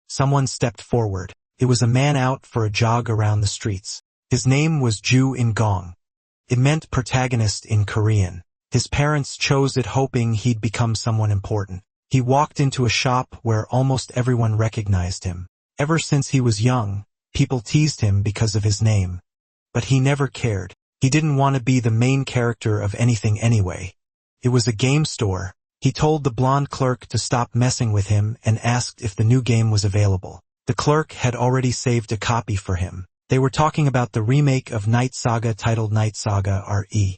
Someone stepped forward. It was a man out for a jog around the streets. His name was Ju In-gong. It meant protagonist in Korean. His parents chose it hoping he'd become someone important. He walked into a shop where almost everyone recognized him. Ever since he was young, people teased him because of his name. But he never cared. He didn't want to be the main character of anything anyway. It was a game store. He told the blonde clerk to stop messing with him and asked if the new game was available. The clerk had already saved a copy for him. They were talking about the remake of Night Saga titled Night Saga RE.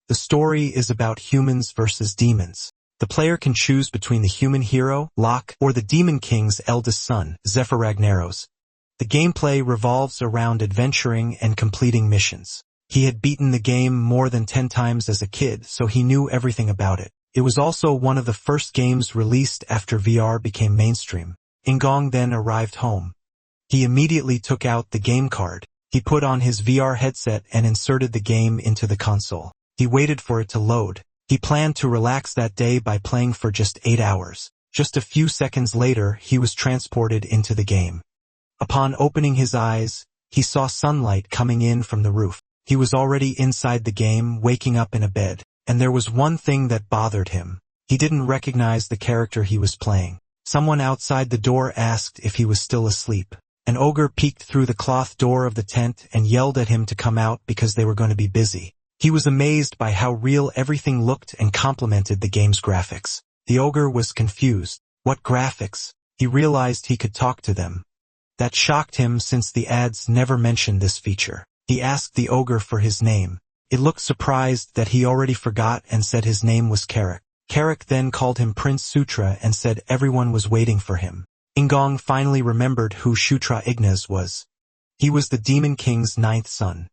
The story is about humans versus demons. The player can choose between the human hero, Locke, or the Demon King's eldest son, Zephyr Ragnaros. The gameplay revolves around adventuring and completing missions. He had beaten the game more than 10 times as a kid, so he knew everything about it. It was also one of the first games released after VR became mainstream. In-gong then arrived home. He immediately took out the game card. He put on his VR headset and inserted the game into the console. He waited for it to load. He planned to relax that day by playing for just 8 hours. Just a few seconds later, he was transported into the game. Upon opening his eyes, he saw sunlight coming in from the roof. He was already inside the game, waking up in a bed. And there was one thing that bothered him. He didn't recognize the character he was playing. Someone outside the door asked if he was still asleep. An ogre peeked through the cloth door of the tent and yelled at him to come out because they were going to be busy. He was amazed by how real everything looked and complimented the game's graphics. The ogre was confused. What graphics? He realized he could talk to them. That shocked him since the ads never mentioned this feature. He asked the ogre for his name. It looked surprised that he already forgot and said his name was Carrick. Carrick then called him Prince Sutra and said everyone was waiting for him. In-gong finally remembered who Sutra Ignaz was. He was the Demon King's 9th son.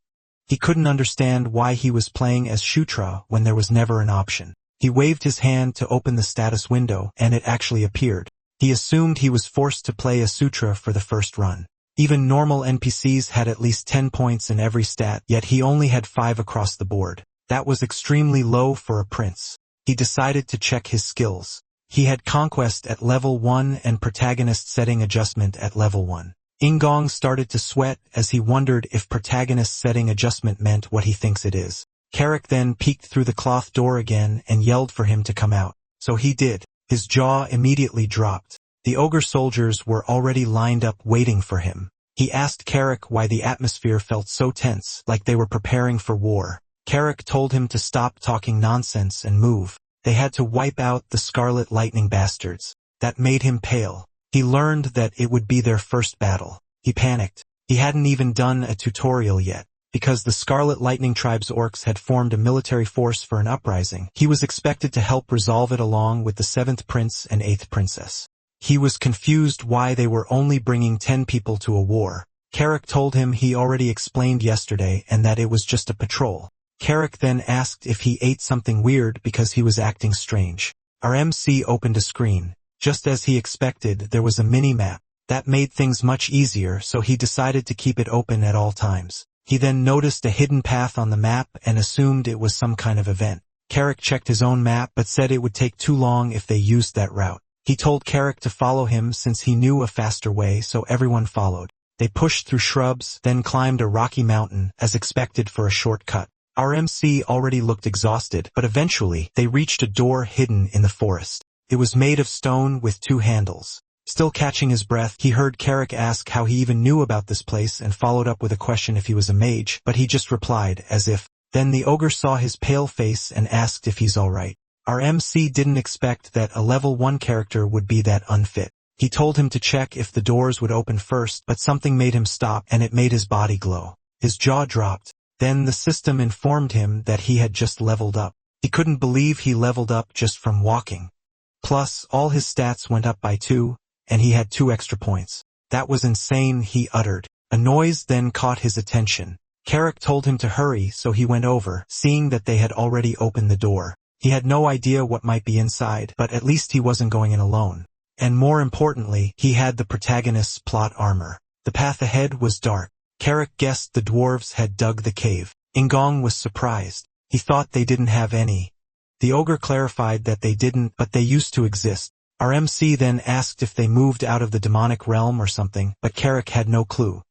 He couldn't understand why he was playing as Sutra when there was never an option. He waved his hand to open the status window, and it actually appeared. He assumed he was forced to play as Sutra for the first run. Even normal NPCs had at least 10 points in every stat, yet he only had 5 across the board. That was extremely low for a prince. He decided to check his skills. He had Conquest at level 1 and Protagonist Setting Adjustment at level 1. In-gong started to sweat as he wondered if Protagonist Setting Adjustment meant what he thinks it is. Carrick then peeked through the cloth door again and yelled for him to come out. So he did. His jaw immediately dropped. The ogre soldiers were already lined up waiting for him. He asked Carrick why the atmosphere felt so tense, like they were preparing for war. Carrick told him to stop talking nonsense and move. They had to wipe out the Scarlet Lightning bastards. That made him pale. He learned that it would be their first battle. He panicked. He hadn't even done a tutorial yet. Because the Scarlet Lightning Tribe's orcs had formed a military force for an uprising, he was expected to help resolve it along with the 7th prince and 8th princess. He was confused why they were only bringing 10 people to a war. Carrick told him he already explained yesterday and that it was just a patrol. Carrick then asked if he ate something weird because he was acting strange. Our MC opened a screen. Just as he expected, there was a mini-map. That made things much easier, so he decided to keep it open at all times. He then noticed a hidden path on the map and assumed it was some kind of event. Carrick checked his own map but said it would take too long if they used that route. He told Carrick to follow him since he knew a faster way, so everyone followed. They pushed through shrubs, then climbed a rocky mountain, as expected for a shortcut. Our MC already looked exhausted, but eventually, they reached a door hidden in the forest. It was made of stone with 2 handles. Still catching his breath, he heard Carrick ask how he even knew about this place and followed up with a question if he was a mage, but he just replied, as if. Then the ogre saw his pale face and asked if he's alright. Our MC didn't expect that a level 1 character would be that unfit. He told him to check if the doors would open first, but something made him stop and it made his body glow. His jaw dropped. Then the system informed him that he had just leveled up. He couldn't believe he leveled up just from walking. Plus, all his stats went up by 2, and he had 2 extra points. That was insane, he uttered. A noise then caught his attention. Carrick told him to hurry, so he went over, seeing that they had already opened the door. He had no idea what might be inside, but at least he wasn't going in alone. And more importantly, he had the protagonist's plot armor. The path ahead was dark. Carrick guessed the dwarves had dug the cave. In-gong was surprised. He thought they didn't have any. The ogre clarified that they didn't, but they used to exist. Our MC then asked if they moved out of the demonic realm or something, but Carrick had no clue.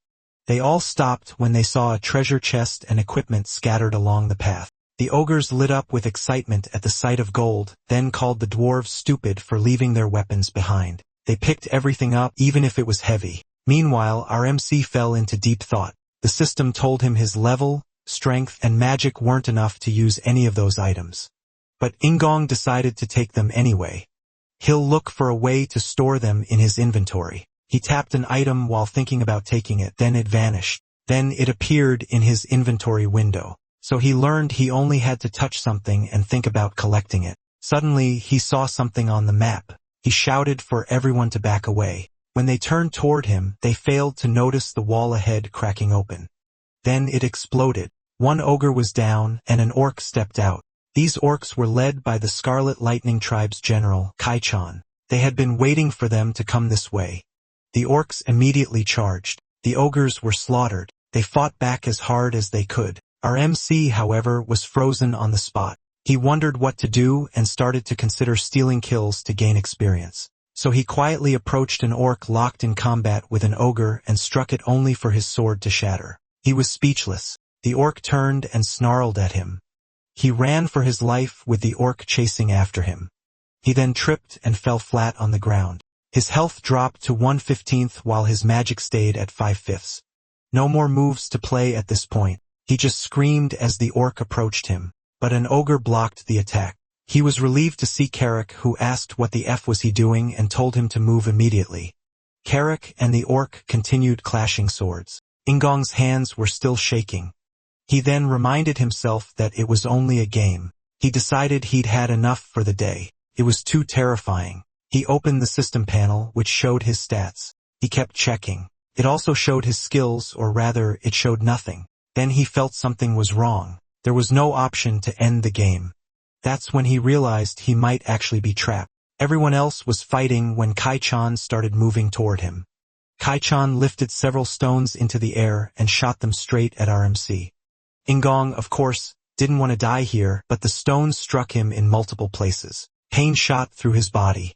They all stopped when they saw a treasure chest and equipment scattered along the path. The ogres lit up with excitement at the sight of gold, then called the dwarves stupid for leaving their weapons behind. They picked everything up, even if it was heavy. Meanwhile, our MC fell into deep thought. The system told him his level, strength, and magic weren't enough to use any of those items. But Ingong decided to take them anyway. He'll look for a way to store them in his inventory. He tapped an item while thinking about taking it, then it vanished. Then it appeared in his inventory window. So he learned he only had to touch something and think about collecting it. Suddenly, he saw something on the map. He shouted for everyone to back away. When they turned toward him, they failed to notice the wall ahead cracking open. Then it exploded. One ogre was down, and an orc stepped out. These orcs were led by the Scarlet Lightning Tribe's general, Kai-chan. They had been waiting for them to come this way. The orcs immediately charged. The ogres were slaughtered. They fought back as hard as they could. Our MC, however, was frozen on the spot. He wondered what to do and started to consider stealing kills to gain experience. So he quietly approached an orc locked in combat with an ogre and struck it only for his sword to shatter. He was speechless. The orc turned and snarled at him. He ran for his life with the orc chasing after him. He then tripped and fell flat on the ground. His health dropped to 1/15 while his magic stayed at 5/5. No more moves to play at this point. He just screamed as the orc approached him, but an ogre blocked the attack. He was relieved to see Carrick, who asked what the F was he doing and told him to move immediately. Carrick and the orc continued clashing swords. Ingong's hands were still shaking. He then reminded himself that it was only a game. He decided he'd had enough for the day. It was too terrifying. He opened the system panel, which showed his stats. He kept checking. It also showed his skills, or rather, it showed nothing. Then he felt something was wrong. There was no option to end the game. That's when he realized he might actually be trapped. Everyone else was fighting when Kai-chan started moving toward him. Kai-chan lifted several stones into the air and shot them straight at RMC. Ingong, of course, didn't want to die here, but the stones struck him in multiple places. Pain shot through his body.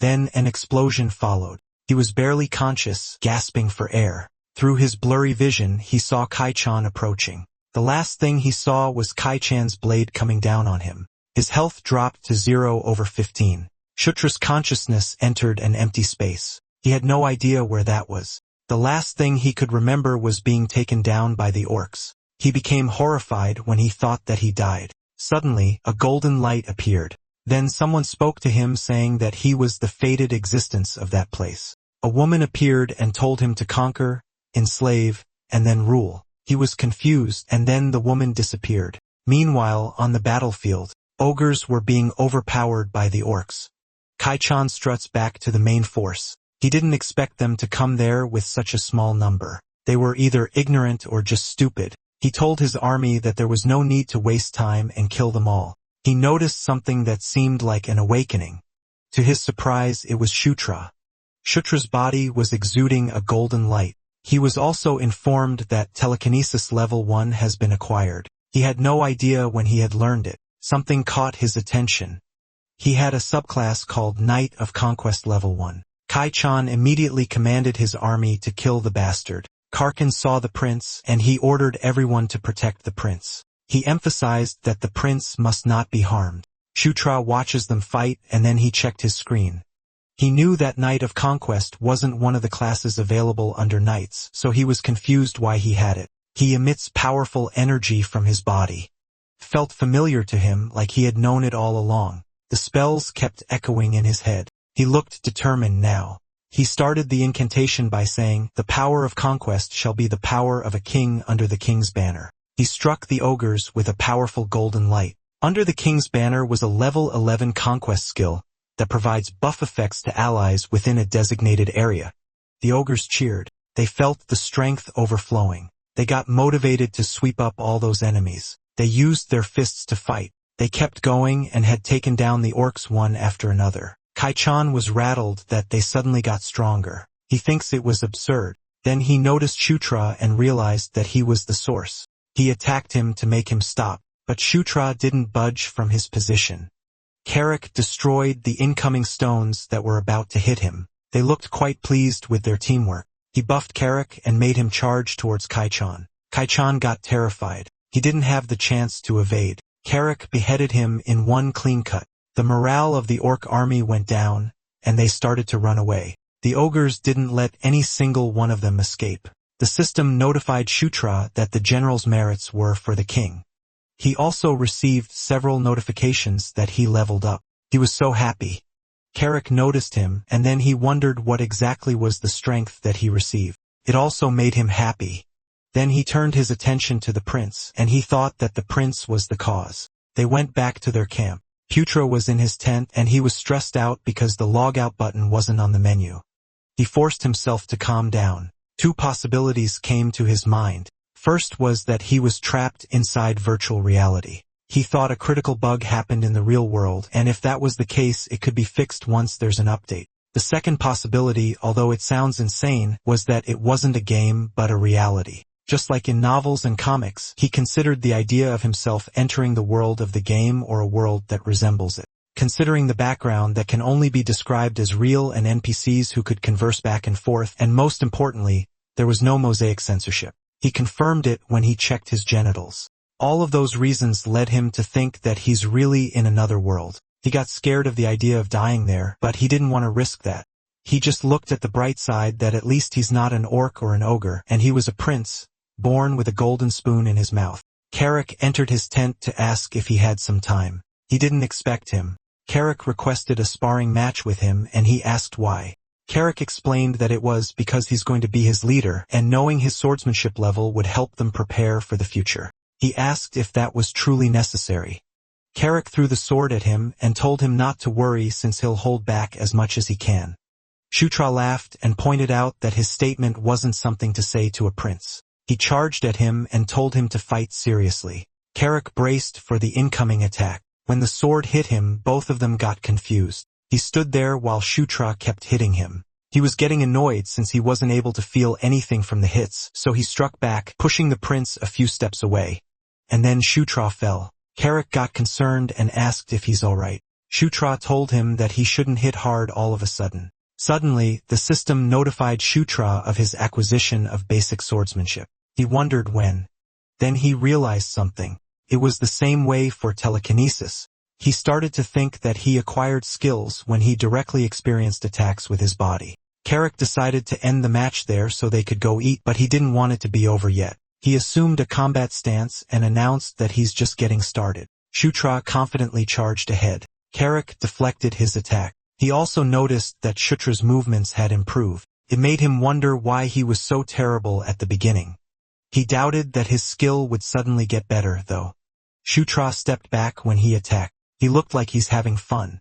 Then an explosion followed. He was barely conscious, gasping for air. Through his blurry vision, he saw Kai-chan approaching. The last thing he saw was Kai-chan's blade coming down on him. His health dropped to 0/15. Shutra's consciousness entered an empty space. He had no idea where that was. The last thing he could remember was being taken down by the orcs. He became horrified when he thought that he died. Suddenly, a golden light appeared. Then someone spoke to him saying that he was the fated existence of that place. A woman appeared and told him to conquer, enslave, and then rule. He was confused, and then the woman disappeared. Meanwhile, on the battlefield, ogres were being overpowered by the orcs. Kai-chan struts back to the main force. He didn't expect them to come there with such a small number. They were either ignorant or just stupid. He told his army that there was no need to waste time and kill them all. He noticed something that seemed like an awakening. To his surprise, it was Shutra. Shutra's body was exuding a golden light. He was also informed that telekinesis level 1 has been acquired. He had no idea when he had learned it. Something caught his attention. He had a subclass called Knight of Conquest level 1. Kai-chan immediately commanded his army to kill the bastard. Karkin saw the prince, and he ordered everyone to protect the prince. He emphasized that the prince must not be harmed. Shutra watches them fight, and then he checked his screen. He knew that Knight of Conquest wasn't one of the classes available under Knights, so he was confused why he had it. He emits powerful energy from his body. Felt familiar to him, like he had known it all along. The spells kept echoing in his head. He looked determined now. He started the incantation by saying, "The power of conquest shall be the power of a king under the king's banner." He struck the ogres with a powerful golden light. Under the king's banner was a level 11 conquest skill that provides buff effects to allies within a designated area. The ogres cheered. They felt the strength overflowing. They got motivated to sweep up all those enemies. They used their fists to fight. They kept going and had taken down the orcs one after another. Kai-chan was rattled that they suddenly got stronger. He thinks it was absurd. Then he noticed Shutra and realized that he was the source. He attacked him to make him stop, but Shutra didn't budge from his position. Carrick destroyed the incoming stones that were about to hit him. They looked quite pleased with their teamwork. He buffed Carrick and made him charge towards Kai-chan. Kai-chan got terrified. He didn't have the chance to evade. Carrick beheaded him in one clean cut. The morale of the orc army went down, and they started to run away. The ogres didn't let any single one of them escape. The system notified Shutra that the general's merits were for the king. He also received several notifications that he leveled up. He was so happy. Carrick noticed him, and then he wondered what exactly was the strength that he received. It also made him happy. Then he turned his attention to the prince, and he thought that the prince was the cause. They went back to their camp. Putra was in his tent, and he was stressed out because the logout button wasn't on the menu. He forced himself to calm down. Two possibilities came to his mind. First was that he was trapped inside virtual reality. He thought a critical bug happened in the real world, and if that was the case, it could be fixed once there's an update. The second possibility, although it sounds insane, was that it wasn't a game but a reality. Just like in novels and comics, he considered the idea of himself entering the world of the game or a world that resembles it. Considering the background that can only be described as real and NPCs who could converse back and forth, and most importantly, there was no mosaic censorship. He confirmed it when he checked his genitals. All of those reasons led him to think that he's really in another world. He got scared of the idea of dying there, but he didn't want to risk that. He just looked at the bright side that at least he's not an orc or an ogre, and he was a prince, born with a golden spoon in his mouth. Carrick entered his tent to ask if he had some time. He didn't expect him. Carrick requested a sparring match with him, and he asked why. Carrick explained that it was because he's going to be his leader, and knowing his swordsmanship level would help them prepare for the future. He asked if that was truly necessary. Carrick threw the sword at him and told him not to worry since he'll hold back as much as he can. Shutra laughed and pointed out that his statement wasn't something to say to a prince. He charged at him and told him to fight seriously. Carrick braced for the incoming attack. When the sword hit him, both of them got confused. He stood there while Shutra kept hitting him. He was getting annoyed since he wasn't able to feel anything from the hits, so he struck back, pushing the prince a few steps away. And then Shutra fell. Carrick got concerned and asked if he's alright. Shutra told him that he shouldn't hit hard all of a sudden. Suddenly, the system notified Shutra of his acquisition of basic swordsmanship. He wondered when. Then he realized something. It was the same way for telekinesis. He started to think that he acquired skills when he directly experienced attacks with his body. Carrick decided to end the match there so they could go eat, but he didn't want it to be over yet. He assumed a combat stance and announced that he's just getting started. Shutra confidently charged ahead. Carrick deflected his attack. He also noticed that Shutra's movements had improved. It made him wonder why he was so terrible at the beginning. He doubted that his skill would suddenly get better, though. Shutra stepped back when he attacked. He looked like he's having fun.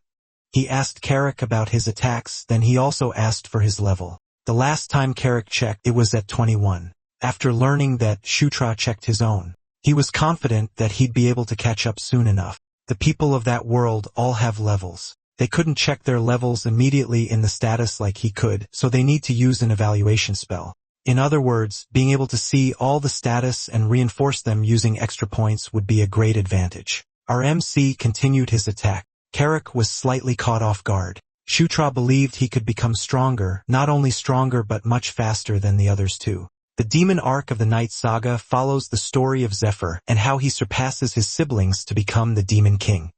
He asked Carrick about his attacks, then he also asked for his level. The last time Carrick checked, it was at 21. After learning that Shutra checked his own, he was confident that he'd be able to catch up soon enough. The people of that world all have levels. They couldn't check their levels immediately in the status like he could, so they need to use an evaluation spell. In other words, being able to see all the status and reinforce them using extra points would be a great advantage. Our MC continued his attack. Carrick was slightly caught off guard. Shutra believed he could become stronger, not only stronger but much faster than the others too. The demon arc of the Night Saga follows the story of Zephyr and how he surpasses his siblings to become the Demon King.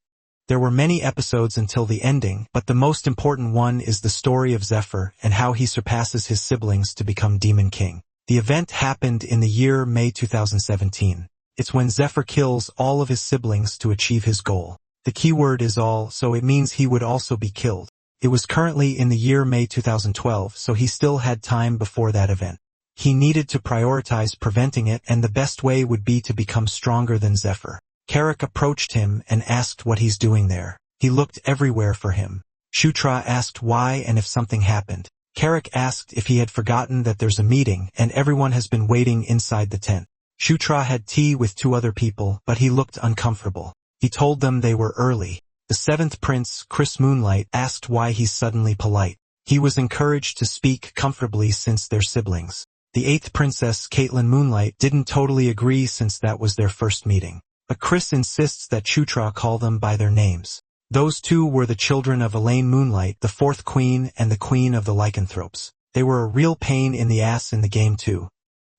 There were many episodes until the ending, but the most important one is the story of Zephyr and how he surpasses his siblings to become Demon King. The event happened in the year May 2017. It's when Zephyr kills all of his siblings to achieve his goal. The keyword is all, so it means he would also be killed. It was currently in the year May 2012, so he still had time before that event. He needed to prioritize preventing it, and the best way would be to become stronger than Zephyr. Carrick approached him and asked what he's doing there. He looked everywhere for him. Shutra asked why and if something happened. Carrick asked if he had forgotten that there's a meeting and everyone has been waiting inside the tent. Shutra had tea with two other people, but he looked uncomfortable. He told them they were early. The seventh prince, Chris Moonlight, asked why he's suddenly polite. He was encouraged to speak comfortably since they're siblings. The eighth princess, Caitlin Moonlight, didn't totally agree since that was their first meeting. But Chris insists that Shutra call them by their names. Those two were the children of Elaine Moonlight, the fourth queen and the queen of the lycanthropes. They were a real pain in the ass in the game too.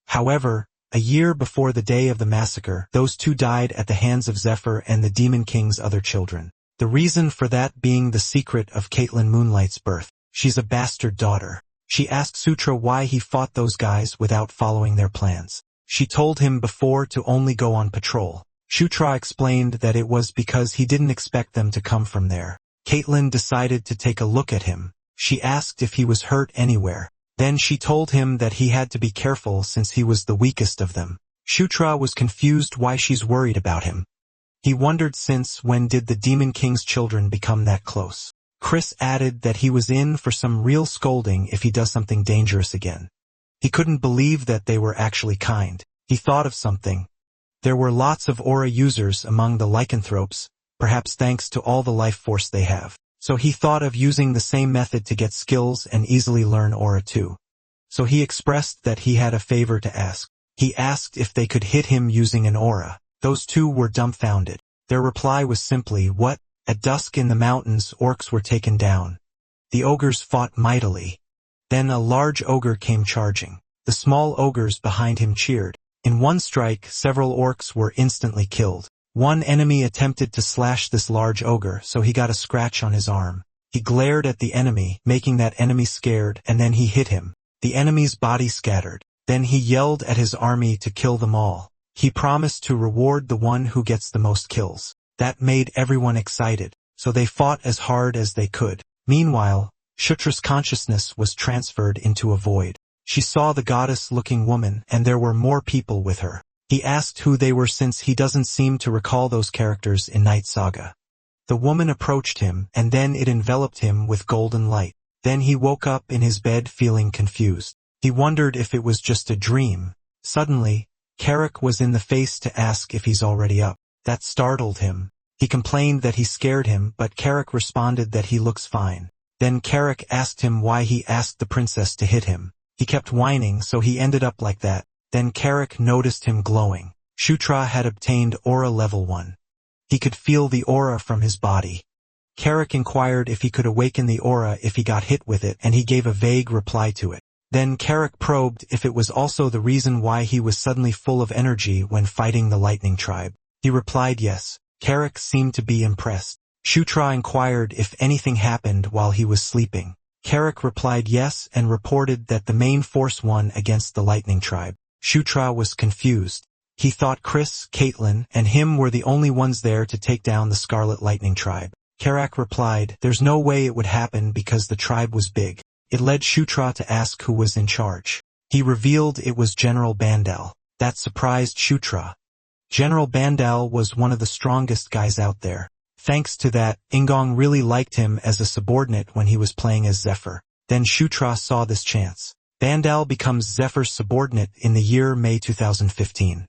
However, a year before the day of the massacre, those two died at the hands of Zephyr and the Demon King's other children. The reason for that being the secret of Caitlin Moonlight's birth. She's a bastard daughter. She asked Sutra why he fought those guys without following their plans. She told him before to only go on patrol. Sutra explained that it was because he didn't expect them to come from there. Caitlin decided to take a look at him. She asked if he was hurt anywhere. Then she told him that he had to be careful since he was the weakest of them. Sutra was confused why she's worried about him. He wondered since when did the Demon King's children become that close. Chris added that he was in for some real scolding if he does something dangerous again. He couldn't believe that they were actually kind. He thought of something. There were lots of aura users among the lycanthropes, perhaps thanks to all the life force they have. So he thought of using the same method to get skills and easily learn aura too. So he expressed that he had a favor to ask. He asked if they could hit him using an aura. Those two were dumbfounded. Their reply was simply, "What?" At dusk in the mountains, orcs were taken down. The ogres fought mightily. Then a large ogre came charging. The small ogres behind him cheered. In one strike, several orcs were instantly killed. One enemy attempted to slash this large ogre, so he got a scratch on his arm. He glared at the enemy, making that enemy scared, and then he hit him. The enemy's body scattered. Then he yelled at his army to kill them all. He promised to reward the one who gets the most kills. That made everyone excited, so they fought as hard as they could. Meanwhile, Shutra's consciousness was transferred into a void. She saw the goddess-looking woman, and there were more people with her. He asked who they were since he doesn't seem to recall those characters in Night Saga. The woman approached him, and then it enveloped him with golden light. Then he woke up in his bed feeling confused. He wondered if it was just a dream. Suddenly, Carrick was in the face to ask if he's already up. That startled him. He complained that he scared him, but Carrick responded that he looks fine. Then Carrick asked him why he asked the princess to hit him. He kept whining, so he ended up like that. Then Carrick noticed him glowing. Shutra had obtained aura level 1. He could feel the aura from his body. Carrick inquired if he could awaken the aura if he got hit with it, and he gave a vague reply to it. Then Carrick probed if it was also the reason why he was suddenly full of energy when fighting the Lightning Tribe. He replied yes. Carrick seemed to be impressed. Shutra inquired if anything happened while he was sleeping. Carrick replied yes and reported that the main force won against the Lightning Tribe. Shutra was confused. He thought Chris, Caitlin, and him were the only ones there to take down the Scarlet Lightning Tribe. Carrick replied, there's no way it would happen because the tribe was big. It led Shutra to ask who was in charge. He revealed it was General Bandal. That surprised Shutra. General Bandal was one of the strongest guys out there. Thanks to that, Ingong really liked him as a subordinate when he was playing as Zephyr. Then Shutra saw this chance. Bandal becomes Zephyr's subordinate in the year May 2015.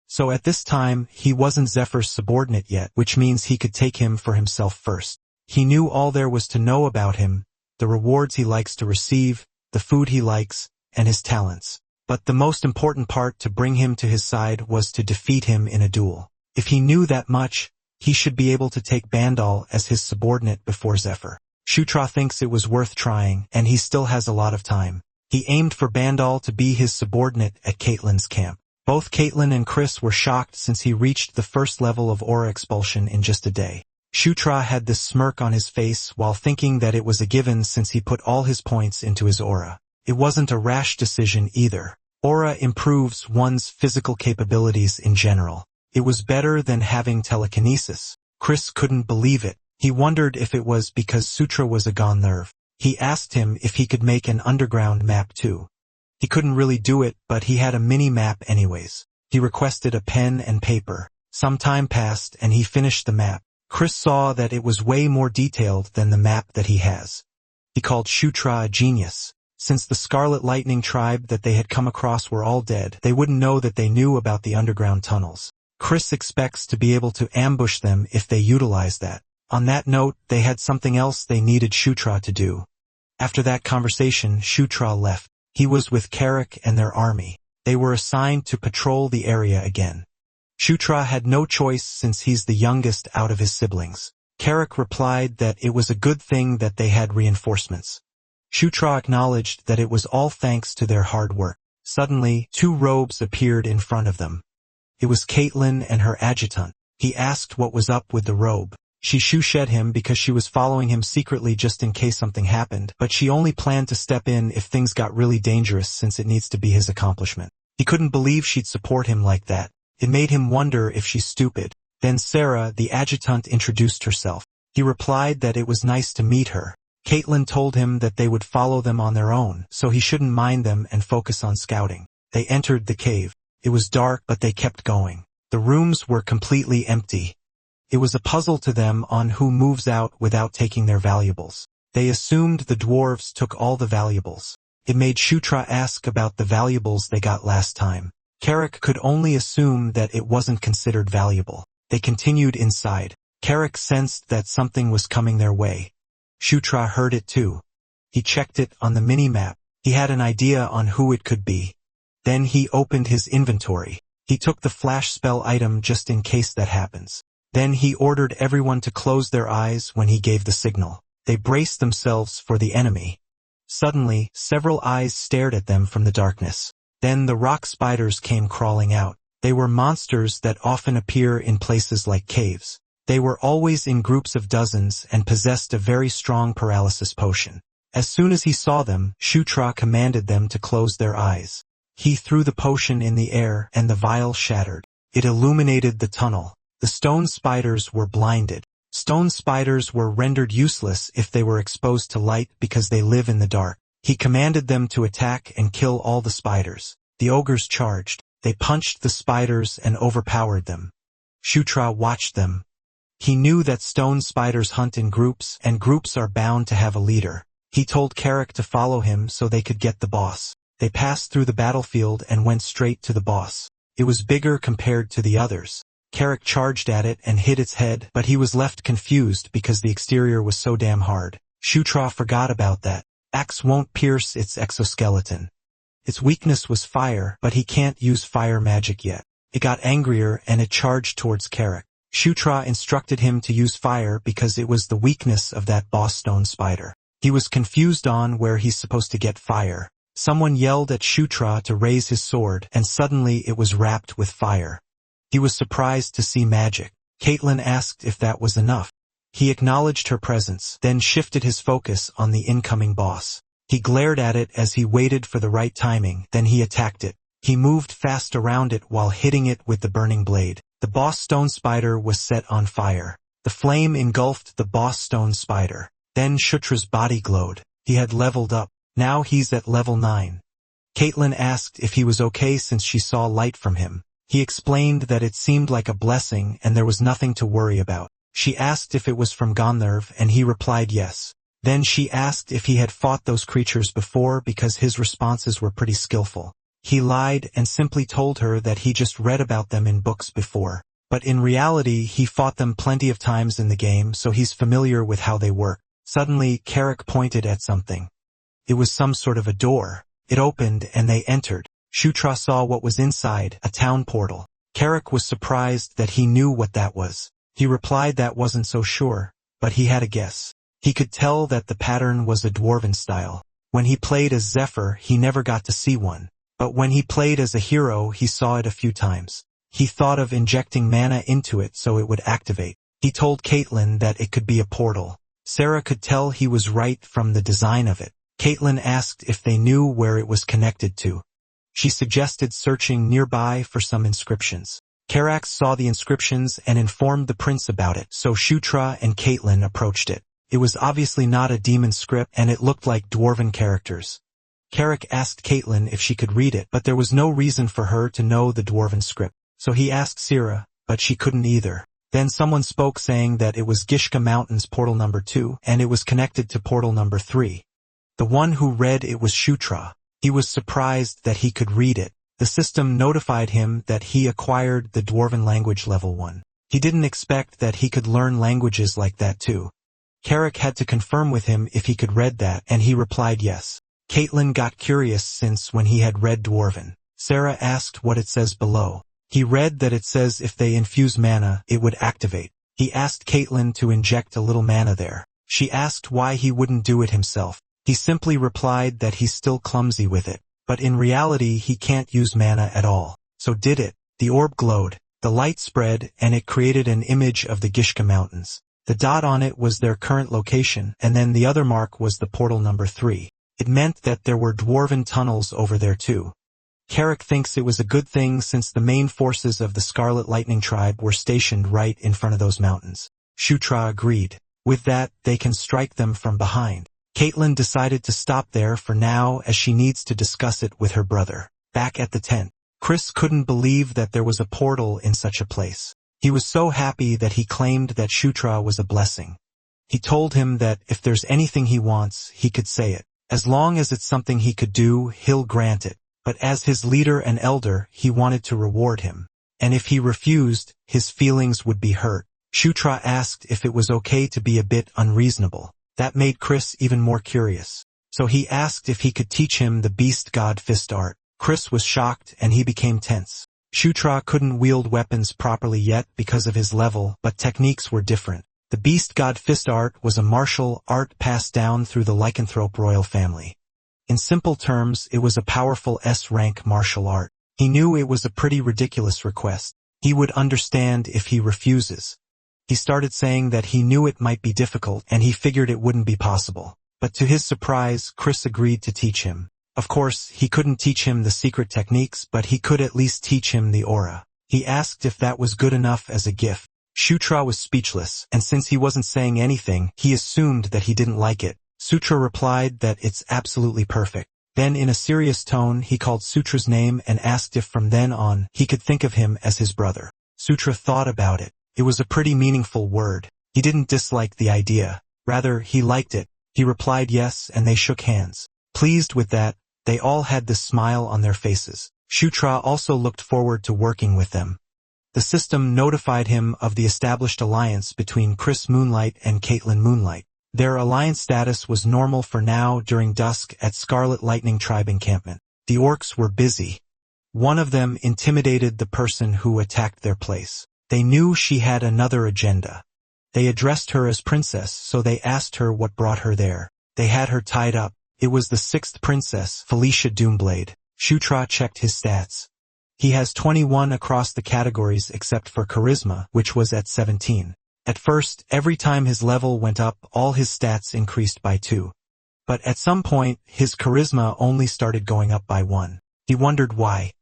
So at this time, he wasn't Zephyr's subordinate yet, which means he could take him for himself first. He knew all there was to know about him, the rewards he likes to receive, the food he likes, and his talents. But the most important part to bring him to his side was to defeat him in a duel. If he knew that much, he should be able to take Bandal as his subordinate before Zephyr. Shutra thinks it was worth trying, and he still has a lot of time. He aimed for Bandal to be his subordinate at Caitlin's camp. Both Caitlin and Chris were shocked since he reached the first level of aura expulsion in just a day. Shutra had this smirk on his face while thinking that it was a given since he put all his points into his aura. It wasn't a rash decision either. Aura improves one's physical capabilities in general. It was better than having telekinesis. Chris couldn't believe it. He wondered if it was because Sutra was a gone nerve. He asked him if he could make an underground map too. He couldn't really do it, but he had a mini-map anyways. He requested a pen and paper. Some time passed and he finished the map. Chris saw that it was way more detailed than the map that he has. He called Shutra a genius. Since the Scarlet Lightning Tribe that they had come across were all dead, they wouldn't know that they knew about the underground tunnels. Chris expects to be able to ambush them if they utilize that. On that note, they had something else they needed Shutra to do. After that conversation, Shutra left. He was with Carrick and their army. They were assigned to patrol the area again. Shutra had no choice since he's the youngest out of his siblings. Carrick replied that it was a good thing that they had reinforcements. Shutra acknowledged that it was all thanks to their hard work. Suddenly, 2 robes appeared in front of them. It was Caitlin and her adjutant. He asked what was up with the robe. She shoo-shed him because she was following him secretly just in case something happened, but she only planned to step in if things got really dangerous since it needs to be his accomplishment. He couldn't believe she'd support him like that. It made him wonder if she's stupid. Then Sarah, the adjutant, introduced herself. He replied that it was nice to meet her. Caitlin told him that they would follow them on their own, so he shouldn't mind them and focus on scouting. They entered the cave. It was dark, but they kept going. The rooms were completely empty. It was a puzzle to them on who moves out without taking their valuables. They assumed the dwarves took all the valuables. It made Shutra ask about the valuables they got last time. Carrick could only assume that it wasn't considered valuable. They continued inside. Carrick sensed that something was coming their way. Shutra heard it too. He checked it on the mini-map. He had an idea on who it could be. Then he opened his inventory. He took the flash spell item just in case that happens. Then he ordered everyone to close their eyes when he gave the signal. They braced themselves for the enemy. Suddenly, several eyes stared at them from the darkness. Then the rock spiders came crawling out. They were monsters that often appear in places like caves. They were always in groups of dozens and possessed a very strong paralysis potion. As soon as he saw them, Shutra commanded them to close their eyes. He threw the potion in the air and the vial shattered. It illuminated the tunnel. The stone spiders were blinded. Stone spiders were rendered useless if they were exposed to light because they live in the dark. He commanded them to attack and kill all the spiders. The ogres charged. They punched the spiders and overpowered them. Shutra watched them. He knew that stone spiders hunt in groups, and groups are bound to have a leader. He told Carrick to follow him so they could get the boss. They passed through the battlefield and went straight to the boss. It was bigger compared to the others. Carrick charged at it and hit its head, but he was left confused because the exterior was so damn hard. Shutra forgot about that. Axe won't pierce its exoskeleton. Its weakness was fire, but he can't use fire magic yet. It got angrier and it charged towards Carrick. Shutra instructed him to use fire because it was the weakness of that boss stone spider. He was confused on where he's supposed to get fire. Someone yelled at Shutra to raise his sword, and suddenly it was wrapped with fire. He was surprised to see magic. Caitlin asked if that was enough. He acknowledged her presence, then shifted his focus on the incoming boss. He glared at it as he waited for the right timing, then he attacked it. He moved fast around it while hitting it with the burning blade. The boss stone spider was set on fire. The flame engulfed the boss stone spider. Then Shutra's body glowed. He had leveled up. Now he's at level 9. Caitlin asked if he was okay since she saw light from him. He explained that it seemed like a blessing and there was nothing to worry about. She asked if it was from Gandharv and he replied yes. Then she asked if he had fought those creatures before because his responses were pretty skillful. He lied and simply told her that he just read about them in books before. But in reality he fought them plenty of times in the game, so he's familiar with how they work. Suddenly Carrick pointed at something. It was some sort of a door. It opened and they entered. Shutra saw what was inside, a town portal. Carrick was surprised that he knew what that was. He replied that wasn't so sure, but he had a guess. He could tell that the pattern was a dwarven style. When he played as Zephyr, he never got to see one. But when he played as a hero, he saw it a few times. He thought of injecting mana into it so it would activate. He told Caitlin that it could be a portal. Sarah could tell he was right from the design of it. Caitlin asked if they knew where it was connected to. She suggested searching nearby for some inscriptions. Carrick saw the inscriptions and informed the prince about it, so Shutra and Caitlin approached it. It was obviously not a demon script and it looked like dwarven characters. Carrick asked Caitlin if she could read it, but there was no reason for her to know the dwarven script. So he asked Sarah, but she couldn't either. Then someone spoke saying that it was Gishka Mountains portal number 2 and it was connected to portal number 3. The one who read it was Shutra. He was surprised that he could read it. The system notified him that he acquired the dwarven language level 1. He didn't expect that he could learn languages like that too. Carrick had to confirm with him if he could read that, and he replied yes. Caitlin got curious since when he had read dwarven. Sarah asked what it says below. He read that it says if they infuse mana, it would activate. He asked Caitlin to inject a little mana there. She asked why he wouldn't do it himself. He simply replied that he's still clumsy with it, but in reality he can't use mana at all. So did it. The orb glowed, the light spread, and it created an image of the Gishka Mountains. The dot on it was their current location, and then the other mark was the portal number 3. It meant that there were dwarven tunnels over there too. Carrick thinks it was a good thing since the main forces of the Scarlet Lightning tribe were stationed right in front of those mountains. Shutra agreed. With that, they can strike them from behind. Caitlin decided to stop there for now as she needs to discuss it with her brother. Back at the tent, Chris couldn't believe that there was a portal in such a place. He was so happy that he claimed that Shutra was a blessing. He told him that if there's anything he wants, he could say it. As long as it's something he could do, he'll grant it. But as his leader and elder, he wanted to reward him. And if he refused, his feelings would be hurt. Shutra asked if it was okay to be a bit unreasonable. That made Chris even more curious. So he asked if he could teach him the beast god fist art. Chris was shocked and he became tense. Shutra couldn't wield weapons properly yet because of his level, but techniques were different. The beast god fist art was a martial art passed down through the lycanthrope royal family. In simple terms, it was a powerful S-rank martial art. He knew it was a pretty ridiculous request. He would understand if he refuses. He started saying that he knew it might be difficult and he figured it wouldn't be possible. But to his surprise, Chris agreed to teach him. Of course, he couldn't teach him the secret techniques, but he could at least teach him the aura. He asked if that was good enough as a gift. Shutra was speechless, and since he wasn't saying anything, he assumed that he didn't like it. Sutra replied that it's absolutely perfect. Then in a serious tone, he called Sutra's name and asked if from then on, he could think of him as his brother. Sutra thought about it. It was a pretty meaningful word. He didn't dislike the idea. Rather, he liked it. He replied yes, and they shook hands. Pleased with that, they all had this smile on their faces. Shutra also looked forward to working with them. The system notified him of the established alliance between Chris Moonlight and Caitlin Moonlight. Their alliance status was normal for now during dusk at Scarlet Lightning Tribe encampment. The orcs were busy. One of them intimidated the person who attacked their place. They knew she had another agenda. They addressed her as princess, so they asked her what brought her there. They had her tied up. It was the 6th princess, Felicia Doomblade. Shutra checked his stats. He has 21 across the categories except for charisma, which was at 17. At first, every time his level went up, all his stats increased by 2. But at some point, his charisma only started going up by 1. He wondered why.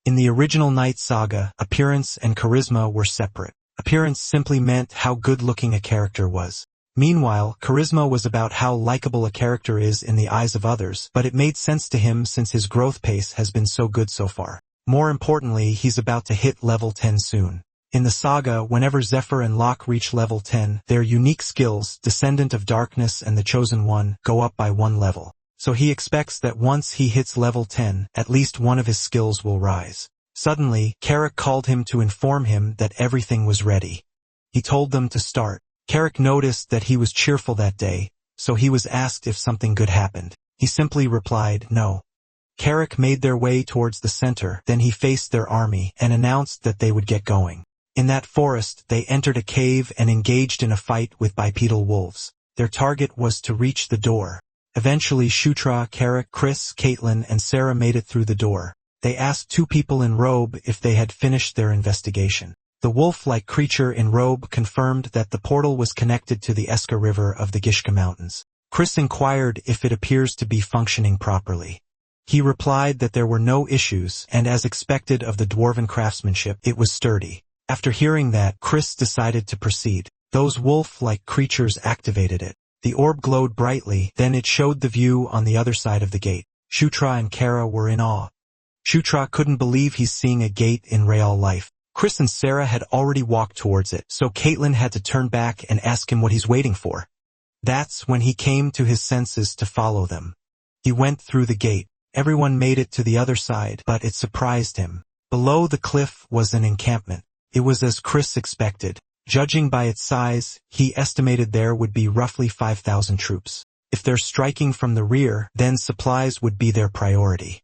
In the original Night Saga, appearance and charisma were separate. Appearance simply meant how good-looking a character was. Meanwhile, charisma was about how likable a character is in the eyes of others, but it made sense to him since his growth pace has been so good so far. More importantly, he's about to hit level 10 soon. In the saga, whenever Zephyr and Locke reach level 10, their unique skills, Descendant of Darkness and the Chosen One, go up by 1 level. So he expects that once he hits level 10, at least one of his skills will rise. Suddenly, Carrick called him to inform him that everything was ready. He told them to start. Carrick noticed that he was cheerful that day, so he was asked if something good happened. He simply replied, no. Carrick made their way towards the center, then he faced their army and announced that they would get going. In that forest, they entered a cave and engaged in a fight with bipedal wolves. Their target was to reach the door. Eventually Shutra, Carrick, Chris, Caitlin, and Sarah made it through the door. They asked 2 people in robe if they had finished their investigation. The wolf-like creature in robe confirmed that the portal was connected to the Eska River of the Gishka Mountains. Chris inquired if it appears to be functioning properly. He replied that there were no issues, and as expected of the dwarven craftsmanship, it was sturdy. After hearing that, Chris decided to proceed. Those wolf-like creatures activated it. The orb glowed brightly, then it showed the view on the other side of the gate. Shutra and Kara were in awe. Shutra couldn't believe he's seeing a gate in real life. Chris and Sarah had already walked towards it, so Caitlin had to turn back and ask him what he's waiting for. That's when he came to his senses to follow them. He went through the gate. Everyone made it to the other side, but it surprised him. Below the cliff was an encampment. It was as Chris expected. Judging by its size, he estimated there would be roughly 5,000 troops. If they're striking from the rear, then supplies would be their priority.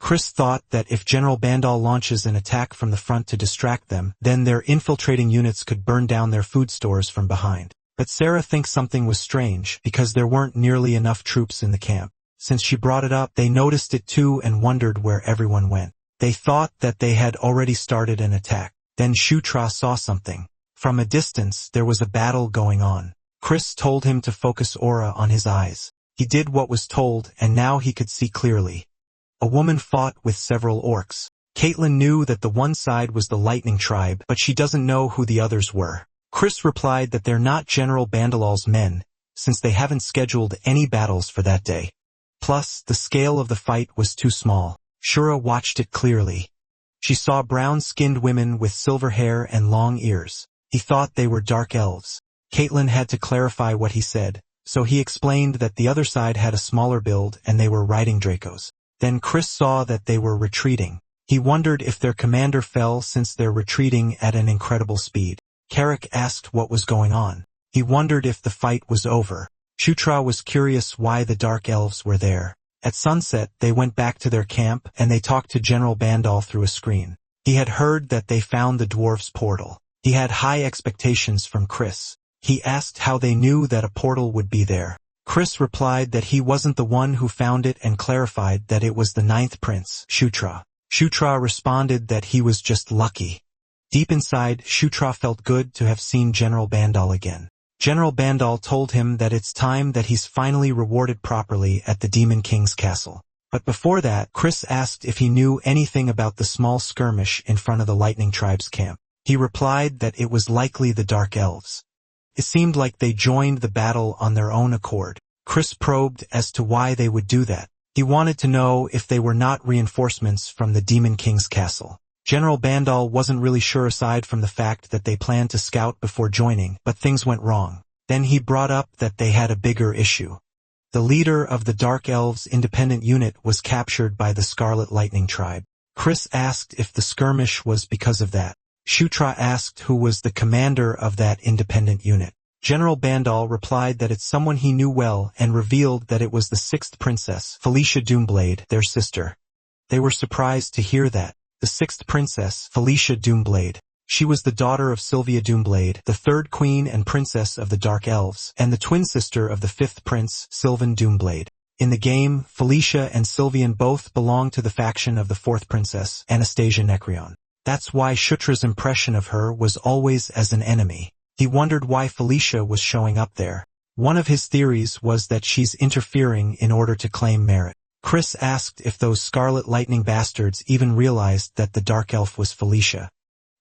Chris thought that if General Bandal launches an attack from the front to distract them, then their infiltrating units could burn down their food stores from behind. But Sarah thinks something was strange because there weren't nearly enough troops in the camp. Since she brought it up, they noticed it too and wondered where everyone went. They thought that they had already started an attack. Then Shutra saw something. From a distance, there was a battle going on. Chris told him to focus aura on his eyes. He did what was told, and now he could see clearly. A woman fought with several orcs. Caitlin knew that the one side was the Lightning Tribe, but she doesn't know who the others were. Chris replied that they're not General Bandalal's men, since they haven't scheduled any battles for that day. Plus, the scale of the fight was too small. Shura watched it clearly. She saw brown-skinned women with silver hair and long ears. He thought they were dark elves. Caitlin had to clarify what he said, so he explained that the other side had a smaller build and they were riding Dracos. Then Chris saw that they were retreating. He wondered if their commander fell since they're retreating at an incredible speed. Carrick asked what was going on. He wondered if the fight was over. Shutra was curious why the dark elves were there. At sunset, they went back to their camp and they talked to General Bandal through a screen. He had heard that they found the dwarves' portal. He had high expectations from Chris. He asked how they knew that a portal would be there. Chris replied that he wasn't the one who found it and clarified that it was the 9th prince, Shutra. Shutra responded that he was just lucky. Deep inside, Shutra felt good to have seen General Bandal again. General Bandal told him that it's time that he's finally rewarded properly at the Demon King's castle. But before that, Chris asked if he knew anything about the small skirmish in front of the Lightning Tribe's camp. He replied that it was likely the Dark Elves. It seemed like they joined the battle on their own accord. Chris probed as to why they would do that. He wanted to know if they were not reinforcements from the Demon King's castle. General Bandal wasn't really sure aside from the fact that they planned to scout before joining, but things went wrong. Then he brought up that they had a bigger issue. The leader of the Dark Elves' independent unit was captured by the Scarlet Lightning Tribe. Chris asked if the skirmish was because of that. Shutra asked who was the commander of that independent unit. General Bandal replied that it's someone he knew well and revealed that it was the 6th princess, Felicia Doomblade, their sister. They were surprised to hear that. The 6th princess, Felicia Doomblade. She was the daughter of Sylvia Doomblade, the 3rd queen and princess of the Dark Elves, and the twin sister of the 5th prince, Sylvan Doomblade. In the game, Felicia and Sylvian both belonged to the faction of the 4th princess, Anastasia Necreon. That's why Shutra's impression of her was always as an enemy. He wondered why Felicia was showing up there. One of his theories was that she's interfering in order to claim merit. Chris asked if those Scarlet Lightning bastards even realized that the Dark Elf was Felicia.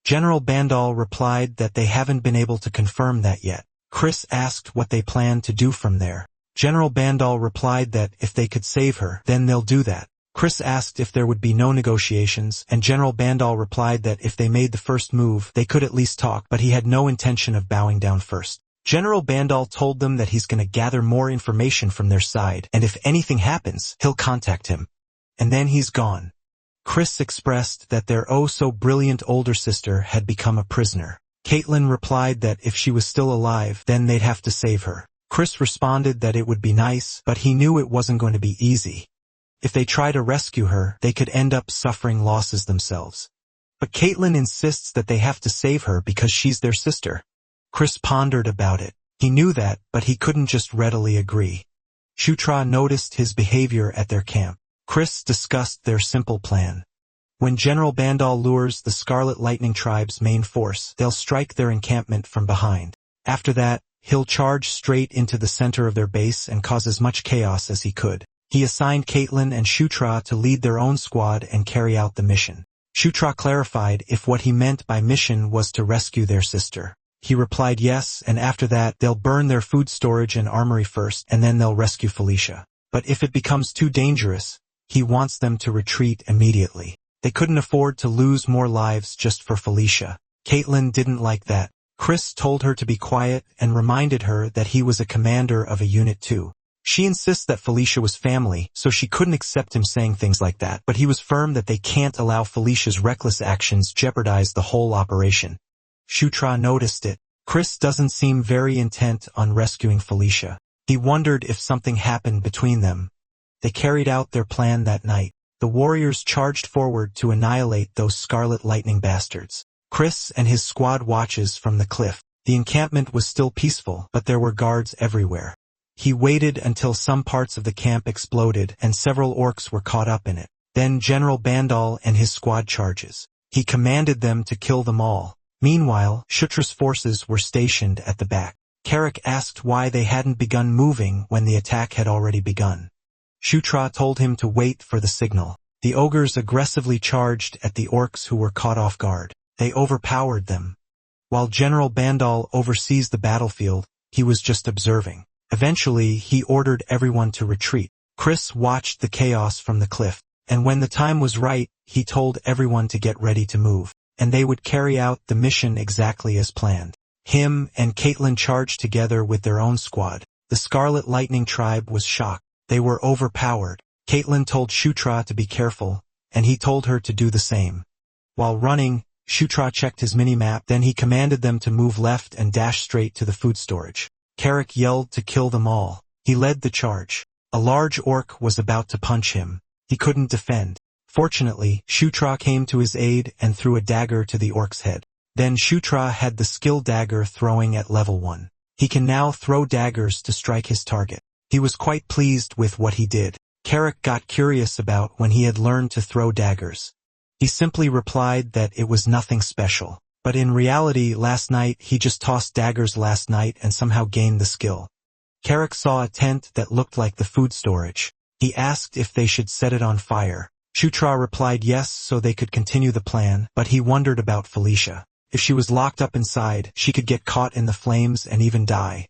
General Bandal replied that they haven't been able to confirm that yet. Chris asked what they planned to do from there. General Bandal replied that if they could save her, then they'll do that. Chris asked if there would be no negotiations, and General Bandal replied that if they made the first move, they could at least talk, but he had no intention of bowing down first. General Bandal told them that he's going to gather more information from their side, and if anything happens, he'll contact him. And then he's gone. Chris expressed that their oh-so-brilliant older sister had become a prisoner. Caitlin replied that if she was still alive, then they'd have to save her. Chris responded that it would be nice, but he knew it wasn't going to be easy. If they try to rescue her, they could end up suffering losses themselves. But Caitlin insists that they have to save her because she's their sister. Chris pondered about it. He knew that, but he couldn't just readily agree. Shutra noticed his behavior at their camp. Chris discussed their simple plan. When General Bandal lures the Scarlet Lightning Tribe's main force, they'll strike their encampment from behind. After that, he'll charge straight into the center of their base and cause as much chaos as he could. He assigned Caitlin and Shutra to lead their own squad and carry out the mission. Shutra clarified if what he meant by mission was to rescue their sister. He replied yes, and after that, they'll burn their food storage and armory first, and then they'll rescue Felicia. But if it becomes too dangerous, he wants them to retreat immediately. They couldn't afford to lose more lives just for Felicia. Caitlin didn't like that. Chris told her to be quiet and reminded her that he was a commander of a unit too. She insists that Felicia was family, so she couldn't accept him saying things like that, but he was firm that they can't allow Felicia's reckless actions jeopardize the whole operation. Shutra noticed it. Chris doesn't seem very intent on rescuing Felicia. He wondered if something happened between them. They carried out their plan that night. The warriors charged forward to annihilate those scarlet lightning bastards. Chris and his squad watches from the cliff. The encampment was still peaceful, but there were guards everywhere. He waited until some parts of the camp exploded and several orcs were caught up in it. Then General Bandal and his squad charges. He commanded them to kill them all. Meanwhile, Shutra's forces were stationed at the back. Carrick asked why they hadn't begun moving when the attack had already begun. Shutra told him to wait for the signal. The ogres aggressively charged at the orcs who were caught off guard. They overpowered them. While General Bandal oversees the battlefield, he was just observing. Eventually, he ordered everyone to retreat. Chris watched the chaos from the cliff, and when the time was right, he told everyone to get ready to move, and they would carry out the mission exactly as planned. Him and Caitlin charged together with their own squad. The Scarlet Lightning tribe was shocked. They were overpowered. Caitlin told Shutra to be careful, and he told her to do the same. While running, Shutra checked his mini-map, then he commanded them to move left and dash straight to the food storage. Carrick yelled to kill them all. He led the charge. A large orc was about to punch him. He couldn't defend. Fortunately, Shutra came to his aid and threw a dagger to the orc's head. Then Shutra had the skill dagger throwing at level 1. He can now throw daggers to strike his target. He was quite pleased with what he did. Carrick got curious about when he had learned to throw daggers. He simply replied that it was nothing special. But in reality, last night he just tossed daggers last night and somehow gained the skill. Carrick saw a tent that looked like the food storage. He asked if they should set it on fire. Shutra replied yes so they could continue the plan, but he wondered about Felicia. If she was locked up inside, she could get caught in the flames and even die.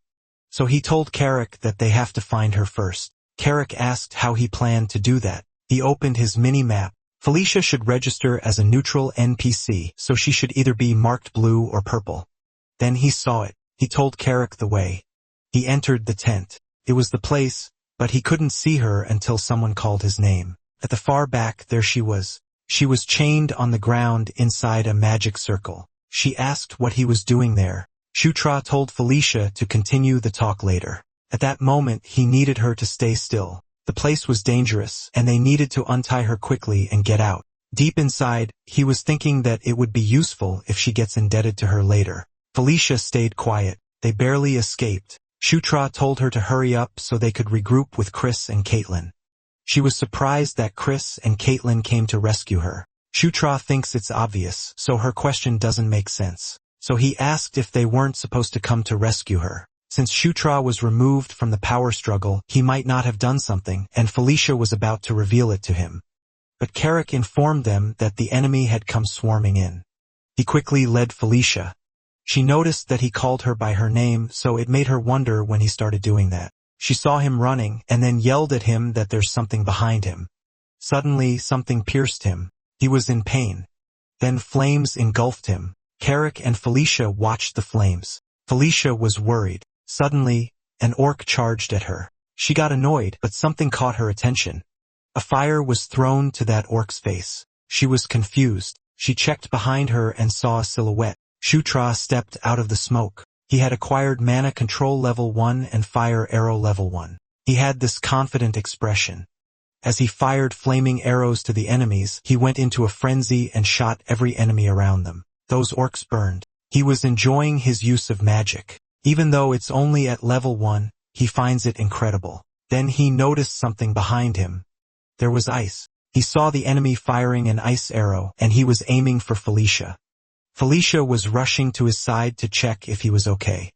So he told Carrick that they have to find her first. Carrick asked how he planned to do that. He opened his mini-map. Felicia should register as a neutral NPC, so she should either be marked blue or purple. Then he saw it. He told Carrick the way. He entered the tent. It was the place, but he couldn't see her until someone called his name. At the far back, there she was. She was chained on the ground inside a magic circle. She asked what he was doing there. Shutra told Felicia to continue the talk later. At that moment, he needed her to stay still. The place was dangerous, and they needed to untie her quickly and get out. Deep inside, he was thinking that it would be useful if she gets indebted to her later. Felicia stayed quiet. They barely escaped. Shutra told her to hurry up so they could regroup with Chris and Caitlin. She was surprised that Chris and Caitlin came to rescue her. Shutra thinks it's obvious, so her question doesn't make sense. So he asked if they weren't supposed to come to rescue her. Since Shutra was removed from the power struggle, he might not have done something, and Felicia was about to reveal it to him. But Carrick informed them that the enemy had come swarming in. He quickly led Felicia. She noticed that he called her by her name, so it made her wonder when he started doing that. She saw him running, and then yelled at him that there's something behind him. Suddenly, something pierced him. He was in pain. Then flames engulfed him. Carrick and Felicia watched the flames. Felicia was worried. Suddenly, an orc charged at her. She got annoyed, but something caught her attention. A fire was thrown to that orc's face. She was confused. She checked behind her and saw a silhouette. Shutra stepped out of the smoke. He had acquired mana control level 1 and fire arrow level 1. He had this confident expression. As he fired flaming arrows to the enemies, he went into a frenzy and shot every enemy around them. Those orcs burned. He was enjoying his use of magic. Even though it's only at level 1, he finds it incredible. Then he noticed something behind him. There was ice. He saw the enemy firing an ice arrow, and he was aiming for Felicia. Felicia was rushing to his side to check if he was okay.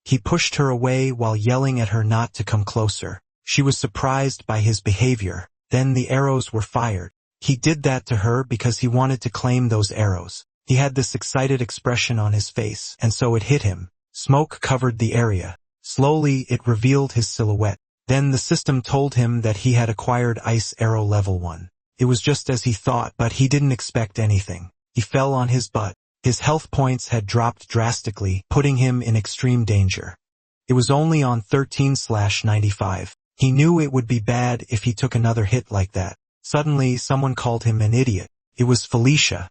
He pushed her away while yelling at her not to come closer. She was surprised by his behavior. Then the arrows were fired. He did that to her because he wanted to claim those arrows. He had this excited expression on his face, and so it hit him. Smoke covered the area. Slowly, it revealed his silhouette. Then the system told him that he had acquired Ice Arrow level 1. It was just as he thought, but he didn't expect anything. He fell on his butt. His health points had dropped drastically, putting him in extreme danger. It was only on 13/95. He knew it would be bad if he took another hit like that. Suddenly, someone called him an idiot. It was Felicia.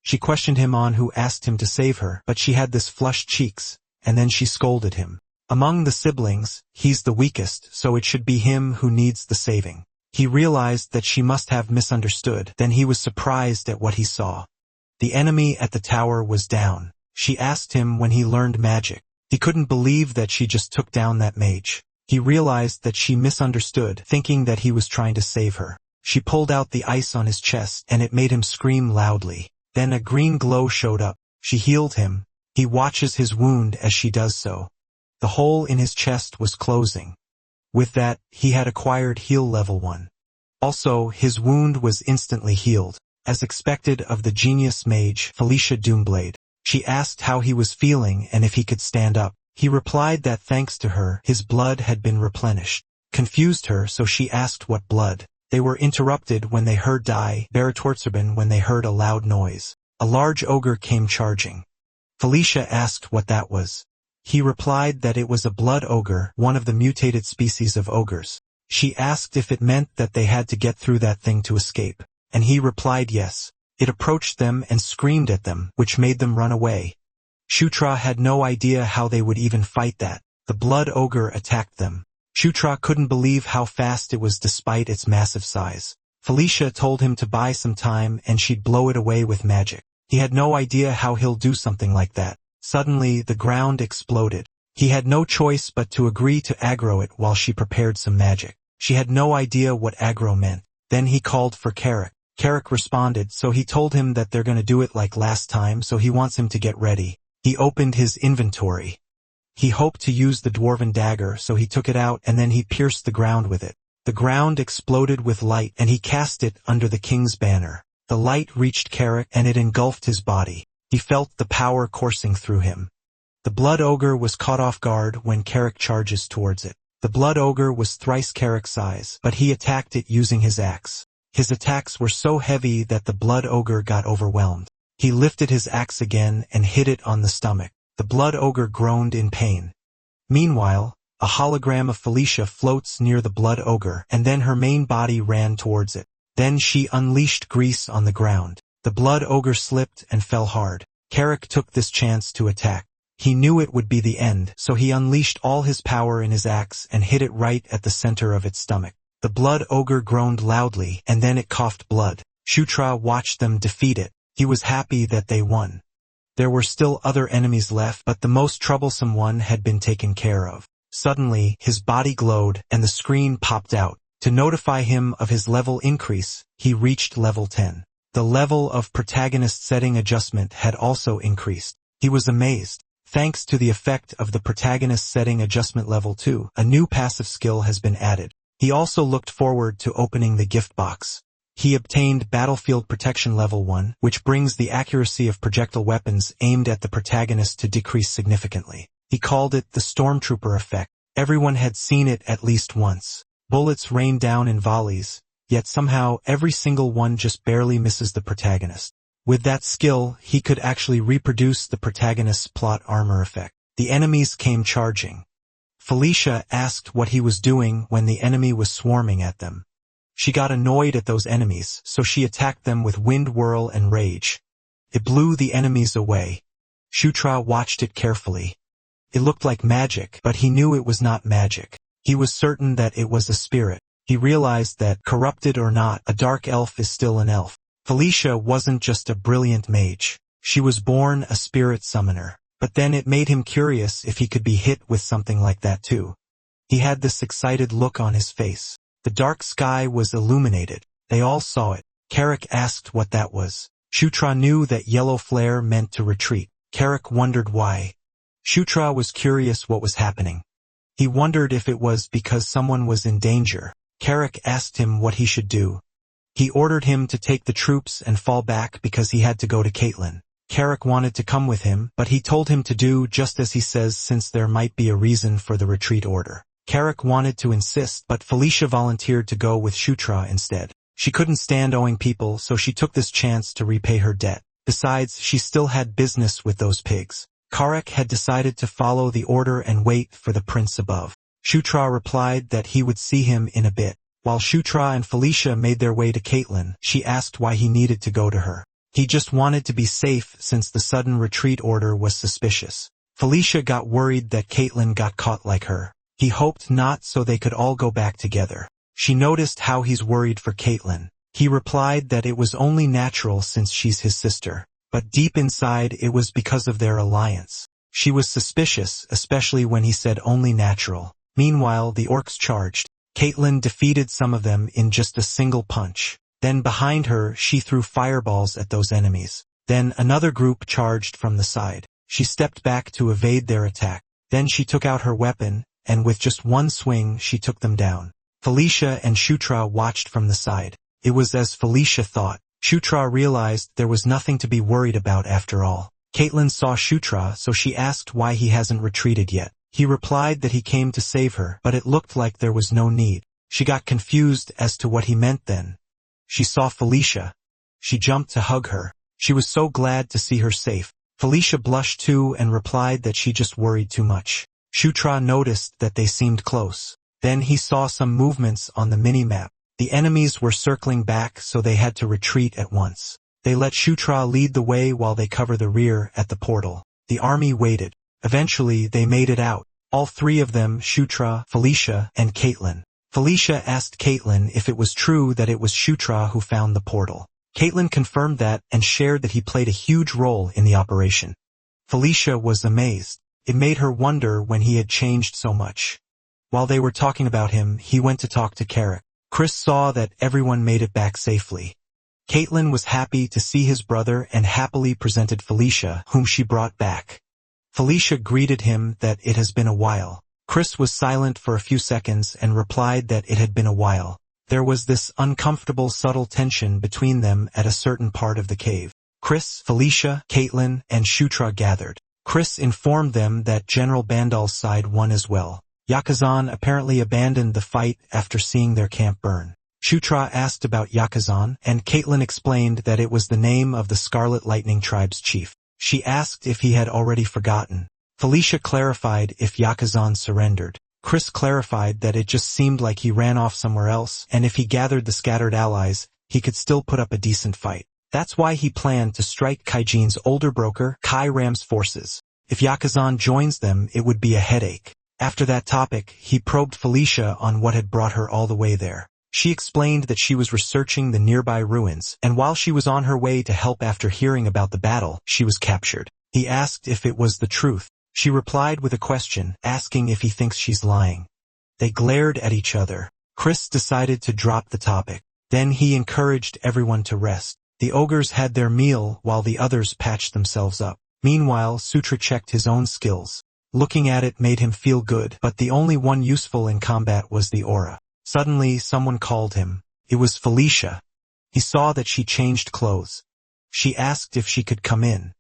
She questioned him on who asked him to save her, but she had this flushed cheeks. And then she scolded him. Among the siblings, he's the weakest, so it should be him who needs the saving. He realized that she must have misunderstood. Then he was surprised at what he saw. The enemy at the tower was down. She asked him when he learned magic. He couldn't believe that she just took down that mage. He realized that she misunderstood, thinking that he was trying to save her. She pulled out the ice on his chest, and it made him scream loudly. Then a green glow showed up. She healed him. He watches his wound as she does so. The hole in his chest was closing. With that, he had acquired heal level 1. Also, his wound was instantly healed. As expected of the genius mage, Felicia Doomblade. She asked how he was feeling and if he could stand up. He replied that thanks to her, his blood had been replenished. Confused her, so she asked what blood. They were interrupted when they heard die, Baratortserben when they heard a loud noise. A large ogre came charging. Felicia asked what that was. He replied that it was a blood ogre, one of the mutated species of ogres. She asked if it meant that they had to get through that thing to escape, and he replied yes. It approached them and screamed at them, which made them run away. Shutra had no idea how they would even fight that. The blood ogre attacked them. Shutra couldn't believe how fast it was despite its massive size. Felicia told him to buy some time and she'd blow it away with magic. He had no idea how he'll do something like that. Suddenly, the ground exploded. He had no choice but to agree to aggro it while she prepared some magic. She had no idea what aggro meant. Then he called for Carrick. Carrick responded, so he told him that they're gonna do it like last time, so he wants him to get ready. He opened his inventory. He hoped to use the dwarven dagger, so he took it out and then he pierced the ground with it. The ground exploded with light and he cast it under the king's banner. The light reached Carrick and it engulfed his body. He felt the power coursing through him. The blood ogre was caught off guard when Carrick charges towards it. The blood ogre was thrice Carrick's size, but he attacked it using his axe. His attacks were so heavy that the blood ogre got overwhelmed. He lifted his axe again and hit it on the stomach. The blood ogre groaned in pain. Meanwhile, a hologram of Felicia floats near the blood ogre, and then her main body ran towards it. Then she unleashed grease on the ground. The blood ogre slipped and fell hard. Carrick took this chance to attack. He knew it would be the end, so he unleashed all his power in his axe and hit it right at the center of its stomach. The blood ogre groaned loudly, and then it coughed blood. Shutra watched them defeat it. He was happy that they won. There were still other enemies left, but the most troublesome one had been taken care of. Suddenly, his body glowed, and the screen popped out. To notify him of his level increase, he reached level 10. The level of protagonist setting adjustment had also increased. He was amazed. Thanks to the effect of the protagonist setting adjustment level 2, a new passive skill has been added. He also looked forward to opening the gift box. He obtained Battlefield Protection level 1, which brings the accuracy of projectile weapons aimed at the protagonist to decrease significantly. He called it the Stormtrooper effect. Everyone had seen it at least once. Bullets rain down in volleys, yet somehow every single one just barely misses the protagonist. With that skill, he could actually reproduce the protagonist's plot armor effect. The enemies came charging. Felicia asked what he was doing when the enemy was swarming at them. She got annoyed at those enemies, so she attacked them with wind whirl and rage. It blew the enemies away. Shutra watched it carefully. It looked like magic, but he knew it was not magic. He was certain that it was a spirit. He realized that, corrupted or not, a dark elf is still an elf. Felicia wasn't just a brilliant mage. She was born a spirit summoner. But then it made him curious if he could be hit with something like that too. He had this excited look on his face. The dark sky was illuminated. They all saw it. Carrick asked what that was. Shutra knew that yellow flare meant to retreat. Carrick wondered why. Shutra was curious what was happening. He wondered if it was because someone was in danger. Carrick asked him what he should do. He ordered him to take the troops and fall back because he had to go to Caitlin. Carrick wanted to come with him, but he told him to do just as he says since there might be a reason for the retreat order. Carrick wanted to insist, but Felicia volunteered to go with Shutra instead. She couldn't stand owing people, so she took this chance to repay her debt. Besides, she still had business with those pigs. Carrick had decided to follow the order and wait for the prince above. Shutra replied that he would see him in a bit. While Shutra and Felicia made their way to Caitlin, she asked why he needed to go to her. He just wanted to be safe since the sudden retreat order was suspicious. Felicia got worried that Caitlin got caught like her. He hoped not, so they could all go back together. She noticed how he's worried for Caitlin. He replied that it was only natural since she's his sister. But deep inside it was because of their alliance. She was suspicious, especially when he said only natural. Meanwhile, the orcs charged. Caitlin defeated some of them in just a single punch. Then behind her, she threw fireballs at those enemies. Then another group charged from the side. She stepped back to evade their attack. Then she took out her weapon, and with just one swing she took them down. Felicia and Shutra watched from the side. It was as Felicia thought. Shutra realized there was nothing to be worried about after all. Caitlin saw Shutra, so she asked why he hasn't retreated yet. He replied that he came to save her, but it looked like there was no need. She got confused as to what he meant then. She saw Felicia. She jumped to hug her. She was so glad to see her safe. Felicia blushed too and replied that she just worried too much. Shutra noticed that they seemed close. Then he saw some movements on the mini-map. The enemies were circling back, so they had to retreat at once. They let Shutra lead the way while they cover the rear at the portal. The army waited. Eventually, they made it out. All three of them, Shutra, Felicia, and Caitlin. Felicia asked Caitlin if it was true that it was Shutra who found the portal. Caitlin confirmed that and shared that he played a huge role in the operation. Felicia was amazed. It made her wonder when he had changed so much. While they were talking about him, he went to talk to Carrick. Chris saw that everyone made it back safely. Caitlin was happy to see his brother and happily presented Felicia, whom she brought back. Felicia greeted him that it has been a while. Chris was silent for a few seconds and replied that it had been a while. There was this uncomfortable subtle tension between them at a certain part of the cave. Chris, Felicia, Caitlin, and Shutra gathered. Chris informed them that General Bandal's side won as well. Yakazan apparently abandoned the fight after seeing their camp burn. Shutra asked about Yakazan, and Caitlin explained that it was the name of the Scarlet Lightning tribe's chief. She asked if he had already forgotten. Felicia clarified if Yakazan surrendered. Chris clarified that it just seemed like he ran off somewhere else, and if he gathered the scattered allies, he could still put up a decent fight. That's why he planned to strike Kaijin's older broker, Kai Ram's forces. If Yakazan joins them, it would be a headache. After that topic, he probed Felicia on what had brought her all the way there. She explained that she was researching the nearby ruins, and while she was on her way to help after hearing about the battle, she was captured. He asked if it was the truth. She replied with a question, asking if he thinks she's lying. They glared at each other. Chris decided to drop the topic. Then he encouraged everyone to rest. The ogres had their meal while the others patched themselves up. Meanwhile, Sutra checked his own skills. Looking at it made him feel good, but the only one useful in combat was the aura. Suddenly, someone called him. It was Felicia. He saw that she changed clothes. She asked if she could come in.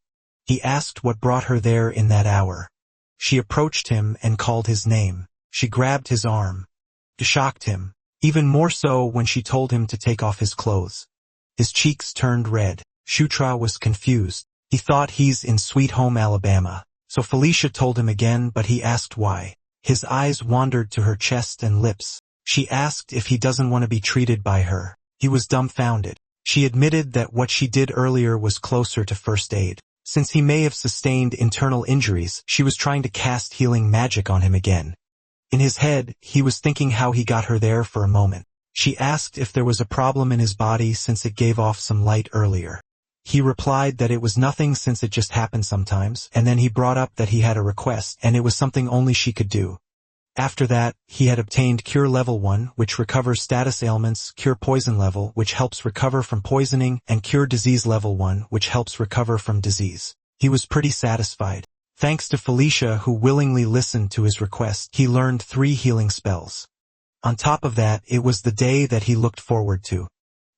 He asked what brought her there in that hour. She approached him and called his name. She grabbed his arm. It shocked him, even more so when she told him to take off his clothes. His cheeks turned red. Shutra was confused. He thought he's in Sweet Home Alabama. So Felicia told him again, but he asked why. His eyes wandered to her chest and lips. She asked if he doesn't want to be treated by her. He was dumbfounded. She admitted that what she did earlier was closer to first aid. Since he may have sustained internal injuries, she was trying to cast healing magic on him again. In his head, he was thinking how he got her there for a moment. She asked if there was a problem in his body since it gave off some light earlier. He replied that it was nothing since it just happened sometimes, and then he brought up that he had a request, and it was something only she could do. After that, he had obtained Cure Level 1, which recovers status ailments, Cure Poison Level, which helps recover from poisoning, and Cure Disease Level 1, which helps recover from disease. He was pretty satisfied. Thanks to Felicia, who willingly listened to his request, he learned 3 healing spells. On top of that, it was the day that he looked forward to.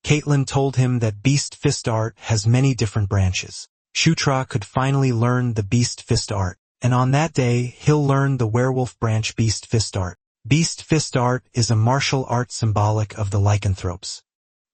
Caitlin told him that Beast Fist Art has many different branches. Shutra could finally learn the Beast Fist Art, and on that day, he'll learn the Werewolf branch Beast Fist Art. Beast Fist Art is a martial art symbolic of the lycanthropes.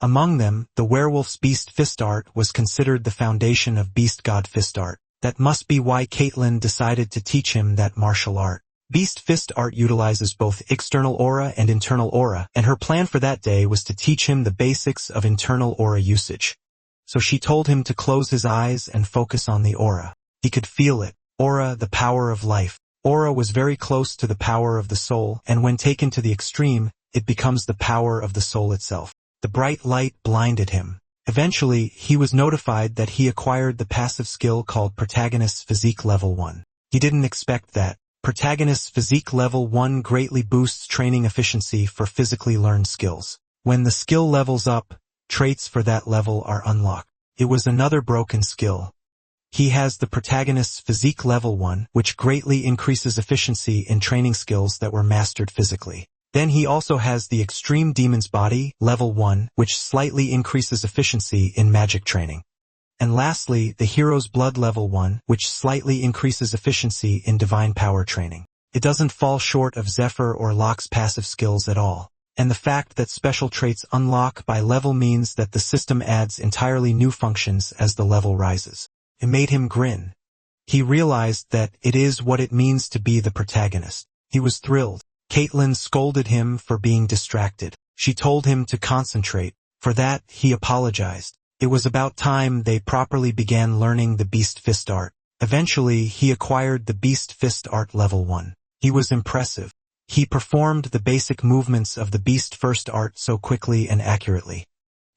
Among them, the Werewolf's Beast Fist Art was considered the foundation of Beast God Fist Art. That must be why Caitlin decided to teach him that martial art. Beast Fist Art utilizes both external aura and internal aura, and her plan for that day was to teach him the basics of internal aura usage. So she told him to close his eyes and focus on the aura. He could feel it. Aura, the power of life. Aura was very close to the power of the soul, and when taken to the extreme, it becomes the power of the soul itself. The bright light blinded him. Eventually, he was notified that he acquired the passive skill called Protagonist's Physique Level 1. He didn't expect that. Protagonist's Physique Level 1 greatly boosts training efficiency for physically learned skills. When the skill levels up, traits for that level are unlocked. It was another broken skill. He has the Protagonist's Physique Level 1, which greatly increases efficiency in training skills that were mastered physically. Then he also has the Extreme Demon's Body, Level 1, which slightly increases efficiency in magic training. And lastly, the Hero's Blood Level 1, which slightly increases efficiency in divine power training. It doesn't fall short of Zephyr or Locke's passive skills at all. And the fact that special traits unlock by level means that the system adds entirely new functions as the level rises. It made him grin. He realized that it is what it means to be the protagonist. He was thrilled. Caitlin scolded him for being distracted. She told him to concentrate. For that, he apologized. It was about time they properly began learning the Beast Fist art. Eventually, he acquired the Beast Fist art Level 1. He was impressive. He performed the basic movements of the Beast Fist art so quickly and accurately.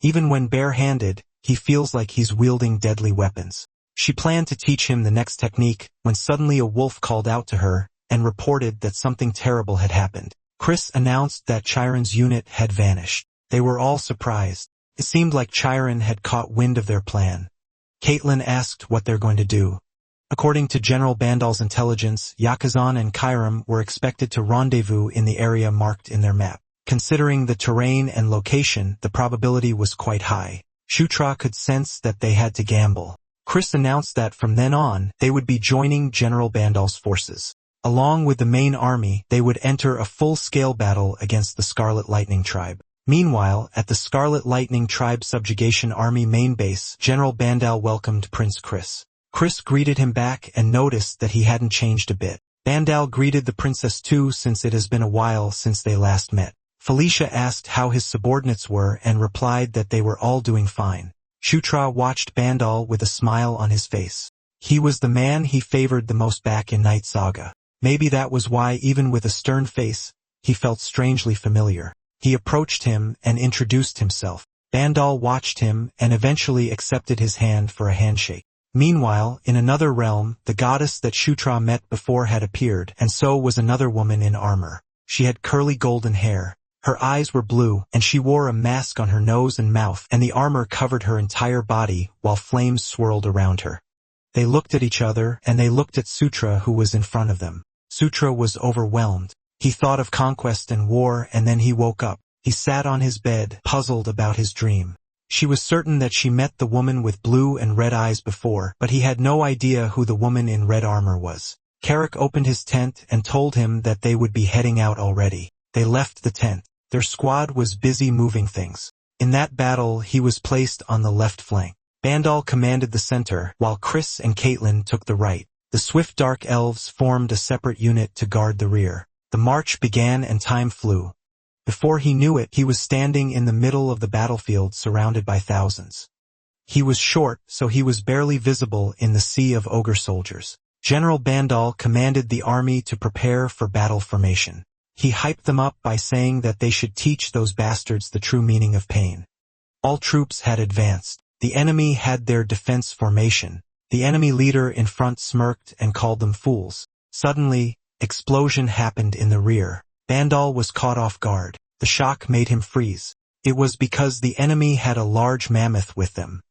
Even when bare-handed, he feels like he's wielding deadly weapons. She planned to teach him the next technique when suddenly a wolf called out to her and reported that something terrible had happened. Chris announced that Chiron's unit had vanished. They were all surprised. It seemed like Chiron had caught wind of their plan. Caitlin asked what they're going to do. According to General Bandal's intelligence, Yakuzan and Chiron were expected to rendezvous in the area marked in their map. Considering the terrain and location, the probability was quite high. Shutra could sense that they had to gamble. Chris announced that from then on, they would be joining General Bandal's forces. Along with the main army, they would enter a full-scale battle against the Scarlet Lightning Tribe. Meanwhile, at the Scarlet Lightning Tribe Subjugation Army main base, General Bandal welcomed Prince Chris. Chris greeted him back and noticed that he hadn't changed a bit. Bandal greeted the princess too, since it has been a while since they last met. Felicia asked how his subordinates were and replied that they were all doing fine. Shutra watched Bandal with a smile on his face. He was the man he favored the most back in Night Saga. Maybe that was why, even with a stern face, he felt strangely familiar. He approached him and introduced himself. Bandal watched him and eventually accepted his hand for a handshake. Meanwhile, in another realm, the goddess that Shutra met before had appeared, and so was another woman in armor. She had curly golden hair. Her eyes were blue, and she wore a mask on her nose and mouth, and the armor covered her entire body, while flames swirled around her. They looked at each other, and they looked at Sutra, who was in front of them. Sutra was overwhelmed. He thought of conquest and war, and then he woke up. He sat on his bed, puzzled about his dream. She was certain that she met the woman with blue and red eyes before, but he had no idea who the woman in red armor was. Carrick opened his tent and told him that they would be heading out already. They left the tent. Their squad was busy moving things. In that battle, he was placed on the left flank. Bandal commanded the center, while Chris and Caitlin took the right. The swift dark elves formed a separate unit to guard the rear. The march began and time flew. Before he knew it, he was standing in the middle of the battlefield surrounded by thousands. He was short, so he was barely visible in the sea of ogre soldiers. General Bandal commanded the army to prepare for battle formation. He hyped them up by saying that they should teach those bastards the true meaning of pain. All troops had advanced. The enemy had their defense formation. The enemy leader in front smirked and called them fools. Suddenly, explosion happened in the rear. Bandal was caught off guard. The shock made him freeze. It was because the enemy had a large mammoth with them.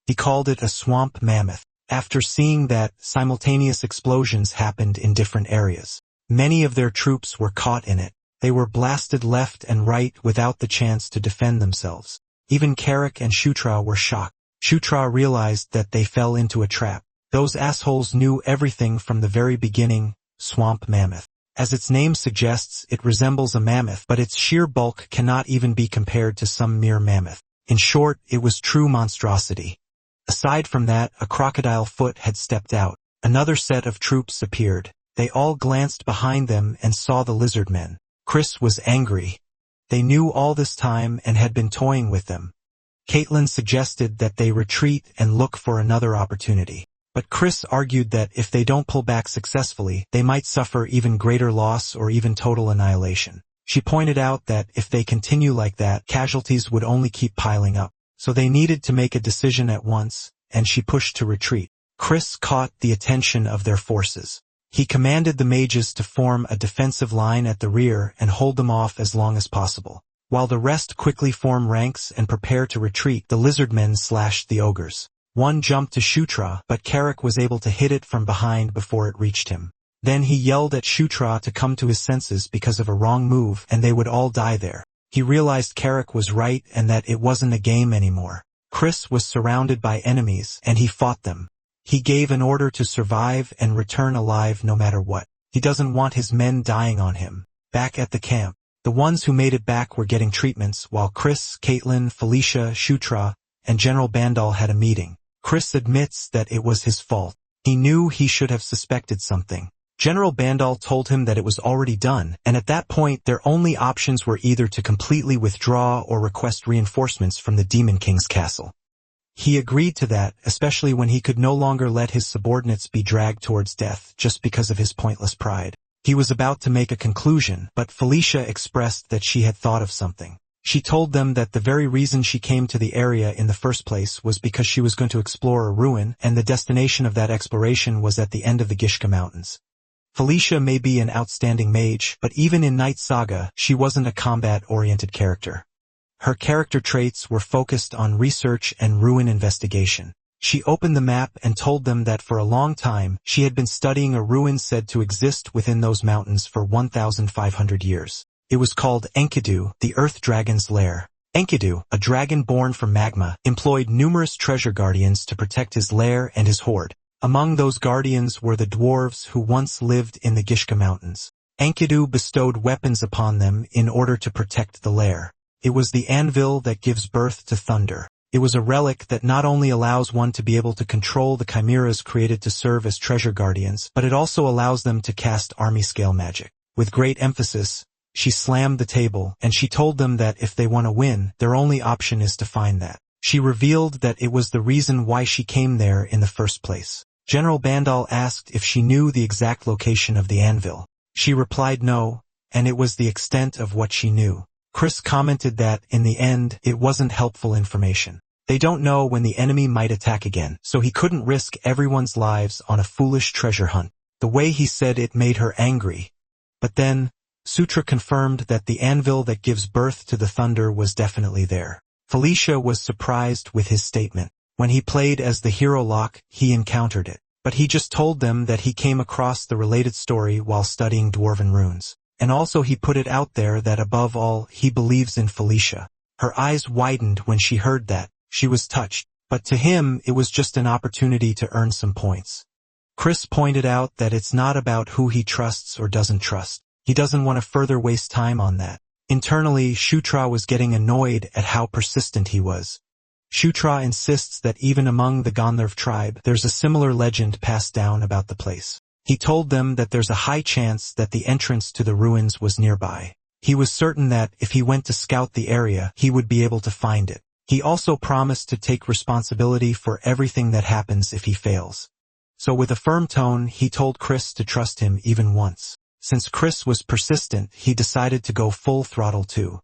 He called it a swamp mammoth. After seeing that, simultaneous explosions happened in different areas. Many of their troops were caught in it. They were blasted left and right without the chance to defend themselves. Even Carrick and Shutra were shocked. Shutra realized that they fell into a trap. Those assholes knew everything from the very beginning. Swamp mammoth. As its name suggests, it resembles a mammoth, but its sheer bulk cannot even be compared to some mere mammoth. In short, it was true monstrosity. Aside from that, a crocodile foot had stepped out. Another set of troops appeared. They all glanced behind them and saw the lizard men. Chris was angry. They knew all this time and had been toying with them. Caitlin suggested that they retreat and look for another opportunity. But Chris argued that if they don't pull back successfully, they might suffer even greater loss or even total annihilation. She pointed out that if they continue like that, casualties would only keep piling up. So they needed to make a decision at once, and she pushed to retreat. Chris caught the attention of their forces. He commanded the mages to form a defensive line at the rear and hold them off as long as possible. While the rest quickly form ranks and prepare to retreat, the lizardmen slashed the ogres. One jumped to Shutra, but Carrick was able to hit it from behind before it reached him. Then he yelled at Shutra to come to his senses because of a wrong move, and they would all die there. He realized Carrick was right and that it wasn't a game anymore. Chris was surrounded by enemies, and he fought them. He gave an order to survive and return alive no matter what. He doesn't want his men dying on him. Back at the camp, the ones who made it back were getting treatments, while Chris, Caitlin, Felicia, Shutra, and General Bandal had a meeting. Chris admits that it was his fault. He knew he should have suspected something. General Bandal told him that it was already done, and at that point their only options were either to completely withdraw or request reinforcements from the Demon King's castle. He agreed to that, especially when he could no longer let his subordinates be dragged towards death just because of his pointless pride. He was about to make a conclusion, but Felicia expressed that she had thought of something. She told them that the very reason she came to the area in the first place was because she was going to explore a ruin, and the destination of that exploration was at the end of the Gishka Mountains. Felicia may be an outstanding mage, but even in Night Saga, she wasn't a combat-oriented character. Her character traits were focused on research and ruin investigation. She opened the map and told them that for a long time, she had been studying a ruin said to exist within those mountains for 1,500 years. It was called Enkidu, the Earth Dragon's lair. Enkidu, a dragon born from magma, employed numerous treasure guardians to protect his lair and his hoard. Among those guardians were the dwarves who once lived in the Gishka Mountains. Enkidu bestowed weapons upon them in order to protect the lair. It was the anvil that gives birth to thunder. It was a relic that not only allows one to be able to control the chimeras created to serve as treasure guardians, but it also allows them to cast army-scale magic. With great emphasis, she slammed the table, and she told them that if they want to win, their only option is to find that. She revealed that it was the reason why she came there in the first place. General Bandal asked if she knew the exact location of the anvil. She replied no, and it was the extent of what she knew. Chris commented that, in the end, it wasn't helpful information. They don't know when the enemy might attack again, so he couldn't risk everyone's lives on a foolish treasure hunt. The way he said it made her angry. But then, Sutra confirmed that the anvil that gives birth to the thunder was definitely there. Felicia was surprised with his statement. When he played as the hero Locke, he encountered it. But he just told them that he came across the related story while studying Dwarven runes. And also he put it out there that above all, he believes in Felicia. Her eyes widened when she heard that. She was touched. But to him, it was just an opportunity to earn some points. Chris pointed out that it's not about who he trusts or doesn't trust. He doesn't want to further waste time on that. Internally, Shutra was getting annoyed at how persistent he was. Shutra insists that even among the Gandharv tribe, there's a similar legend passed down about the place. He told them that there's a high chance that the entrance to the ruins was nearby. He was certain that, if he went to scout the area, he would be able to find it. He also promised to take responsibility for everything that happens if he fails. So with a firm tone, he told Chris to trust him even once. Since Chris was persistent, he decided to go full throttle too.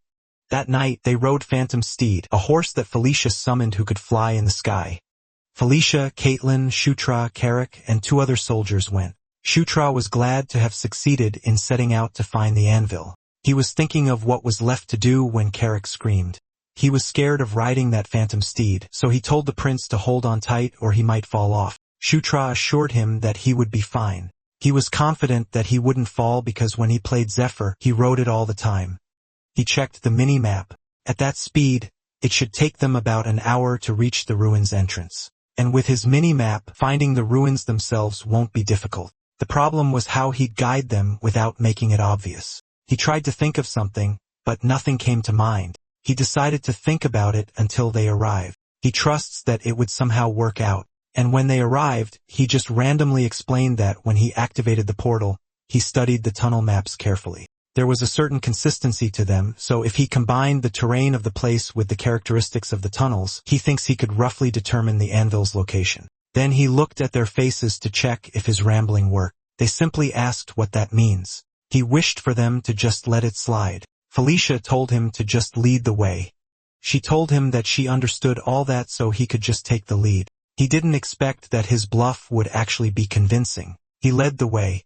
That night, they rode Phantom Steed, a horse that Felicia summoned who could fly in the sky. Felicia, Caitlin, Shutra, Carrick, and 2 other soldiers went. Shutra was glad to have succeeded in setting out to find the anvil. He was thinking of what was left to do when Carrick screamed. He was scared of riding that Phantom Steed, so he told the prince to hold on tight or he might fall off. Shutra assured him that he would be fine. He was confident that he wouldn't fall because when he played Zephyr, he rode it all the time. He checked the mini-map. At that speed, it should take them about an hour to reach the ruins entrance. And with his mini-map, finding the ruins themselves won't be difficult. The problem was how he'd guide them without making it obvious. He tried to think of something, but nothing came to mind. He decided to think about it until they arrived. He trusts that it would somehow work out. And when they arrived, he just randomly explained that when he activated the portal, he studied the tunnel maps carefully. There was a certain consistency to them, so if he combined the terrain of the place with the characteristics of the tunnels, he thinks he could roughly determine the anvil's location. Then he looked at their faces to check if his rambling worked. They simply asked what that means. He wished for them to just let it slide. Felicia told him to just lead the way. She told him that she understood all that so he could just take the lead. He didn't expect that his bluff would actually be convincing. He led the way.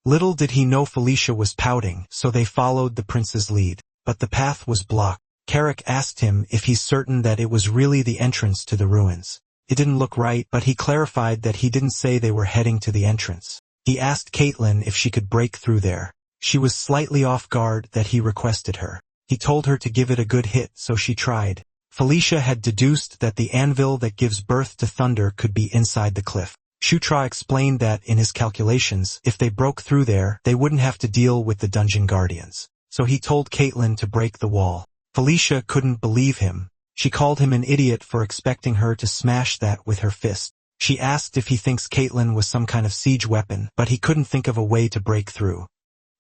Little did he know Felicia was pouting, so they followed the prince's lead. But the path was blocked. Carrick asked him if he's certain that it was really the entrance to the ruins. It didn't look right, but he clarified that he didn't say they were heading to the entrance. He asked Caitlin if she could break through there. She was slightly off guard that he requested her. He told her to give it a good hit, so she tried. Felicia had deduced that the anvil that gives birth to thunder could be inside the cliff. Shutra explained that in his calculations, if they broke through there, they wouldn't have to deal with the dungeon guardians. So he told Caitlin to break the wall. Felicia couldn't believe him. She called him an idiot for expecting her to smash that with her fist. She asked if he thinks Caitlin was some kind of siege weapon, but he couldn't think of a way to break through.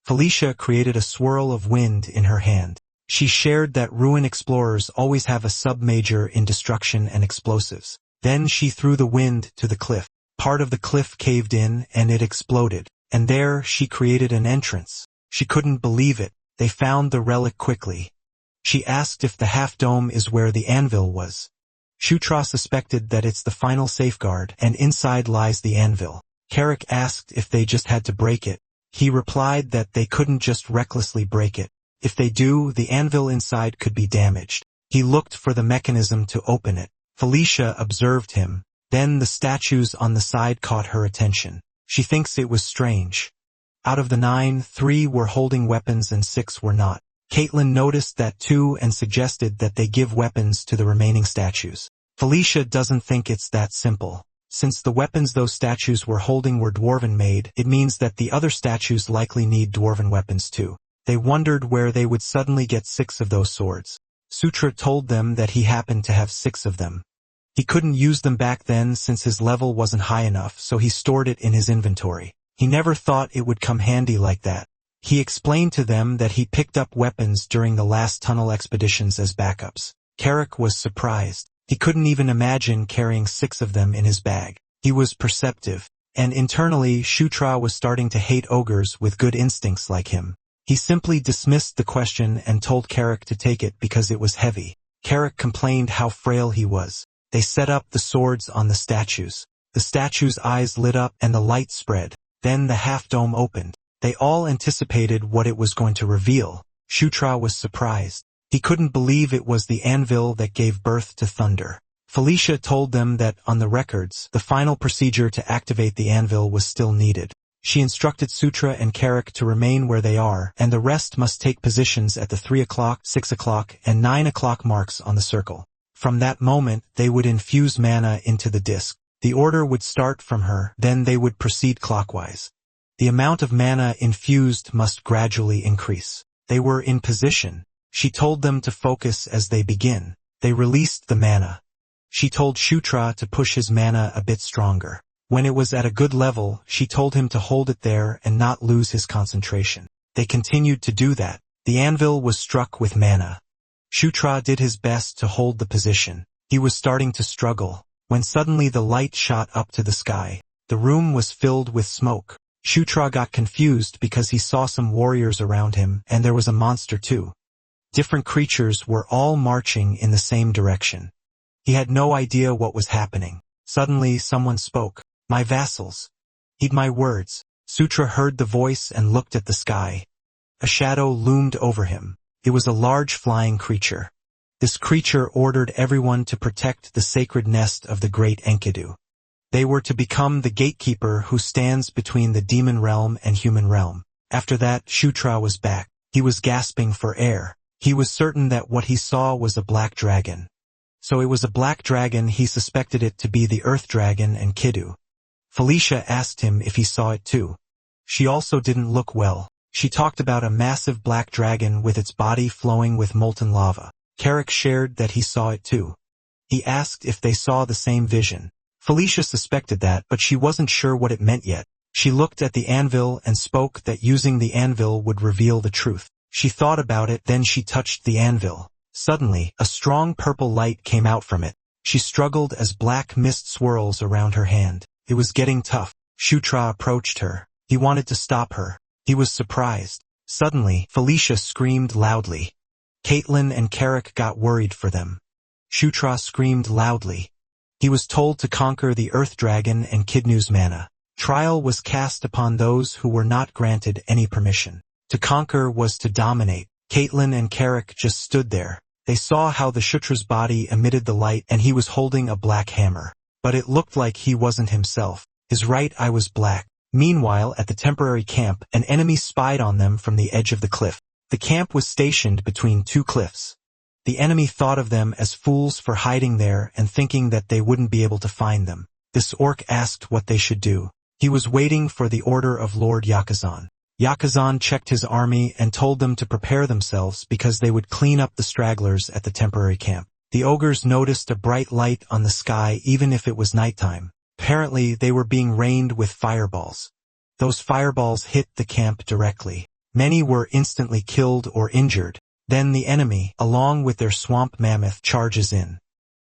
Felicia created a swirl of wind in her hand. She shared that ruin explorers always have a sub-major in destruction and explosives. Then she threw the wind to the cliff. Part of the cliff caved in and it exploded. And there she created an entrance. She couldn't believe it. They found the relic quickly. She asked if the half-dome is where the anvil was. Shutra suspected that it's the final safeguard and inside lies the anvil. Carrick asked if they just had to break it. He replied that they couldn't just recklessly break it. If they do, the anvil inside could be damaged. He looked for the mechanism to open it. Felicia observed him. Then the statues on the side caught her attention. She thinks it was strange. Out of the 9, 3 were holding weapons and 6 were not. Caitlin noticed that too and suggested that they give weapons to the remaining statues. Felicia doesn't think it's that simple. Since the weapons those statues were holding were dwarven-made, it means that the other statues likely need dwarven weapons too. They wondered where they would suddenly get 6 of those swords. Sutra told them that he happened to have 6 of them. He couldn't use them back then since his level wasn't high enough, so he stored it in his inventory. He never thought it would come handy like that. He explained to them that he picked up weapons during the last tunnel expeditions as backups. Carrick was surprised. He couldn't even imagine carrying 6 of them in his bag. He was perceptive, and internally Shutra was starting to hate ogres with good instincts like him. He simply dismissed the question and told Carrick to take it because it was heavy. Carrick complained how frail he was. They set up the swords on the statues. The statues' eyes lit up and the light spread. Then the half-dome opened. They all anticipated what it was going to reveal. Shutra was surprised. He couldn't believe it was the anvil that gave birth to thunder. Felicia told them that, on the records, the final procedure to activate the anvil was still needed. She instructed Sutra and Carrick to remain where they are, and the rest must take positions at the 3 o'clock, 6 o'clock, and 9 o'clock marks on the circle. From that moment, they would infuse mana into the disc. The order would start from her, then they would proceed clockwise. The amount of mana infused must gradually increase. They were in position. She told them to focus as they begin. They released the mana. She told Shutra to push his mana a bit stronger. When it was at a good level, she told him to hold it there and not lose his concentration. They continued to do that. The anvil was struck with mana. Shutra did his best to hold the position. He was starting to struggle, when suddenly the light shot up to the sky. The room was filled with smoke. Shutra got confused because he saw some warriors around him, and there was a monster too. Different creatures were all marching in the same direction. He had no idea what was happening. Suddenly someone spoke. "My vassals. Heed my words." Sutra heard the voice and looked at the sky. A shadow loomed over him. It was a large flying creature. This creature ordered everyone to protect the sacred nest of the great Enkidu. They were to become the gatekeeper who stands between the demon realm and human realm. After that, Shutra was back. He was gasping for air. He was certain that what he saw was a black dragon. So it was a black dragon. He suspected it to be the earth dragon and Kidu. Felicia asked him if he saw it too. She also didn't look well. She talked about a massive black dragon with its body flowing with molten lava. Carrick shared that he saw it too. He asked if they saw the same vision. Felicia suspected that, but she wasn't sure what it meant yet. She looked at the anvil and spoke that using the anvil would reveal the truth. She thought about it, then she touched the anvil. Suddenly, a strong purple light came out from it. She struggled as black mist swirls around her hand. It was getting tough. Shutra approached her. He wanted to stop her. He was surprised. Suddenly, Felicia screamed loudly. Caitlin and Carrick got worried for them. Shutra screamed loudly. He was told to conquer the Earth Dragon and Kidnu's mana. Trial was cast upon those who were not granted any permission. To conquer was to dominate. Caitlin and Carrick just stood there. They saw how the Shutra's body emitted the light and he was holding a black hammer. But it looked like he wasn't himself. His right eye was black. Meanwhile, at the temporary camp, an enemy spied on them from the edge of the cliff. The camp was stationed between two cliffs. The enemy thought of them as fools for hiding there and thinking that they wouldn't be able to find them. This orc asked what they should do. He was waiting for the order of Lord Yakuzan. Yakuzan checked his army and told them to prepare themselves because they would clean up the stragglers at the temporary camp. The ogres noticed a bright light on the sky even if it was nighttime. Apparently, they were being rained with fireballs. Those fireballs hit the camp directly. Many were instantly killed or injured. Then the enemy, along with their swamp mammoth, charges in.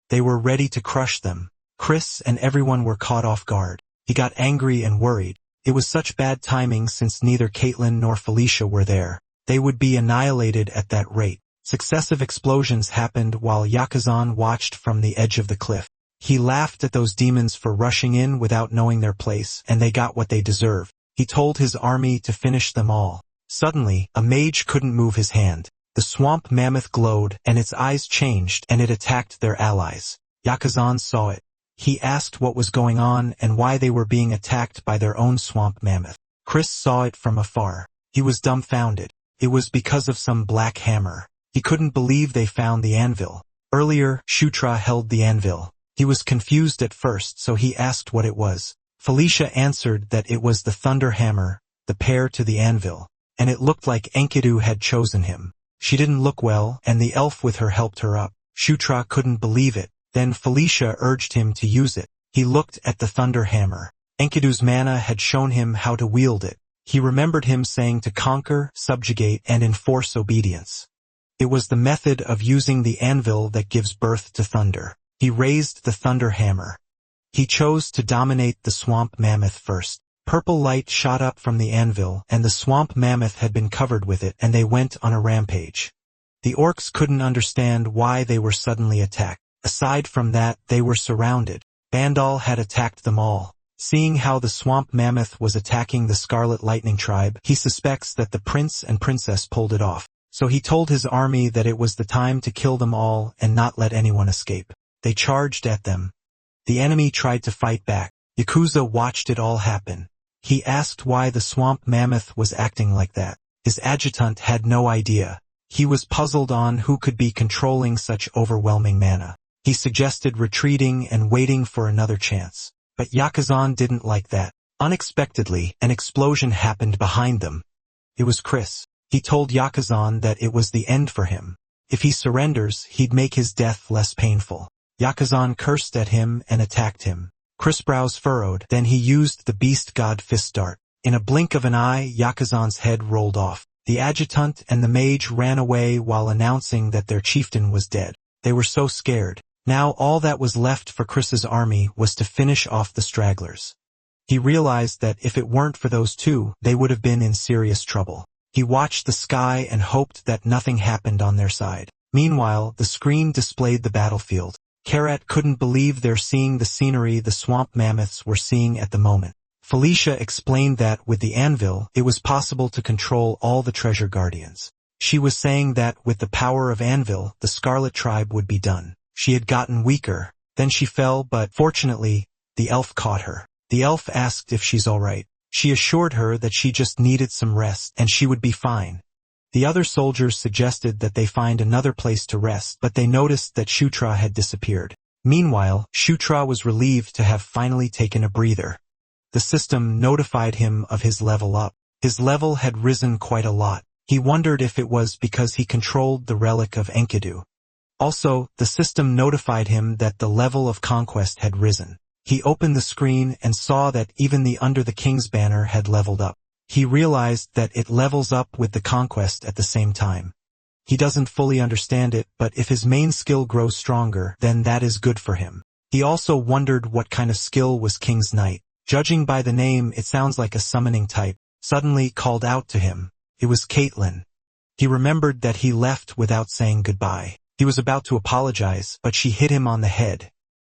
They were ready to crush them. Chris and everyone were caught off guard. He got angry and worried. It was such bad timing since neither Caitlin nor Felicia were there. They would be annihilated at that rate. Successive explosions happened while Yakuzan watched from the edge of the cliff. He laughed at those demons for rushing in without knowing their place, and they got what they deserved. He told his army to finish them all. Suddenly, a mage couldn't move his hand. The swamp mammoth glowed, and its eyes changed, and it attacked their allies. Yakuzan saw it. He asked what was going on and why they were being attacked by their own swamp mammoth. Chris saw it from afar. He was dumbfounded. It was because of some black hammer. He couldn't believe they found the anvil. Earlier, Shutra held the anvil. He was confused at first, so he asked what it was. Felicia answered that it was the thunder hammer, the pair to the anvil, and it looked like Enkidu had chosen him. She didn't look well, and the elf with her helped her up. Shutra couldn't believe it. Then Felicia urged him to use it. He looked at the thunder hammer. Enkidu's mana had shown him how to wield it. He remembered him saying to conquer, subjugate, and enforce obedience. It was the method of using the anvil that gives birth to thunder. He raised the thunder hammer. He chose to dominate the swamp mammoth first. Purple light shot up from the anvil, and the swamp mammoth had been covered with it, and they went on a rampage. The orcs couldn't understand why they were suddenly attacked. Aside from that, they were surrounded. Bandal had attacked them all. Seeing how the swamp mammoth was attacking the Scarlet Lightning tribe, he suspects that the prince and princess pulled it off. So he told his army that it was the time to kill them all and not let anyone escape. They charged at them. The enemy tried to fight back. Yakuza watched it all happen. He asked why the swamp mammoth was acting like that. His adjutant had no idea. He was puzzled on who could be controlling such overwhelming mana. He suggested retreating and waiting for another chance. But Yakuzan didn't like that. Unexpectedly, an explosion happened behind them. It was Chris. He told Yakuzan that it was the end for him. If he surrenders, he'd make his death less painful. Yakuzan cursed at him and attacked him. Chris' brows furrowed, then he used the beast god fist dart. In a blink of an eye, Yakuzan's head rolled off. The adjutant and the mage ran away while announcing that their chieftain was dead. They were so scared. Now all that was left for Chris's army was to finish off the stragglers. He realized that if it weren't for those two, they would have been in serious trouble. He watched the sky and hoped that nothing happened on their side. Meanwhile, the screen displayed the battlefield. Carrick couldn't believe they're seeing the scenery the swamp mammoths were seeing at the moment. Felicia explained that with the anvil, it was possible to control all the treasure guardians. She was saying that with the power of anvil, the Scarlet Tribe would be done. She had gotten weaker. Then she fell, but fortunately, the elf caught her. The elf asked if she's all right. She assured her that she just needed some rest and she would be fine. The other soldiers suggested that they find another place to rest, but they noticed that Shutra had disappeared. Meanwhile, Shutra was relieved to have finally taken a breather. The system notified him of his level up. His level had risen quite a lot. He wondered if it was because he controlled the relic of Enkidu. Also, the system notified him that the level of conquest had risen. He opened the screen and saw that even the Under the King's banner had leveled up. He realized that it levels up with the conquest at the same time. He doesn't fully understand it, but if his main skill grows stronger, then that is good for him. He also wondered what kind of skill was King's Knight. Judging by the name, it sounds like a summoning type. Suddenly called out to him. It was Caitlin. He remembered that he left without saying goodbye. He was about to apologize, but she hit him on the head.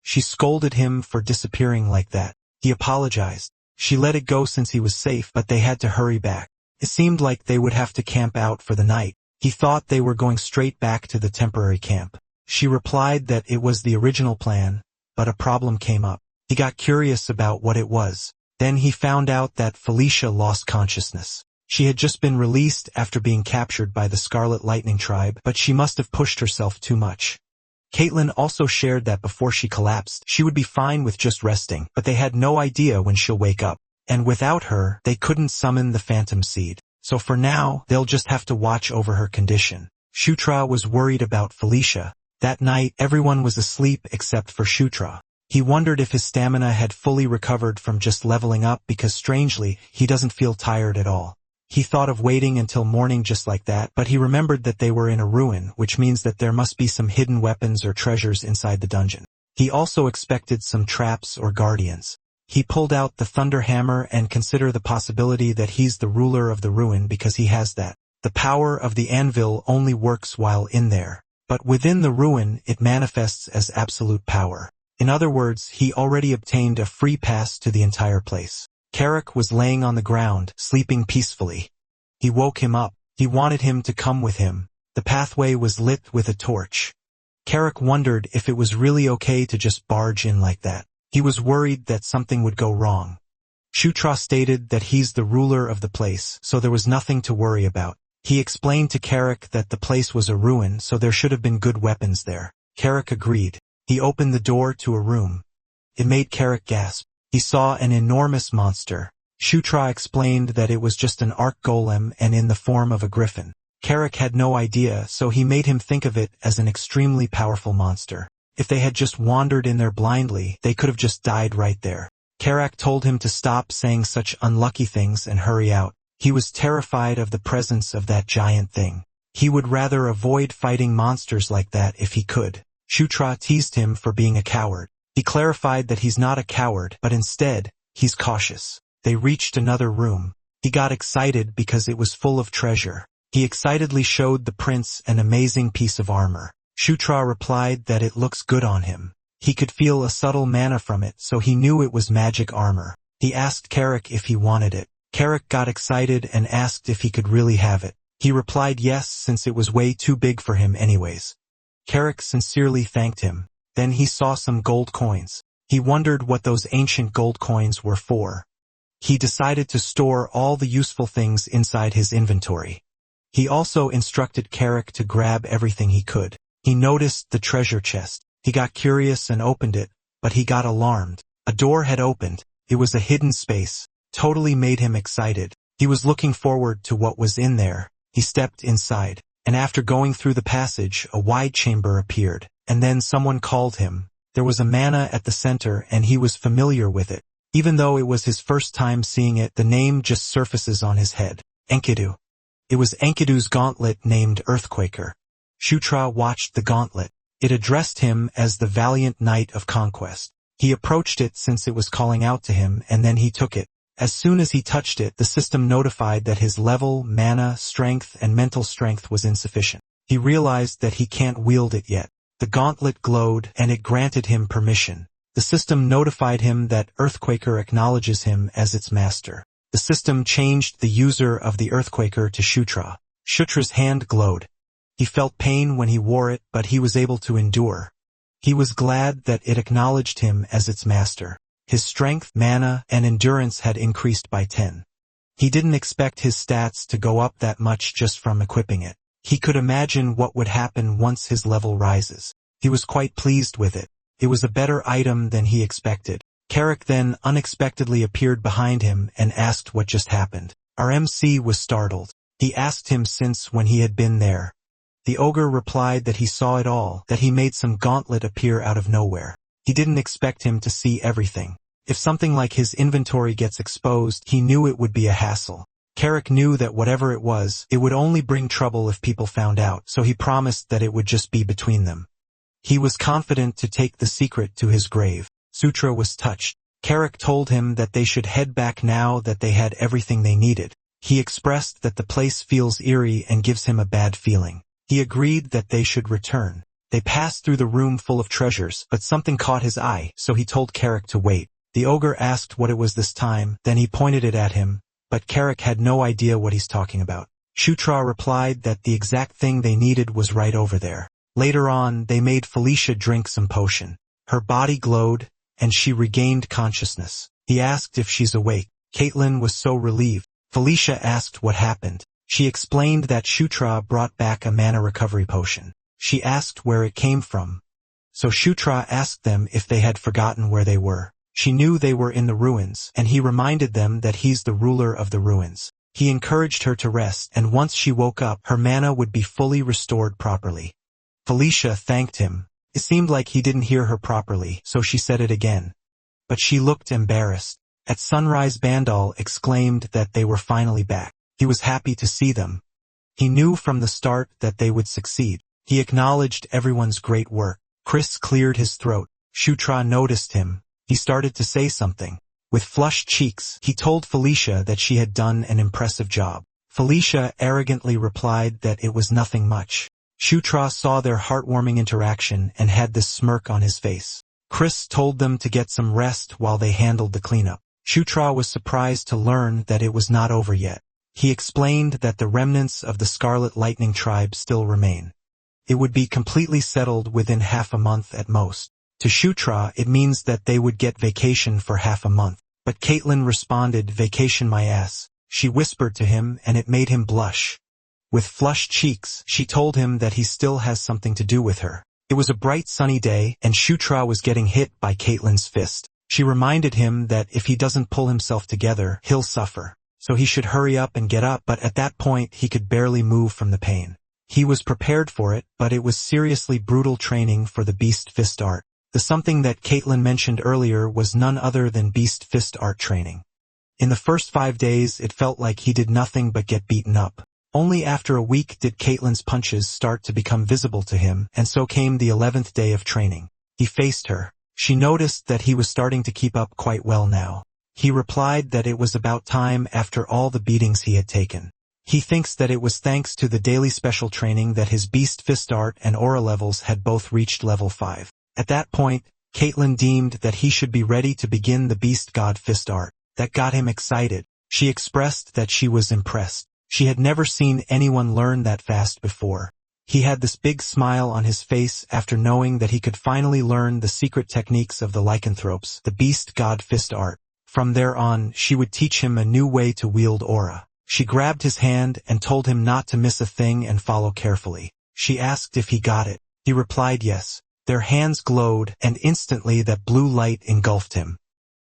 She scolded him for disappearing like that. He apologized. She let it go since he was safe, but they had to hurry back. It seemed like they would have to camp out for the night. He thought they were going straight back to the temporary camp. She replied that it was the original plan, but a problem came up. He got curious about what it was. Then he found out that Felicia lost consciousness. She had just been released after being captured by the Scarlet Lightning tribe, but she must have pushed herself too much. Caitlin also shared that before she collapsed, she would be fine with just resting, but they had no idea when she'll wake up. And without her, they couldn't summon the Phantom Seed. So for now, they'll just have to watch over her condition. Shutra was worried about Felicia. That night, everyone was asleep except for Shutra. He wondered if his stamina had fully recovered from just leveling up because strangely, he doesn't feel tired at all. He thought of waiting until morning just like that, but he remembered that they were in a ruin, which means that there must be some hidden weapons or treasures inside the dungeon. He also expected some traps or guardians. He pulled out the thunder hammer and considered the possibility that he's the ruler of the ruin because he has that. The power of the anvil only works while in there, but within the ruin it manifests as absolute power. In other words, he already obtained a free pass to the entire place. Carrick was laying on the ground, sleeping peacefully. He woke him up. He wanted him to come with him. The pathway was lit with a torch. Carrick wondered if it was really okay to just barge in like that. He was worried that something would go wrong. Shutra stated that he's the ruler of the place, so there was nothing to worry about. He explained to Carrick that the place was a ruin, so there should have been good weapons there. Carrick agreed. He opened the door to a room. It made Carrick gasp. He saw an enormous monster. Shutra explained that it was just an arc golem and in the form of a griffin. Carrick had no idea, so he made him think of it as an extremely powerful monster. If they had just wandered in there blindly, they could have just died right there. Carrick told him to stop saying such unlucky things and hurry out. He was terrified of the presence of that giant thing. He would rather avoid fighting monsters like that if he could. Shutra teased him for being a coward. He clarified that he's not a coward, but instead, he's cautious. They reached another room. He got excited because it was full of treasure. He excitedly showed the prince an amazing piece of armor. Shutra replied that it looks good on him. He could feel a subtle mana from it, so he knew it was magic armor. He asked Carrick if he wanted it. Carrick got excited and asked if he could really have it. He replied yes, since it was way too big for him anyways. Carrick sincerely thanked him. Then he saw some gold coins. He wondered what those ancient gold coins were for. He decided to store all the useful things inside his inventory. He also instructed Carrick to grab everything he could. He noticed the treasure chest. He got curious and opened it, but he got alarmed. A door had opened. It was a hidden space. Totally made him excited. He was looking forward to what was in there. He stepped inside, and after going through the passage, a wide chamber appeared. And then someone called him. There was a mana at the center and he was familiar with it. Even though it was his first time seeing it, the name just surfaces on his head. Enkidu. It was Enkidu's gauntlet named Earthquaker. Shutra watched the gauntlet. It addressed him as the valiant knight of conquest. He approached it since it was calling out to him, and then he took it. As soon as he touched it, the system notified that his level, mana, strength, and mental strength was insufficient. He realized that he can't wield it yet. The gauntlet glowed, and it granted him permission. The system notified him that Earthquaker acknowledges him as its master. The system changed the user of the Earthquaker to Shutra. Shutra's hand glowed. He felt pain when he wore it, but he was able to endure. He was glad that it acknowledged him as its master. His strength, mana, and endurance had increased by 10. He didn't expect his stats to go up that much just from equipping it. He could imagine what would happen once his level rises. He was quite pleased with it. It was a better item than he expected. Carrick then unexpectedly appeared behind him and asked what just happened. Our MC was startled. He asked him since when he had been there. The ogre replied that he saw it all, that he made some gauntlet appear out of nowhere. He didn't expect him to see everything. If something like his inventory gets exposed, he knew it would be a hassle. Carrick knew that whatever it was, it would only bring trouble if people found out, so he promised that it would just be between them. He was confident to take the secret to his grave. Sutra was touched. Carrick told him that they should head back now that they had everything they needed. He expressed that the place feels eerie and gives him a bad feeling. He agreed that they should return. They passed through the room full of treasures, but something caught his eye, so he told Carrick to wait. The ogre asked what it was this time, then he pointed it at him, but Carrick had no idea what he's talking about. Shutra replied that the exact thing they needed was right over there. Later on, they made Felicia drink some potion. Her body glowed, and she regained consciousness. He asked if she's awake. Caitlin was so relieved. Felicia asked what happened. She explained that Shutra brought back a mana recovery potion. She asked where it came from. So Shutra asked them if they had forgotten where they were. She knew they were in the ruins, and he reminded them that he's the ruler of the ruins. He encouraged her to rest, and once she woke up, her mana would be fully restored properly. Felicia thanked him. It seemed like he didn't hear her properly, so she said it again. But she looked embarrassed. At sunrise, Bandal exclaimed that they were finally back. He was happy to see them. He knew from the start that they would succeed. He acknowledged everyone's great work. Chris cleared his throat. Shutra noticed him. He started to say something. With flushed cheeks, he told Felicia that she had done an impressive job. Felicia arrogantly replied that it was nothing much. Shutra saw their heartwarming interaction and had this smirk on his face. Chris told them to get some rest while they handled the cleanup. Shutra was surprised to learn that it was not over yet. He explained that the remnants of the Scarlet Lightning tribe still remain. It would be completely settled within half a month at most. To Shutra, it means that they would get vacation for half a month. But Caitlin responded, "Vacation my ass." She whispered to him, and it made him blush. With flushed cheeks, she told him that he still has something to do with her. It was a bright sunny day, and Shutra was getting hit by Caitlin's fist. She reminded him that if he doesn't pull himself together, he'll suffer. So he should hurry up and get up, but at that point he could barely move from the pain. He was prepared for it, but it was seriously brutal training for the Beast Fist art. The something that Caitlin mentioned earlier was none other than Beast Fist art training. In the first 5 days, it felt like he did nothing but get beaten up. Only after a week did Caitlin's punches start to become visible to him, and so came the 11th day of training. He faced her. She noticed that he was starting to keep up quite well now. He replied that it was about time after all the beatings he had taken. He thinks that it was thanks to the daily special training that his Beast Fist art and aura levels had both reached level 5. At that point, Caitlin deemed that he should be ready to begin the Beast God Fist art. That got him excited. She expressed that she was impressed. She had never seen anyone learn that fast before. He had this big smile on his face after knowing that he could finally learn the secret techniques of the lycanthropes, the Beast God Fist art. From there on, she would teach him a new way to wield aura. She grabbed his hand and told him not to miss a thing and follow carefully. She asked if he got it. He replied yes. Their hands glowed, and instantly that blue light engulfed him.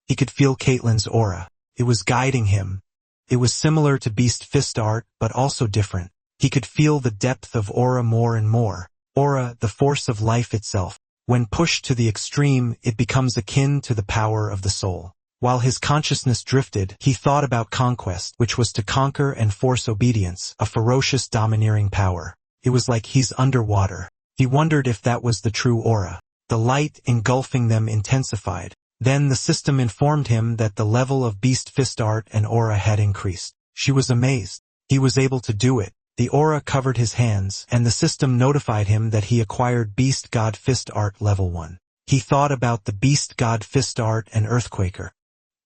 He could feel Caitlin's aura. It was guiding him. It was similar to Beast Fist art, but also different. He could feel the depth of aura more and more. Aura, the force of life itself. When pushed to the extreme, it becomes akin to the power of the soul. While his consciousness drifted, he thought about conquest, which was to conquer and force obedience, a ferocious domineering power. It was like he's underwater. He wondered if that was the true aura. The light engulfing them intensified. Then the system informed him that the level of Beast Fist art and aura had increased. She was amazed. He was able to do it. The aura covered his hands, and the system notified him that he acquired Beast God Fist art level 1. He thought about the Beast God Fist art and Earthquaker.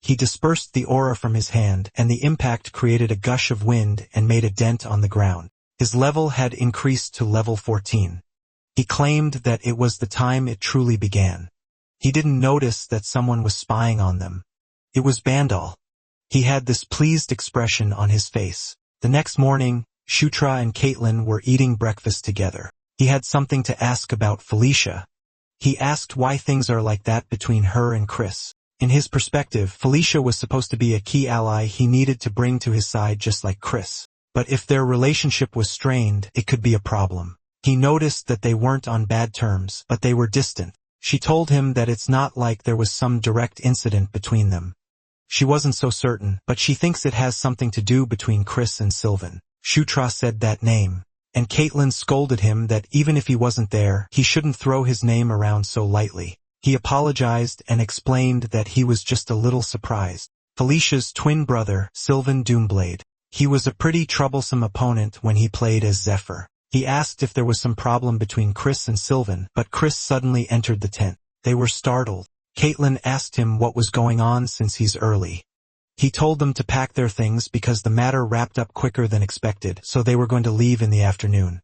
He dispersed the aura from his hand, and the impact created a gush of wind and made a dent on the ground. His level had increased to level 14. He claimed that it was the time it truly began. He didn't notice that someone was spying on them. It was Bandal. He had this pleased expression on his face. The next morning, Shutra and Caitlin were eating breakfast together. He had something to ask about Felicia. He asked why things are like that between her and Chris. In his perspective, Felicia was supposed to be a key ally he needed to bring to his side just like Chris. But if their relationship was strained, it could be a problem. He noticed that they weren't on bad terms, but they were distant. She told him that it's not like there was some direct incident between them. She wasn't so certain, but she thinks it has something to do between Chris and Sylvan. Shutra said that name, and Caitlin scolded him that even if he wasn't there, he shouldn't throw his name around so lightly. He apologized and explained that he was just a little surprised. Felicia's twin brother, Sylvan Doomblade. He was a pretty troublesome opponent when he played as Zephyr. He asked if there was some problem between Chris and Sylvan, but Chris suddenly entered the tent. They were startled. Caitlin asked him what was going on since he's early. He told them to pack their things because the matter wrapped up quicker than expected, so they were going to leave in the afternoon.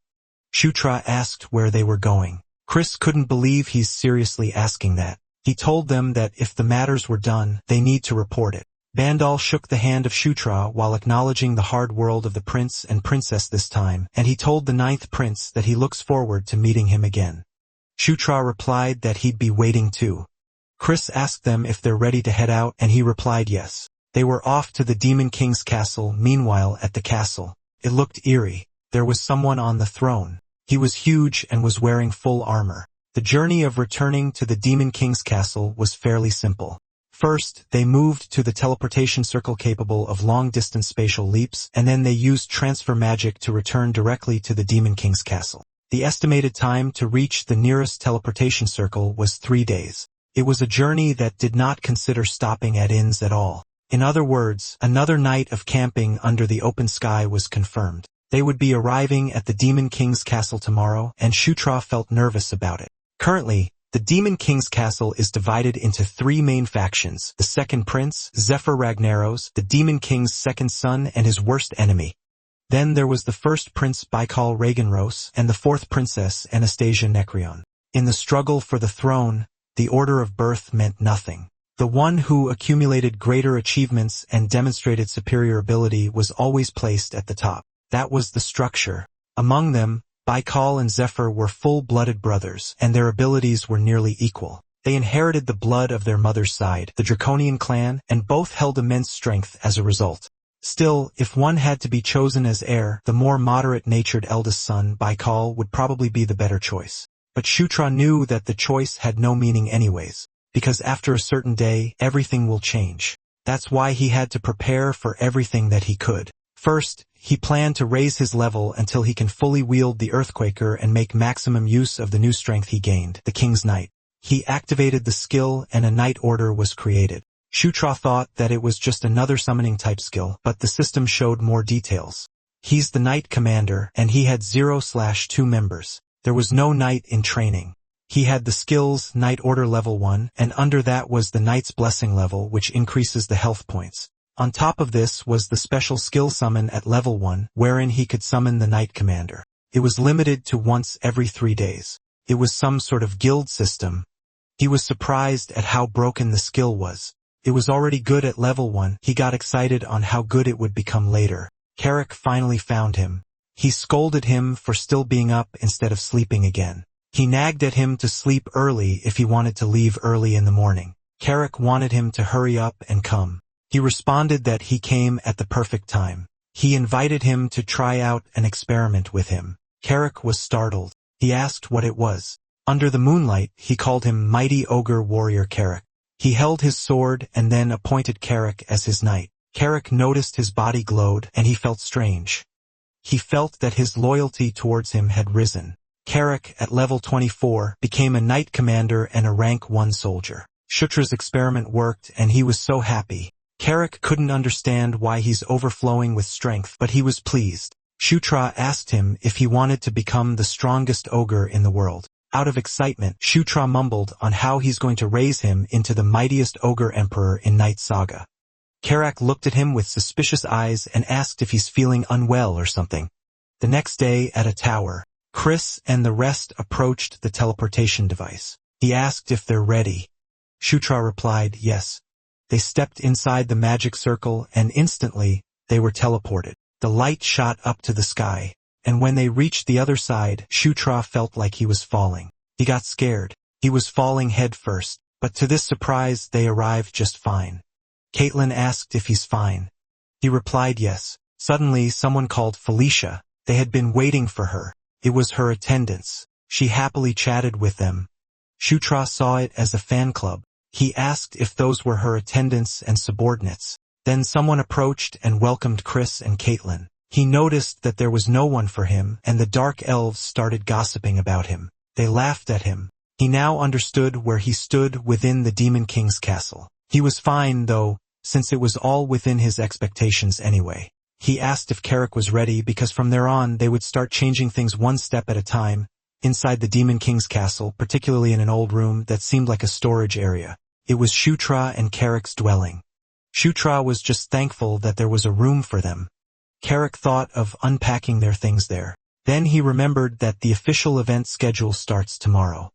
Shutra asked where they were going. Chris couldn't believe he's seriously asking that. He told them that if the matters were done, they need to report it. Bandal shook the hand of Shutra while acknowledging the hard world of the prince and princess this time, and he told the 9th prince that he looks forward to meeting him again. Shutra replied that he'd be waiting too. Chris asked them if they're ready to head out, and he replied yes. They were off to the Demon King's castle. Meanwhile, at the castle, it looked eerie. There was someone on the throne. He was huge and was wearing full armor. The journey of returning to the Demon King's castle was fairly simple. First, they moved to the teleportation circle capable of long-distance spatial leaps, and then they used transfer magic to return directly to the Demon King's castle. The estimated time to reach the nearest teleportation circle was 3 days. It was a journey that did not consider stopping at inns at all. In other words, another night of camping under the open sky was confirmed. They would be arriving at the Demon King's castle tomorrow, and Shutra felt nervous about it. Currently, the Demon King's castle is divided into 3 main factions: the Second Prince, Zephyr Ragnaros, the Demon King's second son and his worst enemy. Then there was the First Prince Baikal Reganros, and the 4th Princess Anastasia Nekrion. In the struggle for the throne, the order of birth meant nothing. The one who accumulated greater achievements and demonstrated superior ability was always placed at the top. That was the structure. Among them, Baikal and Zephyr were full-blooded brothers, and their abilities were nearly equal. They inherited the blood of their mother's side, the Draconian clan, and both held immense strength as a result. Still, if one had to be chosen as heir, the more moderate-natured eldest son, Baikal, would probably be the better choice. But Shutra knew that the choice had no meaning anyways, because after a certain day, everything will change. That's why he had to prepare for everything that he could. First, he planned to raise his level until he can fully wield the Earthquaker and make maximum use of the new strength he gained, the King's Knight. He activated the skill and a Knight Order was created. Shutra thought that it was just another summoning type skill, but the system showed more details. He's the Knight Commander, and he had 0/2 members. There was no Knight in training. He had the skills Knight Order level 1, and under that was the Knight's Blessing level, which increases the health points. On top of this was the special skill summon at level 1, wherein he could summon the Knight Commander. It was limited to once every 3 days. It was some sort of guild system. He was surprised at how broken the skill was. It was already good at level 1, he got excited on how good it would become later. Carrick finally found him. He scolded him for still being up instead of sleeping again. He nagged at him to sleep early if he wanted to leave early in the morning. Carrick wanted him to hurry up and come. He responded that he came at the perfect time. He invited him to try out an experiment with him. Carrick was startled. He asked what it was. Under the moonlight, he called him Mighty Ogre Warrior Carrick. He held his sword and then appointed Carrick as his knight. Carrick noticed his body glowed, and he felt strange. He felt that his loyalty towards him had risen. Carrick, at level 24, became a knight commander and a rank 1 soldier. Shutra's experiment worked, and he was so happy. Carrick couldn't understand why he's overflowing with strength, but he was pleased. Shutra asked him if he wanted to become the strongest ogre in the world. Out of excitement, Shutra mumbled on how he's going to raise him into the mightiest ogre emperor in Night Saga. Carrick looked at him with suspicious eyes and asked if he's feeling unwell or something. The next day, at a tower, Chris and the rest approached the teleportation device. He asked if they're ready. Shutra replied yes. They stepped inside the magic circle, and instantly, they were teleported. The light shot up to the sky, and when they reached the other side, Shutra felt like he was falling. He got scared. He was falling head first, but to this surprise, they arrived just fine. Caitlin asked if he's fine. He replied yes. Suddenly, someone called Felicia. They had been waiting for her. It was her attendants. She happily chatted with them. Shutra saw it as a fan club. He asked if those were her attendants and subordinates. Then someone approached and welcomed Chris and Caitlin. He noticed that there was no one for him, and the dark elves started gossiping about him. They laughed at him. He now understood where he stood within the Demon King's castle. He was fine, though, since it was all within his expectations anyway. He asked if Carrick was ready because from there on they would start changing things one step at a time, inside the Demon King's castle, particularly in an old room that seemed like a storage area. It was Shutra and Carrick's dwelling. Shutra was just thankful that there was a room for them. Carrick thought of unpacking their things there. Then he remembered that the official event schedule starts tomorrow.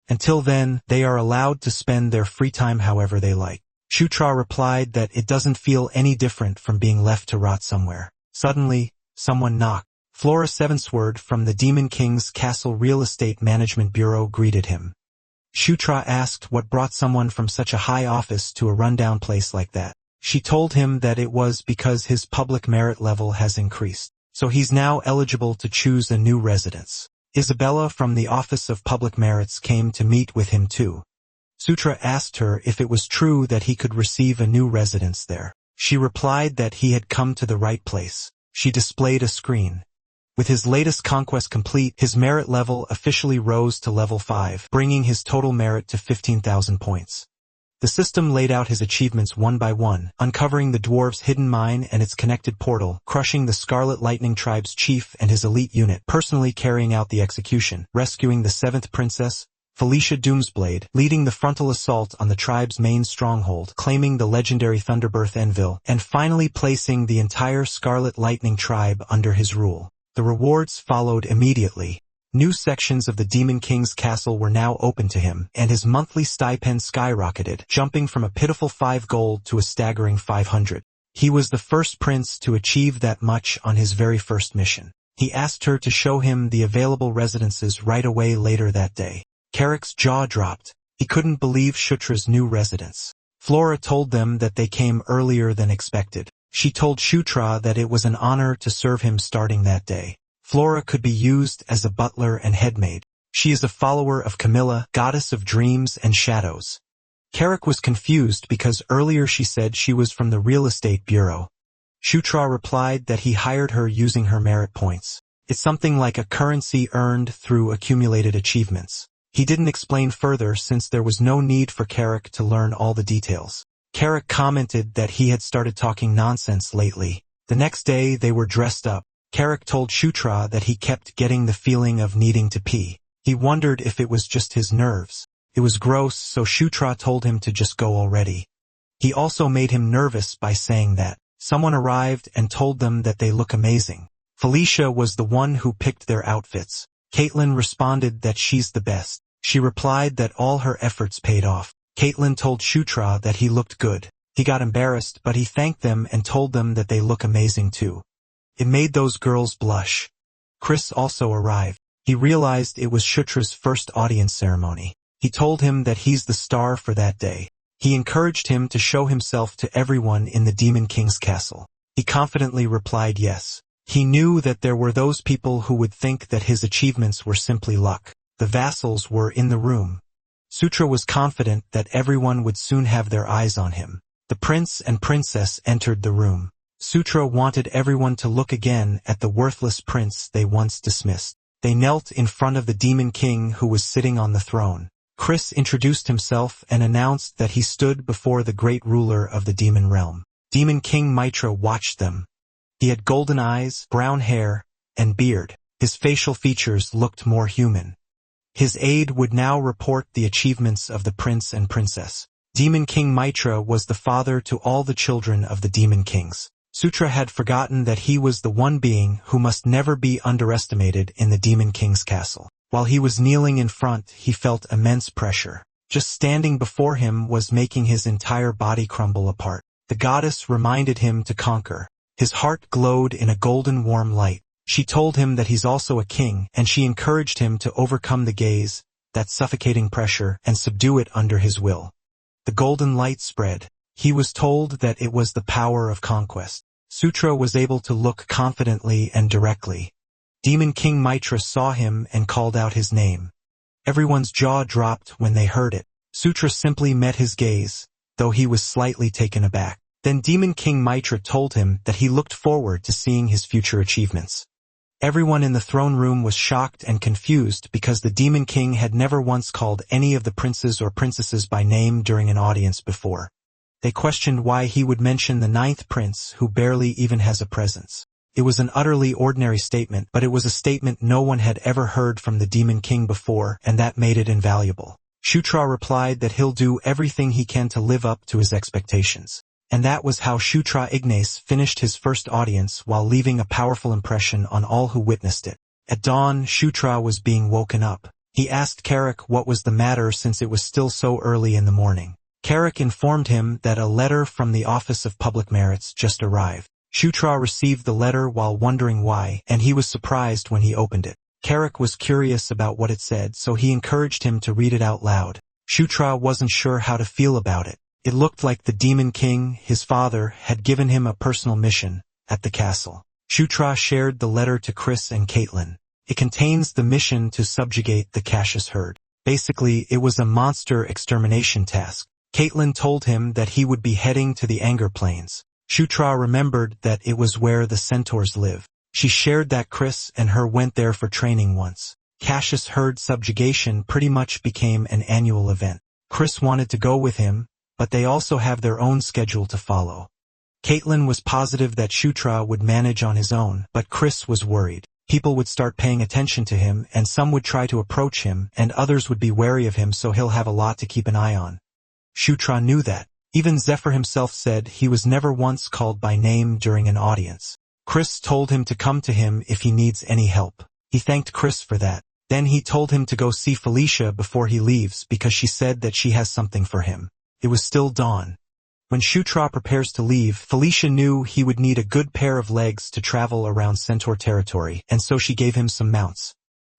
Until then, they are allowed to spend their free time however they like. Shutra replied that it doesn't feel any different from being left to rot somewhere. Suddenly, someone knocked. Flora Sevensword from the Demon King's Castle Real Estate Management Bureau greeted him. Shutra asked what brought someone from such a high office to a rundown place like that. She told him that it was because his public merit level has increased, so he's now eligible to choose a new residence. Isabella from the Office of Public Merits came to meet with him too. Sutra asked her if it was true that he could receive a new residence there. She replied that he had come to the right place. She displayed a screen. With his latest conquest complete, his merit level officially rose to level 5, bringing his total merit to 15,000 points. The system laid out his achievements one by one, uncovering the dwarves' hidden mine and its connected portal, crushing the Scarlet Lightning Tribe's chief and his elite unit, personally carrying out the execution, rescuing the 7th princess, Felicia Doomsblade, leading the frontal assault on the tribe's main stronghold, claiming the legendary Thunderbirth Envil, and finally placing the entire Scarlet Lightning Tribe under his rule. The rewards followed immediately. New sections of the Demon King's castle were now open to him, and his monthly stipend skyrocketed, jumping from a pitiful 5 gold to a staggering 500. He was the first prince to achieve that much on his very first mission. He asked her to show him the available residences right away later that day. Carrick's jaw dropped. He couldn't believe Shutra's new residence. Flora told them that they came earlier than expected. She told Shutra that it was an honor to serve him starting that day. Flora could be used as a butler and headmaid. She is a follower of Camilla, goddess of dreams and shadows. Carrick was confused because earlier she said she was from the real estate bureau. Shutra replied that he hired her using her merit points. It's something like a currency earned through accumulated achievements. He didn't explain further since there was no need for Carrick to learn all the details. Carrick commented that he had started talking nonsense lately. The next day they were dressed up. Carrick told Shutra that he kept getting the feeling of needing to pee. He wondered if it was just his nerves. It was gross, so Shutra told him to just go already. He also made him nervous by saying that someone arrived and told them that they look amazing. Felicia was the one who picked their outfits. Caitlin responded that she's the best. She replied that all her efforts paid off. Caitlin told Shutra that he looked good. He got embarrassed, but he thanked them and told them that they look amazing too. It made those girls blush. Chris also arrived. He realized it was Shutra's first audience ceremony. He told him that he's the star for that day. He encouraged him to show himself to everyone in the Demon King's castle. He confidently replied yes. He knew that there were those people who would think that his achievements were simply luck. The vassals were in the room. Sutra was confident that everyone would soon have their eyes on him. The prince and princess entered the room. Sutra wanted everyone to look again at the worthless prince they once dismissed. They knelt in front of the Demon King who was sitting on the throne. Chris introduced himself and announced that he stood before the great ruler of the demon realm. Demon King Mitra watched them. He had golden eyes, brown hair, and beard. His facial features looked more human. His aide would now report the achievements of the prince and princess. Demon King Mitra was the father to all the children of the Demon Kings. Sutra had forgotten that he was the one being who must never be underestimated in the Demon King's castle. While he was kneeling in front, he felt immense pressure. Just standing before him was making his entire body crumble apart. The goddess reminded him to conquer. His heart glowed in a golden warm light. She told him that he's also a king, and she encouraged him to overcome the gaze, that suffocating pressure, and subdue it under his will. The golden light spread. He was told that it was the power of conquest. Sutra was able to look confidently and directly. Demon King Mitra saw him and called out his name. Everyone's jaw dropped when they heard it. Sutra simply met his gaze, though he was slightly taken aback. Then Demon King Mitra told him that he looked forward to seeing his future achievements. Everyone in the throne room was shocked and confused because the Demon King had never once called any of the princes or princesses by name during an audience before. They questioned why he would mention the ninth prince who barely even has a presence. It was an utterly ordinary statement, but it was a statement no one had ever heard from the Demon King before, and that made it invaluable. Shutra replied that he'll do everything he can to live up to his expectations. And that was how Shutra Ignace finished his first audience while leaving a powerful impression on all who witnessed it. At dawn, Shutra was being woken up. He asked Carrick what was the matter since it was still so early in the morning. Carrick informed him that a letter from the Office of Public Merits just arrived. Shutra received the letter while wondering why, and he was surprised when he opened it. Carrick was curious about what it said, so he encouraged him to read it out loud. Shutra wasn't sure how to feel about it. It looked like the Demon King, his father, had given him a personal mission at the castle. Shutra shared the letter to Chris and Caitlin. It contains the mission to subjugate the Cassius herd. Basically, it was a monster extermination task. Caitlin told him that he would be heading to the Anger Plains. Shutra remembered that it was where the centaurs live. She shared that Chris and her went there for training once. Cassius herd subjugation pretty much became an annual event. Chris wanted to go with him, but they also have their own schedule to follow. Caitlin was positive that Shutra would manage on his own, but Chris was worried. People would start paying attention to him, and some would try to approach him, and others would be wary of him, so he'll have a lot to keep an eye on. Shutra knew that. Even Zephyr himself said he was never once called by name during an audience. Chris told him to come to him if he needs any help. He thanked Chris for that. Then he told him to go see Felicia before he leaves because she said that she has something for him. It was still dawn. When Shutra prepares to leave, Felicia knew he would need a good pair of legs to travel around Centaur territory, and so she gave him some mounts.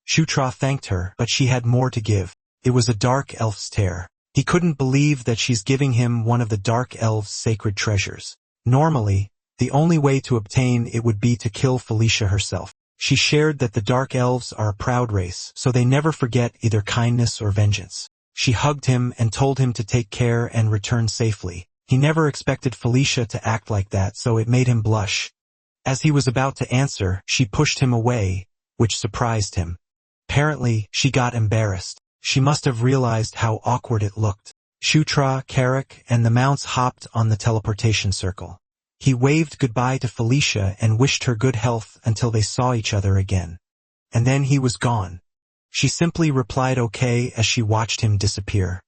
Shutra thanked her, but she had more to give. It was a dark elf's tear. He couldn't believe that she's giving him one of the dark elves' sacred treasures. Normally, the only way to obtain it would be to kill Felicia herself. She shared that the dark elves are a proud race, so they never forget either kindness or vengeance. She hugged him and told him to take care and return safely. He never expected Felicia to act like that, so it made him blush. As he was about to answer, she pushed him away, which surprised him. Apparently, she got embarrassed. She must have realized how awkward it looked. Shutra, Carrick, and the mounts hopped on the teleportation circle. He waved goodbye to Felicia and wished her good health until they saw each other again. And then he was gone. She simply replied okay as she watched him disappear.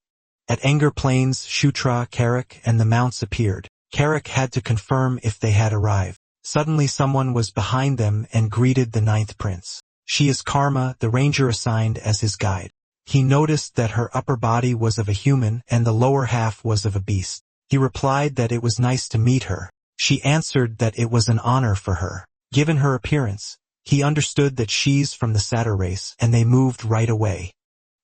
At Anger Plains, Shutra, Carrick, and the mounts appeared. Carrick had to confirm if they had arrived. Suddenly someone was behind them and greeted the ninth prince. She is Karma, the ranger assigned as his guide. He noticed that her upper body was of a human and the lower half was of a beast. He replied that it was nice to meet her. She answered that it was an honor for her. Given her appearance, he understood that she's from the satyr race, and they moved right away.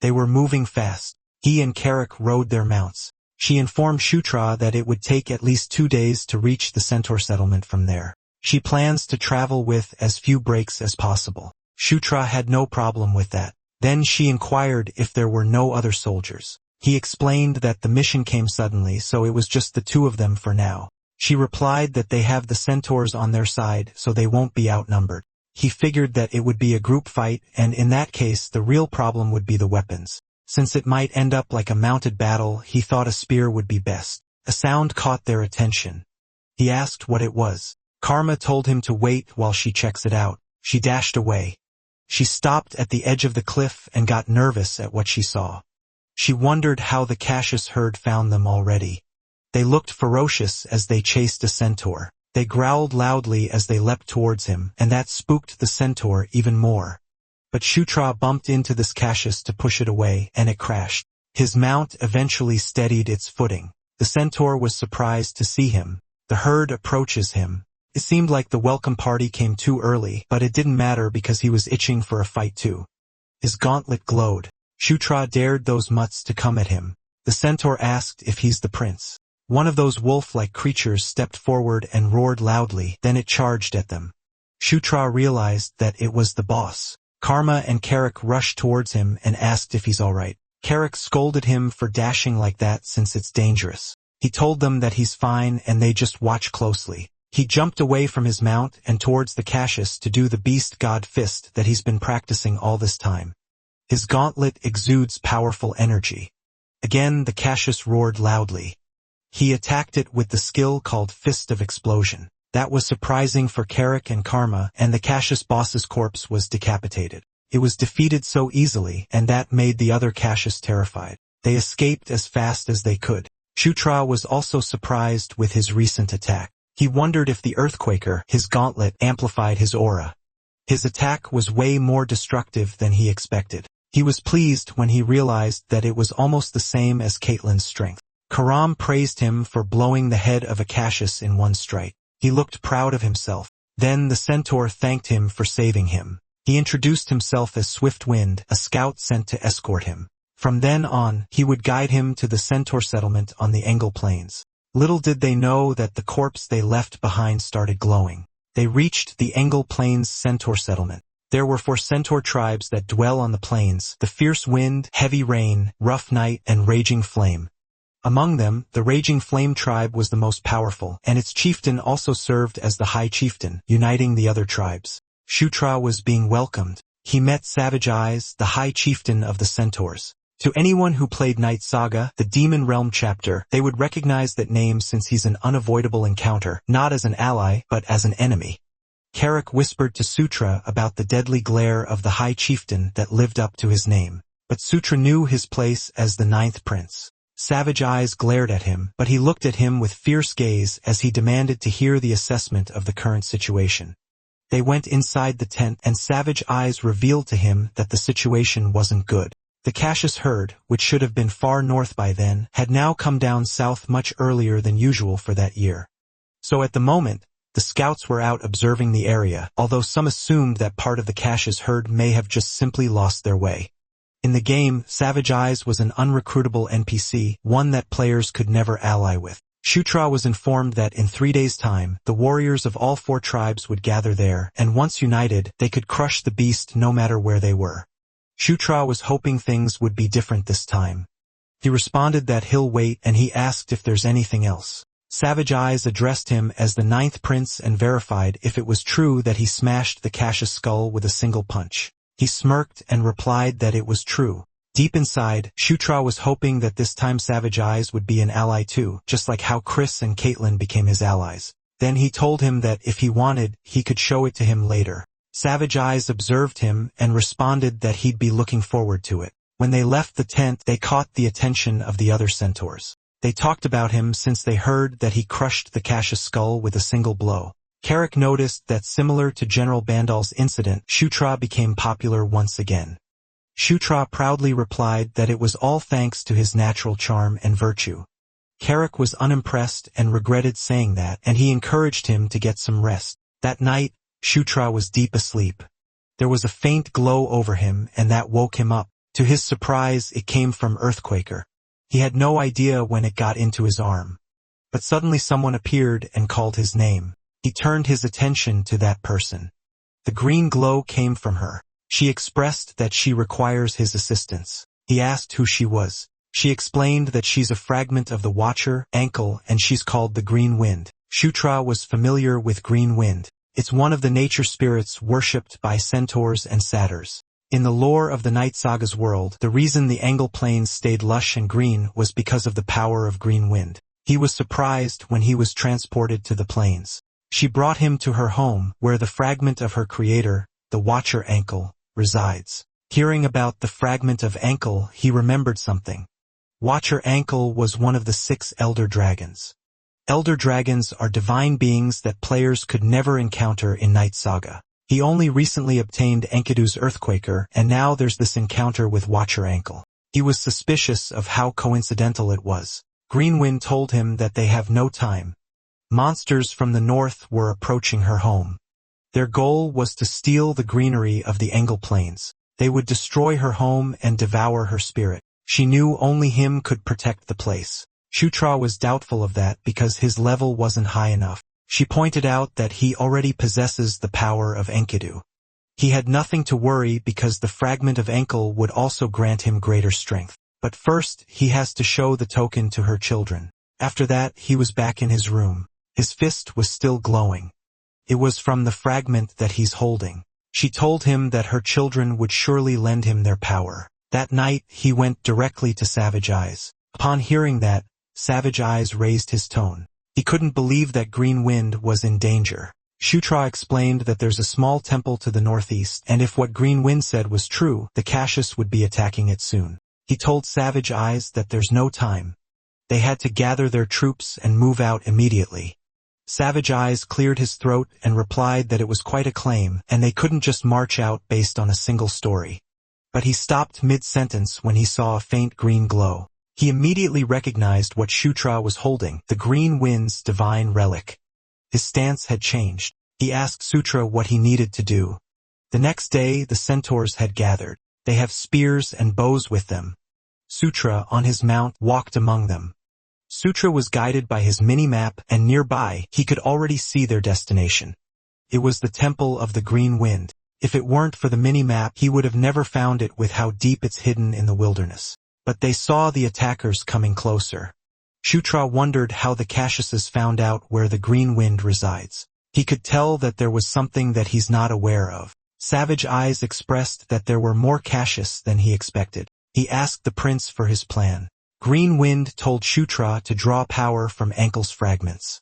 They were moving fast. He and Carrick rode their mounts. She informed Shutra that it would take at least 2 days to reach the centaur settlement from there. She plans to travel with as few breaks as possible. Shutra had no problem with that. Then she inquired if there were no other soldiers. He explained that the mission came suddenly, so it was just the two of them for now. She replied that they have the centaurs on their side, so they won't be outnumbered. He figured that it would be a group fight, and in that case the real problem would be the weapons. Since it might end up like a mounted battle, he thought a spear would be best. A sound caught their attention. He asked what it was. Karma told him to wait while she checks it out. She dashed away. She stopped at the edge of the cliff and got nervous at what she saw. She wondered how the Cassius herd found them already. They looked ferocious as they chased a centaur. They growled loudly as they leapt towards him, and that spooked the centaur even more. But Shutra bumped into this Cassius to push it away, and it crashed. His mount eventually steadied its footing. The centaur was surprised to see him. The herd approaches him. It seemed like the welcome party came too early, but it didn't matter because he was itching for a fight too. His gauntlet glowed. Shutra dared those mutts to come at him. The centaur asked if he's the prince. One of those wolf-like creatures stepped forward and roared loudly, then it charged at them. Shutra realized that it was the boss. Karma and Carrick rushed towards him and asked if he's alright. Carrick scolded him for dashing like that since it's dangerous. He told them that he's fine and they just watch closely. He jumped away from his mount and towards the Cassius to do the beast god fist that he's been practicing all this time. His gauntlet exudes powerful energy. Again the Cassius roared loudly. He attacked it with the skill called Fist of Explosion. That was surprising for Carrick and Karma, and the Cassius boss's corpse was decapitated. It was defeated so easily, and that made the other Cassius terrified. They escaped as fast as they could. Shutra was also surprised with his recent attack. He wondered if the Earthquaker, his gauntlet, amplified his aura. His attack was way more destructive than he expected. He was pleased when he realized that it was almost the same as Caitlyn's strength. Karam praised him for blowing the head of a Cassius in one strike. He looked proud of himself. Then the centaur thanked him for saving him. He introduced himself as Swift Wind, a scout sent to escort him. From then on, he would guide him to the centaur settlement on the Engel Plains. Little did they know that the corpse they left behind started glowing. They reached the Engel Plains centaur settlement. There were 4 centaur tribes that dwell on the plains: the Fierce Wind, Heavy Rain, Rough Night, and Raging Flame. Among them, the Raging Flame tribe was the most powerful, and its chieftain also served as the High Chieftain, uniting the other tribes. Shutra was being welcomed. He met Savage Eyes, the High Chieftain of the Centaurs. To anyone who played Night Saga, the Demon Realm chapter, they would recognize that name since he's an unavoidable encounter, not as an ally, but as an enemy. Carrick whispered to Sutra about the deadly glare of the High Chieftain that lived up to his name. But Sutra knew his place as the 9th Prince. Savage Eyes glared at him, but he looked at him with fierce gaze as he demanded to hear the assessment of the current situation. They went inside the tent, and Savage Eyes revealed to him that the situation wasn't good. The Cassius herd, which should have been far north by then, had now come down south much earlier than usual for that year. So at the moment, the scouts were out observing the area, although some assumed that part of the Cassius herd may have just simply lost their way. In the game, Savage Eyes was an unrecruitable NPC, one that players could never ally with. Shutra was informed that in 3 days' time, the warriors of all 4 tribes would gather there, and once united, they could crush the beast no matter where they were. Shutra was hoping things would be different this time. He responded that he'll wait, and he asked if there's anything else. Savage Eyes addressed him as the 9th Prince and verified if it was true that he smashed the Cassius skull with a single punch. He smirked and replied that it was true. Deep inside, Shutra was hoping that this time Savage Eyes would be an ally too, just like how Chris and Caitlyn became his allies. Then he told him that if he wanted, he could show it to him later. Savage Eyes observed him and responded that he'd be looking forward to it. When they left the tent, they caught the attention of the other centaurs. They talked about him since they heard that he crushed the Cassius skull with a single blow. Carrick noticed that similar to General Bandal's incident, Shutra became popular once again. Shutra proudly replied that it was all thanks to his natural charm and virtue. Carrick was unimpressed and regretted saying that, and he encouraged him to get some rest. That night, Shutra was deep asleep. There was a faint glow over him, and that woke him up. To his surprise, it came from Earthquaker. He had no idea when it got into his arm. But suddenly someone appeared and called his name. He turned his attention to that person. The green glow came from her. She expressed that she requires his assistance. He asked who she was. She explained that she's a fragment of the Watcher, Ankle, and she's called the Green Wind. Shutra was familiar with Green Wind. It's one of the nature spirits worshipped by centaurs and satyrs. In the lore of the Night Saga's world, the reason the Engel Plains stayed lush and green was because of the power of Green Wind. He was surprised when he was transported to the plains. She brought him to her home, where the fragment of her creator, the Watcher Ankle, resides. Hearing about the fragment of Ankle, he remembered something. Watcher Ankle was one of the 6 elder dragons. Elder dragons are divine beings that players could never encounter in Night Saga. He only recently obtained Enkidu's Earthquaker, and now there's this encounter with Watcher Ankle. He was suspicious of how coincidental it was. Greenwind told him that they have no time. Monsters from the north were approaching her home. Their goal was to steal the greenery of the Engel Plains. They would destroy her home and devour her spirit. She knew only him could protect the place. Shutra was doubtful of that because his level wasn't high enough. She pointed out that he already possesses the power of Enkidu. He had nothing to worry because the fragment of Enkel would also grant him greater strength. But first, he has to show the token to her children. After that, he was back in his room. His fist was still glowing. It was from the fragment that he's holding. She told him that her children would surely lend him their power. That night, he went directly to Savage Eyes. Upon hearing that, Savage Eyes raised his tone. He couldn't believe that Green Wind was in danger. Shutra explained that there's a small temple to the northeast, and if what Green Wind said was true, the Cassius would be attacking it soon. He told Savage Eyes that there's no time. They had to gather their troops and move out immediately. Savage Eyes cleared his throat and replied that it was quite a claim, and they couldn't just march out based on a single story. But he stopped mid-sentence when he saw a faint green glow. He immediately recognized what Shutra was holding, the Green Wind's divine relic. His stance had changed. He asked Sutra what he needed to do. The next day, the centaurs had gathered. They have spears and bows with them. Sutra, on his mount, walked among them. Sutra was guided by his mini-map, and nearby, he could already see their destination. It was the Temple of the Green Wind. If it weren't for the mini-map, he would have never found it with how deep it's hidden in the wilderness. But they saw the attackers coming closer. Shutra wondered how the Cassiuses found out where the Green Wind resides. He could tell that there was something that he's not aware of. Savage Eyes expressed that there were more Cassius than he expected. He asked the prince for his plan. Green Wind told Shutra to draw power from Ankle's fragments.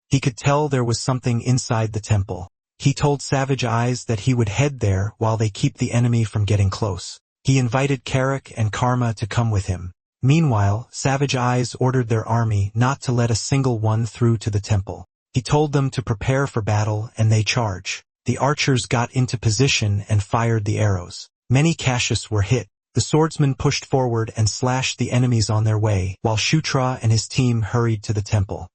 He could tell there was something inside the temple. He told Savage Eyes that he would head there while they keep the enemy from getting close. He invited Carrick and Karma to come with him. Meanwhile, Savage Eyes ordered their army not to let a single one through to the temple. He told them to prepare for battle, and they charge. The archers got into position and fired the arrows. Many Cassius were hit. The swordsmen pushed forward and slashed the enemies on their way, while Shutra and his team hurried to the temple.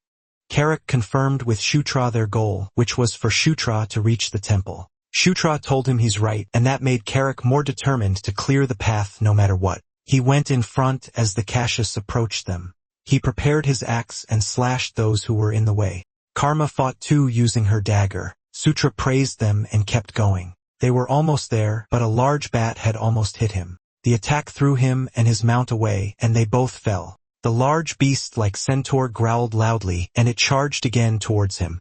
Carrick confirmed with Shutra their goal, which was for Shutra to reach the temple. Shutra told him he's right, and that made Carrick more determined to clear the path no matter what. He went in front as the Cassius approached them. He prepared his axe and slashed those who were in the way. Karma fought too using her dagger. Sutra praised them and kept going. They were almost there, but a large bat had almost hit him. The attack threw him and his mount away, and they both fell. The large beast like centaur growled loudly, and it charged again towards him.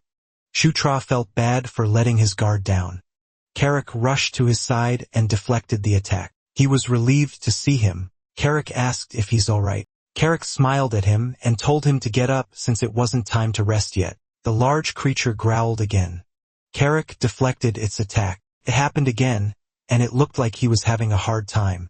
Shutra felt bad for letting his guard down. Carrick rushed to his side and deflected the attack. He was relieved to see him. Carrick asked if he's alright. Carrick smiled at him and told him to get up since it wasn't time to rest yet. The large creature growled again. Carrick deflected its attack. It happened again, and it looked like he was having a hard time.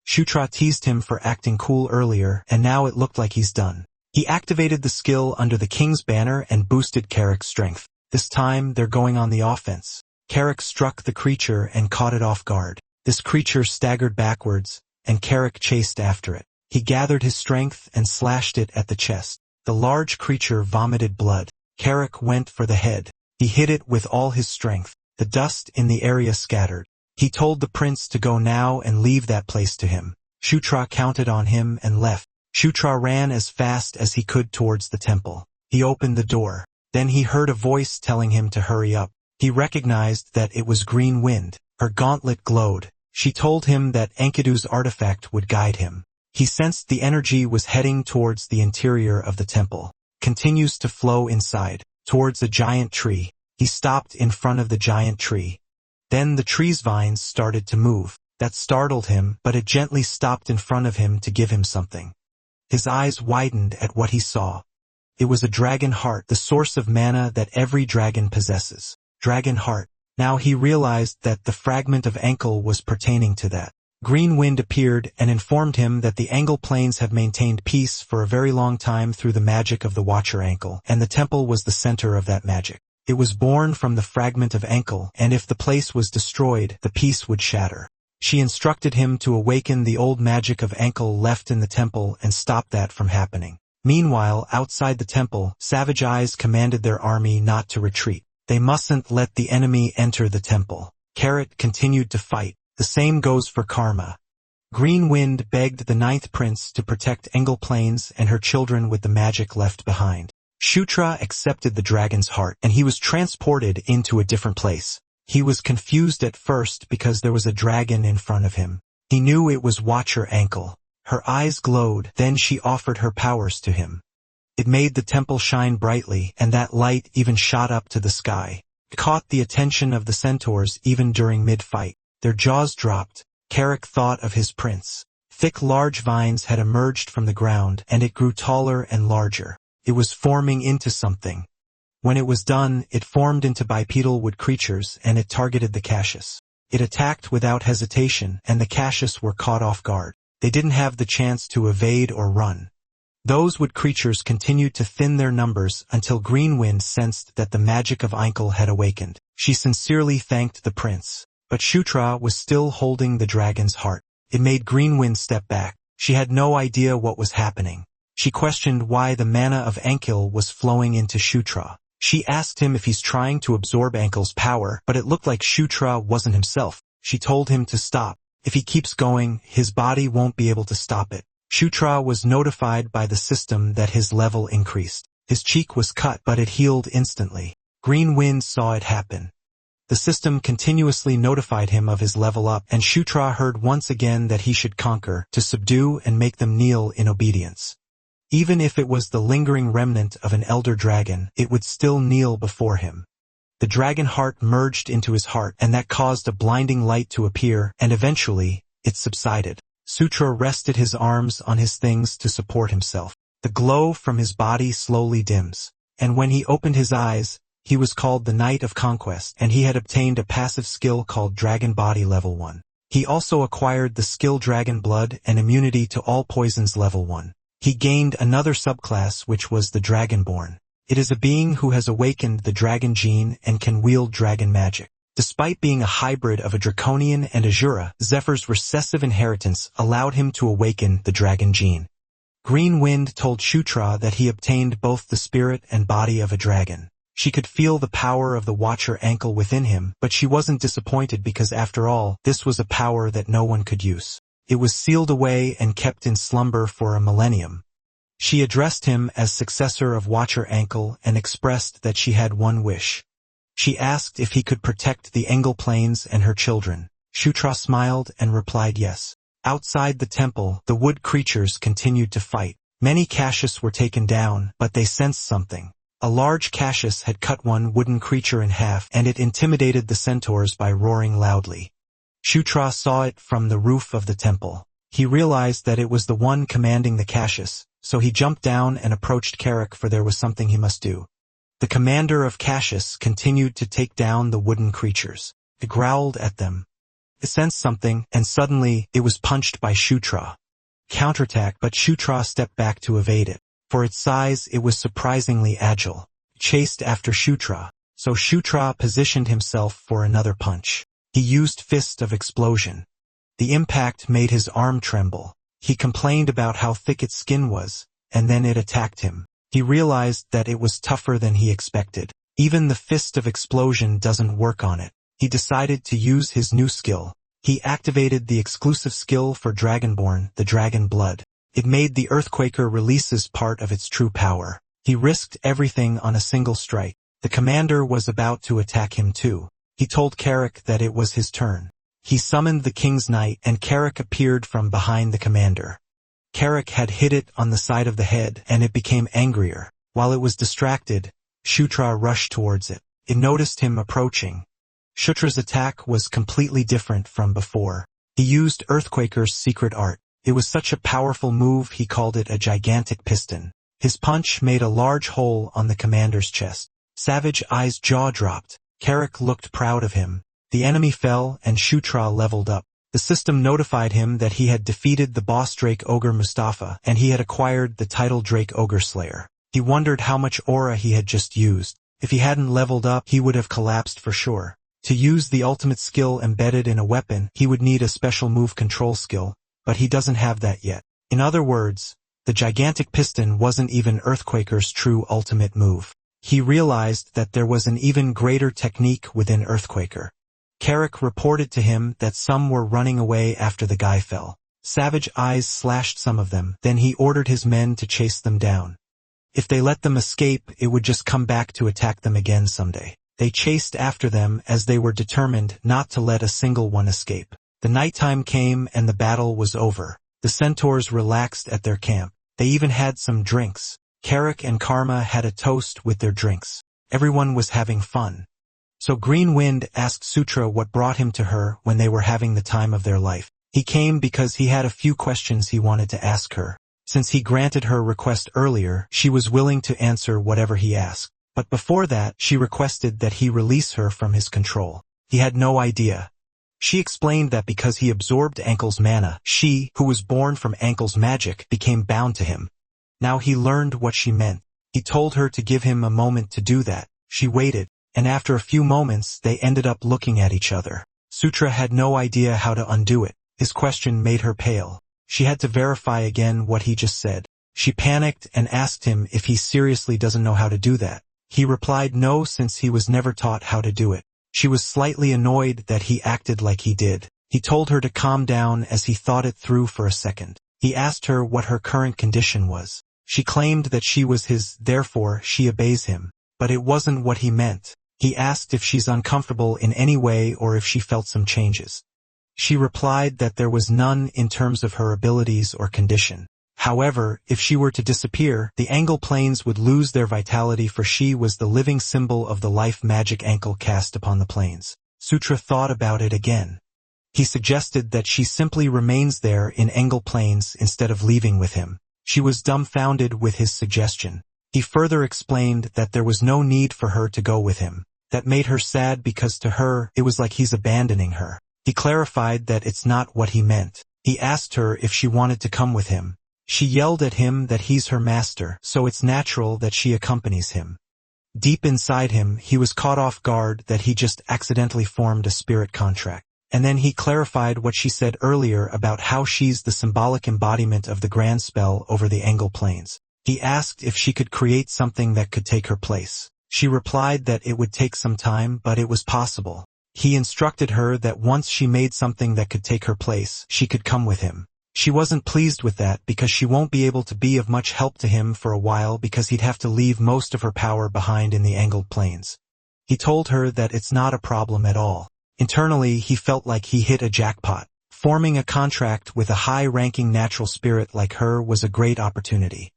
Shutra teased him for acting cool earlier, and now it looked like he's done. He activated the skill under the king's banner and boosted Carrick's strength. This time, they're going on the offense. Carrick struck the creature and caught it off guard. This creature staggered backwards, and Carrick chased after it. He gathered his strength and slashed it at the chest. The large creature vomited blood. Carrick went for the head. He hit it with all his strength. The dust in the area scattered. He told the prince to go now and leave that place to him. Shutra counted on him and left. Shutra ran as fast as he could towards the temple. He opened the door. Then he heard a voice telling him to hurry up. He recognized that it was Green Wind. Her gauntlet glowed. She told him that Enkidu's artifact would guide him. He sensed the energy was heading towards the interior of the temple. Continues to flow inside, towards a giant tree. He stopped in front of the giant tree. Then the tree's vines started to move. That startled him, but it gently stopped in front of him to give him something. His eyes widened at what he saw. It was a dragon heart, the source of mana that every dragon possesses. Dragon heart. Now he realized that the fragment of Ankle was pertaining to that. Green Wind appeared and informed him that the Angle Plains have maintained peace for a very long time through the magic of the Watcher Ankle, and the temple was the center of that magic. It was born from the fragment of Ankle, and if the place was destroyed, the peace would shatter. She instructed him to awaken the old magic of Ankle left in the temple and stop that from happening. Meanwhile, outside the temple, Savage Eyes commanded their army not to retreat. They mustn't let the enemy enter the temple. Carrick continued to fight. The same goes for Karma. Green Wind begged the ninth prince to protect Angle Plains and her children with the magic left behind. Shutra accepted the dragon's heart, and he was transported into a different place. He was confused at first because there was a dragon in front of him. He knew it was Watcher Ankle. Her eyes glowed, then she offered her powers to him. It made the temple shine brightly, and that light even shot up to the sky. It caught the attention of the centaurs even during mid-fight. Their jaws dropped. Carrick thought of his prince. Thick large vines had emerged from the ground and it grew taller and larger. It was forming into something. When it was done, it formed into bipedal wood creatures and it targeted the Cassius. It attacked without hesitation and the Cassius were caught off guard. They didn't have the chance to evade or run. Those wood creatures continued to thin their numbers until Greenwind sensed that the magic of Einkel had awakened. She sincerely thanked the prince. But Shutra was still holding the dragon's heart. It made Greenwind step back. She had no idea what was happening. She questioned why the mana of Einkel was flowing into Shutra. She asked him if he's trying to absorb Einkel's power, but it looked like Shutra wasn't himself. She told him to stop. If he keeps going, his body won't be able to stop it. Shutra was notified by the system that his level increased. His cheek was cut, but it healed instantly. Greenwind saw it happen. The system continuously notified him of his level up, and Shutra heard once again that he should conquer, to subdue and make them kneel in obedience. Even if it was the lingering remnant of an elder dragon, it would still kneel before him. The dragon heart merged into his heart, and that caused a blinding light to appear, and eventually, it subsided. Sutra rested his arms on his things to support himself. The glow from his body slowly dims, and when he opened his eyes, he was called the Knight of Conquest, and he had obtained a passive skill called Dragon Body Level 1. He also acquired the skill Dragon Blood and immunity to all poisons Level 1. He gained another subclass which was the Dragonborn. It is a being who has awakened the dragon gene and can wield dragon magic. Despite being a hybrid of a Draconian and Asura, Zephyr's recessive inheritance allowed him to awaken the dragon gene. Greenwind told Shutra that he obtained both the spirit and body of a dragon. She could feel the power of the Watcher Ankle within him, but she wasn't disappointed because after all, this was a power that no one could use. It was sealed away and kept in slumber for a millennium. She addressed him as successor of Watcher Ankle and expressed that she had one wish. She asked if he could protect the Engel Plains and her children. Shutra smiled and replied yes. Outside the temple, the wood creatures continued to fight. Many Cassius were taken down, but they sensed something. A large Cassius had cut one wooden creature in half, and it intimidated the centaurs by roaring loudly. Shutra saw it from the roof of the temple. He realized that it was the one commanding the Cassius, so he jumped down and approached Carrick, for there was something he must do. The commander of Cassius continued to take down the wooden creatures. It growled at them. It sensed something, and suddenly, it was punched by Shutra. Counterattack, but Shutra stepped back to evade it. For its size, it was surprisingly agile. It chased after Shutra, so Shutra positioned himself for another punch. He used Fist of Explosion. The impact made his arm tremble. He complained about how thick its skin was, and then it attacked him. He realized that it was tougher than he expected. Even the Fist of Explosion doesn't work on it. He decided to use his new skill. He activated the exclusive skill for Dragonborn, the Dragon Blood. It made the Earthquaker releases part of its true power. He risked everything on a single strike. The commander was about to attack him too. He told Carrick that it was his turn. He summoned the King's Knight, and Carrick appeared from behind the commander. Carrick had hit it on the side of the head, and it became angrier. While it was distracted, Shutra rushed towards it. It noticed him approaching. Shutra's attack was completely different from before. He used Earthquaker's secret art. It was such a powerful move he called it a gigantic piston. His punch made a large hole on the commander's chest. Savage Eye's jaw dropped. Carrick looked proud of him. The enemy fell and Shutra leveled up. The system notified him that he had defeated the boss Drake Ogre Mustafa, and he had acquired the title Drake Ogre Slayer. He wondered how much aura he had just used. If he hadn't leveled up, he would have collapsed for sure. To use the ultimate skill embedded in a weapon, he would need a special move control skill, but he doesn't have that yet. In other words, the gigantic piston wasn't even Earthquaker's true ultimate move. He realized that there was an even greater technique within Earthquaker. Carrick reported to him that some were running away after the guy fell. Savage Eyes slashed some of them, then he ordered his men to chase them down. If they let them escape, it would just come back to attack them again someday. They chased after them as they were determined not to let a single one escape. The nighttime came and the battle was over. The centaurs relaxed at their camp. They even had some drinks. Carrick and Karma had a toast with their drinks. Everyone was having fun. So Greenwind asked Sutra what brought him to her when they were having the time of their life. He came because he had a few questions he wanted to ask her. Since he granted her request earlier, she was willing to answer whatever he asked. But before that, she requested that he release her from his control. He had no idea. She explained that because he absorbed Ankle's mana, she, who was born from Ankle's magic, became bound to him. Now he learned what she meant. He told her to give him a moment to do that. She waited, and after a few moments they ended up looking at each other. Sutra had no idea how to undo it. His question made her pale. She had to verify again what he just said. She panicked and asked him if he seriously doesn't know how to do that. He replied no, since he was never taught how to do it. She was slightly annoyed that he acted like he did. He told her to calm down as he thought it through for a second. He asked her what her current condition was. She claimed that she was his, therefore she obeys him. But it wasn't what he meant. He asked if she's uncomfortable in any way or if she felt some changes. She replied that there was none in terms of her abilities or condition. However, if she were to disappear, the Angle planes would lose their vitality, for she was the living symbol of the life magic Ankle cast upon the planes. Sutra thought about it again. He suggested that she simply remains there in Angle planes instead of leaving with him. She was dumbfounded with his suggestion. He further explained that there was no need for her to go with him. That made her sad because to her, it was like he's abandoning her. He clarified that it's not what he meant. He asked her if she wanted to come with him. She yelled at him that he's her master, so it's natural that she accompanies him. Deep inside him, he was caught off guard that he just accidentally formed a spirit contract. And then he clarified what she said earlier about how she's the symbolic embodiment of the grand spell over the Angle planes. He asked if she could create something that could take her place. She replied that it would take some time, but it was possible. He instructed her that once she made something that could take her place, she could come with him. She wasn't pleased with that because she won't be able to be of much help to him for a while because he'd have to leave most of her power behind in the Angled planes. He told her that it's not a problem at all. Internally, he felt like he hit a jackpot. Forming a contract with a high-ranking natural spirit like her was a great opportunity.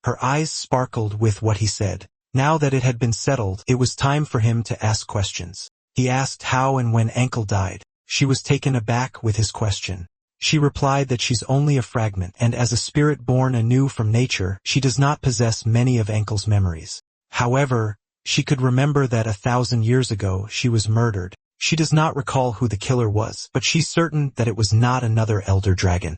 Her eyes sparkled with what he said. Now that it had been settled, it was time for him to ask questions. He asked how and when Ankle died. She was taken aback with his question. She replied that she's only a fragment, and as a spirit born anew from nature, she does not possess many of Ankle's memories. However, she could remember that 1,000 years ago she was murdered. She does not recall who the killer was, but she's certain that it was not another elder dragon.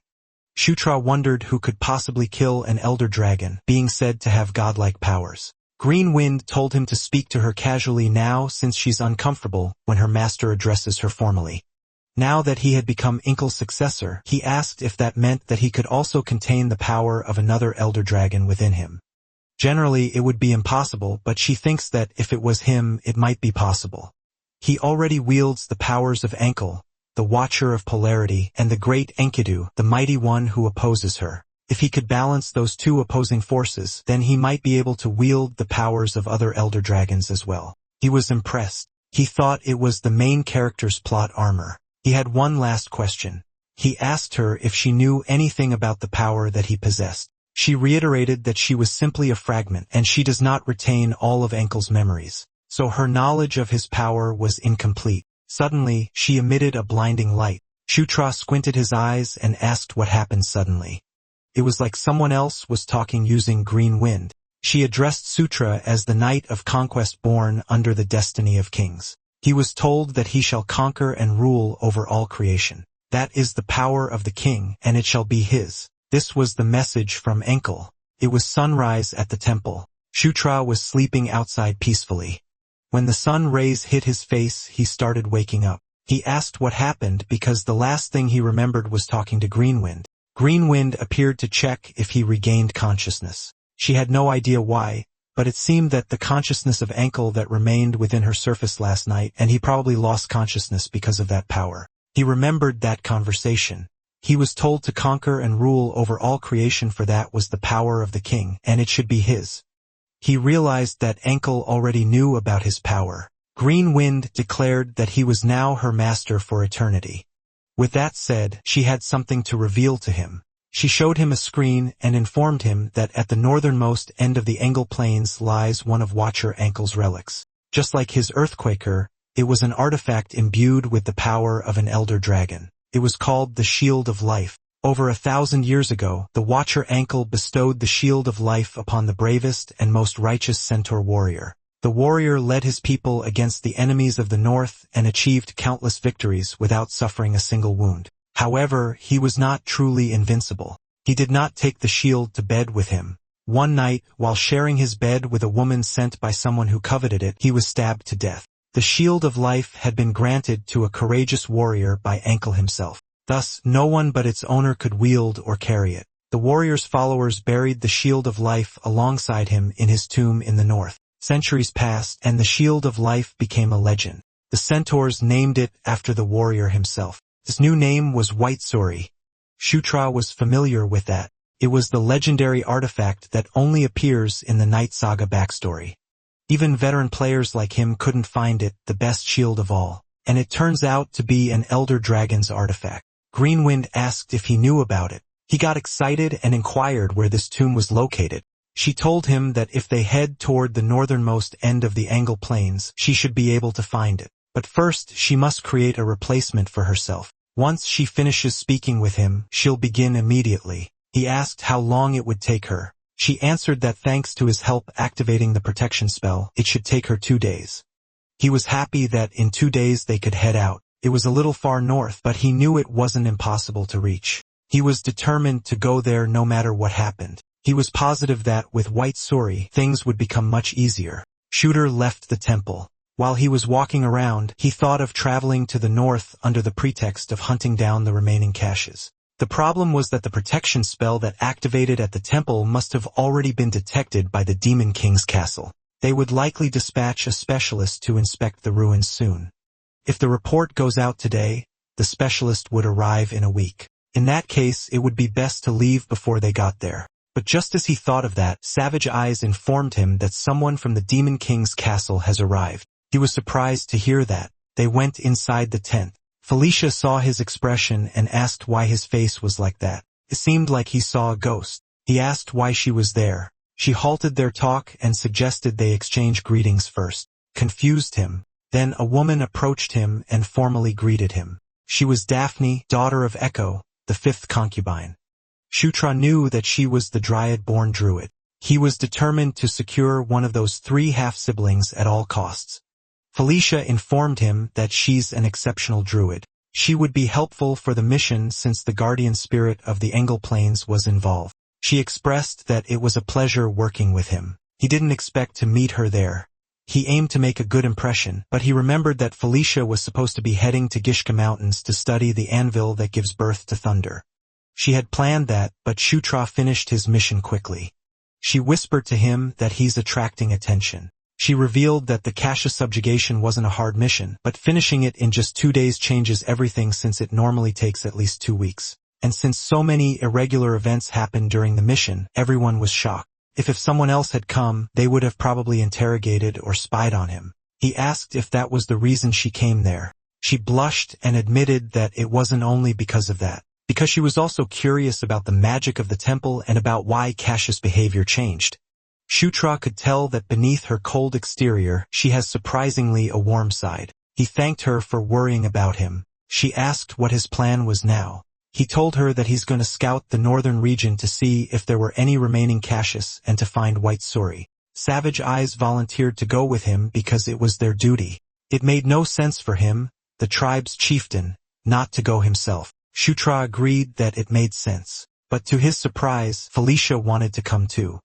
Shutra wondered who could possibly kill an elder dragon, being said to have godlike powers. Green Wind told him to speak to her casually now since she's uncomfortable when her master addresses her formally. Now that he had become Inkle's successor, he asked if that meant that he could also contain the power of another elder dragon within him. Generally, it would be impossible, but she thinks that if it was him, it might be possible. He already wields the powers of Ankle, the Watcher of Polarity, and the great Enkidu, the mighty one who opposes her. If he could balance those two opposing forces, then he might be able to wield the powers of other elder dragons as well. He was impressed. He thought it was the main character's plot armor. He had one last question. He asked her if she knew anything about the power that he possessed. She reiterated that she was simply a fragment, and she does not retain all of Ankle's memories. So her knowledge of his power was incomplete. Suddenly, she emitted a blinding light. Shutra squinted his eyes and asked what happened suddenly. It was like someone else was talking using Green Wind. She addressed Sutra as the Knight of Conquest born under the destiny of kings. He was told that he shall conquer and rule over all creation. That is the power of the king, and it shall be his. This was the message from Ankle. It was sunrise at the temple. Shutra was sleeping outside peacefully. When the sun rays hit his face, he started waking up. He asked what happened because the last thing he remembered was talking to Green Wind. Green Wind appeared to check if he regained consciousness. She had no idea why, but it seemed that the consciousness of Ankle that remained within her surface last night, and he probably lost consciousness because of that power. He remembered that conversation. He was told to conquer and rule over all creation, for that was the power of the king, and it should be his. He realized that Ankle already knew about his power. Green Wind declared that he was now her master for eternity. With that said, she had something to reveal to him. She showed him a screen and informed him that at the northernmost end of the Angle Plains lies one of Watcher Ankle's relics. Just like his Earthquaker, it was an artifact imbued with the power of an elder dragon. It was called the Shield of Life. Over 1,000 years ago, the Watcher Ankle bestowed the Shield of Life upon the bravest and most righteous centaur warrior. The warrior led his people against the enemies of the north and achieved countless victories without suffering a single wound. However, he was not truly invincible. He did not take the shield to bed with him. One night, while sharing his bed with a woman sent by someone who coveted it, he was stabbed to death. The Shield of Life had been granted to a courageous warrior by Ankle himself. Thus, no one but its owner could wield or carry it. The warrior's followers buried the Shield of Life alongside him in his tomb in the north. Centuries passed, and the Shield of Life became a legend. The centaurs named it after the warrior himself. His new name was 𝖡tiḻ𝗇𝖏. Shutra was familiar with that. It was the legendary artifact that only appears in the Night Saga backstory. Even veteran players like him couldn't find it, the best shield of all. And it turns out to be an Elder Dragon's artifact. Greenwind asked if he knew about it. He got excited and inquired where this tomb was located. She told him that if they head toward the northernmost end of the Angle Plains, she should be able to find it. But first, she must create a replacement for herself. Once she finishes speaking with him, she'll begin immediately. He asked how long it would take her. She answered that thanks to his help activating the protection spell, it should take her 2 days. He was happy that in 2 days they could head out. It was a little far north, but he knew it wasn't impossible to reach. He was determined to go there no matter what happened. He was positive that with 𝖡tiḻ𝗇𝖏 things would become much easier. Shooter left the temple. While he was walking around, he thought of traveling to the north under the pretext of hunting down the remaining caches. The problem was that the protection spell that activated at the temple must have already been detected by the Demon King's castle. They would likely dispatch a specialist to inspect the ruins soon. If the report goes out today, the specialist would arrive in a week. In that case, it would be best to leave before they got there. But just as he thought of that, Savage Eyes informed him that someone from the Demon King's castle has arrived. He was surprised to hear that. They went inside the tent. Felicia saw his expression and asked why his face was like that. It seemed like he saw a ghost. He asked why she was there. She halted their talk and suggested they exchange greetings first. Confused him. Then a woman approached him and formally greeted him. She was Daphne, daughter of Echo, the 5th concubine. Shutra knew that she was the Dryad-born druid. He was determined to secure one of those 3 half-siblings at all costs. Felicia informed him that she's an exceptional druid. She would be helpful for the mission since the guardian spirit of the Angle Plains was involved. She expressed that it was a pleasure working with him. He didn't expect to meet her there. He aimed to make a good impression, but he remembered that Felicia was supposed to be heading to Gishka Mountains to study the anvil that gives birth to thunder. She had planned that, but Shutra finished his mission quickly. She whispered to him that he's attracting attention. She revealed that the Kasha subjugation wasn't a hard mission, but finishing it in just 2 days changes everything since it normally takes at least 2 weeks. And since so many irregular events happened during the mission, everyone was shocked. If someone else had come, they would have probably interrogated or spied on him. He asked if that was the reason she came there. She blushed and admitted that it wasn't only because of that. Because she was also curious about the magic of the temple and about why Kasha's behavior changed. Shutra could tell that beneath her cold exterior, she has surprisingly a warm side. He thanked her for worrying about him. She asked what his plan was now. He told her that he's going to scout the northern region to see if there were any remaining caches and to find 𝖡tiḻયુ𝖏. Savage Eyes volunteered to go with him because it was their duty. It made no sense for him, the tribe's chieftain, not to go himself. Shutra agreed that it made sense. But to his surprise, Felicia wanted to come too.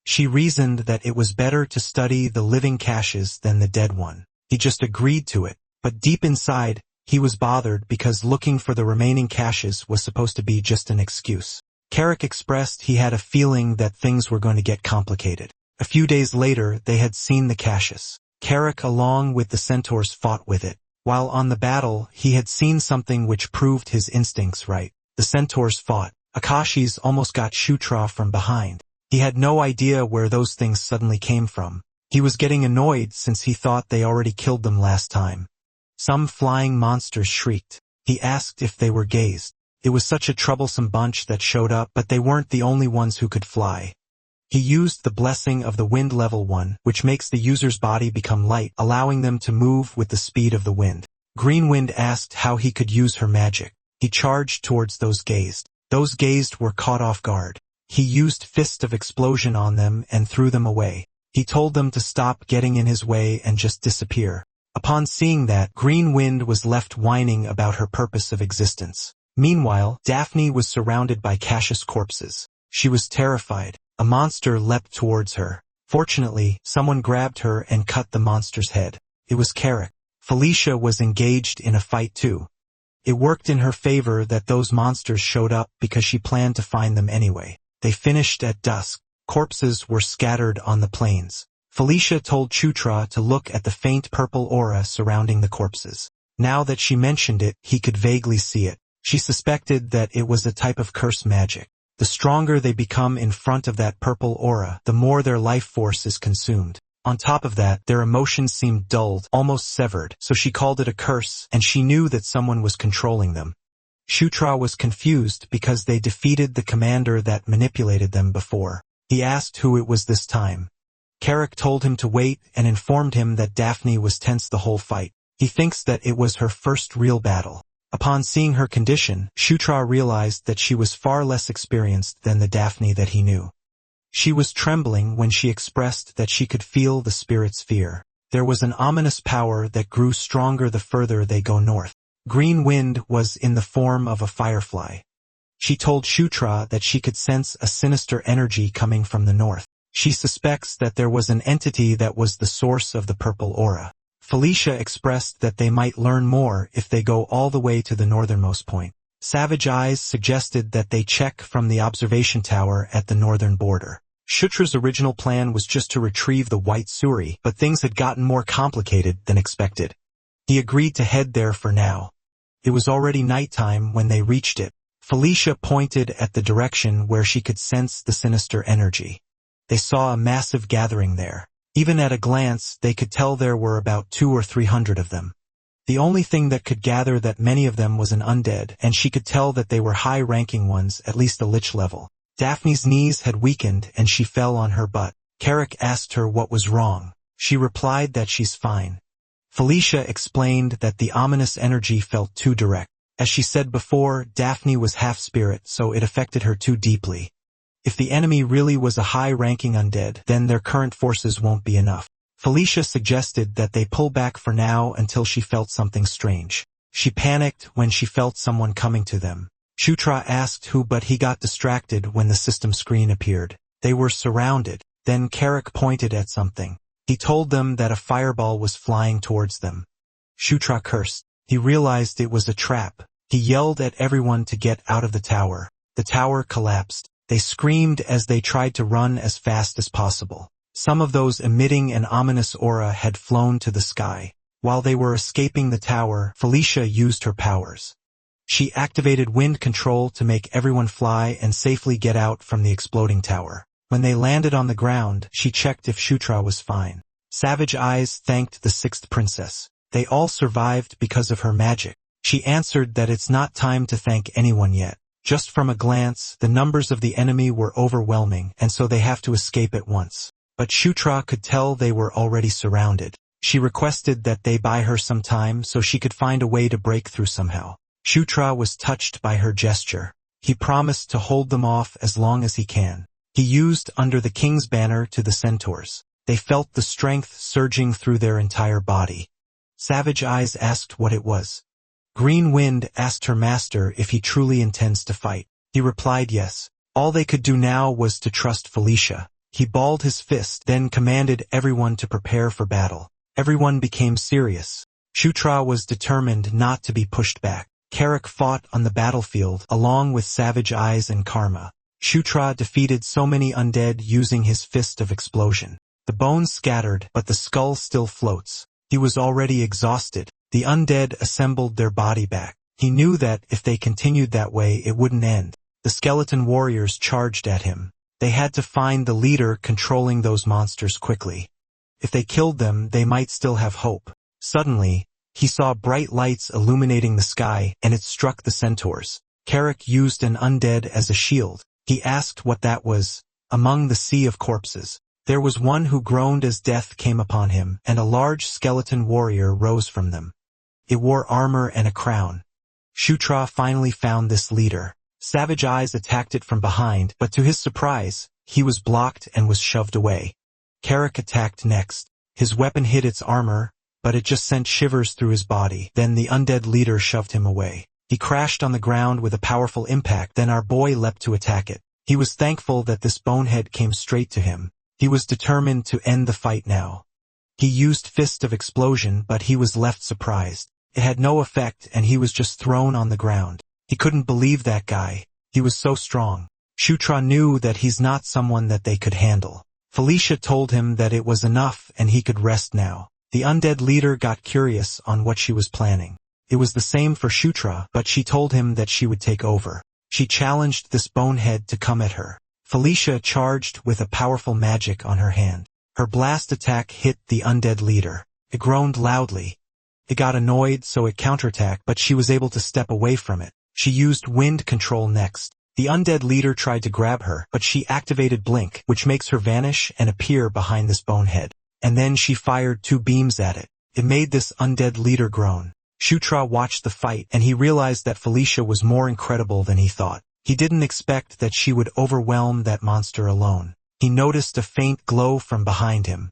She reasoned that it was better to study the living caches than the dead one. He just agreed to it. But deep inside, he was bothered because looking for the remaining caches was supposed to be just an excuse. Carrick expressed he had a feeling that things were going to get complicated. A few days later, they had seen the caches. Carrick along with the centaurs fought with it. While on the battle, he had seen something which proved his instincts right. The centaurs fought. Akashi's almost got Shutra from behind. He had no idea where those things suddenly came from. He was getting annoyed since he thought they already killed them last time. Some flying monsters shrieked. He asked if they were gazed. It was such a troublesome bunch that showed up, but they weren't the only ones who could fly. He used the blessing of the wind level 1, which makes the user's body become light, allowing them to move with the speed of the wind. Greenwind asked how he could use her magic. He charged towards those gazed. Those gazed were caught off guard. He used fist of explosion on them and threw them away. He told them to stop getting in his way and just disappear. Upon seeing that, Green Wind was left whining about her purpose of existence. Meanwhile, Daphne was surrounded by Cassius corpses. She was terrified. A monster leapt towards her. Fortunately, someone grabbed her and cut the monster's head. It was Carrick. Felicia was engaged in a fight too. It worked in her favor that those monsters showed up because she planned to find them anyway. They finished at dusk. Corpses were scattered on the plains. Felicia told Chutra to look at the faint purple aura surrounding the corpses. Now that she mentioned it, he could vaguely see it. She suspected that it was a type of curse magic. The stronger they become in front of that purple aura, the more their life force is consumed. On top of that, their emotions seemed dulled, almost severed, so she called it a curse, and she knew that someone was controlling them. Chutra was confused because they defeated the commander that manipulated them before. He asked who it was this time. Carrick told him to wait and informed him that Daphne was tense the whole fight. He thinks that it was her first real battle. Upon seeing her condition, Chutra realized that she was far less experienced than the Daphne that he knew. She was trembling when she expressed that she could feel the spirit's fear. There was an ominous power that grew stronger the further they go north. Green Wind was in the form of a firefly. She told Chutra that she could sense a sinister energy coming from the north. She suspects that there was an entity that was the source of the purple aura. Felicia expressed that they might learn more if they go all the way to the northernmost point. Savage Eyes suggested that they check from the observation tower at the northern border. Chutra's original plan was just to retrieve the white Suri, but things had gotten more complicated than expected. He agreed to head there for now. It was already nighttime when they reached it. Felicia pointed at the direction where she could sense the sinister energy. They saw a massive gathering there. Even at a glance, they could tell there were about 200 or 300 of them. The only thing that could gather that many of them was an undead, and she could tell that they were high-ranking ones, at least a lich level. Daphne's knees had weakened and she fell on her butt. Carrick asked her what was wrong. She replied that she's fine. Felicia explained that the ominous energy felt too direct. As she said before, Daphne was half-spirit, so it affected her too deeply. If the enemy really was a high-ranking undead, then their current forces won't be enough. Felicia suggested that they pull back for now until she felt something strange. She panicked when she felt someone coming to them. Chutra asked who, but he got distracted when the system screen appeared. They were surrounded. Then Carrick pointed at something. He told them that a fireball was flying towards them. Chutra cursed. He realized it was a trap. He yelled at everyone to get out of the tower. The tower collapsed. They screamed as they tried to run as fast as possible. Some of those emitting an ominous aura had flown to the sky. While they were escaping the tower, Felicia used her powers. She activated wind control to make everyone fly and safely get out from the exploding tower. When they landed on the ground, she checked if Chutra was fine. Savage Eyes thanked the sixth princess. They all survived because of her magic. She answered that it's not time to thank anyone yet. Just from a glance, the numbers of the enemy were overwhelming, and so they have to escape at once. But Chutra could tell they were already surrounded. She requested that they buy her some time so she could find a way to break through somehow. Chutra was touched by her gesture. He promised to hold them off as long as he can. He used Under the King's Banner to the centaurs. They felt the strength surging through their entire body. Savage Eyes asked what it was. Green Wind asked her master if he truly intends to fight. He replied yes. All they could do now was to trust Felicia. He balled his fist, then commanded everyone to prepare for battle. Everyone became serious. Chutra was determined not to be pushed back. Carrick fought on the battlefield along with Savage Eyes and Karma. Chutra defeated so many undead using his fist of explosion. The bones scattered, but the skull still floats. He was already exhausted. The undead assembled their body back. He knew that if they continued that way, it wouldn't end. The skeleton warriors charged at him. They had to find the leader controlling those monsters quickly. If they killed them, they might still have hope. Suddenly, he saw bright lights illuminating the sky, and it struck the centaurs. Carrick used an undead as a shield. He asked what that was. Among the sea of corpses, there was one who groaned as death came upon him, and a large skeleton warrior rose from them. It wore armor and a crown. Shutra finally found this leader. Savage Eyes attacked it from behind, but to his surprise, he was blocked and was shoved away. Carrick attacked next. His weapon hit its armor, but it just sent shivers through his body. Then the undead leader shoved him away. He crashed on the ground with a powerful impact. Then our boy leapt to attack it. He was thankful that this bonehead came straight to him. He was determined to end the fight now. He used Fist of Explosion, but he was left surprised. It had no effect and he was just thrown on the ground. He couldn't believe that guy. He was so strong. Shutra knew that he's not someone that they could handle. Felicia told him that it was enough and he could rest now. The undead leader got curious on what she was planning. It was the same for Shutra, but she told him that she would take over. She challenged this bonehead to come at her. Felicia charged with a powerful magic on her hand. Her blast attack hit the undead leader. It groaned loudly. It got annoyed, so it counterattacked, but she was able to step away from it. She used wind control next. The undead leader tried to grab her, but she activated Blink, which makes her vanish and appear behind this bonehead. And then she fired 2 beams at it. It made this undead leader groan. Shutra watched the fight, and he realized that Felicia was more incredible than he thought. He didn't expect that she would overwhelm that monster alone. He noticed a faint glow from behind him.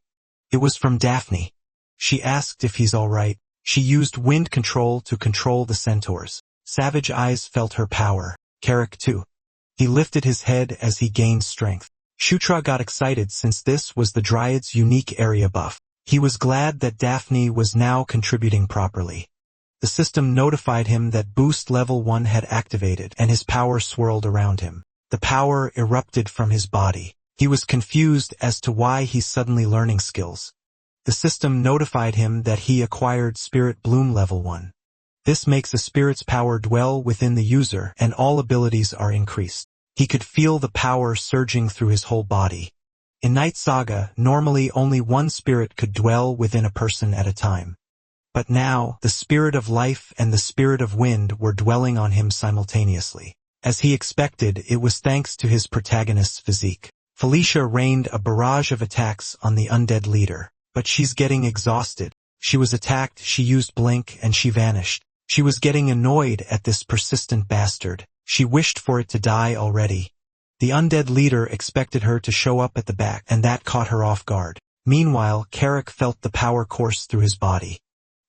It was from Daphne. She asked if he's all right. She used wind control to control the centaurs. Savage Eyes felt her power. Carrick too. He lifted his head as he gained strength. Shutra got excited since this was the Dryad's unique area buff. He was glad that Daphne was now contributing properly. The system notified him that boost level 1 had activated and his power swirled around him. The power erupted from his body. He was confused as to why he's suddenly learning skills. The system notified him that he acquired Spirit Bloom level 1. This makes a spirit's power dwell within the user and all abilities are increased. He could feel the power surging through his whole body. In Night Saga, normally only one spirit could dwell within a person at a time. But now, the spirit of life and the spirit of wind were dwelling on him simultaneously. As he expected, it was thanks to his protagonist's physique. Felicia rained a barrage of attacks on the undead leader. But she's getting exhausted. She was attacked, she used Blink, and she vanished. She was getting annoyed at this persistent bastard. She wished for it to die already. The undead leader expected her to show up at the back, and that caught her off guard. Meanwhile, Carrick felt the power course through his body.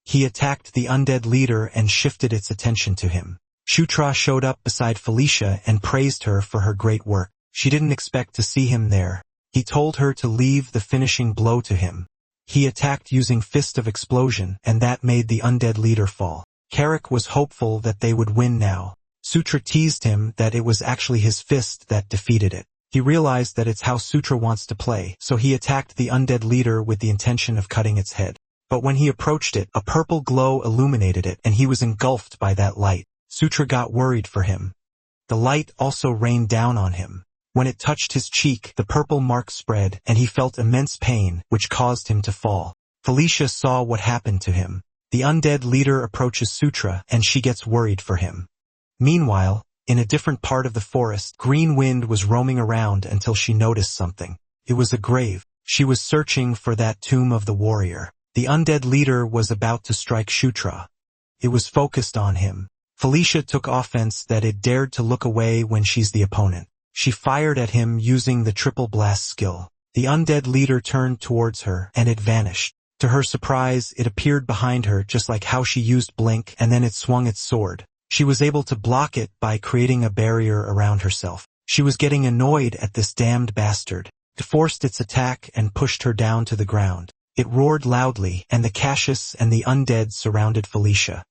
He attacked the undead leader and shifted its attention to him. Shutra showed up beside Felicia and praised her for her great work. She didn't expect to see him there. He told her to leave the finishing blow to him. He attacked using Fist of Explosion, and that made the undead leader fall. Carrick was hopeful that they would win now. Sutra teased him that it was actually his fist that defeated it. He realized that it's how Sutra wants to play, so he attacked the undead leader with the intention of cutting its head. But when he approached it, a purple glow illuminated it, and he was engulfed by that light. Sutra got worried for him. The light also rained down on him. When it touched his cheek, the purple mark spread, and he felt immense pain, which caused him to fall. Felicia saw what happened to him. The undead leader approaches Sutra, and she gets worried for him. Meanwhile, in a different part of the forest, Green Wind was roaming around until she noticed something. It was a grave. She was searching for that tomb of the warrior. The undead leader was about to strike Shutra. It was focused on him. Felicia took offense that it dared to look away when she's the opponent. She fired at him using the triple blast skill. The undead leader turned towards her, and it vanished. To her surprise, it appeared behind her just like how she used Blink, and then it swung its sword. She was able to block it by creating a barrier around herself. She was getting annoyed at this damned bastard. It forced its attack and pushed her down to the ground. It roared loudly, and the Cassius and the undead surrounded Felicia.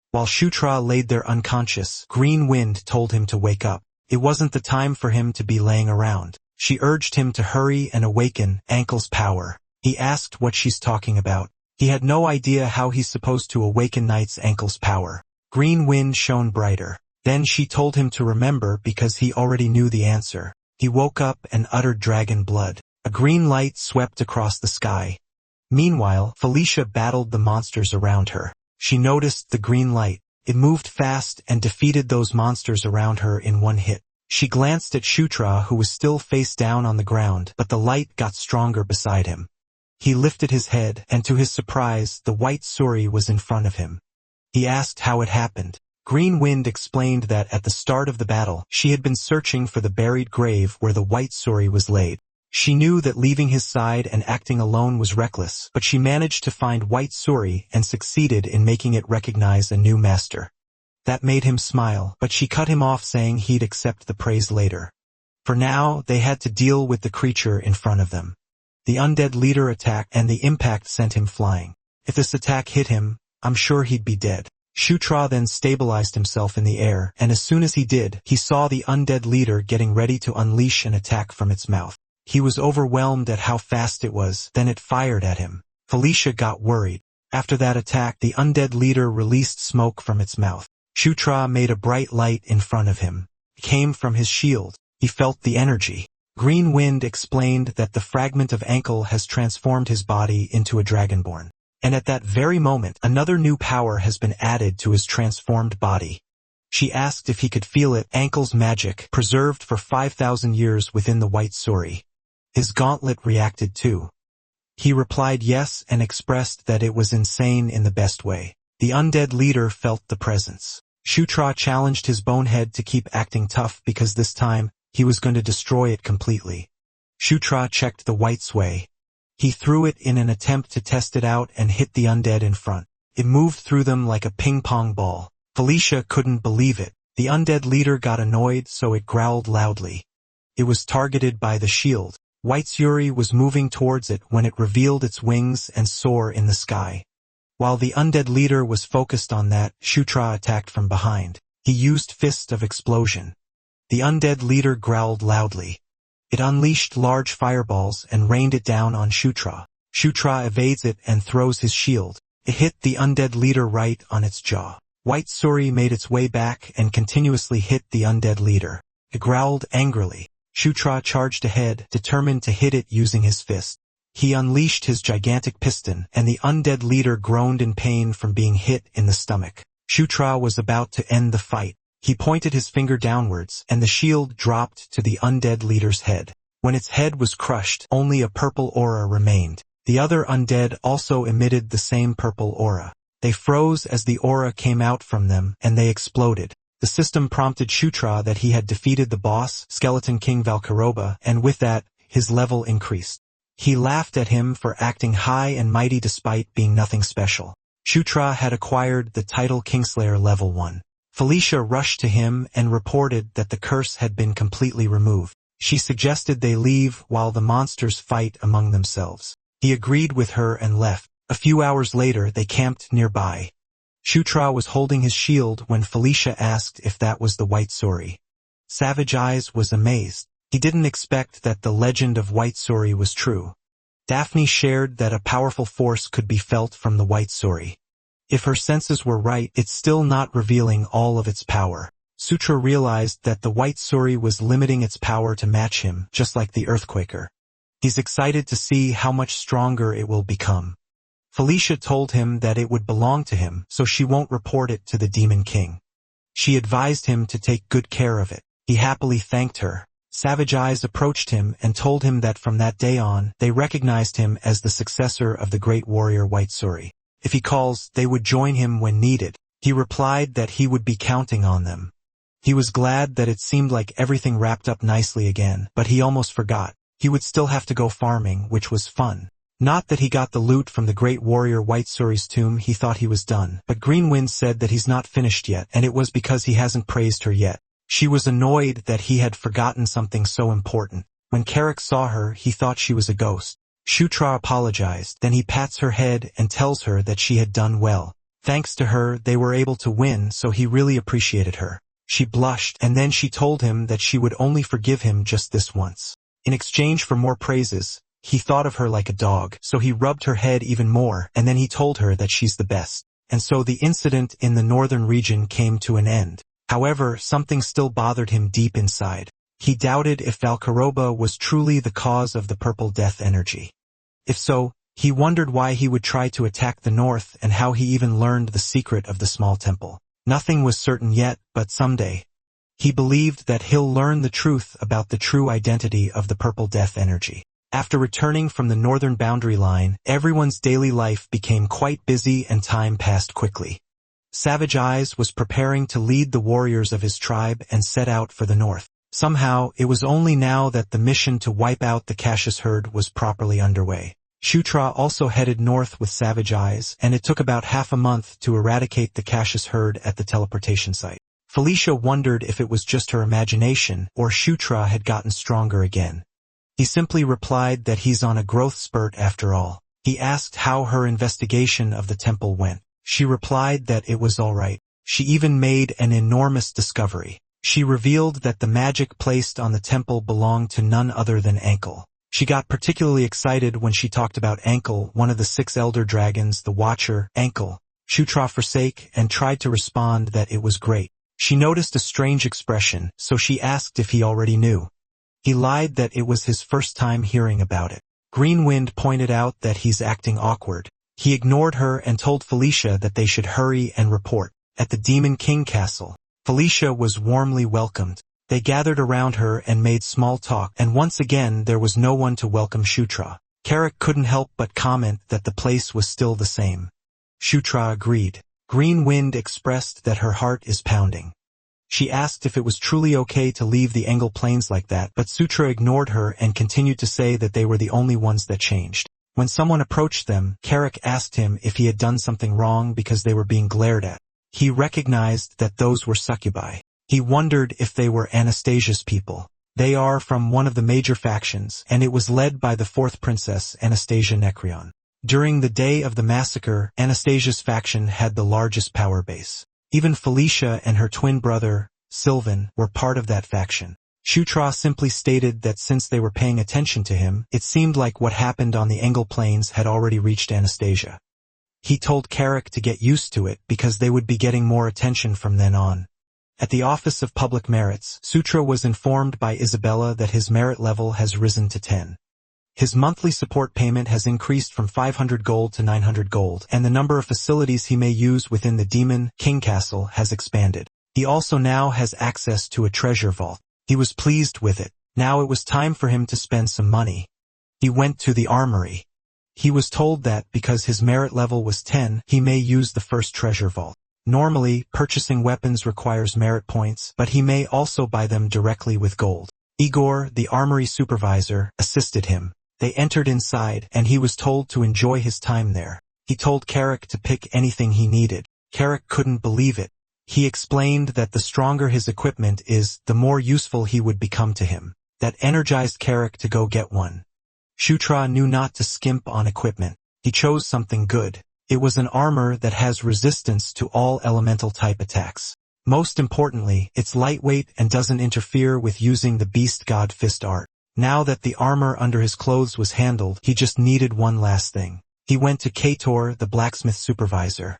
While Shutra laid there unconscious, Green Wind told him to wake up. It wasn't the time for him to be laying around. She urged him to hurry and awaken Ankle's power. He asked what she's talking about. He had no idea how he's supposed to awaken Knight's Ankle's power. Green Wind shone brighter. Then she told him to remember because he already knew the answer. He woke up and uttered dragon blood. A green light swept across the sky. Meanwhile, Felicia battled the monsters around her. She noticed the green light. It moved fast and defeated those monsters around her in one hit. She glanced at Shutra, who was still face down on the ground, but the light got stronger beside him. He lifted his head, and to his surprise, the white Suri was in front of him. He asked how it happened. Green Wind explained that at the start of the battle, she had been searching for the buried grave where the white Suri was laid. She knew that leaving his side and acting alone was reckless, but she managed to find white Suri and succeeded in making it recognize a new master. That made him smile, but she cut him off saying he'd accept the praise later. For now, they had to deal with the creature in front of them. The undead leader attacked and the impact sent him flying. If this attack hit him, I'm sure he'd be dead. Shutra then stabilized himself in the air, and as soon as he did, he saw the undead leader getting ready to unleash an attack from its mouth. He was overwhelmed at how fast it was, then it fired at him. Felicia got worried. After that attack, the undead leader released smoke from its mouth. Shutra made a bright light in front of him. It came from his shield. He felt the energy. Green Wind explained that the fragment of ankle has transformed his body into a dragonborn. And at that very moment, another new power has been added to his transformed body. She asked if he could feel it, Ankle's magic, preserved for 5,000 years within the white Suri. His gauntlet reacted too. He replied yes and expressed that it was insane in the best way. The undead leader felt the presence. Shutra challenged his bonehead to keep acting tough because this time, he was going to destroy it completely. Shutra checked the white sway. He threw it in an attempt to test it out and hit the undead in front. It moved through them like a ping-pong ball. Felicia couldn't believe it. The undead leader got annoyed, so it growled loudly. It was targeted by the shield. White Suri was moving towards it when it revealed its wings and soared in the sky. While the undead leader was focused on that, Shutra attacked from behind. He used Fist of Explosion. The undead leader growled loudly. It unleashed large fireballs and rained it down on Shutra. Shutra evades it and throws his shield. It hit the undead leader right on its jaw. White Suri made its way back and continuously hit the undead leader. It growled angrily. Shutra charged ahead, determined to hit it using his fist. He unleashed his gigantic piston, and the undead leader groaned in pain from being hit in the stomach. Shutra was about to end the fight. He pointed his finger downwards, and the shield dropped to the undead leader's head. When its head was crushed, only a purple aura remained. The other undead also emitted the same purple aura. They froze as the aura came out from them, and they exploded. The system prompted Shutra that he had defeated the boss, Skeleton King Valkyroba, and with that, his level increased. He laughed at him for acting high and mighty despite being nothing special. Shutra had acquired the title Kingslayer level 1. Felicia rushed to him and reported that the curse had been completely removed. She suggested they leave while the monsters fight among themselves. He agreed with her and left. A few hours later, they camped nearby. Shutra was holding his shield when Felicia asked if that was the white Suri. Savage Eyes was amazed. He didn't expect that the legend of white Suri was true. Daphne shared that a powerful force could be felt from the white Suri. If her senses were right, it's still not revealing all of its power. Sutra realized that the white Suri was limiting its power to match him, just like the Earthquaker. He's excited to see how much stronger it will become. Felicia told him that it would belong to him, so she won't report it to the Demon King. She advised him to take good care of it. He happily thanked her. Savage Eyes approached him and told him that from that day on, they recognized him as the successor of the great warrior White Suri. If he calls, they would join him when needed. He replied that he would be counting on them. He was glad that it seemed like everything wrapped up nicely again, but he almost forgot. He would still have to go farming, which was fun. Not that he got the loot from the great warrior White Suri's tomb, he thought he was done. But Green Wind said that he's not finished yet, and it was because he hasn't praised her yet. She was annoyed that he had forgotten something so important. When Carrick saw her, he thought she was a ghost. Shutra apologized, then he pats her head and tells her that she had done well. Thanks to her, they were able to win, so he really appreciated her. She blushed, and then she told him that she would only forgive him just this once. In exchange for more praises, he thought of her like a dog, so he rubbed her head even more, and then he told her that she's the best. And so the incident in the northern region came to an end. However, something still bothered him deep inside. He doubted if Valkyroba was truly the cause of the purple death energy. If so, he wondered why he would try to attack the north and how he even learned the secret of the small temple. Nothing was certain yet, but someday. He believed that he'll learn the truth about the true identity of the purple death energy. After returning from the northern boundary line, everyone's daily life became quite busy and time passed quickly. Savage Eyes was preparing to lead the warriors of his tribe and set out for the north. Somehow, it was only now that the mission to wipe out the Cassius herd was properly underway. Shutra also headed north with Savage Eyes, and it took about half a month to eradicate the Cassius herd at the teleportation site. Felicia wondered if it was just her imagination, or Shutra had gotten stronger again. He simply replied that he's on a growth spurt after all. He asked how her investigation of the temple went. She replied that it was all right. She even made an enormous discovery. She revealed that the magic placed on the temple belonged to none other than Ankle. She got particularly excited when she talked about Ankle, one of the 6 elder dragons, the Watcher. Ankle. Shutra forsake and tried to respond that it was great. She noticed a strange expression, so she asked if he already knew. He lied that it was his first time hearing about it. Greenwind pointed out that he's acting awkward. He ignored her and told Felicia that they should hurry and report. At the Demon King Castle, Felicia was warmly welcomed. They gathered around her and made small talk, and once again there was no one to welcome Shutra. Carrick couldn't help but comment that the place was still the same. Shutra agreed. Greenwind expressed that her heart is pounding. She asked if it was truly okay to leave the Engel Plains like that, but Shutra ignored her and continued to say that they were the only ones that changed. When someone approached them, Carrick asked him if he had done something wrong because they were being glared at. He recognized that those were succubi. He wondered if they were Anastasia's people. They are from one of the major factions, and it was led by the 4th princess, Anastasia Necreon. During the day of the massacre, Anastasia's faction had the largest power base. Even Felicia and her twin brother, Sylvan, were part of that faction. Shutra simply stated that since they were paying attention to him, it seemed like what happened on the Engel Plains had already reached Anastasia. He told Carrick to get used to it because they would be getting more attention from then on. At the Office of Public Merits, Shutra was informed by Isabella that his merit level has risen to 10. His monthly support payment has increased from 500 gold to 900 gold, and the number of facilities he may use within the Demon King Castle has expanded. He also now has access to a treasure vault. He was pleased with it. Now it was time for him to spend some money. He went to the armory. He was told that because his merit level was 10, he may use the first treasure vault. Normally, purchasing weapons requires merit points, but he may also buy them directly with gold. Igor, the armory supervisor, assisted him. They entered inside, and he was told to enjoy his time there. He told Carrick to pick anything he needed. Carrick couldn't believe it. He explained that the stronger his equipment is, the more useful he would become to him. That energized Carrick to go get one. Shutra knew not to skimp on equipment. He chose something good. It was an armor that has resistance to all elemental-type attacks. Most importantly, it's lightweight and doesn't interfere with using the Beast God Fist art. Now that the armor under his clothes was handled, he just needed one last thing. He went to Kator, the blacksmith supervisor.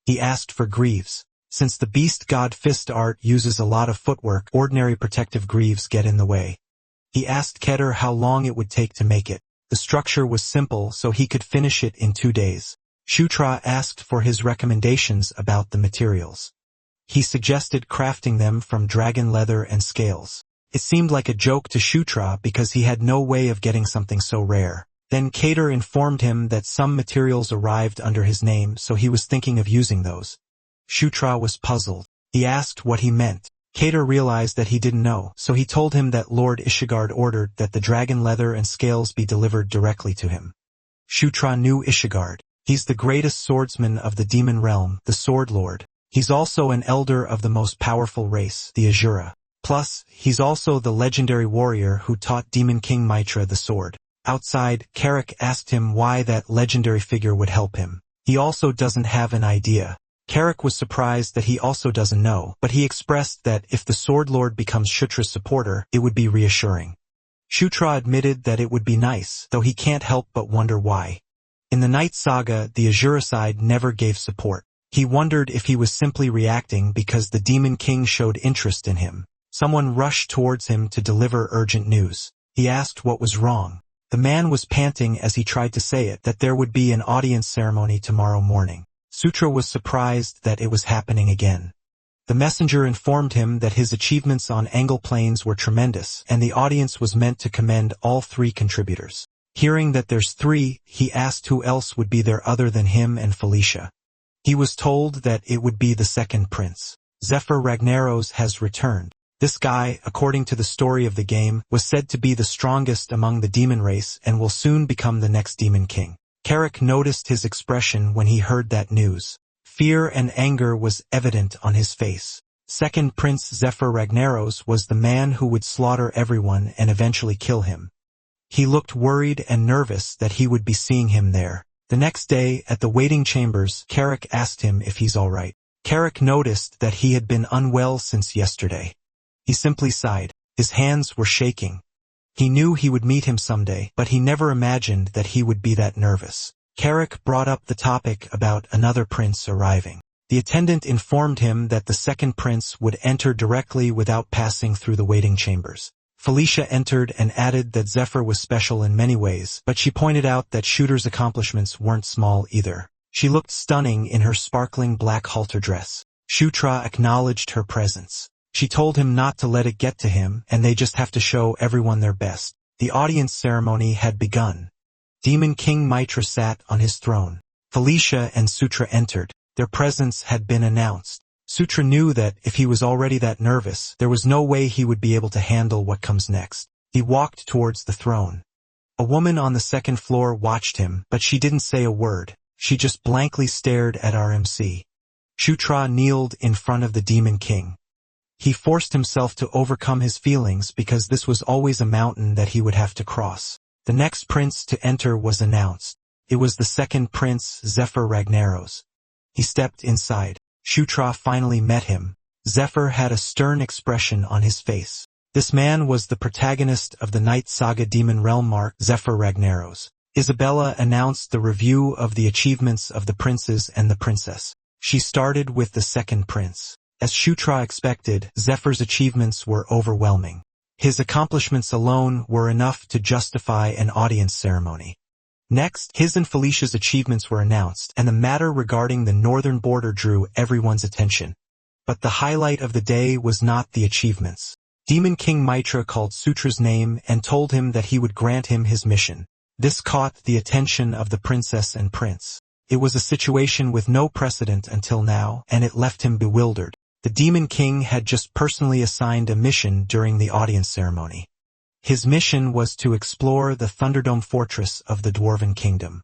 He asked for greaves. Since the Beast God Fist art uses a lot of footwork, ordinary protective greaves get in the way. He asked Keter how long it would take to make it. The structure was simple, so he could finish it in 2 days. Shutra asked for his recommendations about the materials. He suggested crafting them from dragon leather and scales. It seemed like a joke to Shutra because he had no way of getting something so rare. Then Kater informed him that some materials arrived under his name, so he was thinking of using those. Shutra was puzzled. He asked what he meant. Kater realized that he didn't know, so he told him that Lord Ishigard ordered that the dragon leather and scales be delivered directly to him. Shutra knew Ishigard. He's the greatest swordsman of the demon realm, the Sword Lord. He's also an elder of the most powerful race, the Asura. Plus, he's also the legendary warrior who taught Demon King Mitra the sword. Outside, Carrick asked him why that legendary figure would help him. He also doesn't have an idea. Carrick was surprised that he also doesn't know, but he expressed that if the Sword Lord becomes Shutra's supporter, it would be reassuring. Shutra admitted that it would be nice, though he can't help but wonder why. In the Night Saga, the Asura side never gave support. He wondered if he was simply reacting because the Demon King showed interest in him. Someone rushed towards him to deliver urgent news. He asked what was wrong. The man was panting as he tried to say it, that there would be an audience ceremony tomorrow morning. Shutra was surprised that it was happening again. The messenger informed him that his achievements on Engel Plains were tremendous, and the audience was meant to commend all 3 contributors. Hearing that there's 3, he asked who else would be there other than him and Felicia. He was told that it would be the second prince. Zephyr Ragnaros has returned. This guy, according to the story of the game, was said to be the strongest among the demon race and will soon become the next demon king. Carrick noticed his expression when he heard that news. Fear and anger was evident on his face. Second Prince Zephyr Ragnaros was the man who would slaughter everyone and eventually kill him. He looked worried and nervous that he would be seeing him there. The next day, at the waiting chambers, Carrick asked him if he's all right. Carrick noticed that he had been unwell since yesterday. He simply sighed. His hands were shaking. He knew he would meet him someday, but he never imagined that he would be that nervous. Carrick brought up the topic about another prince arriving. The attendant informed him that the second prince would enter directly without passing through the waiting chambers. Felicia entered and added that Zephyr was special in many ways, but she pointed out that Shooter's accomplishments weren't small either. She looked stunning in her sparkling black halter dress. Shutra acknowledged her presence. She told him not to let it get to him, and they just have to show everyone their best. The audience ceremony had begun. Demon King Mitra sat on his throne. Felicia and Sutra entered. Their presence had been announced. Sutra knew that if he was already that nervous, there was no way he would be able to handle what comes next. He walked towards the throne. A woman on the second floor watched him, but she didn't say a word. She just blankly stared at RMC. Shutra kneeled in front of the Demon King. He forced himself to overcome his feelings because this was always a mountain that he would have to cross. The next prince to enter was announced. It was the second prince, Zephyr Ragnaros. He stepped inside. Shutra finally met him. Zephyr had a stern expression on his face. This man was the protagonist of the Night Saga Demon Realm arc, Zephyr Ragnaros. Isabella announced the review of the achievements of the princes and the princess. She started with the second prince. As Shutra expected, Zephyr's achievements were overwhelming. His accomplishments alone were enough to justify an audience ceremony. Next, his and Felicia's achievements were announced, and the matter regarding the northern border drew everyone's attention. But the highlight of the day was not the achievements. Demon King Mitra called Sutra's name and told him that he would grant him his mission. This caught the attention of the princess and prince. It was a situation with no precedent until now, and it left him bewildered. The Demon King had just personally assigned a mission during the audience ceremony. His mission was to explore the Thunderdome fortress of the Dwarven Kingdom.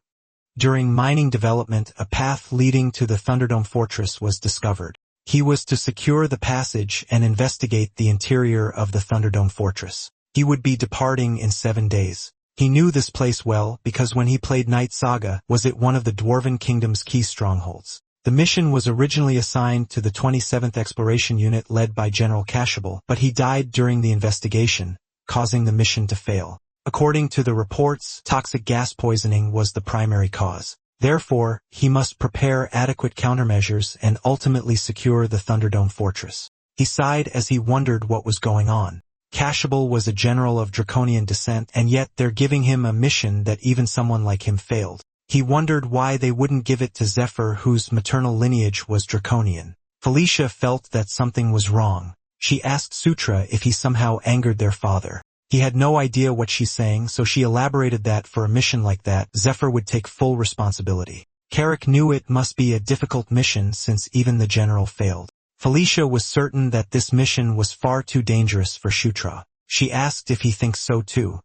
During mining development, a path leading to the Thunderdome fortress was discovered. He was to secure the passage and investigate the interior of the Thunderdome fortress. He would be departing in 7 days. He knew this place well because when he played Night Saga, was it one of the Dwarven Kingdom's key strongholds. The mission was originally assigned to the 27th Exploration Unit led by General Cashable, but he died during the investigation, causing the mission to fail. According to the reports, toxic gas poisoning was the primary cause. Therefore, he must prepare adequate countermeasures and ultimately secure the Thunderdome fortress. He sighed as he wondered what was going on. Cashable was a general of draconian descent, and yet they're giving him a mission that even someone like him failed. He wondered why they wouldn't give it to Zephyr, whose maternal lineage was draconian. Felicia felt that something was wrong. She asked Sutra if he somehow angered their father. He had no idea what she's saying, so she elaborated that for a mission like that, Zephyr would take full responsibility. Carrick knew it must be a difficult mission since even the general failed. Felicia was certain that this mission was far too dangerous for Shutra. She asked if he thinks so too.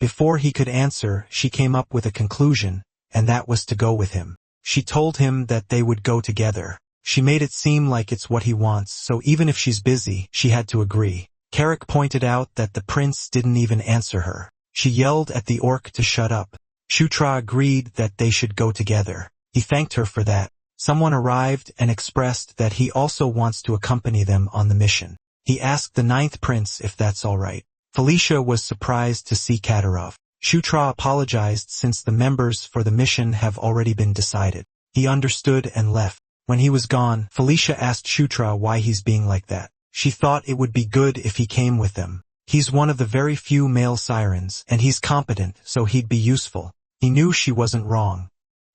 Before he could answer, she came up with a conclusion, and that was to go with him. She told him that they would go together. She made it seem like it's what he wants, so even if she's busy, she had to agree. Carrick pointed out that the prince didn't even answer her. She yelled at the orc to shut up. Shutra agreed that they should go together. He thanked her for that. Someone arrived and expressed that he also wants to accompany them on the mission. He asked the 9th prince if that's all right. Felicia was surprised to see Kadyrov. Shutra apologized since the members for the mission have already been decided. He understood and left. When he was gone, Felicia asked Shutra why he's being like that. She thought it would be good if he came with them. He's one of the very few male sirens, and he's competent, so he'd be useful. He knew she wasn't wrong.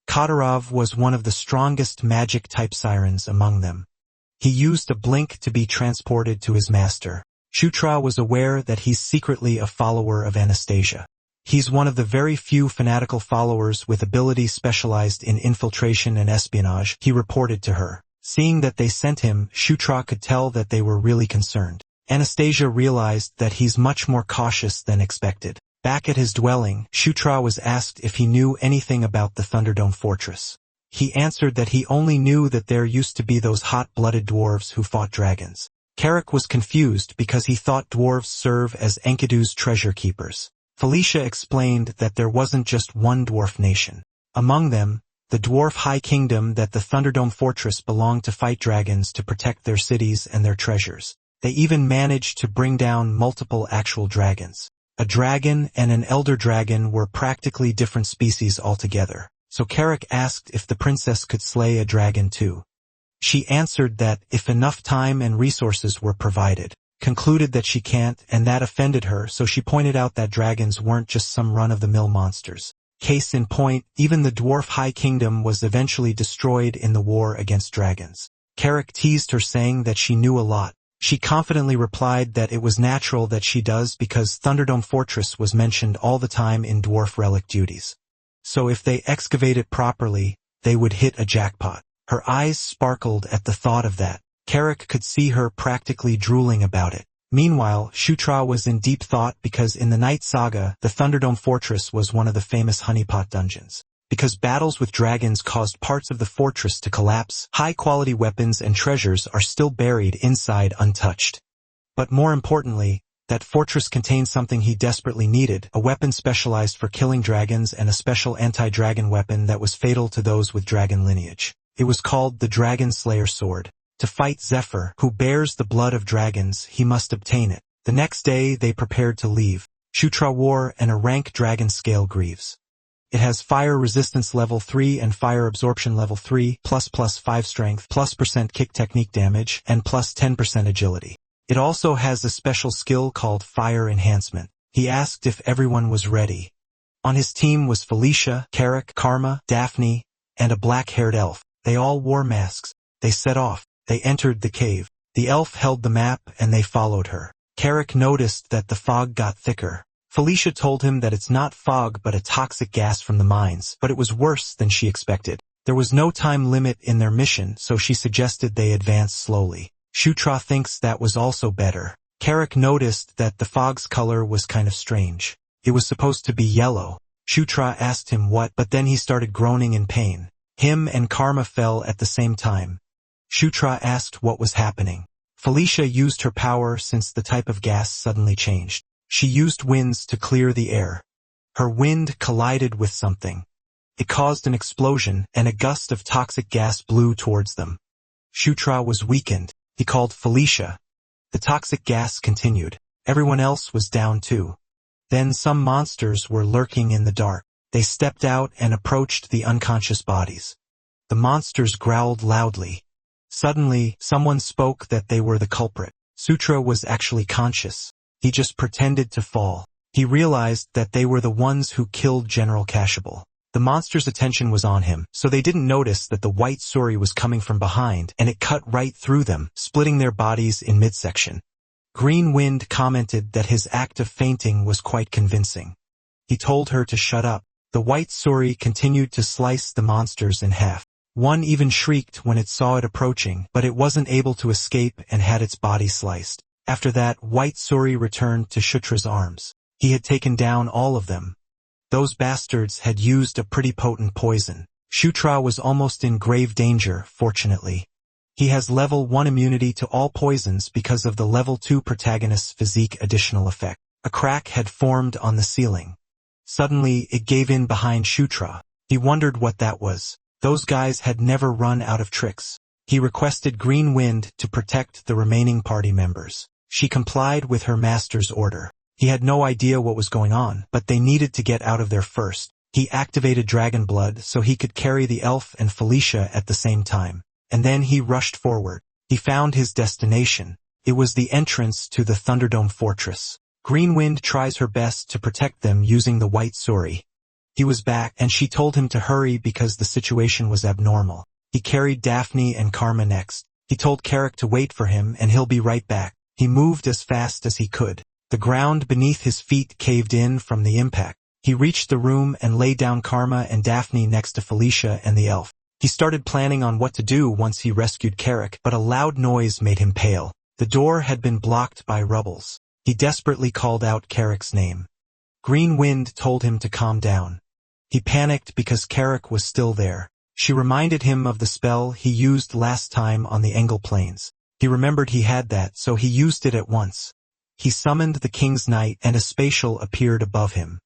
Kadyrov was one of the strongest magic-type sirens among them. He used a blink to be transported to his master. Shutra was aware that he's secretly a follower of Anastasia. He's one of the very few fanatical followers with abilities specialized in infiltration and espionage, he reported to her. Seeing that they sent him, Shutra could tell that they were really concerned. Anastasia realized that he's much more cautious than expected. Back at his dwelling, Shutra was asked if he knew anything about the Thunderdome fortress. He answered that he only knew that there used to be those hot-blooded dwarves who fought dragons. Carrick was confused because he thought dwarves serve as Enkidu's treasure keepers. Felicia explained that there wasn't just one dwarf nation. Among them, the dwarf high kingdom that the Thunderdome fortress belonged to fight dragons to protect their cities and their treasures. They even managed to bring down multiple actual dragons. A dragon and an elder dragon were practically different species altogether, so Carrick asked if the princess could slay a dragon too. She answered that if enough time and resources were provided, concluded that she can't, and that offended her, so she pointed out that dragons weren't just some run-of-the-mill monsters. Case in point, even the dwarf high kingdom was eventually destroyed in the war against dragons. Carrick teased her, saying that she knew a lot. She confidently replied that it was natural that she does because Thunderdome Fortress was mentioned all the time in dwarf relic duties. So if they excavate it properly, they would hit a jackpot. Her eyes sparkled at the thought of that. Carrick could see her practically drooling about it. Meanwhile, Shutra was in deep thought because in the Night Saga, the Thunderdome Fortress was one of the famous honeypot dungeons. Because battles with dragons caused parts of the fortress to collapse, high-quality weapons and treasures are still buried inside untouched. But more importantly, that fortress contained something he desperately needed, a weapon specialized for killing dragons and a special anti-dragon weapon that was fatal to those with dragon lineage. It was called the Dragon Slayer Sword. To fight Zephyr, who bears the blood of dragons, he must obtain it. The next day they prepared to leave. Shutra wore a rank dragon scale greaves. It has fire resistance level 3 and fire absorption level 3, plus 5 strength, plus % kick technique damage, and plus 10% agility. It also has a special skill called fire enhancement. He asked if everyone was ready. On his team was Felicia, Carrick, Karma, Daphne, and a black-haired elf. They all wore masks. They set off. They entered the cave. The elf held the map and they followed her. Carrick noticed that the fog got thicker. Felicia told him that it's not fog but a toxic gas from the mines, but it was worse than she expected. There was no time limit in their mission, so she suggested they advance slowly. Shutra thinks that was also better. Carrick noticed that the fog's color was kind of strange. It was supposed to be yellow. Shutra asked him what, but then he started groaning in pain. Him and Karma fell at the same time. Shutra asked what was happening. Felicia used her power since the type of gas suddenly changed. She used winds to clear the air. Her wind collided with something. It caused an explosion, and a gust of toxic gas blew towards them. Shutra was weakened. He called Felicia. The toxic gas continued. Everyone else was down too. Then some monsters were lurking in the dark. They stepped out and approached the unconscious bodies. The monsters growled loudly. Suddenly, someone spoke that they were the culprit. Sutra was actually conscious. He just pretended to fall. He realized that they were the ones who killed General Cashable. The monster's attention was on him, so they didn't notice that the white Suri was coming from behind, and it cut right through them, splitting their bodies in midsection. Green Wind commented that his act of fainting was quite convincing. He told her to shut up. The white Suri continued to slice the monsters in half. One even shrieked when it saw it approaching, but it wasn't able to escape and had its body sliced. After that, White Suri returned to Shutra's arms. He had taken down all of them. Those bastards had used a pretty potent poison. Shutra was almost in grave danger, fortunately. He has level 1 immunity to all poisons because of the level 2 protagonist's physique additional effect. A crack had formed on the ceiling. Suddenly, it gave in behind Shutra. He wondered what that was. Those guys had never run out of tricks. He requested Green Wind to protect the remaining party members. She complied with her master's order. He had no idea what was going on, but they needed to get out of there first. He activated Dragon Blood so he could carry the elf and Felicia at the same time. And then he rushed forward. He found his destination. It was the entrance to the Thunderdome Fortress. Green Wind tries her best to protect them using the White Suri. He was back, and she told him to hurry because the situation was abnormal. He carried Daphne and Karma next. He told Carrick to wait for him and he'll be right back. He moved as fast as he could. The ground beneath his feet caved in from the impact. He reached the room and laid down Karma and Daphne next to Felicia and the elf. He started planning on what to do once he rescued Carrick, but a loud noise made him pale. The door had been blocked by rubbles. He desperately called out Carrick's name. Green Wind told him to calm down. He panicked because Carrick was still there. She reminded him of the spell he used last time on the Engel Plains. He remembered he had that, so he used it at once. He summoned the King's Knight and a spatial appeared above him.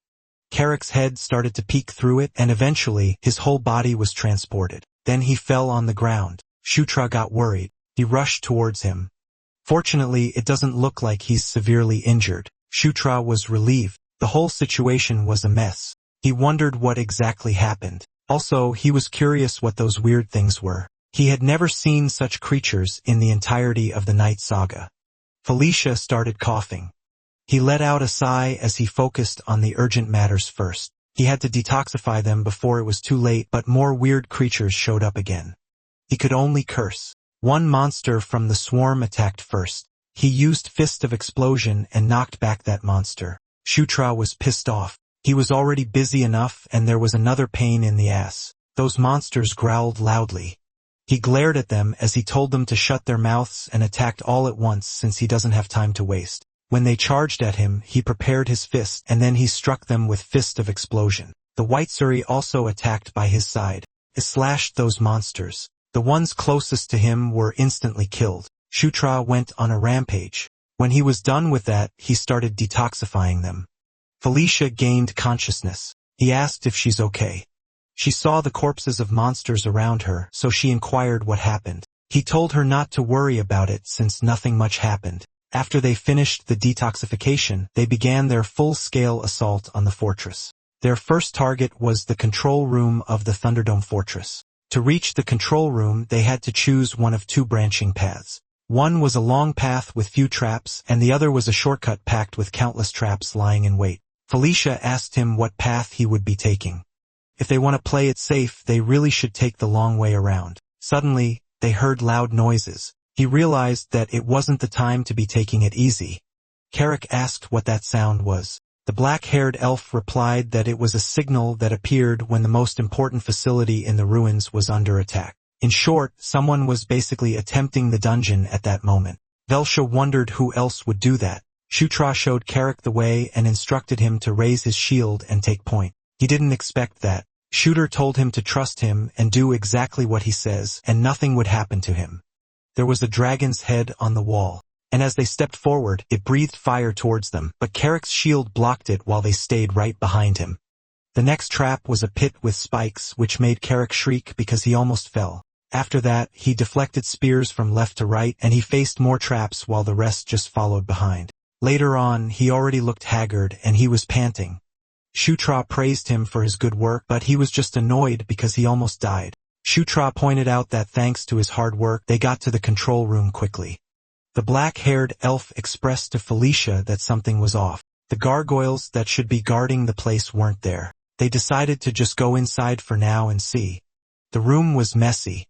Carrick's head started to peek through it and eventually his whole body was transported. Then he fell on the ground. Shutra got worried. He rushed towards him. Fortunately, it doesn't look like he's severely injured. Shutra was relieved. The whole situation was a mess. He wondered what exactly happened. Also, he was curious what those weird things were. He had never seen such creatures in the entirety of the Night Saga. Felicia started coughing. He let out a sigh as he focused on the urgent matters first. He had to detoxify them before it was too late, but more weird creatures showed up again. He could only curse. One monster from the swarm attacked first. He used Fist of Explosion and knocked back that monster. Shutra was pissed off. He was already busy enough and there was another pain in the ass. Those monsters growled loudly. He glared at them as he told them to shut their mouths and attacked all at once since he doesn't have time to waste. When they charged at him, he prepared his fist and then he struck them with Fist of Explosion. The White Suri also attacked by his side. He slashed those monsters. The ones closest to him were instantly killed. Shutra went on a rampage. When he was done with that, he started detoxifying them. Felicia gained consciousness. He asked if she's okay. She saw the corpses of monsters around her, so she inquired what happened. He told her not to worry about it since nothing much happened. After they finished the detoxification, they began their full-scale assault on the fortress. Their first target was the control room of the Thunderdome fortress. To reach the control room, they had to choose one of two branching paths. One was a long path with few traps, and the other was a shortcut packed with countless traps lying in wait. Felicia asked him what path he would be taking. If they want to play it safe, they really should take the long way around. Suddenly, they heard loud noises. He realized that it wasn't the time to be taking it easy. Carrick asked what that sound was. The black-haired elf replied that it was a signal that appeared when the most important facility in the ruins was under attack. In short, someone was basically attempting the dungeon at that moment. Velsha wondered who else would do that. Shutra showed Carrick the way and instructed him to raise his shield and take point. He didn't expect that. Shooter told him to trust him and do exactly what he says, and nothing would happen to him. There was a dragon's head on the wall, and as they stepped forward, it breathed fire towards them, but Carrick's shield blocked it while they stayed right behind him. The next trap was a pit with spikes, which made Carrick shriek because he almost fell. After that, he deflected spears from left to right, and he faced more traps while the rest just followed behind. Later on, he already looked haggard, and he was panting. Shutra praised him for his good work, but he was just annoyed because he almost died. Shutra pointed out that thanks to his hard work, they got to the control room quickly. The black-haired elf expressed to Felicia that something was off. The gargoyles that should be guarding the place weren't there. They decided to just go inside for now and see. The room was messy.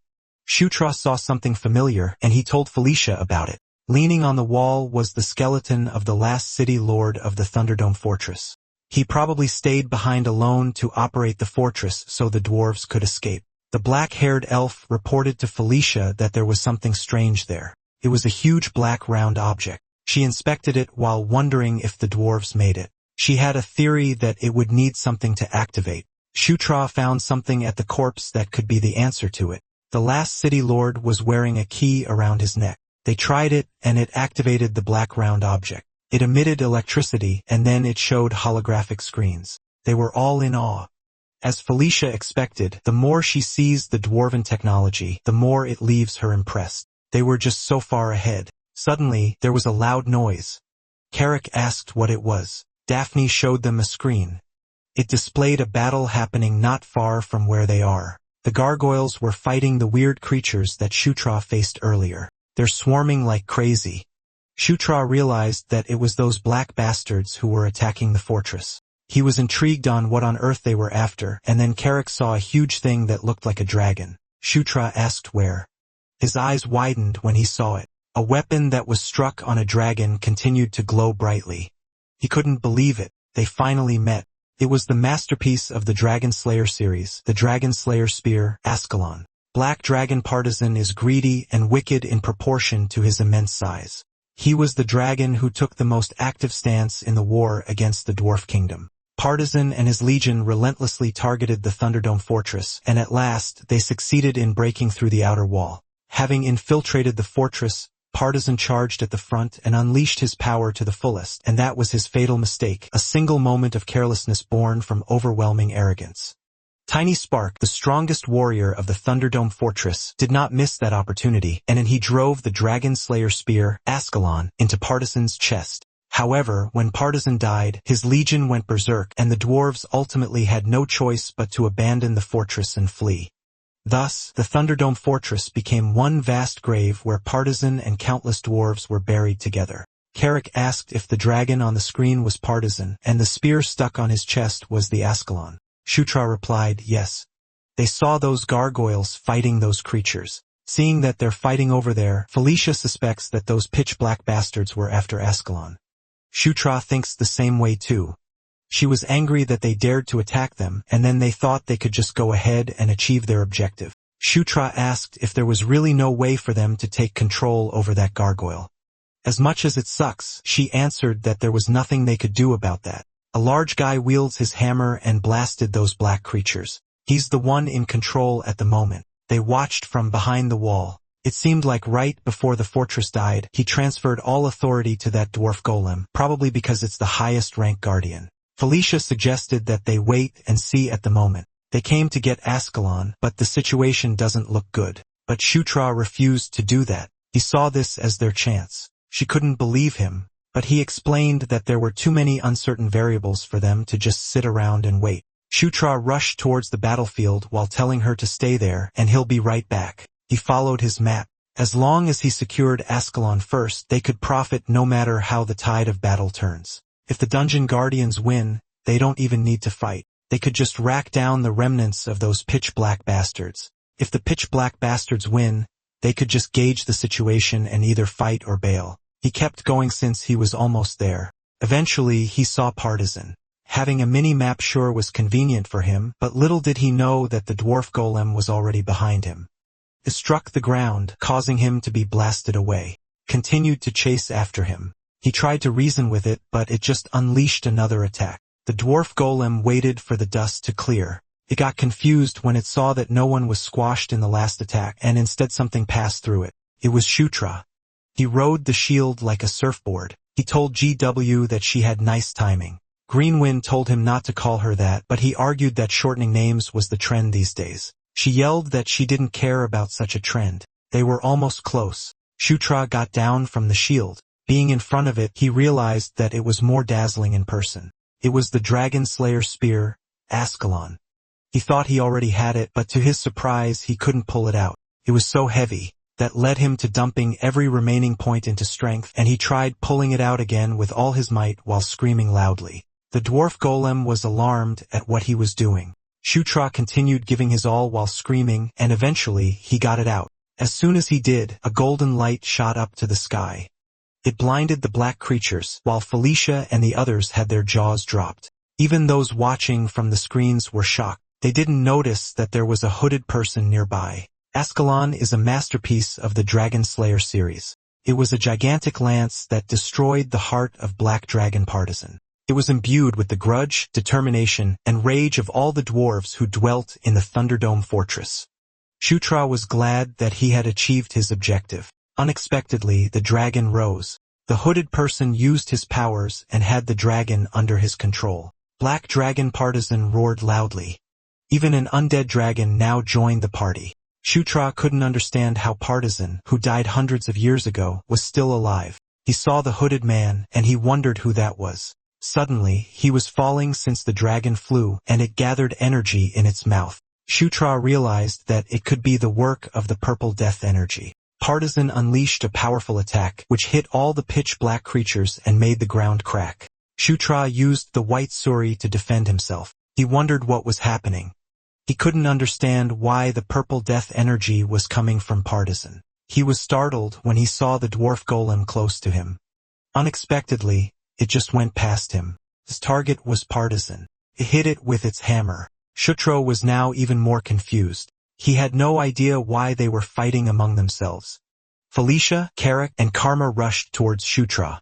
Shutra saw something familiar, and he told Felicia about it. Leaning on the wall was the skeleton of the last city lord of the Thunderdome fortress. He probably stayed behind alone to operate the fortress so the dwarves could escape. The black-haired elf reported to Felicia that there was something strange there. It was a huge black round object. She inspected it while wondering if the dwarves made it. She had a theory that it would need something to activate. Shutra found something at the corpse that could be the answer to it. The last city lord was wearing a key around his neck. They tried it, and it activated the black round object. It emitted electricity, and then it showed holographic screens. They were all in awe. As Felicia expected, the more she sees the dwarven technology, the more it leaves her impressed. They were just so far ahead. Suddenly, there was a loud noise. Carrick asked what it was. Daphne showed them a screen. It displayed a battle happening not far from where they are. The gargoyles were fighting the weird creatures that Shutra faced earlier. They're swarming like crazy. Shutra realized that it was those black bastards who were attacking the fortress. He was intrigued on what on earth they were after, and then Carrick saw a huge thing that looked like a dragon. Shutra asked where. His eyes widened when he saw it. A weapon that was struck on a dragon continued to glow brightly. He couldn't believe it. They finally met. It was the masterpiece of the Dragon Slayer series, the Dragon Slayer Spear, Ascalon. Black Dragon Partisan is greedy and wicked in proportion to his immense size. He was the dragon who took the most active stance in the war against the Dwarf Kingdom. Partisan and his legion relentlessly targeted the Thunderdome fortress, and at last they succeeded in breaking through the outer wall. Having infiltrated the fortress, Partisan charged at the front and unleashed his power to the fullest, and that was his fatal mistake, a single moment of carelessness born from overwhelming arrogance. Tiny Spark, the strongest warrior of the Thunderdome fortress, did not miss that opportunity, and he drove the Dragon Slayer Spear, Ascalon, into Partisan's chest. However, when Partisan died, his legion went berserk, and the dwarves ultimately had no choice but to abandon the fortress and flee. Thus, the Thunderdome fortress became one vast grave where Partisan and countless dwarves were buried together. Carrick asked if the dragon on the screen was Partisan, and the spear stuck on his chest was the Ascalon. Shutra replied, yes. They saw those gargoyles fighting those creatures. Seeing that they're fighting over there, Felicia suspects that those pitch-black bastards were after Ascalon. Shutra thinks the same way too. She was angry that they dared to attack them, and then they thought they could just go ahead and achieve their objective. Shutra asked if there was really no way for them to take control over that gargoyle. As much as it sucks, she answered that there was nothing they could do about that. A large guy wields his hammer and blasted those black creatures. He's the one in control at the moment. They watched from behind the wall. It seemed like right before the fortress died, he transferred all authority to that dwarf golem, probably because it's the highest rank guardian. Felicia suggested that they wait and see at the moment. They came to get Ascalon, but the situation doesn't look good. But Shutra refused to do that. He saw this as their chance. She couldn't believe him, but he explained that there were too many uncertain variables for them to just sit around and wait. Shutra rushed towards the battlefield while telling her to stay there and he'll be right back. He followed his map. As long as he secured Ascalon first, they could profit no matter how the tide of battle turns. If the dungeon guardians win, they don't even need to fight. They could just rack down the remnants of those pitch-black bastards. If the pitch-black bastards win, they could just gauge the situation and either fight or bail. He kept going since he was almost there. Eventually, he saw Partisan. Having a mini-map sure was convenient for him, but little did he know that the dwarf golem was already behind him. It struck the ground, causing him to be blasted away. Continued to chase after him. He tried to reason with it, but it just unleashed another attack. The dwarf golem waited for the dust to clear. It got confused when it saw that no one was squashed in the last attack, and instead something passed through it. It was Shutra. He rode the shield like a surfboard. He told GW that she had nice timing. Greenwind told him not to call her that, but he argued that shortening names was the trend these days. She yelled that she didn't care about such a trend. They were almost close. Shutra got down from the shield. Being in front of it, he realized that it was more dazzling in person. It was the Dragon Slayer Spear, Ascalon. He thought he already had it, but to his surprise he couldn't pull it out. It was so heavy. That led him to dumping every remaining point into strength, and he tried pulling it out again with all his might while screaming loudly. The dwarf golem was alarmed at what he was doing. Shutra continued giving his all while screaming, and eventually he got it out. As soon as he did, a golden light shot up to the sky. It blinded the black creatures, while Felicia and the others had their jaws dropped. Even those watching from the screens were shocked. They didn't notice that there was a hooded person nearby. Ascalon is a masterpiece of the Dragon Slayer series. It was a gigantic lance that destroyed the heart of Black Dragon Partisan. It was imbued with the grudge, determination, and rage of all the dwarves who dwelt in the Thunderdome fortress. Shutra was glad that he had achieved his objective. Unexpectedly, the dragon rose. The hooded person used his powers and had the dragon under his control. Black Dragon Partisan roared loudly. Even an undead dragon now joined the party. Shutra couldn't understand how Partisan, who died hundreds of years ago, was still alive. He saw the hooded man, and he wondered who that was. Suddenly, he was falling since the dragon flew, and it gathered energy in its mouth. Shutra realized that it could be the work of the purple death energy. Partisan unleashed a powerful attack, which hit all the pitch-black creatures and made the ground crack. Shutra used the white suri to defend himself. He wondered what was happening. He couldn't understand why the purple death energy was coming from Partisan. He was startled when he saw the dwarf golem close to him. Unexpectedly, it just went past him. His target was Partisan. It hit it with its hammer. Shutra was now even more confused. He had no idea why they were fighting among themselves. Felicia, Carrick, and Karma rushed towards Shutra.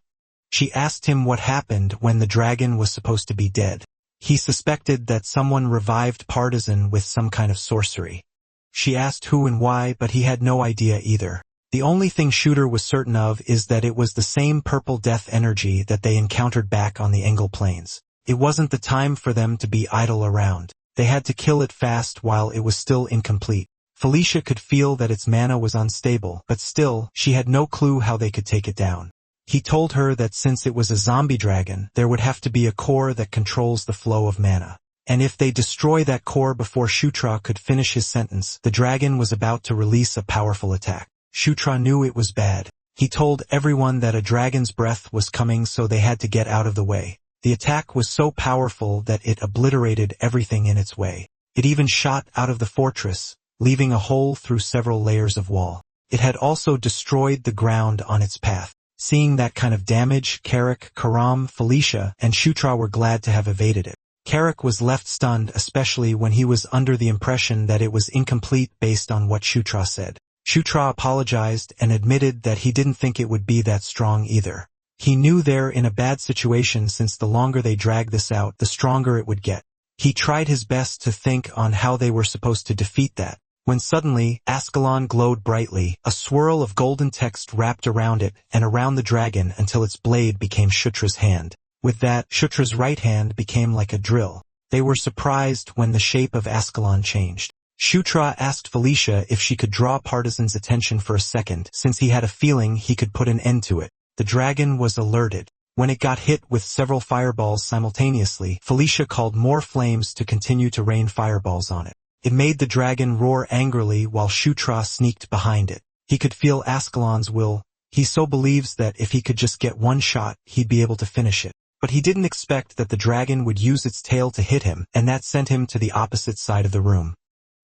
She asked him what happened when the dragon was supposed to be dead. He suspected that someone revived Partisan with some kind of sorcery. She asked who and why, but he had no idea either. The only thing Shooter was certain of is that it was the same purple death energy that they encountered back on the Engel Plains. It wasn't the time for them to be idle around. They had to kill it fast while it was still incomplete. Felicia could feel that its mana was unstable, but still, she had no clue how they could take it down. He told her that since it was a zombie dragon, there would have to be a core that controls the flow of mana. And if they destroy that core before Shutra could finish his sentence, the dragon was about to release a powerful attack. Shutra knew it was bad. He told everyone that a dragon's breath was coming, so they had to get out of the way. The attack was so powerful that it obliterated everything in its way. It even shot out of the fortress, leaving a hole through several layers of wall. It had also destroyed the ground on its path. Seeing that kind of damage, Carrick, Karam, Felicia, and Shutra were glad to have evaded it. Carrick was left stunned, especially when he was under the impression that it was incomplete based on what Shutra said. Shutra apologized and admitted that he didn't think it would be that strong either. He knew they're in a bad situation since the longer they drag this out, the stronger it would get. He tried his best to think on how they were supposed to defeat that, when suddenly, Ascalon glowed brightly, a swirl of golden text wrapped around it and around the dragon until its blade became Shutra's hand. With that, Shutra's right hand became like a drill. They were surprised when the shape of Ascalon changed. Shutra asked Felicia if she could draw Partisan's attention for a second, since he had a feeling he could put an end to it. The dragon was alerted. When it got hit with several fireballs simultaneously, Felicia called more flames to continue to rain fireballs on it. It made the dragon roar angrily while Shutra sneaked behind it. He could feel Ascalon's will. He so believes that if he could just get one shot, he'd be able to finish it. But he didn't expect that the dragon would use its tail to hit him, and that sent him to the opposite side of the room.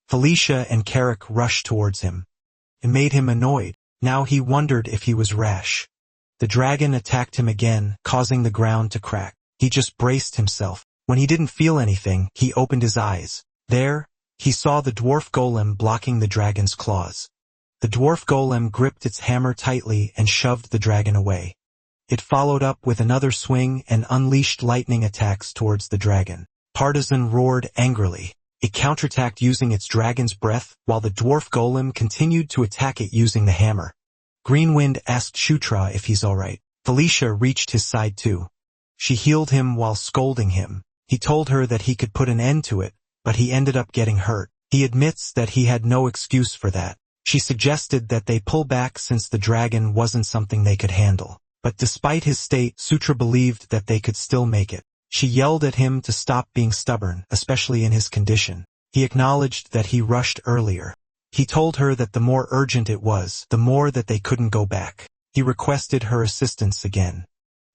Felicia and Carrick rushed towards him. It made him annoyed. Now he wondered if he was rash. The dragon attacked him again, causing the ground to crack. He just braced himself. When he didn't feel anything, he opened his eyes. There, he saw the dwarf golem blocking the dragon's claws. The dwarf golem gripped its hammer tightly and shoved the dragon away. It followed up with another swing and unleashed lightning attacks towards the dragon. Partisan roared angrily. It counterattacked using its dragon's breath, while the dwarf golem continued to attack it using the hammer. Greenwind asked Shutra if he's alright. Felicia reached his side too. She healed him while scolding him. He told her that he could put an end to it, but he ended up getting hurt. He admits that he had no excuse for that. She suggested that they pull back since the dragon wasn't something they could handle. But despite his state, Sutra believed that they could still make it. She yelled at him to stop being stubborn, especially in his condition. He acknowledged that he rushed earlier. He told her that the more urgent it was, the more that they couldn't go back. He requested her assistance again.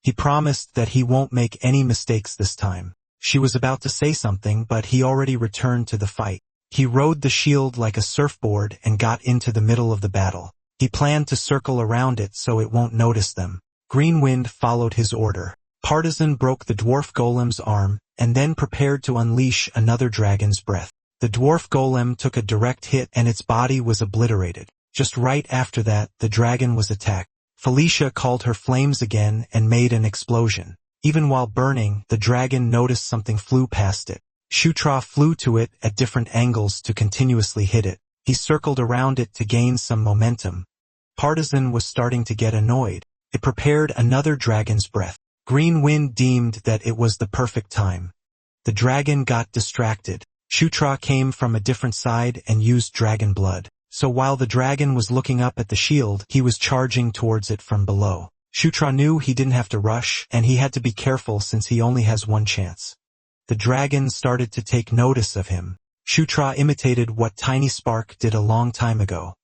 He promised that he won't make any mistakes this time. She was about to say something, but he already returned to the fight. He rode the shield like a surfboard and got into the middle of the battle. He planned to circle around it so it won't notice them. Greenwind followed his order. Partisan broke the dwarf golem's arm, and then prepared to unleash another dragon's breath. The dwarf golem took a direct hit and its body was obliterated. Just right after that, the dragon was attacked. Felicia called her flames again and made an explosion. Even while burning, the dragon noticed something flew past it. Shutra flew to it at different angles to continuously hit it. He circled around it to gain some momentum. Partisan was starting to get annoyed. It prepared another dragon's breath. Greenwind deemed that it was the perfect time. The dragon got distracted. Shutra came from a different side and used dragon blood. So while the dragon was looking up at the shield, he was charging towards it from below. Shutra knew he didn't have to rush, and he had to be careful since he only has one chance. The dragon started to take notice of him. Shutra imitated what Tiny Spark did a long time ago.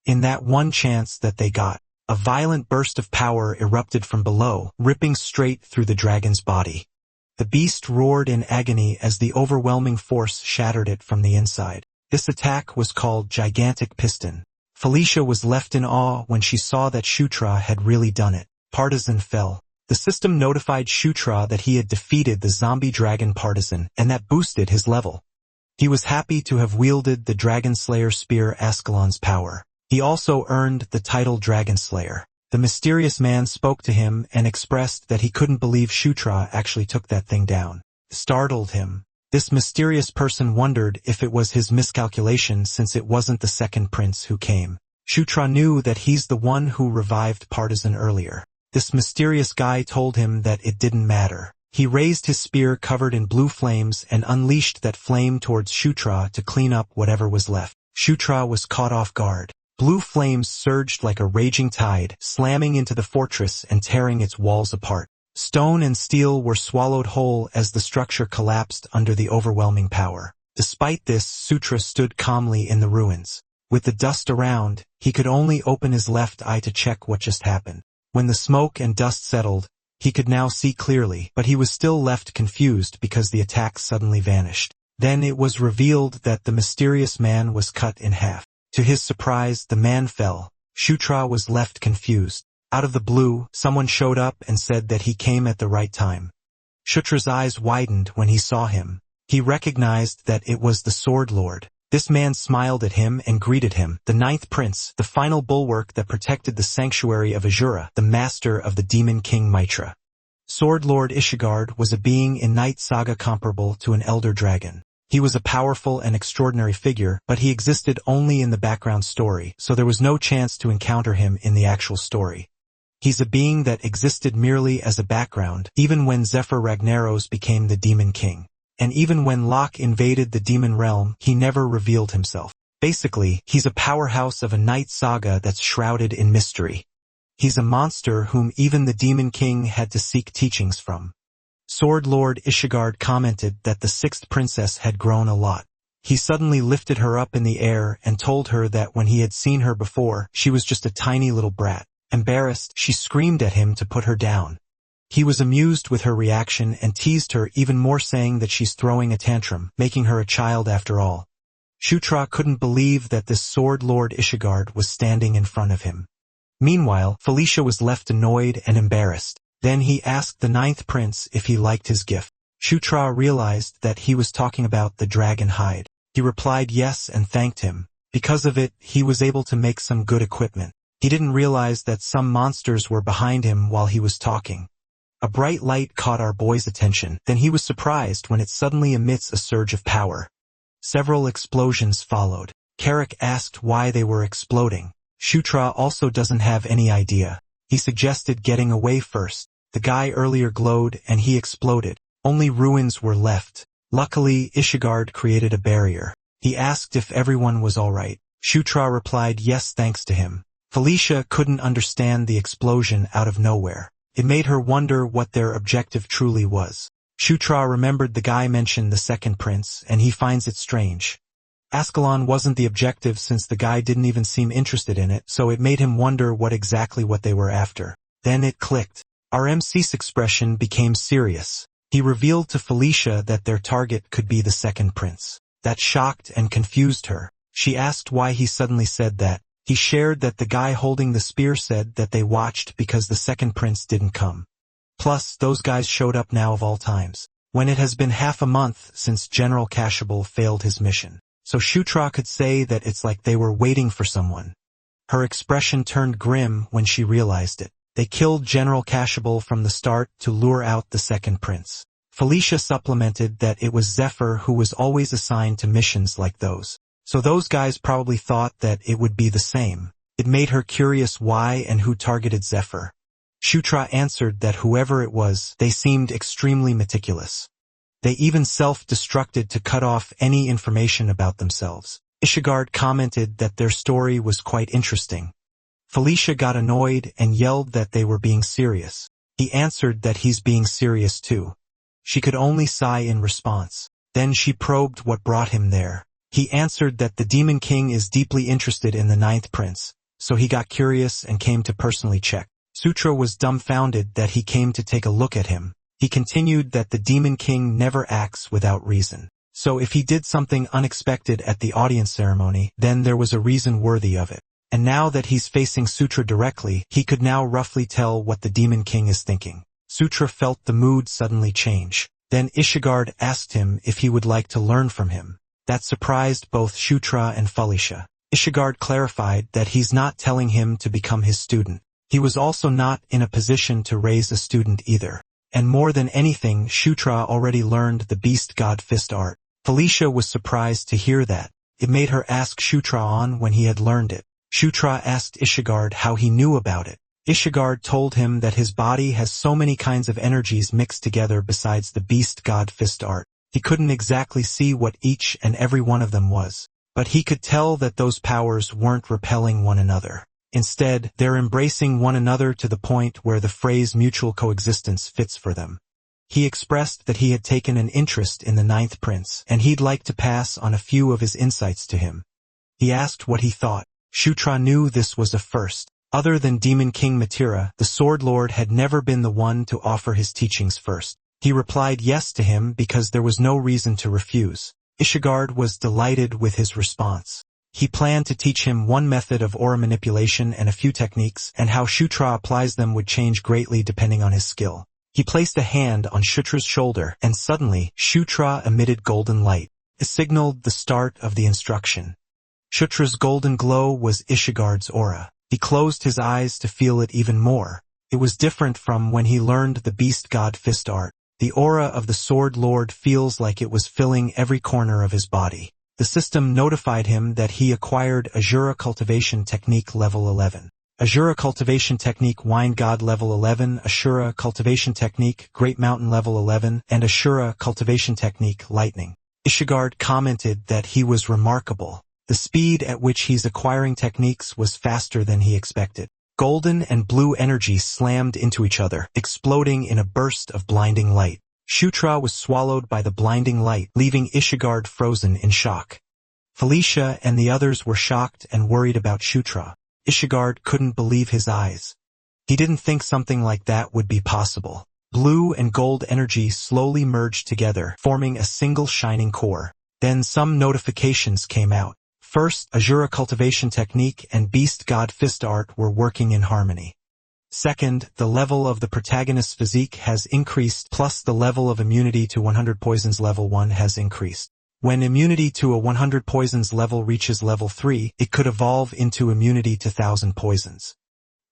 In that one chance that they got, a violent burst of power erupted from below, ripping straight through the dragon's body. The beast roared in agony as the overwhelming force shattered it from the inside. This attack was called Gigantic Piston. Felicia was left in awe when she saw that Shutra had really done it. Partisan fell. The system notified Shutra that he had defeated the zombie dragon partisan, and that boosted his level. He was happy to have wielded the Dragon Slayer spear Ascalon's power. He also earned the title Dragon Slayer. The mysterious man spoke to him and expressed that he couldn't believe Shutra actually took that thing down. It startled him. This mysterious person wondered if it was his miscalculation since it wasn't the second prince who came. Shutra knew that he's the one who revived Partisan earlier. This mysterious guy told him that it didn't matter. He raised his spear covered in blue flames and unleashed that flame towards Shutra to clean up whatever was left. Shutra was caught off guard. Blue flames surged like a raging tide, slamming into the fortress and tearing its walls apart. Stone and steel were swallowed whole as the structure collapsed under the overwhelming power. Despite this, Shutra stood calmly in the ruins. With the dust around, he could only open his left eye to check what just happened. When the smoke and dust settled, he could now see clearly, but he was still left confused because the attack suddenly vanished. Then it was revealed that the mysterious man was cut in half. To his surprise, the man fell. Shutra was left confused. Out of the blue, someone showed up and said that he came at the right time. Shutra's eyes widened when he saw him. He recognized that it was the Sword Lord. This man smiled at him and greeted him, the ninth prince, the final bulwark that protected the sanctuary of Asura, the master of the demon king Mitra. Sword Lord Ishigard was a being in Night Saga comparable to an elder dragon. He was a powerful and extraordinary figure, but he existed only in the background story, so there was no chance to encounter him in the actual story. He's a being that existed merely as a background, even when Zephyr Ragnaros became the demon king. And even when Locke invaded the demon realm, he never revealed himself. Basically, he's a powerhouse of a night saga that's shrouded in mystery. He's a monster whom even the demon king had to seek teachings from. Sword Lord Ishigard commented that the sixth princess had grown a lot. He suddenly lifted her up in the air and told her that when he had seen her before, she was just a tiny little brat. Embarrassed, she screamed at him to put her down. He was amused with her reaction and teased her even more, saying that she's throwing a tantrum, making her a child after all. Shutra couldn't believe that this Sword Lord Ishigard was standing in front of him. Meanwhile, Felicia was left annoyed and embarrassed. Then he asked the ninth prince if he liked his gift. Shutra realized that he was talking about the dragon hide. He replied yes and thanked him. Because of it, he was able to make some good equipment. He didn't realize that some monsters were behind him while he was talking. A bright light caught our boy's attention, then he was surprised when it suddenly emits a surge of power. Several explosions followed. Carrick asked why they were exploding. Shutra also doesn't have any idea. He suggested getting away first. The guy earlier glowed and he exploded. Only ruins were left. Luckily, Ishigard created a barrier. He asked if everyone was alright. Shutra replied yes thanks to him. Felicia couldn't understand the explosion out of nowhere. It made her wonder what their objective truly was. Shutra remembered the guy mentioned the second prince, and he finds it strange. Ascalon wasn't the objective since the guy didn't even seem interested in it, so it made him wonder what they were after. Then it clicked. Our MC's expression became serious. He revealed to Felicia that their target could be the second prince. That shocked and confused her. She asked why he suddenly said that. He shared that the guy holding the spear said that they watched because the second prince didn't come. Plus, those guys showed up now of all times, when it has been half a month since General Cashable failed his mission. So Shutra could say that it's like they were waiting for someone. Her expression turned grim when she realized it. They killed General Cashable from the start to lure out the second prince. Felicia supplemented that it was Zephyr who was always assigned to missions like those. So those guys probably thought that it would be the same. It made her curious why and who targeted Zephyr. Shutra answered that whoever it was, they seemed extremely meticulous. They even self-destructed to cut off any information about themselves. Ishigard commented that their story was quite interesting. Felicia got annoyed and yelled that they were being serious. He answered that he's being serious too. She could only sigh in response. Then she probed what brought him there. He answered that the Demon King is deeply interested in the ninth prince, so he got curious and came to personally check. Shutra was dumbfounded that he came to take a look at him. He continued that the Demon King never acts without reason. So if he did something unexpected at the audience ceremony, then there was a reason worthy of it. And now that he's facing Shutra directly, he could now roughly tell what the Demon King is thinking. Sutra felt the mood suddenly change. Then Ishigard asked him if he would like to learn from him. That surprised both Sutra and 𝖡tiḻ𝗇shigard. Ishigard clarified that he's not telling him to become his student. He was also not in a position to raise a student either. And more than anything, Sutra already learned the beast god fist art. 𝖡tiḻyu was surprised to hear that. It made her ask Sutra on when he had learned it. Sutra asked Ishigard how he knew about it. Ishigard told him that his body has so many kinds of energies mixed together besides the beast god fist art. He couldn't exactly see what each and every one of them was, but he could tell that those powers weren't repelling one another. Instead, they're embracing one another to the point where the phrase mutual coexistence fits for them. He expressed that he had taken an interest in the ninth prince, and he'd like to pass on a few of his insights to him. He asked what he thought. Sutra knew this was a first. Other than Demon King Matira, the Sword Lord had never been the one to offer his teachings first. He replied yes to him because there was no reason to refuse. Ishigard was delighted with his response. He planned to teach him one method of aura manipulation and a few techniques, and how Sutra applies them would change greatly depending on his skill. He placed a hand on Sutra's shoulder, and suddenly, Sutra emitted golden light. It signaled the start of the instruction. Sutra's golden glow was Ishigard's aura. He closed his eyes to feel it even more. It was different from when he learned the beast god fist art. The aura of the Sword Lord feels like it was filling every corner of his body. The system notified him that he acquired Asura Cultivation Technique Level 11. Asura Cultivation Technique Wine God Level 11, Asura Cultivation Technique Great Mountain Level 11, and Asura Cultivation Technique Lightning. Ishigard commented that he was remarkable. The speed at which he's acquiring techniques was faster than he expected. Golden and blue energy slammed into each other, exploding in a burst of blinding light. Sutra was swallowed by the blinding light, leaving Ishigard frozen in shock. 𝖡tiḻyu and the others were shocked and worried about Sutra. Ishigard couldn't believe his eyes. He didn't think something like that would be possible. Blue and gold energy slowly merged together, forming a single shining core. Then some notifications came out. First, Asura Cultivation Technique and Beast God Fist Art were working in harmony. Second, the level of the protagonist's physique has increased, plus the level of immunity to 100 poisons level 1 has increased. When immunity to a 100 poisons level reaches level 3, it could evolve into immunity to 1000 poisons.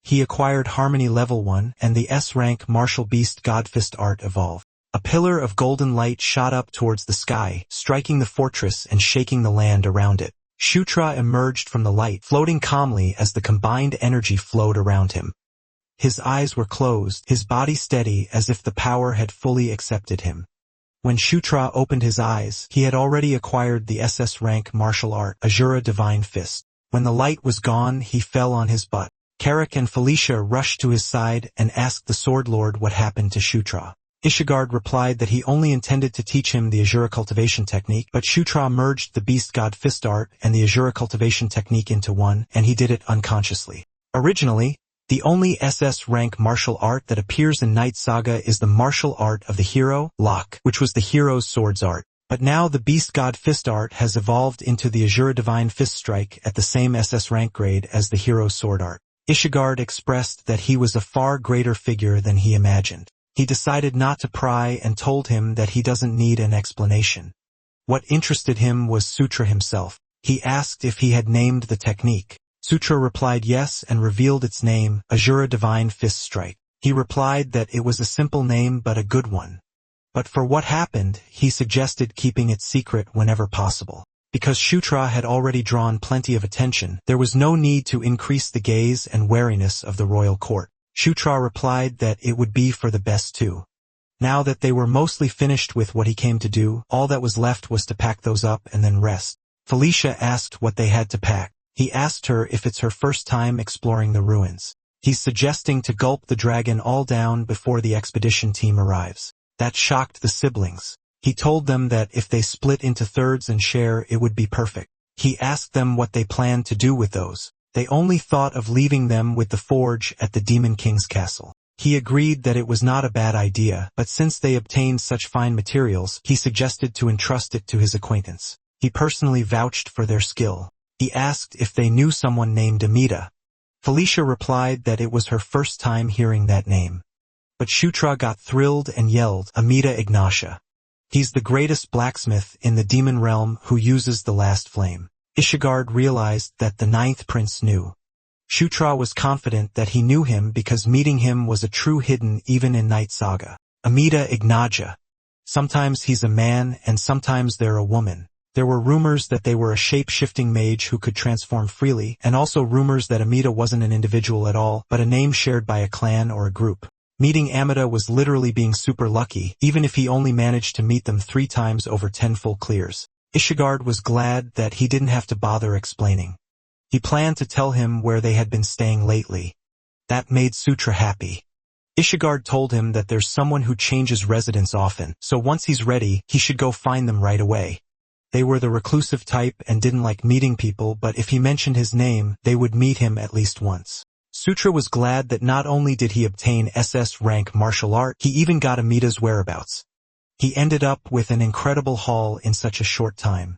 He acquired Harmony level 1, and the S-rank Martial Beast God Fist Art evolved. A pillar of golden light shot up towards the sky, striking the fortress and shaking the land around it. Sutra emerged from the light, floating calmly as the combined energy flowed around him. His eyes were closed, his body steady as if the power had fully accepted him. When Sutra opened his eyes, he had already acquired the SS rank martial art, Asura Divine Fist. When the light was gone, he fell on his butt. Carrick and 𝖡tiḻyu rushed to his side and asked the Sword Lord what happened to Sutra. Ishigard replied that he only intended to teach him the Asura Cultivation Technique, but Sutra merged the Beast God Fist Art and the Asura Cultivation Technique into one, and he did it unconsciously. Originally, the only SS rank martial art that appears in Night Saga is the martial art of the hero, Locke, which was the hero's swords art. But now the Beast God Fist Art has evolved into the Asura Divine Fist Strike at the same SS rank grade as the hero's sword art. Ishigard expressed that he was a far greater figure than he imagined. He decided not to pry and told him that he doesn't need an explanation. What interested him was Sutra himself. He asked if he had named the technique. Sutra replied yes and revealed its name, Asura Divine Fist Strike. He replied that it was a simple name but a good one. But for what happened, he suggested keeping it secret whenever possible. Because Sutra had already drawn plenty of attention, there was no need to increase the gaze and wariness of the royal court. Sutra replied that it would be for the best too. Now that they were mostly finished with what he came to do, all that was left was to pack those up and then rest. 𝖡tiḻyu asked what they had to pack. He asked her if it's her first time exploring the ruins. He's suggesting to gulp the dragon all down before the expedition team arrives. That shocked the siblings. He told them that if they split into thirds and share, it would be perfect. He asked them what they planned to do with those. They only thought of leaving them with the forge at the Demon King's castle. He agreed that it was not a bad idea, but since they obtained such fine materials, he suggested to entrust it to his acquaintance. He personally vouched for their skill. He asked if they knew someone named Amida. 𝖡tiḻyu replied that it was her first time hearing that name. But Shutra got thrilled and yelled, Amida Ignatia. He's the greatest blacksmith in the demon realm who uses the last flame. Ishigard realized that the ninth prince knew. Shutra was confident that he knew him because meeting him was a true hidden even in Night Saga. Amida Ignatia. Sometimes he's a man and sometimes they're a woman. There were rumors that they were a shape-shifting mage who could transform freely, and also rumors that Amida wasn't an individual at all, but a name shared by a clan or a group. Meeting Amida was literally being super lucky, even if he only managed to meet them 3 times over 10 full clears. Ishigard was glad that he didn't have to bother explaining. He planned to tell him where they had been staying lately. That made Sutra happy. Ishigard told him that there's someone who changes residence often, so once he's ready, he should go find them right away. They were the reclusive type and didn't like meeting people, but if he mentioned his name, they would meet him at least once. Sutra was glad that not only did he obtain SS rank martial art, he even got Amida's whereabouts. He ended up with an incredible haul in such a short time.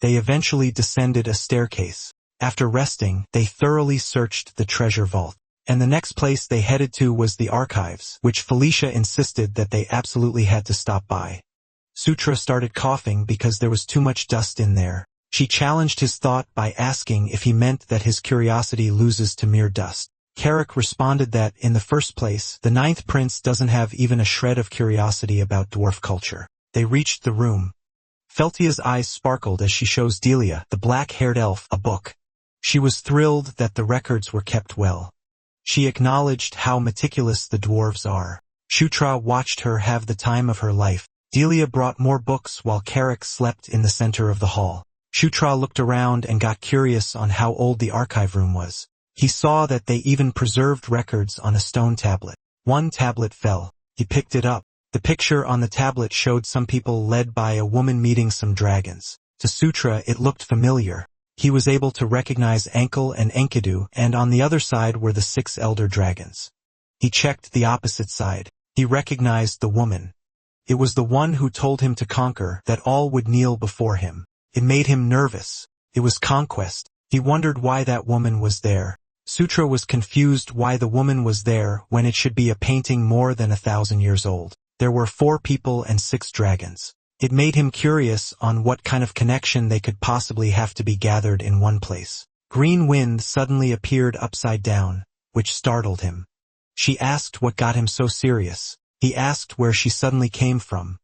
They eventually descended a staircase. After resting, they thoroughly searched the treasure vault. And the next place they headed to was the archives, which Felicia insisted that they absolutely had to stop by. Sutra started coughing because there was too much dust in there. She challenged his thought by asking if he meant that his curiosity loses to mere dust. Carrick responded that, in the first place, the ninth prince doesn't have even a shred of curiosity about dwarf culture. They reached the room. Feltia's eyes sparkled as she shows Delia, the black-haired elf, a book. She was thrilled that the records were kept well. She acknowledged how meticulous the dwarves are. Shutra watched her have the time of her life. Delia brought more books while Carrick slept in the center of the hall. Shutra looked around and got curious on how old the archive room was. He saw that they even preserved records on a stone tablet. One tablet fell. He picked it up. The picture on the tablet showed some people led by a woman meeting some dragons. To Sutra it looked familiar. He was able to recognize Ankle and Enkidu, and on the other side were the 6 elder dragons. He checked the opposite side. He recognized the woman. It was the one who told him to conquer, that all would kneel before him. It made him nervous. It was conquest. He wondered why that woman was there. Sutra was confused why the woman was there when it should be a painting more than 1,000 years old. There were 4 people and 6 dragons. It made him curious on what kind of connection they could possibly have to be gathered in one place. Green Wind suddenly appeared upside down, which startled him. She asked what got him so serious. He asked where she suddenly came from.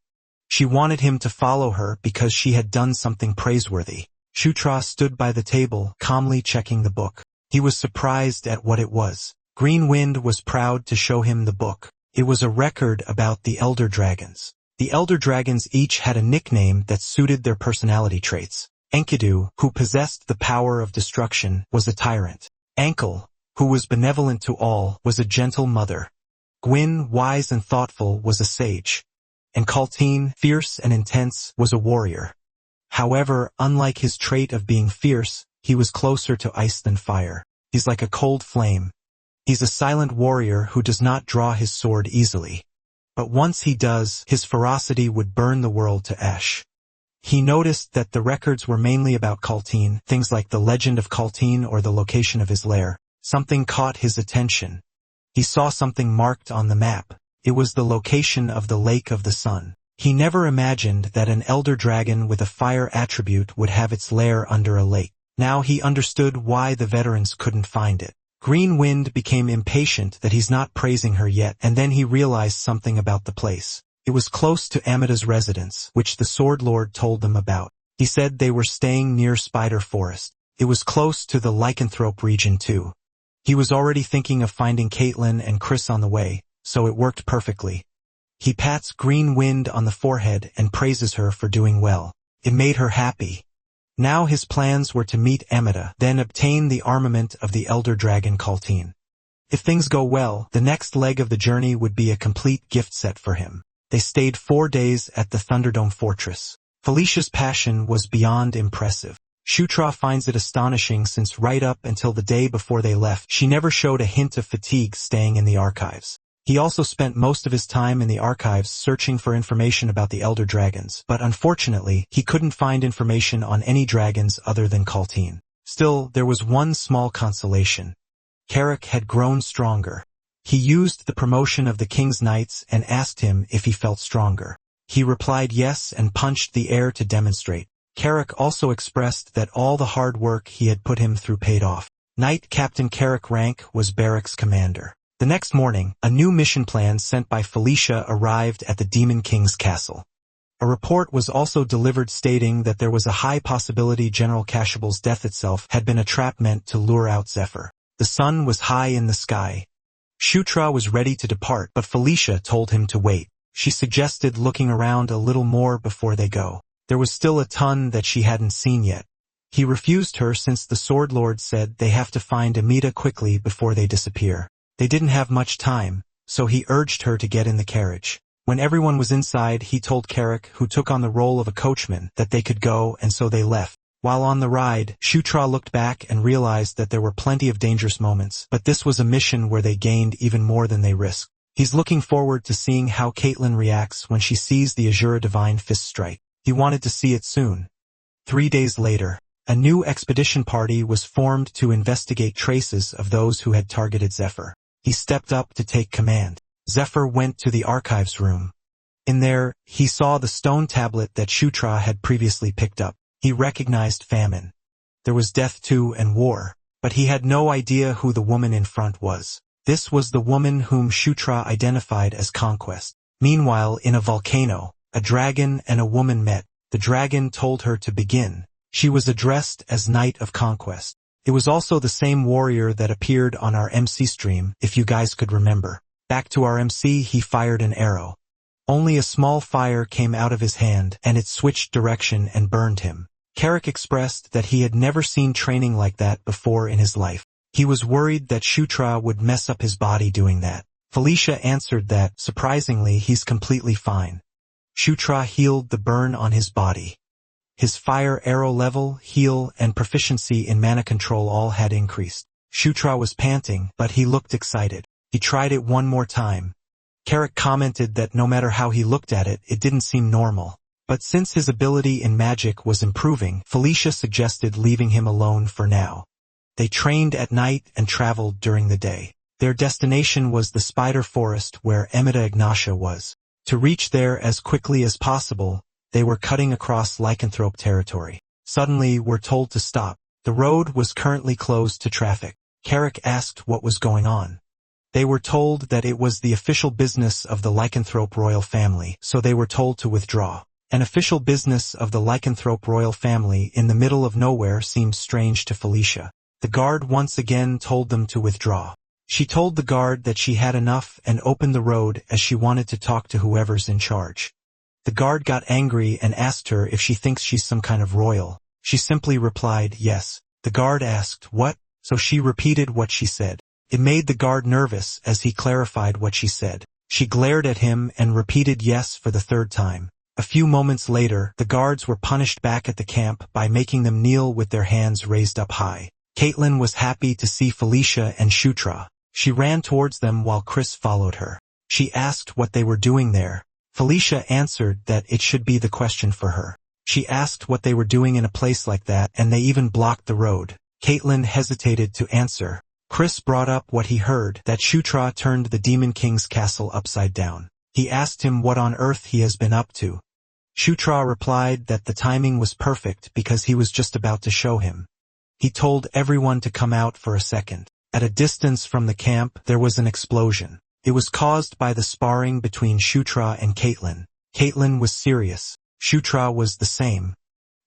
She wanted him to follow her because she had done something praiseworthy. Shutra stood by the table, calmly checking the book. He was surprised at what it was. Green Wind was proud to show him the book. It was a record about the elder dragons. The elder dragons each had a nickname that suited their personality traits. Enkidu, who possessed the power of destruction, was a tyrant. Ankle, who was benevolent to all, was a gentle mother. Gwyn, wise and thoughtful, was a sage. And Kaltine, fierce and intense, was a warrior. However, unlike his trait of being fierce, he was closer to ice than fire. He's like a cold flame. He's a silent warrior who does not draw his sword easily. But once he does, his ferocity would burn the world to ash. He noticed that the records were mainly about Kaltine, things like the legend of Kaltine or the location of his lair. Something caught his attention. He saw something marked on the map. It was the location of the Lake of the Sun. He never imagined that an elder dragon with a fire attribute would have its lair under a lake. Now he understood why the veterans couldn't find it. Green Wind became impatient that he's not praising her yet, and then he realized something about the place. It was close to Amida's residence, which the Sword Lord told them about. He said they were staying near Spider Forest. It was close to the Lycanthrope region too. He was already thinking of finding Caitlin and Chris on the way, so it worked perfectly. He pats Green Wind on the forehead and praises her for doing well. It made her happy. Now his plans were to meet Amida, then obtain the armament of the elder dragon Kaltine. If things go well, the next leg of the journey would be a complete gift set for him. They stayed 4 days at the Thunderdome Fortress. Felicia's passion was beyond impressive. Shutra finds it astonishing since right up until the day before they left, she never showed a hint of fatigue staying in the archives. He also spent most of his time in the archives searching for information about the elder dragons, but unfortunately, he couldn't find information on any dragons other than Kaltine. Still, there was one small consolation. Carrick had grown stronger. He used the promotion of the king's knights and asked him if he felt stronger. He replied yes and punched the air to demonstrate. Carrick also expressed that all the hard work he had put him through paid off. Knight Captain Carrick rank was barracks commander. The next morning, a new mission plan sent by Felicia arrived at the Demon King's castle. A report was also delivered stating that there was a high possibility General Kashable's death itself had been a trap meant to lure out Zephyr. The sun was high in the sky. Shutra was ready to depart, but Felicia told him to wait. She suggested looking around a little more before they go. There was still a ton that she hadn't seen yet. He refused her since the Sword Lord said they have to find Amita quickly before they disappear. They didn't have much time, so he urged her to get in the carriage. When everyone was inside, he told Carrick, who took on the role of a coachman, that they could go, and so they left. While on the ride, Shutra looked back and realized that there were plenty of dangerous moments, but this was a mission where they gained even more than they risked. He's looking forward to seeing how Caitlin reacts when she sees the Asura Divine Fist strike. He wanted to see it soon. 3 days later, a new expedition party was formed to investigate traces of those who had targeted Zephyr. He stepped up to take command. Zephyr went to the archives room. In there, he saw the stone tablet that Shutra had previously picked up. He recognized famine. There was death too and war, but he had no idea who the woman in front was. This was the woman whom Shutra identified as Conquest. Meanwhile, in a volcano, a dragon and a woman met. The dragon told her to begin. She was addressed as Knight of Conquest. It was also the same warrior that appeared on our MC stream, if you guys could remember. Back to our MC, he fired an arrow. Only a small fire came out of his hand, and it switched direction and burned him. Carrick expressed that he had never seen training like that before in his life. He was worried that Shutra would mess up his body doing that. Felicia answered that, surprisingly, he's completely fine. Shutra healed the burn on his body. His fire arrow level, heal, and proficiency in mana control all had increased. Shutra was panting, but he looked excited. He tried it one more time. Carrick commented that no matter how he looked at it, it didn't seem normal. But since his ability in magic was improving, Felicia suggested leaving him alone for now. They trained at night and traveled during the day. Their destination was the spider forest where Amida Ignatia was. To reach there as quickly as possible, they were cutting across lycanthrope territory. Suddenly, were told to stop. The road was currently closed to traffic. Carrick asked what was going on. They were told that it was the official business of the lycanthrope royal family, so they were told to withdraw. An official business of the lycanthrope royal family in the middle of nowhere seemed strange to Felicia. The guard once again told them to withdraw. She told the guard that she had enough and opened the road as she wanted to talk to whoever's in charge. The guard got angry and asked her if she thinks she's some kind of royal. She simply replied yes. The guard asked what, so she repeated what she said. It made the guard nervous as he clarified what she said. She glared at him and repeated yes for the third time. A few moments later, the guards were punished back at the camp by making them kneel with their hands raised up high. Caitlin was happy to see Felicia and Shutra. She ran towards them while Chris followed her. She asked what they were doing there. Felicia answered that it should be the question for her. She asked what they were doing in a place like that, and they even blocked the road. Caitlin hesitated to answer. Chris brought up what he heard, that Shutra turned the Demon King's castle upside down. He asked him what on earth he has been up to. Shutra replied that the timing was perfect because he was just about to show him. He told everyone to come out for a second. At a distance from the camp, there was an explosion. It was caused by the sparring between Shutra and Caitlin. Caitlin was serious. Shutra was the same.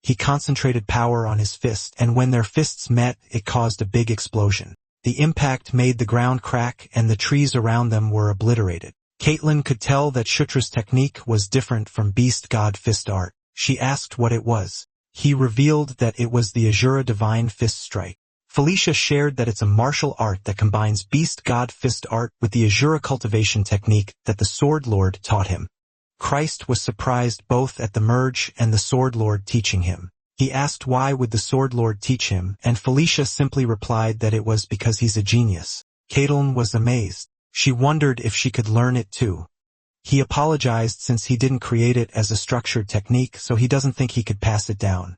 He concentrated power on his fist, and when their fists met, it caused a big explosion. The impact made the ground crack and the trees around them were obliterated. Caitlin could tell that Shutra's technique was different from Beast God Fist art. She asked what it was. He revealed that it was the Asura Divine Fist Strike. Felicia shared that it's a martial art that combines Beast God Fist art with the Asura cultivation technique that the Sword Lord taught him. Christ was surprised both at the merge and the Sword Lord teaching him. He asked why would the Sword Lord teach him, and Felicia simply replied that it was because he's a genius. Caitlin was amazed. She wondered if she could learn it too. He apologized since he didn't create it as a structured technique, so he doesn't think he could pass it down.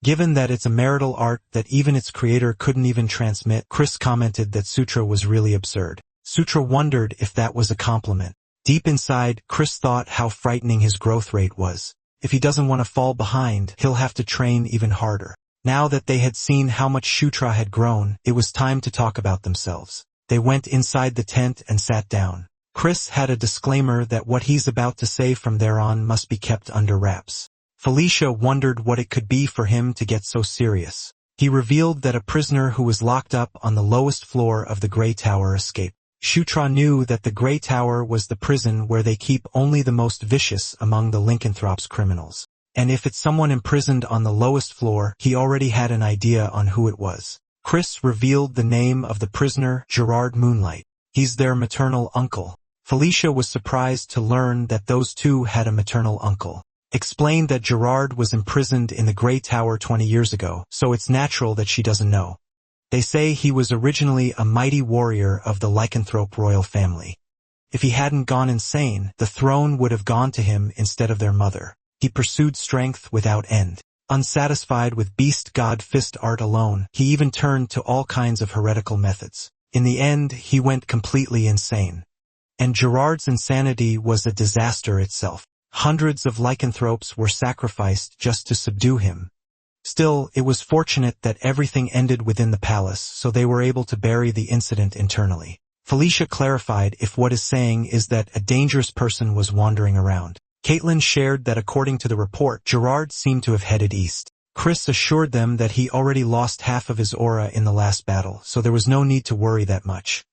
Given that it's a marital art that even its creator couldn't even transmit, Chris commented that Sutra was really absurd. Sutra wondered if that was a compliment. Deep inside, Chris thought how frightening his growth rate was. If he doesn't want to fall behind, he'll have to train even harder. Now that they had seen how much Shutra had grown, it was time to talk about themselves. They went inside the tent and sat down. Chris had a disclaimer that what he's about to say from there on must be kept under wraps. Felicia wondered what it could be for him to get so serious. He revealed that a prisoner who was locked up on the lowest floor of the Grey Tower escaped. Shutra knew that the Grey Tower was the prison where they keep only the most vicious among the lycanthropes criminals. And if it's someone imprisoned on the lowest floor, he already had an idea on who it was. Chris revealed the name of the prisoner, Gerard Moonlight. He's their maternal uncle. Felicia was surprised to learn that those two had a maternal uncle. Explained that Gerard was imprisoned in the Grey Tower 20 years ago, so it's natural that she doesn't know. They say he was originally a mighty warrior of the lycanthrope royal family. If he hadn't gone insane, the throne would have gone to him instead of their mother. He pursued strength without end. Unsatisfied with beast god fist art alone, he even turned to all kinds of heretical methods. In the end, he went completely insane. And Gerard's insanity was a disaster itself. Hundreds of lycanthropes were sacrificed just to subdue him. Still, it was fortunate that everything ended within the palace, so they were able to bury the incident internally. Felicia clarified if what is saying is that a dangerous person was wandering around. Caitlin shared that according to the report, Gerard seemed to have headed east. Chris assured them that he already lost half of his aura in the last battle, so there was no need to worry that much.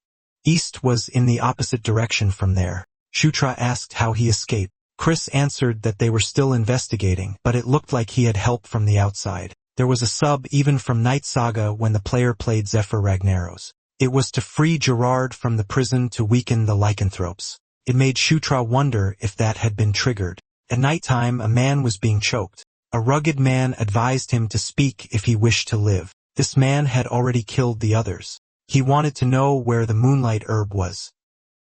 East was in the opposite direction from there. Shutra asked how he escaped. Chris answered that they were still investigating, but it looked like he had help from the outside. There was a sub even from Night Saga when the player played Zephyr Ragnaros. It was to free Gerard from the prison to weaken the lycanthropes. It made Shutra wonder if that had been triggered. At nighttime, a man was being choked. A rugged man advised him to speak if he wished to live. This man had already killed the others. He wanted to know where the moonlight herb was.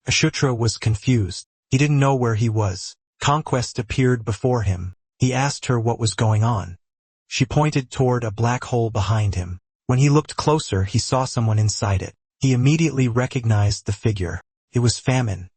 Ashutra was confused. He didn't know where he was. Conquest appeared before him. He asked her what was going on. She pointed toward a black hole behind him. When he looked closer, he saw someone inside it. He immediately recognized the figure. It was Famine.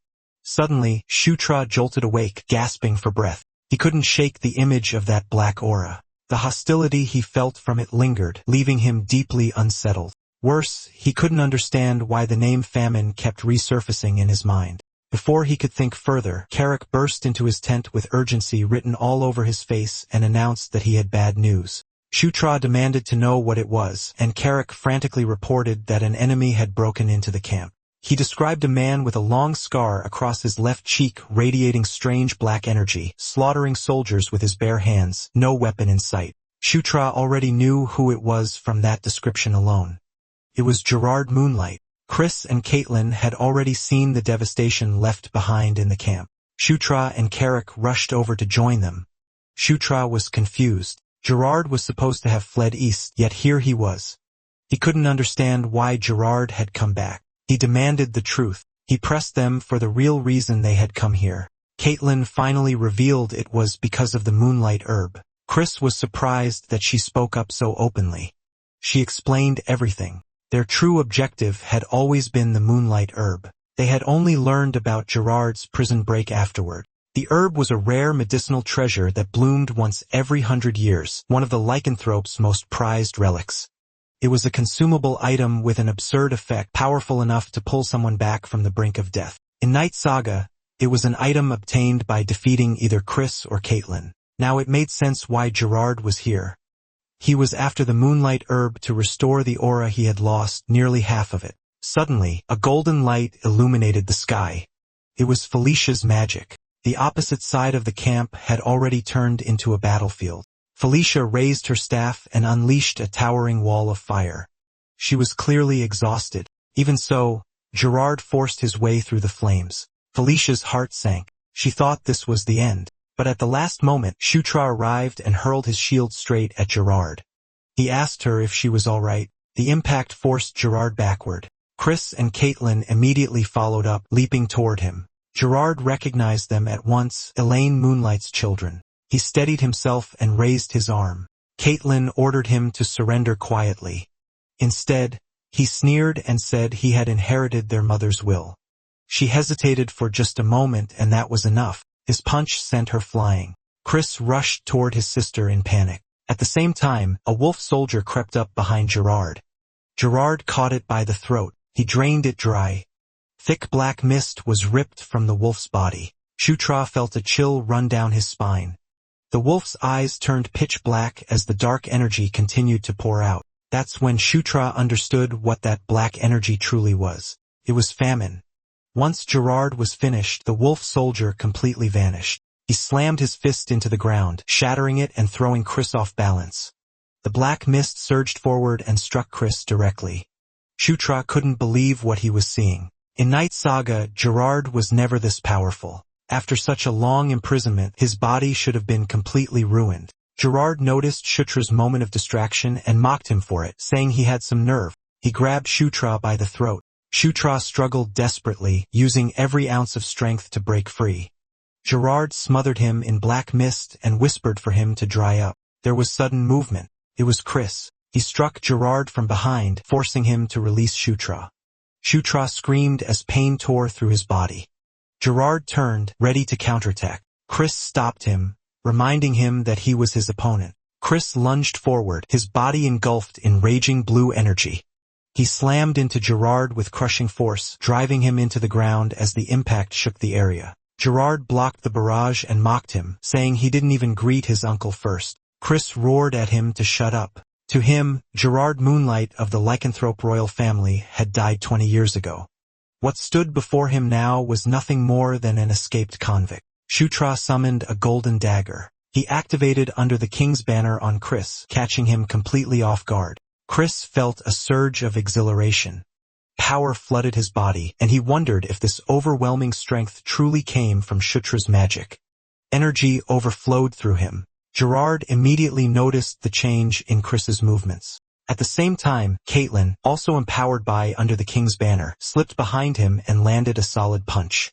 Suddenly, Shutra jolted awake, gasping for breath. He couldn't shake the image of that black aura. The hostility he felt from it lingered, leaving him deeply unsettled. Worse, he couldn't understand why the name Famine kept resurfacing in his mind. Before he could think further, Carrick burst into his tent with urgency written all over his face and announced that he had bad news. Shutra demanded to know what it was, and Carrick frantically reported that an enemy had broken into the camp. He described a man with a long scar across his left cheek radiating strange black energy, slaughtering soldiers with his bare hands, no weapon in sight. Shutra already knew who it was from that description alone. It was Gerard Moonlight. Chris and Caitlin had already seen the devastation left behind in the camp. Shutra and Carrick rushed over to join them. Shutra was confused. Gerard was supposed to have fled east, yet here he was. He couldn't understand why Gerard had come back. He demanded the truth. He pressed them for the real reason they had come here. Caitlin finally revealed it was because of the moonlight herb. Chris was surprised that she spoke up so openly. She explained everything. Their true objective had always been the moonlight herb. They had only learned about Gerard's prison break afterward. The herb was a rare medicinal treasure that bloomed once every 100 years, one of the lycanthrope's most prized relics. It was a consumable item with an absurd effect, powerful enough to pull someone back from the brink of death. In Night Saga, it was an item obtained by defeating either Chris or Caitlin. Now it made sense why Gerard was here. He was after the moonlight herb to restore the aura he had lost, nearly half of it. Suddenly, a golden light illuminated the sky. It was Felicia's magic. The opposite side of the camp had already turned into a battlefield. Felicia raised her staff and unleashed a towering wall of fire. She was clearly exhausted. Even so, Gerard forced his way through the flames. Felicia's heart sank. She thought this was the end. But at the last moment, Shutra arrived and hurled his shield straight at Gerard. He asked her if she was all right. The impact forced Gerard backward. Chris and Caitlin immediately followed up, leaping toward him. Gerard recognized them at once, Elaine Moonlight's children. He steadied himself and raised his arm. Caitlin ordered him to surrender quietly. Instead, He sneered and said he had inherited their mother's will. She hesitated for just a moment, and that was enough. His punch sent her flying. Chris rushed toward his sister in panic. At the same time, a wolf soldier crept up behind Gerard. Gerard caught it by the throat. He drained it dry. Thick black mist was ripped from the wolf's body. Shutra felt a chill run down his spine. The wolf's eyes turned pitch black as the dark energy continued to pour out. That's when Shutra understood what that black energy truly was. It was famine. Once Gerard was finished, the wolf soldier completely vanished. He slammed his fist into the ground, shattering it and throwing Chris off balance. The black mist surged forward and struck Chris directly. Shutra couldn't believe what he was seeing. In Night Saga, Gerard was never this powerful. After such a long imprisonment, his body should have been completely ruined. Gerard noticed Shutra's moment of distraction and mocked him for it, saying he had some nerve. He grabbed Shutra by the throat. Shutra struggled desperately, using every ounce of strength to break free. Gerard smothered him in black mist and whispered for him to dry up. There was sudden movement. It was Chris. He struck Gerard from behind, forcing him to release Shutra. Shutra screamed as pain tore through his body. Gerard turned, ready to counterattack. Chris stopped him, reminding him that he was his opponent. Chris lunged forward, his body engulfed in raging blue energy. He slammed into Gerard with crushing force, driving him into the ground as the impact shook the area. Gerard blocked the barrage and mocked him, saying he didn't even greet his uncle first. Chris roared at him to shut up. To him, Gerard Moonlight of the lycanthrope royal family had died 20 years ago. What stood before him now was nothing more than an escaped convict. Shutra summoned a golden dagger. He activated under the king's banner on Chris, catching him completely off guard. Chris felt a surge of exhilaration. Power flooded his body, and he wondered if this overwhelming strength truly came from Shutra's magic. Energy overflowed through him. Gerard immediately noticed the change in Chris's movements. At the same time, Caitlin, also empowered by Under the King's Banner, slipped behind him and landed a solid punch.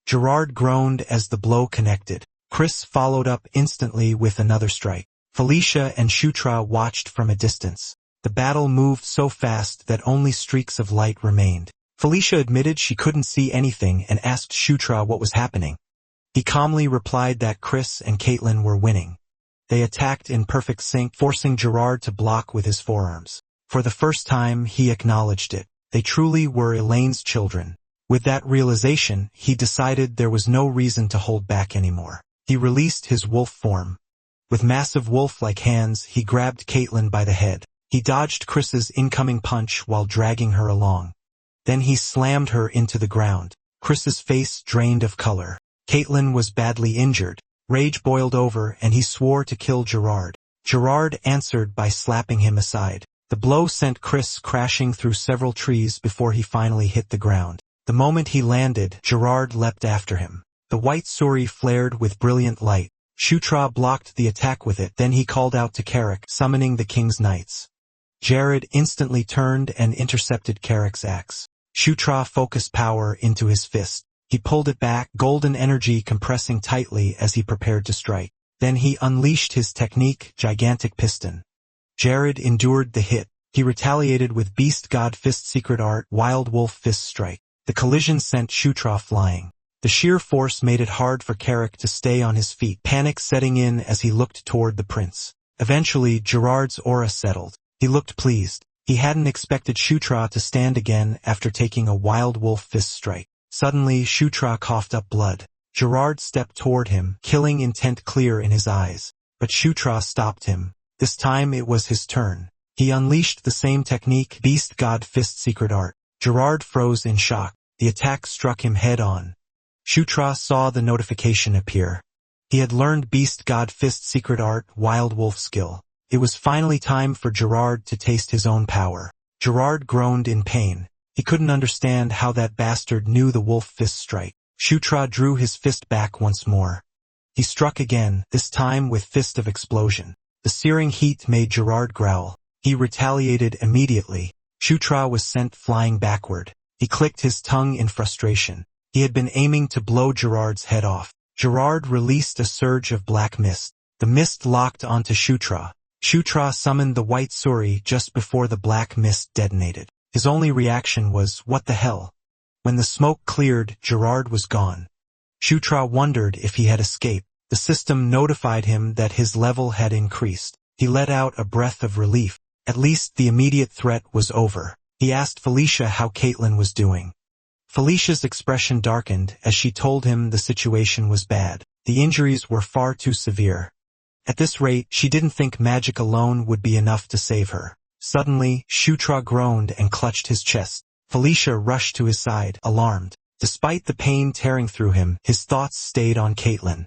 Gerard groaned as the blow connected. Chris followed up instantly with another strike. Felicia and Shutra watched from a distance. The battle moved so fast that only streaks of light remained. Felicia admitted she couldn't see anything and asked Shutra what was happening. He calmly replied that Chris and Caitlin were winning. They attacked in perfect sync, forcing Gerard to block with his forearms. For the first time, he acknowledged it. They truly were Elaine's children. With that realization, he decided there was no reason to hold back anymore. He released his wolf form. With massive wolf-like hands, he grabbed Caitlin by the head. He dodged Chris's incoming punch while dragging her along. Then he slammed her into the ground. Chris's face drained of color. Caitlin was badly injured. Rage boiled over, and he swore to kill Gerard. Gerard answered by slapping him aside. The blow sent Chris crashing through several trees before he finally hit the ground. The moment he landed, Gerard leapt after him. The white suri flared with brilliant light. Shutra blocked the attack with it, then he called out to Carrick, summoning the king's knights. Jared instantly turned and intercepted Carrick's axe. Shutra focused power into his fist. He pulled it back, golden energy compressing tightly as he prepared to strike. Then he unleashed his technique, Gigantic Piston. Jared endured the hit. He retaliated with Beast God Fist Secret Art, Wild Wolf Fist Strike. The collision sent Shutra flying. The sheer force made it hard for Carrick to stay on his feet, panic setting in as he looked toward the prince. Eventually, Gerard's aura settled. He looked pleased. He hadn't expected Shutra to stand again after taking a Wild Wolf Fist Strike. Suddenly, Shutra coughed up blood. Gerard stepped toward him, killing intent clear in his eyes. But Shutra stopped him. This time it was his turn. He unleashed the same technique, Beast God Fist Secret Art. Gerard froze in shock. The attack struck him head-on. Shutra saw the notification appear. He had learned Beast God Fist Secret Art, Wild Wolf skill. It was finally time for Gerard to taste his own power. Gerard groaned in pain. He couldn't understand how that bastard knew the wolf fist strike. Shutra drew his fist back once more. He struck again, this time with Fist of Explosion. The searing heat made Gerard growl. He retaliated immediately. Shutra was sent flying backward. He clicked his tongue in frustration. He had been aiming to blow Gerard's head off. Gerard released a surge of black mist. The mist locked onto Shutra. Shutra summoned the white suri just before the black mist detonated. His only reaction was, "What the hell?" When the smoke cleared, Gerard was gone. Shutra wondered if he had escaped. The system notified him that his level had increased. He let out a breath of relief. At least the immediate threat was over. He asked Felicia how Caitlin was doing. Felicia's expression darkened as she told him the situation was bad. The injuries were far too severe. At this rate, she didn't think magic alone would be enough to save her. Suddenly, Shutra groaned and clutched his chest. Felicia rushed to his side, alarmed. Despite the pain tearing through him, his thoughts stayed on Caitlin.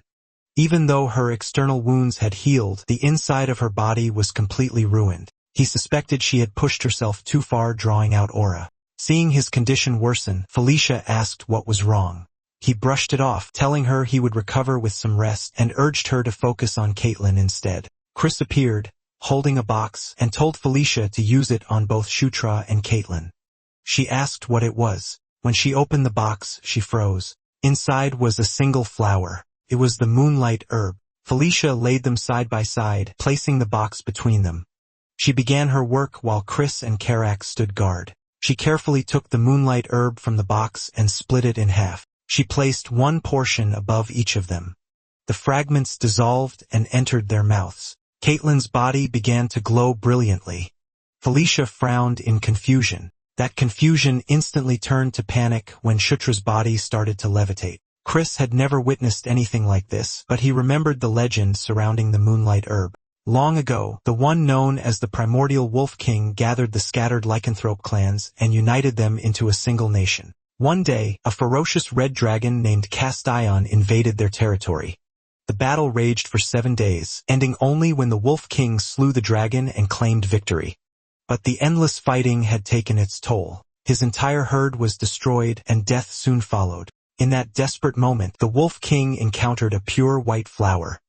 Even though her external wounds had healed, the inside of her body was completely ruined. He suspected she had pushed herself too far, drawing out aura. Seeing his condition worsen, Felicia asked what was wrong. He brushed it off, telling her he would recover with some rest, and urged her to focus on Caitlin instead. Chris appeared, holding a box, and told Felicia to use it on both Shutra and Caitlin. She asked what it was. When she opened the box, she froze. Inside was a single flower. It was the moonlight herb. Felicia laid them side by side, placing the box between them. She began her work while Chris and Carrick stood guard. She carefully took the moonlight herb from the box and split it in half. She placed one portion above each of them. The fragments dissolved and entered their mouths. Caitlin's body began to glow brilliantly. Felicia frowned in confusion. That confusion instantly turned to panic when Shutra's body started to levitate. Chris had never witnessed anything like this, but he remembered the legend surrounding the moonlight herb. Long ago, the one known as the primordial Wolf King gathered the scattered lycanthrope clans and united them into a single nation. One day, a ferocious red dragon named Castion invaded their territory. The battle raged for 7 days, ending only when the Wolf King slew the dragon and claimed victory. But the endless fighting had taken its toll. His entire herd was destroyed, and death soon followed. In that desperate moment, the Wolf King encountered a pure white flower.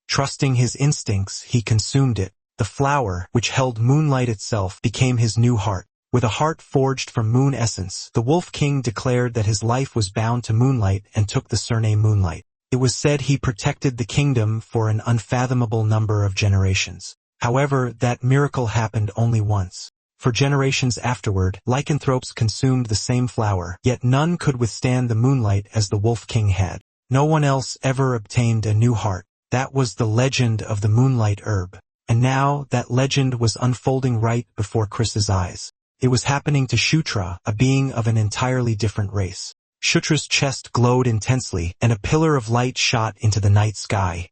Trusting his instincts, he consumed it. The flower, which held moonlight itself, became his new heart. With a heart forged from moon essence, the Wolf King declared that his life was bound to moonlight and took the surname Moonlight. It was said he protected the kingdom for an unfathomable number of generations. However, that miracle happened only once. For generations afterward, lycanthropes consumed the same flower, yet none could withstand the moonlight as the Wolf King had. No one else ever obtained a new heart. That was the legend of the moonlight herb. And now, that legend was unfolding right before Chris's eyes. It was happening to Shutra, a being of an entirely different race. Shutra's chest glowed intensely, and a pillar of light shot into the night sky.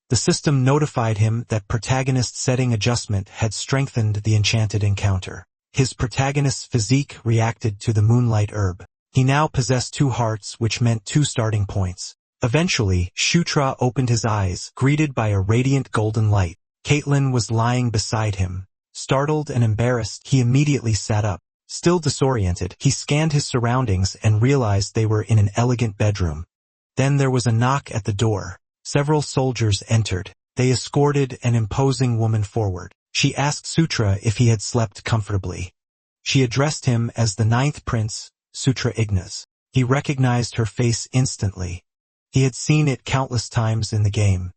The system notified him that protagonist setting adjustment had strengthened the enchanted encounter. His protagonist's physique reacted to the moonlight herb. He now possessed 2 hearts, which meant 2 starting points. Eventually, Shutra opened his eyes, greeted by a radiant golden light. Caitlin was lying beside him. Startled and embarrassed, he immediately sat up. Still disoriented, he scanned his surroundings and realized they were in an elegant bedroom. Then there was a knock at the door. Several soldiers entered. They escorted an imposing woman forward. She asked Sutra if he had slept comfortably. She addressed him as the 9th prince, Sutra Ignas. He recognized her face instantly. He had seen it countless times in the game.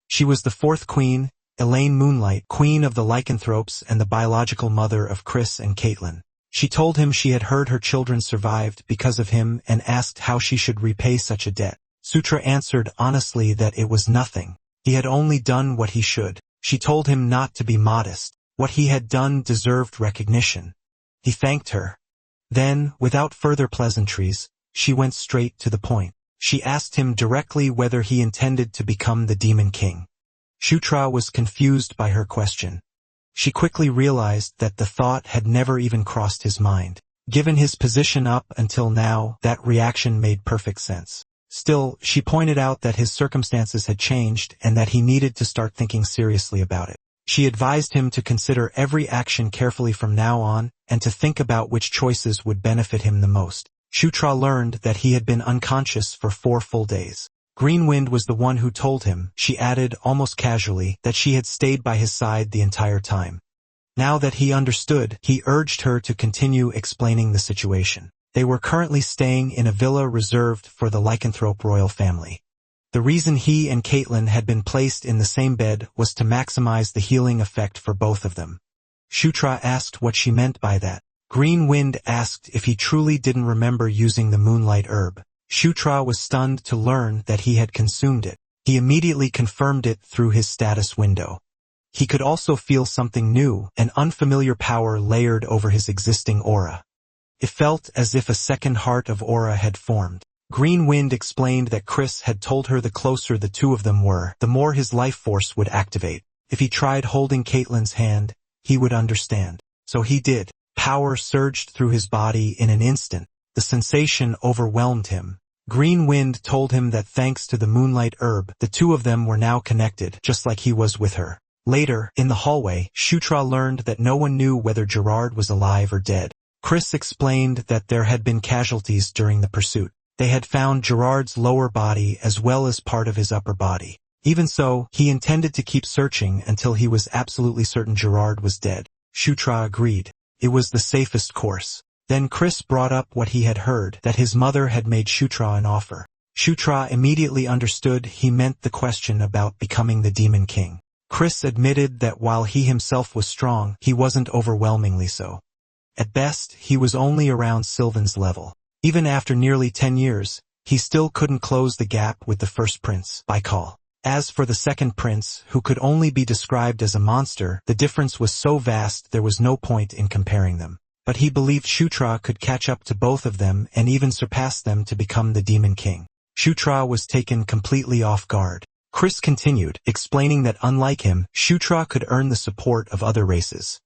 She was the 4th queen, Elaine Moonlight, queen of the lycanthropes and the biological mother of Chris and Caitlin. She told him she had heard her children survived because of him and asked how she should repay such a debt. Sutra answered honestly that it was nothing. He had only done what he should. She told him not to be modest. What he had done deserved recognition. He thanked her. Then, without further pleasantries, she went straight to the point. She asked him directly whether he intended to become the Demon King. Shutra was confused by her question. She quickly realized that the thought had never even crossed his mind. Given his position up until now, that reaction made perfect sense. Still, she pointed out that his circumstances had changed and that he needed to start thinking seriously about it. She advised him to consider every action carefully from now on and to think about which choices would benefit him the most. Shutra learned that he had been unconscious for 4 full days. Greenwind was the one who told him, she added almost casually, that she had stayed by his side the entire time. Now that he understood, he urged her to continue explaining the situation. They were currently staying in a villa reserved for the lycanthrope royal family. The reason he and Caitlin had been placed in the same bed was to maximize the healing effect for both of them. Shutra asked what she meant by that. Green Wind asked if he truly didn't remember using the moonlight herb. Shutra was stunned to learn that he had consumed it. He immediately confirmed it through his status window. He could also feel something new, an unfamiliar power layered over his existing aura. It felt as if a second heart of aura had formed. Green Wind explained that Chris had told her the closer the two of them were, the more his life force would activate. If he tried holding Caitlyn's hand, he would understand. So he did. Power surged through his body in an instant. The sensation overwhelmed him. Green Wind told him that thanks to the moonlight herb, the two of them were now connected, just like he was with her. Later, in the hallway, Shutra learned that no one knew whether Gerard was alive or dead. Chris explained that there had been casualties during the pursuit. They had found Gerard's lower body as well as part of his upper body. Even so, he intended to keep searching until he was absolutely certain Gerard was dead. Shutra agreed. It was the safest course. Then Chris brought up what he had heard, that his mother had made Shutra an offer. Shutra immediately understood he meant the question about becoming the Demon King. Chris admitted that while he himself was strong, he wasn't overwhelmingly so. At best, he was only around Sylvan's level. Even after nearly 10 years, he still couldn't close the gap with the first prince, Baikal. As for the second prince, who could only be described as a monster, the difference was so vast there was no point in comparing them. But he believed Shutra could catch up to both of them and even surpass them to become the Demon King. Shutra was taken completely off guard. Chris continued, explaining that unlike him, Shutra could earn the support of other races.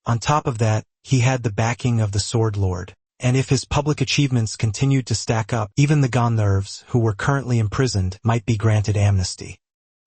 On top of that, he had the backing of the Sword Lord. And if his public achievements continued to stack up, even the Gandharvs, who were currently imprisoned, might be granted amnesty.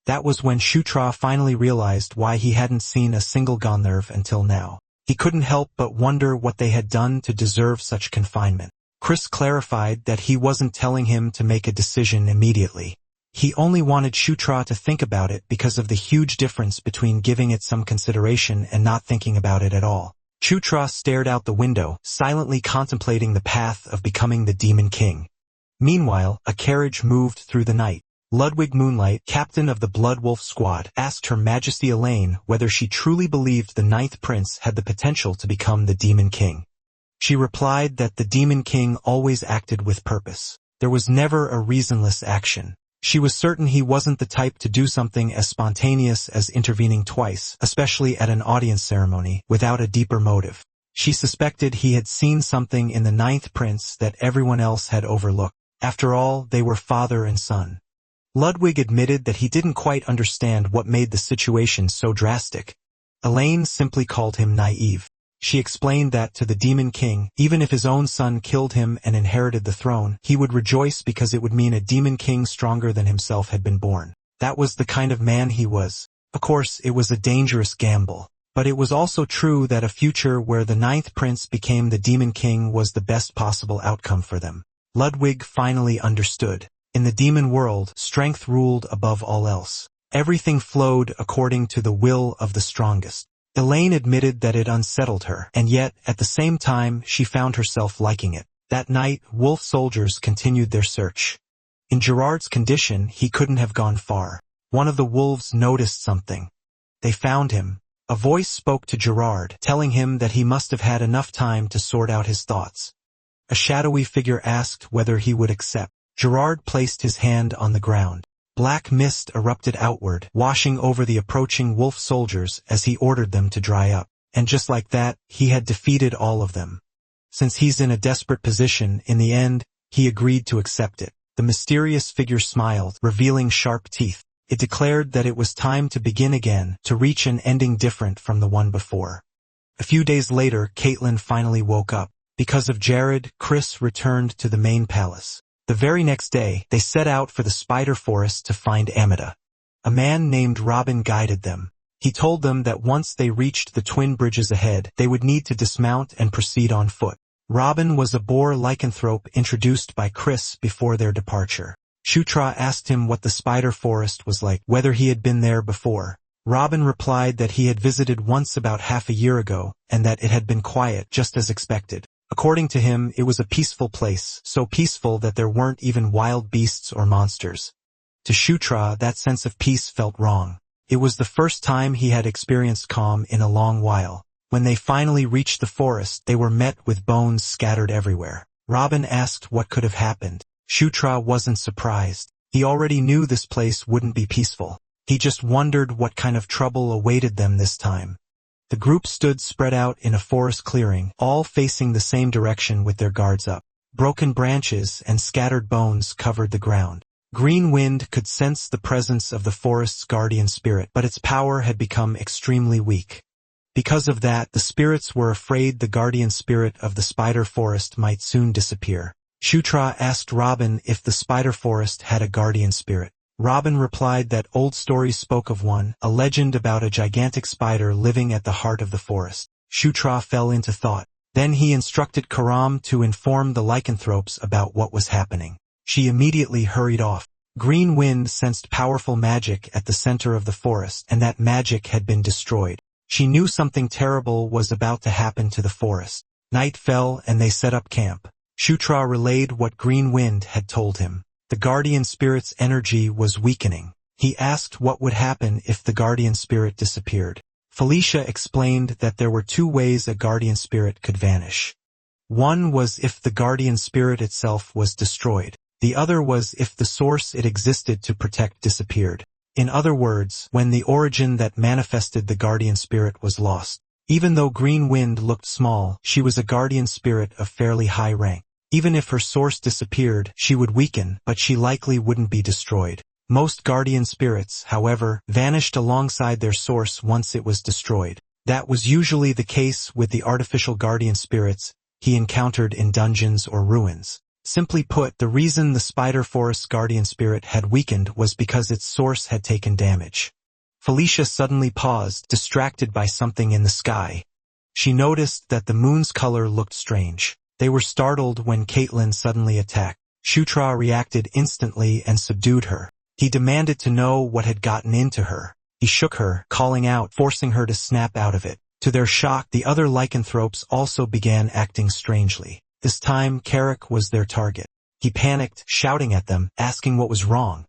That was when Shutra finally realized why he hadn't seen a single Gandharv until now. He couldn't help but wonder what they had done to deserve such confinement. Chris clarified that he wasn't telling him to make a decision immediately. He only wanted Shutra to think about it because of the huge difference between giving it some consideration and not thinking about it at all. Shutra stared out the window, silently contemplating the path of becoming the Demon King. Meanwhile, a carriage moved through the night. Ludwig Moonlight, captain of the Bloodwolf squad, asked Her Majesty Elaine whether she truly believed the ninth prince had the potential to become the Demon King. She replied that the Demon King always acted with purpose. There was never a reasonless action. She was certain he wasn't the type to do something as spontaneous as intervening twice, especially at an audience ceremony, without a deeper motive. She suspected he had seen something in the ninth prince that everyone else had overlooked. After all, they were father and son. Ludwig admitted that he didn't quite understand what made the situation so drastic. Elaine simply called him naive. She explained that to the Demon King, even if his own son killed him and inherited the throne, he would rejoice because it would mean a Demon King stronger than himself had been born. That was the kind of man he was. Of course, it was a dangerous gamble. But it was also true that a future where the ninth prince became the Demon King was the best possible outcome for them. Ludwig finally understood. In the demon world, strength ruled above all else. Everything flowed according to the will of the strongest. Elaine admitted that it unsettled her, and yet, at the same time, she found herself liking it. That night, wolf soldiers continued their search. In Gerard's condition, he couldn't have gone far. One of the wolves noticed something. They found him. A voice spoke to Gerard, telling him that he must have had enough time to sort out his thoughts. A shadowy figure asked whether he would accept. Gerard placed his hand on the ground. Black mist erupted outward, washing over the approaching wolf soldiers as he ordered them to dry up. And just like that, he had defeated all of them. Since he's in a desperate position, in the end, he agreed to accept it. The mysterious figure smiled, revealing sharp teeth. It declared that it was time to begin again, to reach an ending different from the one before. A few days later, Caitlyn finally woke up. Because of Jared, Chris returned to the main palace. The very next day, they set out for the spider forest to find Amada. A man named Robin guided them. He told them that once they reached the twin bridges ahead, they would need to dismount and proceed on foot. Robin was a boar lycanthrope introduced by Chris before their departure. Shutra asked him what the spider forest was like, whether he had been there before. Robin replied that he had visited once about half a year ago, and that it had been quiet, just as expected. According to him, it was a peaceful place, so peaceful that there weren't even wild beasts or monsters. To Shutra, that sense of peace felt wrong. It was the first time he had experienced calm in a long while. When they finally reached the forest, they were met with bones scattered everywhere. Robin asked what could have happened. Shutra wasn't surprised. He already knew this place wouldn't be peaceful. He just wondered what kind of trouble awaited them this time. The group stood spread out in a forest clearing, all facing the same direction with their guards up. Broken branches and scattered bones covered the ground. Green Wind could sense the presence of the forest's guardian spirit, but its power had become extremely weak. Because of that, the spirits were afraid the guardian spirit of the spider forest might soon disappear. Shutra asked Robin if the spider forest had a guardian spirit. Robin replied that old stories spoke of one, a legend about a gigantic spider living at the heart of the forest. Shutra fell into thought. Then he instructed Karam to inform the lycanthropes about what was happening. She immediately hurried off. Green Wind sensed powerful magic at the center of the forest, and that magic had been destroyed. She knew something terrible was about to happen to the forest. Night fell and they set up camp. Shutra relayed what Green Wind had told him. The guardian spirit's energy was weakening. He asked what would happen if the guardian spirit disappeared. Felicia explained that there were two ways a guardian spirit could vanish. One was if the guardian spirit itself was destroyed. The other was if the source it existed to protect disappeared. In other words, when the origin that manifested the guardian spirit was lost. Even though Green Wind looked small, she was a guardian spirit of fairly high rank. Even if her source disappeared, she would weaken, but she likely wouldn't be destroyed. Most guardian spirits, however, vanished alongside their source once it was destroyed. That was usually the case with the artificial guardian spirits he encountered in dungeons or ruins. Simply put, the reason the spider forest's guardian spirit had weakened was because its source had taken damage. Felicia suddenly paused, distracted by something in the sky. She noticed that the moon's color looked strange. They were startled when Caitlin suddenly attacked. Shutra reacted instantly and subdued her. He demanded to know what had gotten into her. He shook her, calling out, forcing her to snap out of it. To their shock, the other lycanthropes also began acting strangely. This time, Carrick was their target. He panicked, shouting at them, asking what was wrong.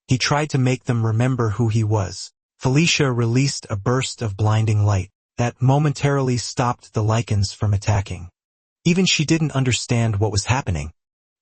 He tried to make them remember who he was. Felicia released a burst of blinding light that momentarily stopped the lycans from attacking. Even she didn't understand what was happening.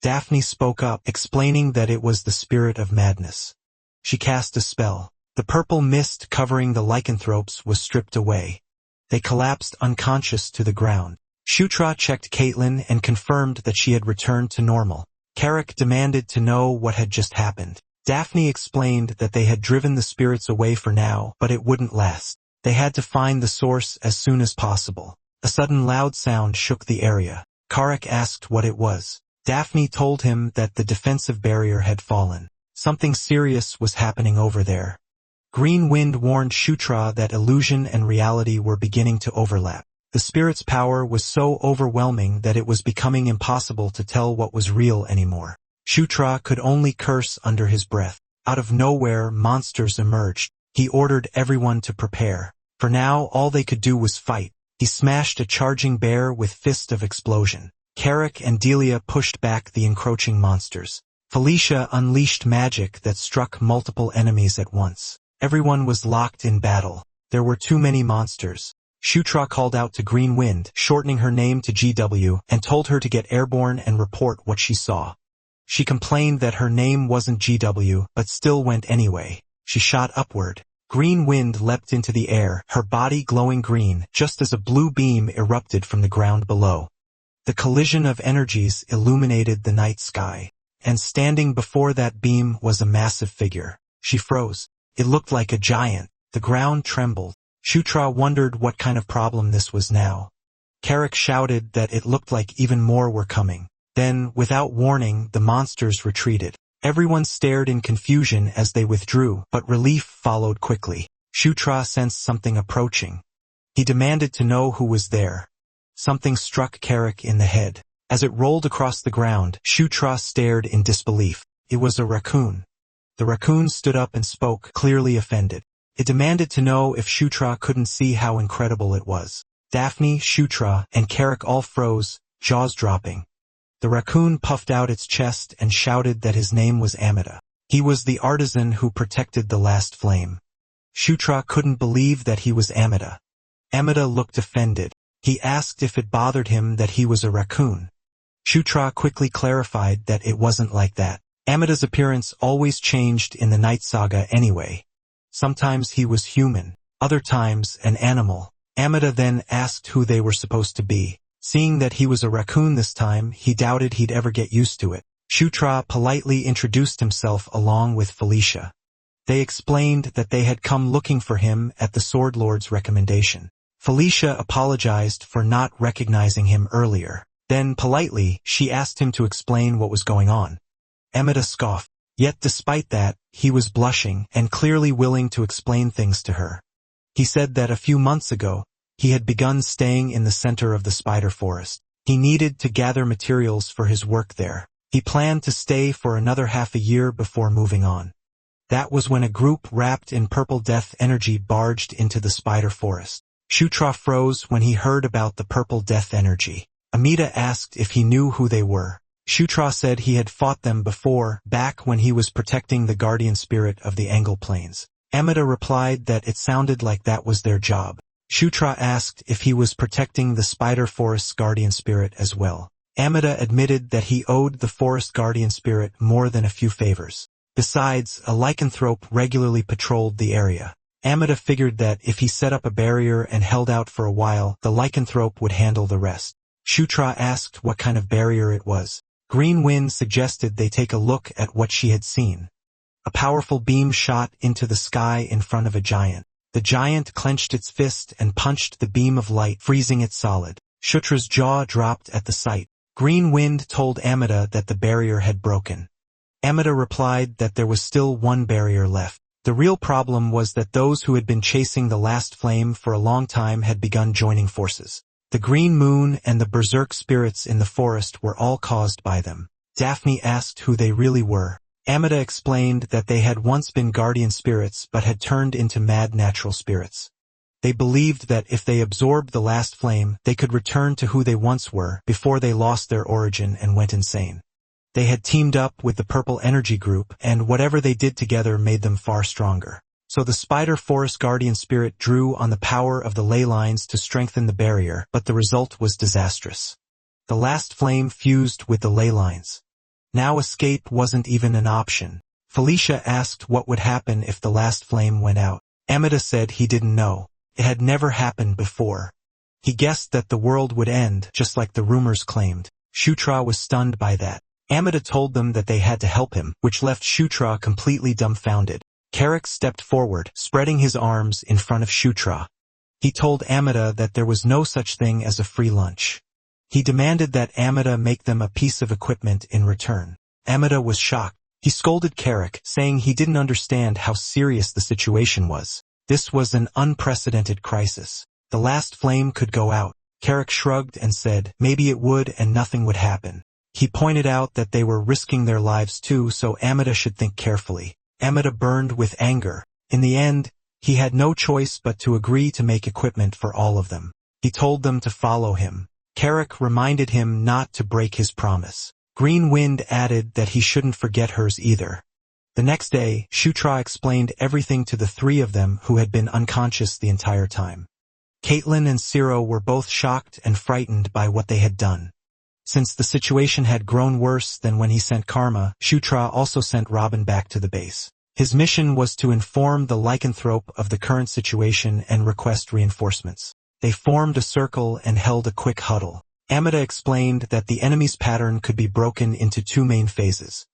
Daphne spoke up, explaining that it was the spirit of madness. She cast a spell. The purple mist covering the lycanthropes was stripped away. They collapsed unconscious to the ground. Shutra checked Caitlin and confirmed that she had returned to normal. Carrick demanded to know what had just happened. Daphne explained that they had driven the spirits away for now, but it wouldn't last. They had to find the source as soon as possible. A sudden loud sound shook the area. Carrick asked what it was. Daphne told him that the defensive barrier had fallen. Something serious was happening over there. Green Wind warned Shutra that illusion and reality were beginning to overlap. The spirit's power was so overwhelming that it was becoming impossible to tell what was real anymore. Shutra could only curse under his breath. Out of nowhere, monsters emerged. He ordered everyone to prepare. For now, all they could do was fight. He smashed a charging bear with fist of explosion. Carrick and Delia pushed back the encroaching monsters. Felicia unleashed magic that struck multiple enemies at once. Everyone was locked in battle. There were too many monsters. Shutra called out to Green Wind, shortening her name to GW, and told her to get airborne and report what she saw. She complained that her name wasn't GW, but still went anyway. She shot upward. Green Wind leapt into the air, her body glowing green, just as a blue beam erupted from the ground below. The collision of energies illuminated the night sky, and standing before that beam was a massive figure. She froze. It looked like a giant. The ground trembled. Shutra wondered what kind of problem this was now. Carrick shouted that it looked like even more were coming. Then, without warning, the monsters retreated. Everyone stared in confusion as they withdrew, but relief followed quickly. Shutra sensed something approaching. He demanded to know who was there. Something struck Carrick in the head. As it rolled across the ground, Shutra stared in disbelief. It was a raccoon. The raccoon stood up and spoke, clearly offended. It demanded to know if Shutra couldn't see how incredible it was. Daphne, Shutra, and Carrick all froze, jaws dropping. The raccoon puffed out its chest and shouted that his name was Amida. He was the artisan who protected the last flame. Shutra couldn't believe that he was Amida. Amada looked offended. He asked if it bothered him that he was a raccoon. Shutra quickly clarified that it wasn't like that. Amada's appearance always changed in the Night Saga anyway. Sometimes he was human, other times an animal. Amada then asked who they were supposed to be. Seeing that he was a raccoon this time, he doubted he'd ever get used to it. Shutra politely introduced himself along with Felicia. They explained that they had come looking for him at the Sword Lord's recommendation. Felicia apologized for not recognizing him earlier. Then, politely, she asked him to explain what was going on. Amada scoffed. Yet despite that, he was blushing and clearly willing to explain things to her. He said that a few months ago, he had begun staying in the center of the spider forest. He needed to gather materials for his work there. He planned to stay for another half a year before moving on. That was when a group wrapped in purple death energy barged into the spider forest. Shutra froze when he heard about the purple death energy. Amida asked if he knew who they were. Shutra said he had fought them before, back when he was protecting the guardian spirit of the Angle Plains. Amida replied that it sounded like that was their job. Shutra asked if he was protecting the spider forest's guardian spirit as well. Amida admitted that he owed the forest guardian spirit more than a few favors. Besides, a lycanthrope regularly patrolled the area. Amida figured that if he set up a barrier and held out for a while, the lycanthrope would handle the rest. Shutra asked what kind of barrier it was. Green Wind suggested they take a look at what she had seen. A powerful beam shot into the sky in front of a giant. The giant clenched its fist and punched the beam of light, freezing it solid. Shutra's jaw dropped at the sight. Green Wind told Amida that the barrier had broken. Amida replied that there was still one barrier left. The real problem was that those who had been chasing the last flame for a long time had begun joining forces. The Green Moon and the berserk spirits in the forest were all caused by them. Daphne asked who they really were. Amida explained that they had once been guardian spirits but had turned into mad natural spirits. They believed that if they absorbed the last flame, they could return to who they once were before they lost their origin and went insane. They had teamed up with the Purple Energy Group, and whatever they did together made them far stronger. So the Spider Forest Guardian Spirit drew on the power of the ley lines to strengthen the barrier, but the result was disastrous. The last flame fused with the ley lines. Now escape wasn't even an option. Felicia asked what would happen if the last flame went out. Amida said he didn't know. It had never happened before. He guessed that the world would end, just like the rumors claimed. Shutra was stunned by that. Amida told them that they had to help him, which left Shutra completely dumbfounded. Carrick stepped forward, spreading his arms in front of Shutra. He told Amida that there was no such thing as a free lunch. He demanded that Amida make them a piece of equipment in return. Amida was shocked. He scolded Carrick, saying he didn't understand how serious the situation was. This was an unprecedented crisis. The last flame could go out. Carrick shrugged and said, maybe it would and nothing would happen. He pointed out that they were risking their lives too, so Amida should think carefully. Amida burned with anger. In the end, he had no choice but to agree to make equipment for all of them. He told them to follow him. Carrick reminded him not to break his promise. Green Wind added that he shouldn't forget hers either. The next day, Shutra explained everything to the three of them who had been unconscious the entire time. Caitlin and Ciro were both shocked and frightened by what they had done. Since the situation had grown worse than when he sent Karma, Shutra also sent Robin back to the base. His mission was to inform the lycanthrope of the current situation and request reinforcements. They formed a circle and held a quick huddle. Amida explained that the enemy's pattern could be broken into two main phases.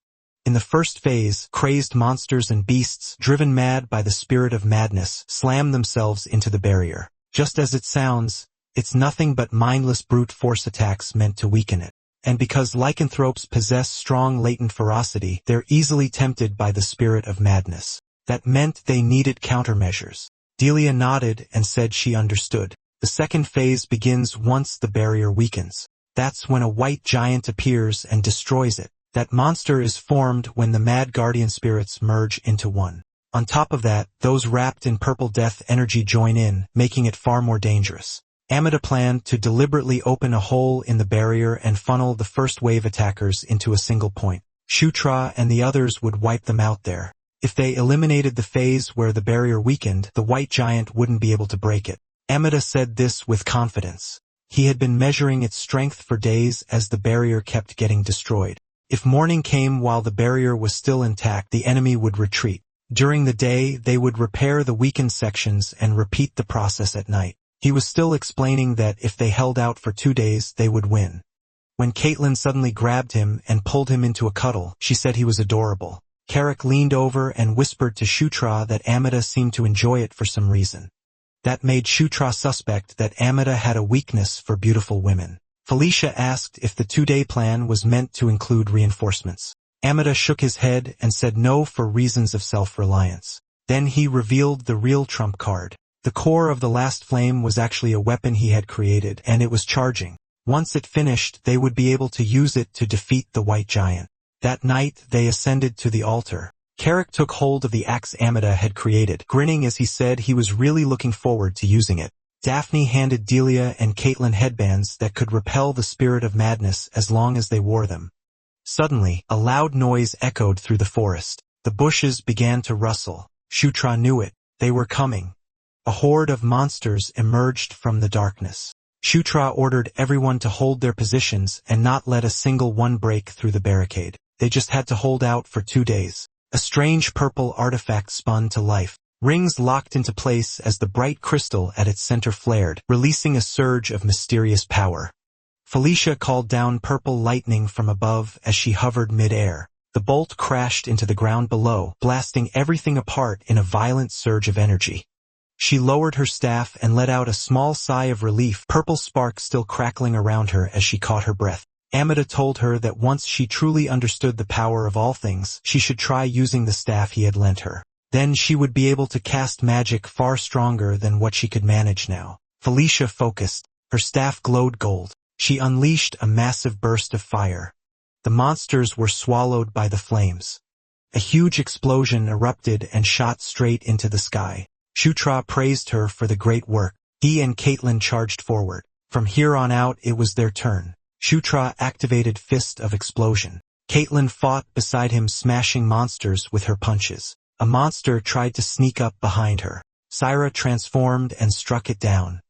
In the first phase, crazed monsters and beasts, driven mad by the spirit of madness, slam themselves into the barrier. Just as it sounds, it's nothing but mindless brute force attacks meant to weaken it. And because lycanthropes possess strong latent ferocity, they're easily tempted by the spirit of madness. That meant they needed countermeasures. Delia nodded and said she understood. The second phase begins once the barrier weakens. That's when a white giant appears and destroys it. That monster is formed when the mad guardian spirits merge into one. On top of that, those wrapped in purple death energy join in, making it far more dangerous. Amida planned to deliberately open a hole in the barrier and funnel the first wave attackers into a single point. Shutra and the others would wipe them out there. If they eliminated the phase where the barrier weakened, the white giant wouldn't be able to break it. Amada said this with confidence. He had been measuring its strength for days as the barrier kept getting destroyed. If morning came while the barrier was still intact, the enemy would retreat. During the day, they would repair the weakened sections and repeat the process at night. He was still explaining that if they held out for 2 days, they would win. When Caitlin suddenly grabbed him and pulled him into a cuddle, she said he was adorable. Carrick leaned over and whispered to Shutra that Amada seemed to enjoy it for some reason. That made Shutra suspect that Amada had a weakness for beautiful women. Felicia asked if the 2-day plan was meant to include reinforcements. Amada shook his head and said no for reasons of self-reliance. Then he revealed the real trump card. The core of the last flame was actually a weapon he had created, and it was charging. Once it finished, they would be able to use it to defeat the white giant. That night, they ascended to the altar. Carrick took hold of the axe Amada had created, grinning as he said he was really looking forward to using it. Daphne handed Delia and Caitlin headbands that could repel the spirit of madness as long as they wore them. Suddenly, a loud noise echoed through the forest. The bushes began to rustle. Shutra knew it. They were coming. A horde of monsters emerged from the darkness. Shutra ordered everyone to hold their positions and not let a single one break through the barricade. They just had to hold out for 2 days. A strange purple artifact spun to life. Rings locked into place as the bright crystal at its center flared, releasing a surge of mysterious power. Felicia called down purple lightning from above as she hovered mid-air. The bolt crashed into the ground below, blasting everything apart in a violent surge of energy. She lowered her staff and let out a small sigh of relief, purple sparks still crackling around her as she caught her breath. Amada told her that once she truly understood the power of all things, she should try using the staff he had lent her. Then she would be able to cast magic far stronger than what she could manage now. Felicia focused. Her staff glowed gold. She unleashed a massive burst of fire. The monsters were swallowed by the flames. A huge explosion erupted and shot straight into the sky. Shutra praised her for the great work. He and Caitlin charged forward. From here on out, it was their turn. Shutra activated Fist of Explosion. Caitlin fought beside him, smashing monsters with her punches. A monster tried to sneak up behind her. Syra transformed and struck it down.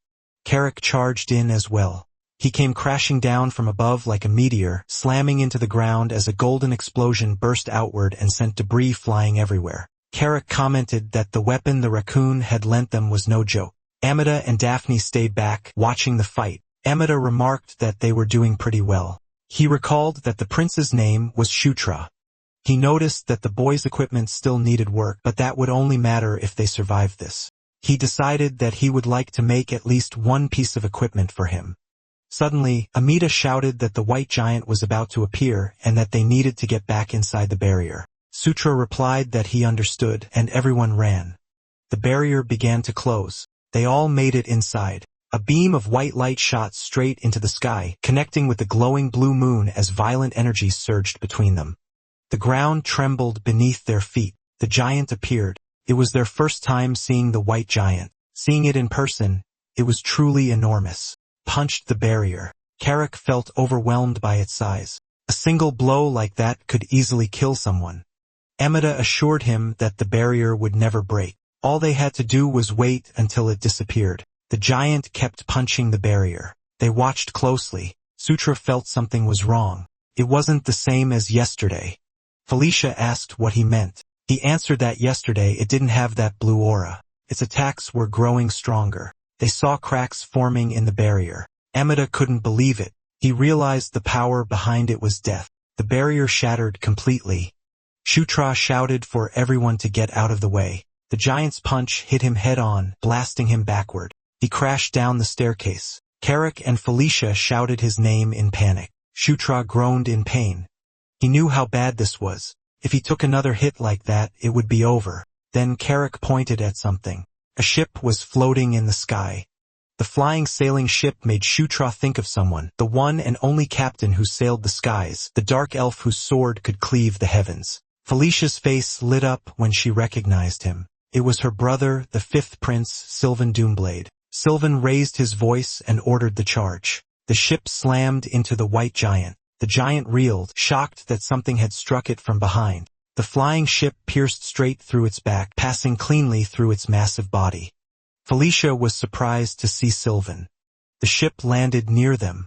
Carrick charged in as well. He came crashing down from above like a meteor, slamming into the ground as a golden explosion burst outward and sent debris flying everywhere. Carrick commented that the weapon the raccoon had lent them was no joke. Amada and Daphne stayed back, watching the fight. Amada remarked that they were doing pretty well. He recalled that the prince's name was Shutra. He noticed that the boys' equipment still needed work, but that would only matter if they survived this. He decided that he would like to make at least one piece of equipment for him. Suddenly, Amida shouted that the white giant was about to appear and that they needed to get back inside the barrier. Sutra replied that he understood, and everyone ran. The barrier began to close. They all made it inside. A beam of white light shot straight into the sky, connecting with the glowing blue moon as violent energies surged between them. The ground trembled beneath their feet. The giant appeared. It was their first time seeing the white giant. Seeing it in person, it was truly enormous. Punched the barrier. Carrick felt overwhelmed by its size. A single blow like that could easily kill someone. Amada assured him that the barrier would never break. All they had to do was wait until it disappeared. The giant kept punching the barrier. They watched closely. Sutra felt something was wrong. It wasn't the same as yesterday. Felicia asked what he meant. He answered that yesterday it didn't have that blue aura. Its attacks were growing stronger. They saw cracks forming in the barrier. Amada couldn't believe it. He realized the power behind it was death. The barrier shattered completely. Shutra shouted for everyone to get out of the way. The giant's punch hit him head-on, blasting him backward. He crashed down the staircase. Carrick and Felicia shouted his name in panic. Shutra groaned in pain. He knew how bad this was. If he took another hit like that, it would be over. Then Carrick pointed at something. A ship was floating in the sky. The flying sailing ship made Shutra think of someone, the one and only captain who sailed the skies, the dark elf whose sword could cleave the heavens. Felicia's face lit up when she recognized him. It was her brother, the 5th prince, Sylvan Doomblade. Sylvan raised his voice and ordered the charge. The ship slammed into the white giant. The giant reeled, shocked that something had struck it from behind. The flying ship pierced straight through its back, passing cleanly through its massive body. Felicia was surprised to see Sylvan. The ship landed near them.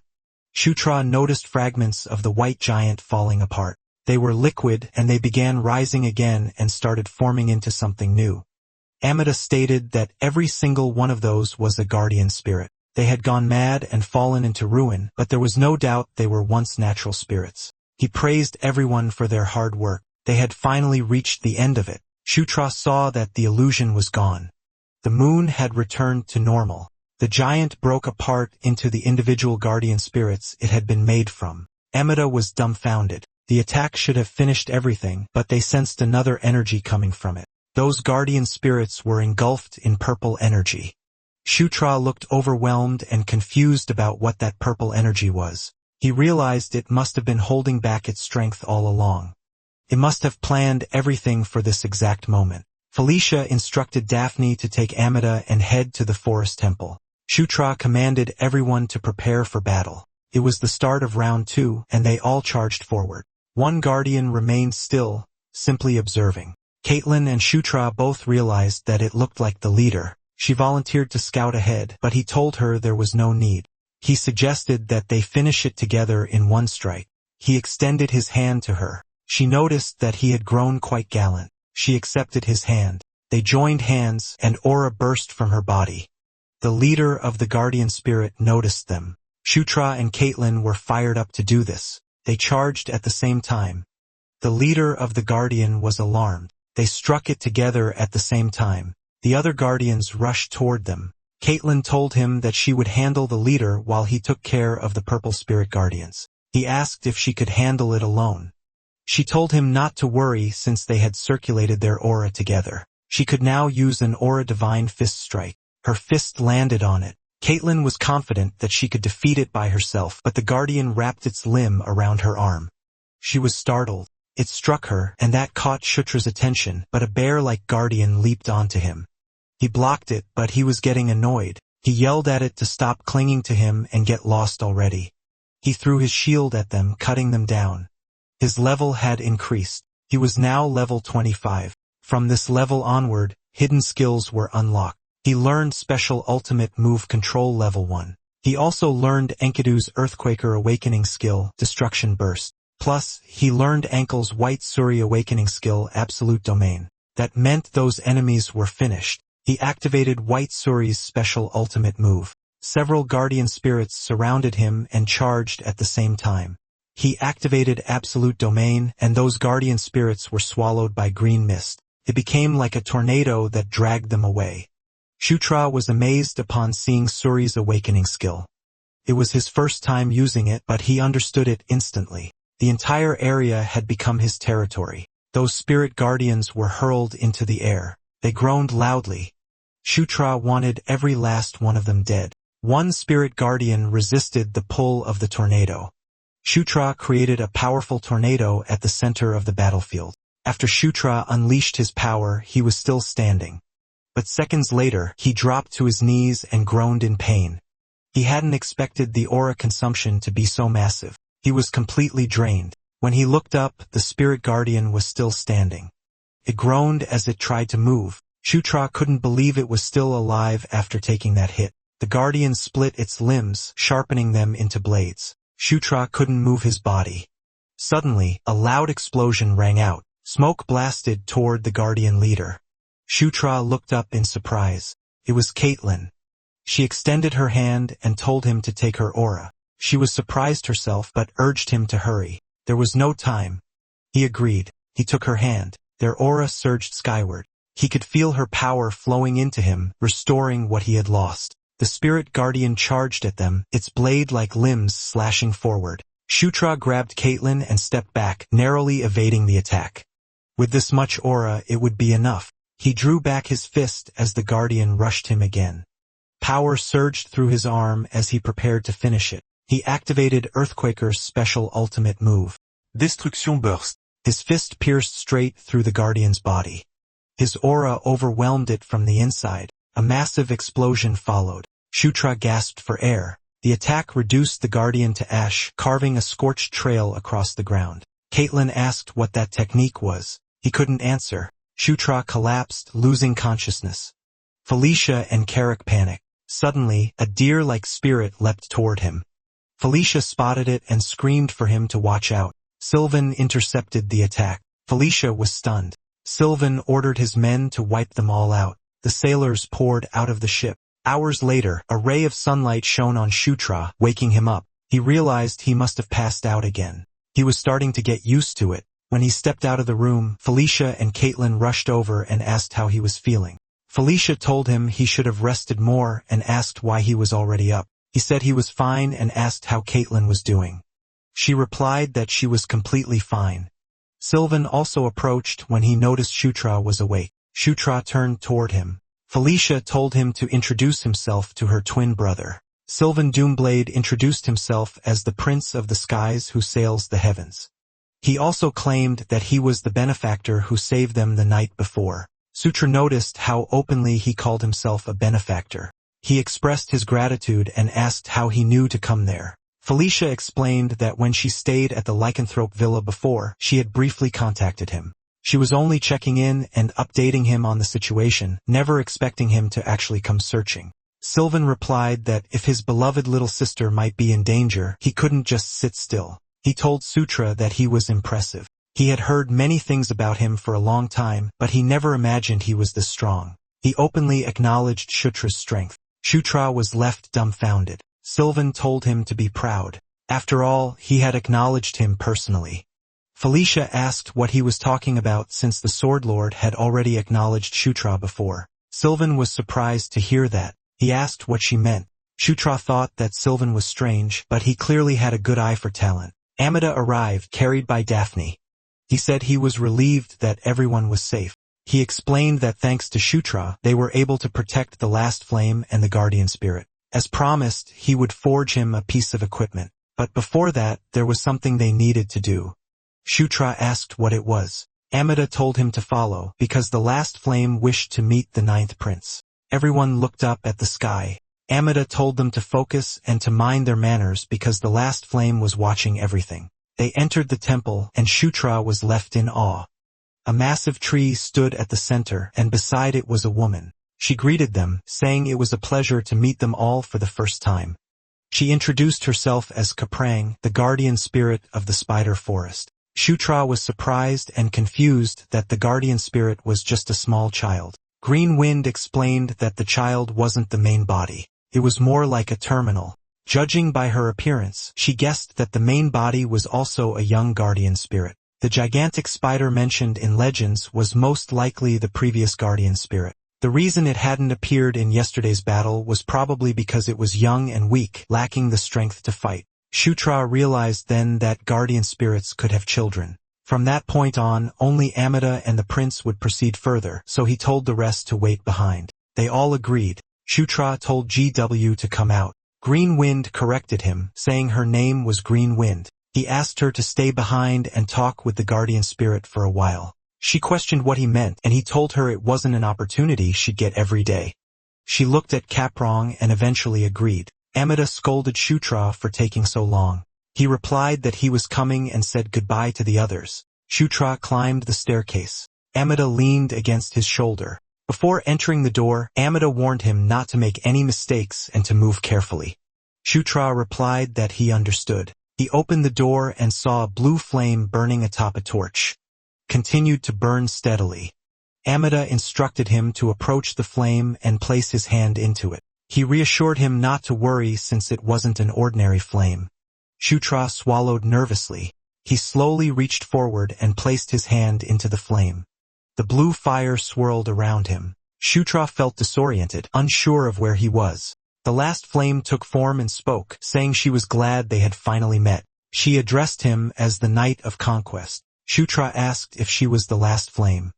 Shutra noticed fragments of the white giant falling apart. They were liquid and they began rising again and started forming into something new. Amada stated that every single one of those was a guardian spirit. They had gone mad and fallen into ruin, but there was no doubt they were once natural spirits. He praised everyone for their hard work. They had finally reached the end of it. Shutra saw that the illusion was gone. The moon had returned to normal. The giant broke apart into the individual guardian spirits it had been made from. Amada was dumbfounded. The attack should have finished everything, but they sensed another energy coming from it. Those guardian spirits were engulfed in purple energy. Shutra looked overwhelmed and confused about what that purple energy was. He realized it must have been holding back its strength all along. It must have planned everything for this exact moment. Felicia instructed Daphne to take Amada and head to the forest temple. Shutra commanded everyone to prepare for battle. It was the start of round 2, and they all charged forward. One guardian remained still, simply observing. Caitlin and Shutra both realized that it looked like the leader. She volunteered to scout ahead, but he told her there was no need. He suggested that they finish it together in one strike. He extended his hand to her. She noticed that he had grown quite gallant. She accepted his hand. They joined hands, and aura burst from her body. The leader of the guardian spirit noticed them. Shutra and Caitlin were fired up to do this. They charged at the same time. The leader of the guardian was alarmed. They struck it together at the same time. The other guardians rushed toward them. Caitlin told him that she would handle the leader while he took care of the purple spirit guardians. He asked if she could handle it alone. She told him not to worry since they had circulated their aura together. She could now use an aura divine fist strike. Her fist landed on it. Caitlin was confident that she could defeat it by herself, but the guardian wrapped its limb around her arm. She was startled. It struck her, and that caught Shutra's attention, but a bear-like guardian leaped onto him. He blocked it, but he was getting annoyed. He yelled at it to stop clinging to him and get lost already. He threw his shield at them, cutting them down. His level had increased. He was now level 25. From this level onward, hidden skills were unlocked. He learned special ultimate move control level 1. He also learned Enkidu's Earthquaker Awakening skill, Destruction Burst. Plus, he learned Ankle's White Suri Awakening skill, Absolute Domain. That meant those enemies were finished. He activated White Suri's special ultimate move. Several guardian spirits surrounded him and charged at the same time. He activated Absolute Domain, and those guardian spirits were swallowed by green mist. It became like a tornado that dragged them away. Shutra was amazed upon seeing Suri's awakening skill. It was his first time using it, but he understood it instantly. The entire area had become his territory. Those spirit guardians were hurled into the air. They groaned loudly. Shutra wanted every last one of them dead. One spirit guardian resisted the pull of the tornado. Shutra created a powerful tornado at the center of the battlefield. After Shutra unleashed his power, he was still standing. But seconds later, he dropped to his knees and groaned in pain. He hadn't expected the aura consumption to be so massive. He was completely drained. When he looked up, the spirit guardian was still standing. It groaned as it tried to move. Shutra couldn't believe it was still alive after taking that hit. The guardian split its limbs, sharpening them into blades. Shutra couldn't move his body. Suddenly, a loud explosion rang out. Smoke blasted toward the guardian leader. Shutra looked up in surprise. It was Caitlin. She extended her hand and told him to take her aura. She was surprised herself but urged him to hurry. There was no time. He agreed. He took her hand. Their aura surged skyward. He could feel her power flowing into him, restoring what he had lost. The spirit guardian charged at them, its blade-like limbs slashing forward. Shutra grabbed Caitlin and stepped back, narrowly evading the attack. With this much aura, it would be enough. He drew back his fist as the guardian rushed him again. Power surged through his arm as he prepared to finish it. He activated Earthquaker's special ultimate move. Destruction Burst. His fist pierced straight through the guardian's body. His aura overwhelmed it from the inside. A massive explosion followed. Shutra gasped for air. The attack reduced the guardian to ash, carving a scorched trail across the ground. Caitlin asked what that technique was. He couldn't answer. Shutra collapsed, losing consciousness. Felicia and Carrick panicked. Suddenly, a deer-like spirit leapt toward him. Felicia spotted it and screamed for him to watch out. Sylvan intercepted the attack. Felicia was stunned. Sylvan ordered his men to wipe them all out. The sailors poured out of the ship. Hours later, a ray of sunlight shone on Shutra, waking him up. He realized he must have passed out again. He was starting to get used to it. When he stepped out of the room, Felicia and Caitlin rushed over and asked how he was feeling. Felicia told him he should have rested more and asked why he was already up. He said he was fine and asked how Caitlin was doing. She replied that she was completely fine. Sylvan also approached when he noticed Shutra was awake. Shutra turned toward him. Felicia told him to introduce himself to her twin brother. Sylvan Doomblade introduced himself as the Prince of the Skies who sails the heavens. He also claimed that he was the benefactor who saved them the night before. Sutra noticed how openly he called himself a benefactor. He expressed his gratitude and asked how he knew to come there. Felicia explained that when she stayed at the lycanthrope villa before, she had briefly contacted him. She was only checking in and updating him on the situation, never expecting him to actually come searching. Sylvan replied that if his beloved little sister might be in danger, he couldn't just sit still. He told Sutra that he was impressive. He had heard many things about him for a long time, but he never imagined he was this strong. He openly acknowledged Shutra's strength. Shutra was left dumbfounded. Sylvan told him to be proud. After all, he had acknowledged him personally. Felicia asked what he was talking about since the Sword Lord had already acknowledged Shutra before. Sylvan was surprised to hear that. He asked what she meant. Shutra thought that Sylvan was strange, but he clearly had a good eye for talent. Amida arrived, carried by Daphne. He said he was relieved that everyone was safe. He explained that thanks to Shutra, they were able to protect the last flame and the guardian spirit. As promised, he would forge him a piece of equipment. But before that, there was something they needed to do. Shutra asked what it was. Amida told him to follow, because the last flame wished to meet the ninth prince. Everyone looked up at the sky. Amida told them to focus and to mind their manners because the last flame was watching everything. They entered the temple, and Shutra was left in awe. A massive tree stood at the center, and beside it was a woman. She greeted them, saying it was a pleasure to meet them all for the first time. She introduced herself as Kaprang, the guardian spirit of the spider forest. Shutra was surprised and confused that the guardian spirit was just a small child. Green Wind explained that the child wasn't the main body. It was more like a terminal. Judging by her appearance, she guessed that the main body was also a young guardian spirit. The gigantic spider mentioned in legends was most likely the previous guardian spirit. The reason it hadn't appeared in yesterday's battle was probably because it was young and weak, lacking the strength to fight. Shutra realized then that guardian spirits could have children. From that point on, only Amida and the prince would proceed further, so he told the rest to wait behind. They all agreed. Shutra told GW to come out. Green Wind corrected him, saying her name was Green Wind. He asked her to stay behind and talk with the guardian spirit for a while. She questioned what he meant, and he told her it wasn't an opportunity she'd get every day. She looked at Kaprang and eventually agreed. Amida scolded Shutra for taking so long. He replied that he was coming and said goodbye to the others. Shutra climbed the staircase. Amida leaned against his shoulder. Before entering the door, Amida warned him not to make any mistakes and to move carefully. Shutra replied that he understood. He opened the door and saw a blue flame burning atop a torch. Continued to burn steadily. Amida instructed him to approach the flame and place his hand into it. He reassured him not to worry since it wasn't an ordinary flame. Shutra swallowed nervously. He slowly reached forward and placed his hand into the flame. The blue fire swirled around him. Shutra felt disoriented, unsure of where he was. The last flame took form and spoke, saying she was glad they had finally met. She addressed him as the Knight of Conquest. Shutra asked if she was the last flame.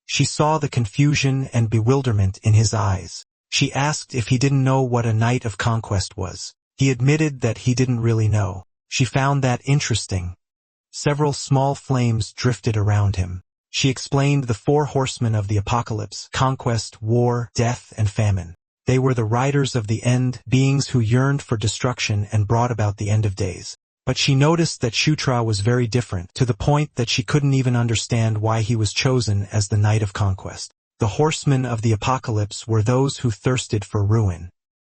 She saw the confusion and bewilderment in his eyes. She asked if he didn't know what a Knight of Conquest was. He admitted that he didn't really know. She found that interesting. Several small flames drifted around him. She explained the 4 horsemen of the apocalypse: conquest, war, death, and famine. They were the riders of the end, beings who yearned for destruction and brought about the end of days. But she noticed that Shutra was very different, to the point that she couldn't even understand why he was chosen as the Knight of Conquest. The horsemen of the apocalypse were those who thirsted for ruin.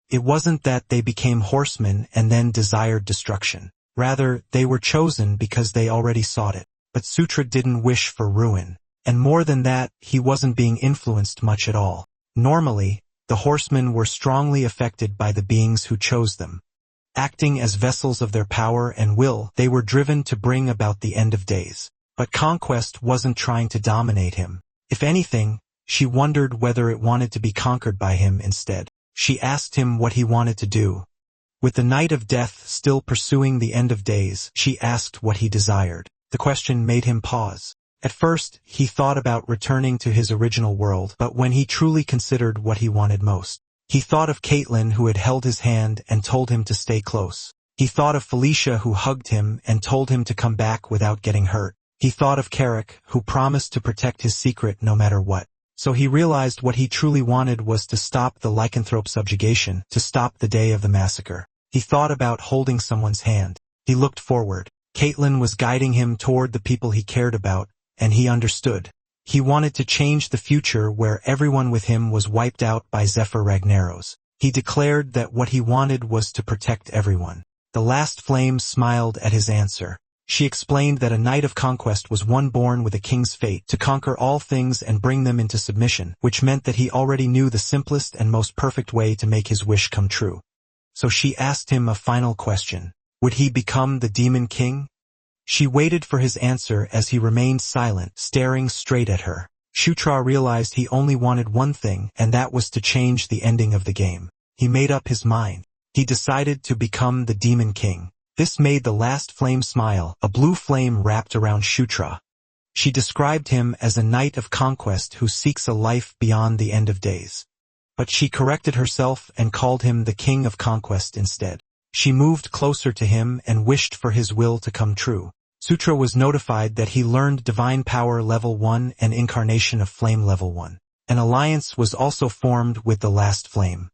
It wasn't that they became horsemen and then desired destruction. Rather, they were chosen because they already sought it. But Sutra didn't wish for ruin. And more than that, he wasn't being influenced much at all. Normally, the horsemen were strongly affected by the beings who chose them. Acting as vessels of their power and will, they were driven to bring about the end of days. But Conquest wasn't trying to dominate him. If anything, she wondered whether it wanted to be conquered by him instead. She asked him what he wanted to do. With the night of death still pursuing the end of days, she asked what he desired. The question made him pause. At first, he thought about returning to his original world, but when he truly considered what he wanted most, he thought of Caitlin who had held his hand and told him to stay close. He thought of Felicia who hugged him and told him to come back without getting hurt. He thought of Carrick who promised to protect his secret no matter what. So he realized what he truly wanted was to stop the lycanthrope subjugation, to stop the day of the massacre. He thought about holding someone's hand. He looked forward. Caitlin was guiding him toward the people he cared about, and he understood. He wanted to change the future where everyone with him was wiped out by Zephyr Ragnaros. He declared that what he wanted was to protect everyone. The last flame smiled at his answer. She explained that a knight of conquest was one born with a king's fate to conquer all things and bring them into submission, which meant that he already knew the simplest and most perfect way to make his wish come true. So she asked him a final question. Would he become the demon king? She waited for his answer as he remained silent, staring straight at her. Shutra realized he only wanted one thing, and that was to change the ending of the game. He made up his mind. He decided to become the demon king. This made the last flame smile. A blue flame wrapped around Shutra. She described him as a knight of conquest who seeks a life beyond the end of days. But she corrected herself and called him the king of conquest instead. She moved closer to him and wished for his will to come true. Sutra was notified that he learned Divine Power Level 1 and Incarnation of Flame Level 1. An alliance was also formed with the last flame.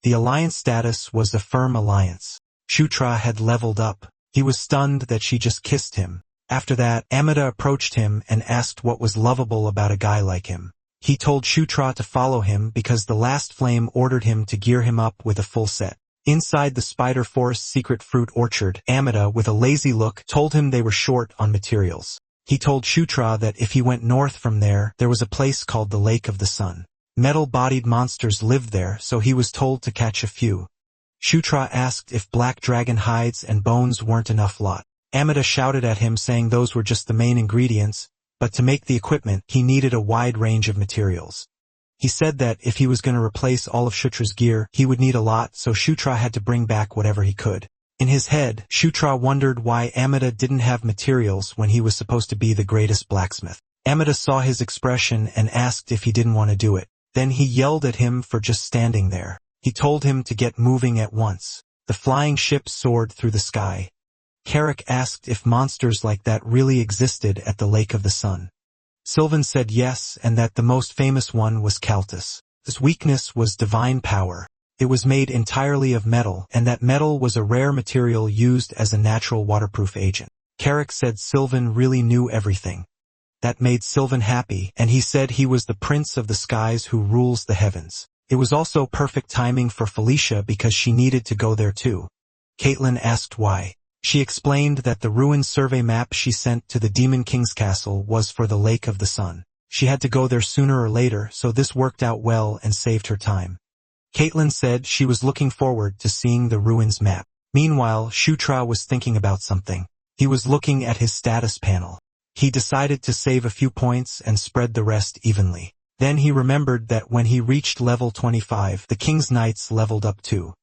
The alliance status was a firm alliance. Shutra had leveled up. He was stunned that she just kissed him. After that, Amida approached him and asked what was lovable about a guy like him. He told Shutra to follow him because the last flame ordered him to gear him up with a full set. Inside the Spider Forest secret fruit orchard, Amida, with a lazy look, told him they were short on materials. He told Shutra that if he went north from there was a place called the Lake of the Sun. Metal-bodied monsters lived there, so he was told to catch a few. Shutra asked if black dragon hides and bones weren't enough lot. Amida shouted at him saying those were just the main ingredients, but to make the equipment, he needed a wide range of materials. He said that if he was going to replace all of Shutra's gear, he would need a lot, so Shutra had to bring back whatever he could. In his head, Shutra wondered why Amida didn't have materials when he was supposed to be the greatest blacksmith. Amida saw his expression and asked if he didn't want to do it. Then he yelled at him for just standing there. He told him to get moving at once. The flying ship soared through the sky. Carrick asked if monsters like that really existed at the Lake of the Sun. Sylvan said yes, and that the most famous one was Caltus. His weakness was divine power. It was made entirely of metal, and that metal was a rare material used as a natural waterproof agent. Carrick said Sylvan really knew everything. That made Sylvan happy, and he said he was the prince of the skies who rules the heavens. It was also perfect timing for Felicia because she needed to go there too. Caitlin asked why. She explained that the ruined survey map she sent to the Demon King's castle was for the Lake of the Sun. She had to go there sooner or later, so this worked out well and saved her time. Caitlin said she was looking forward to seeing the ruins map. Meanwhile, Shutra was thinking about something. He was looking at his status panel. He decided to save a few points and spread the rest evenly. Then he remembered that when he reached level 25, the King's Knights leveled up too.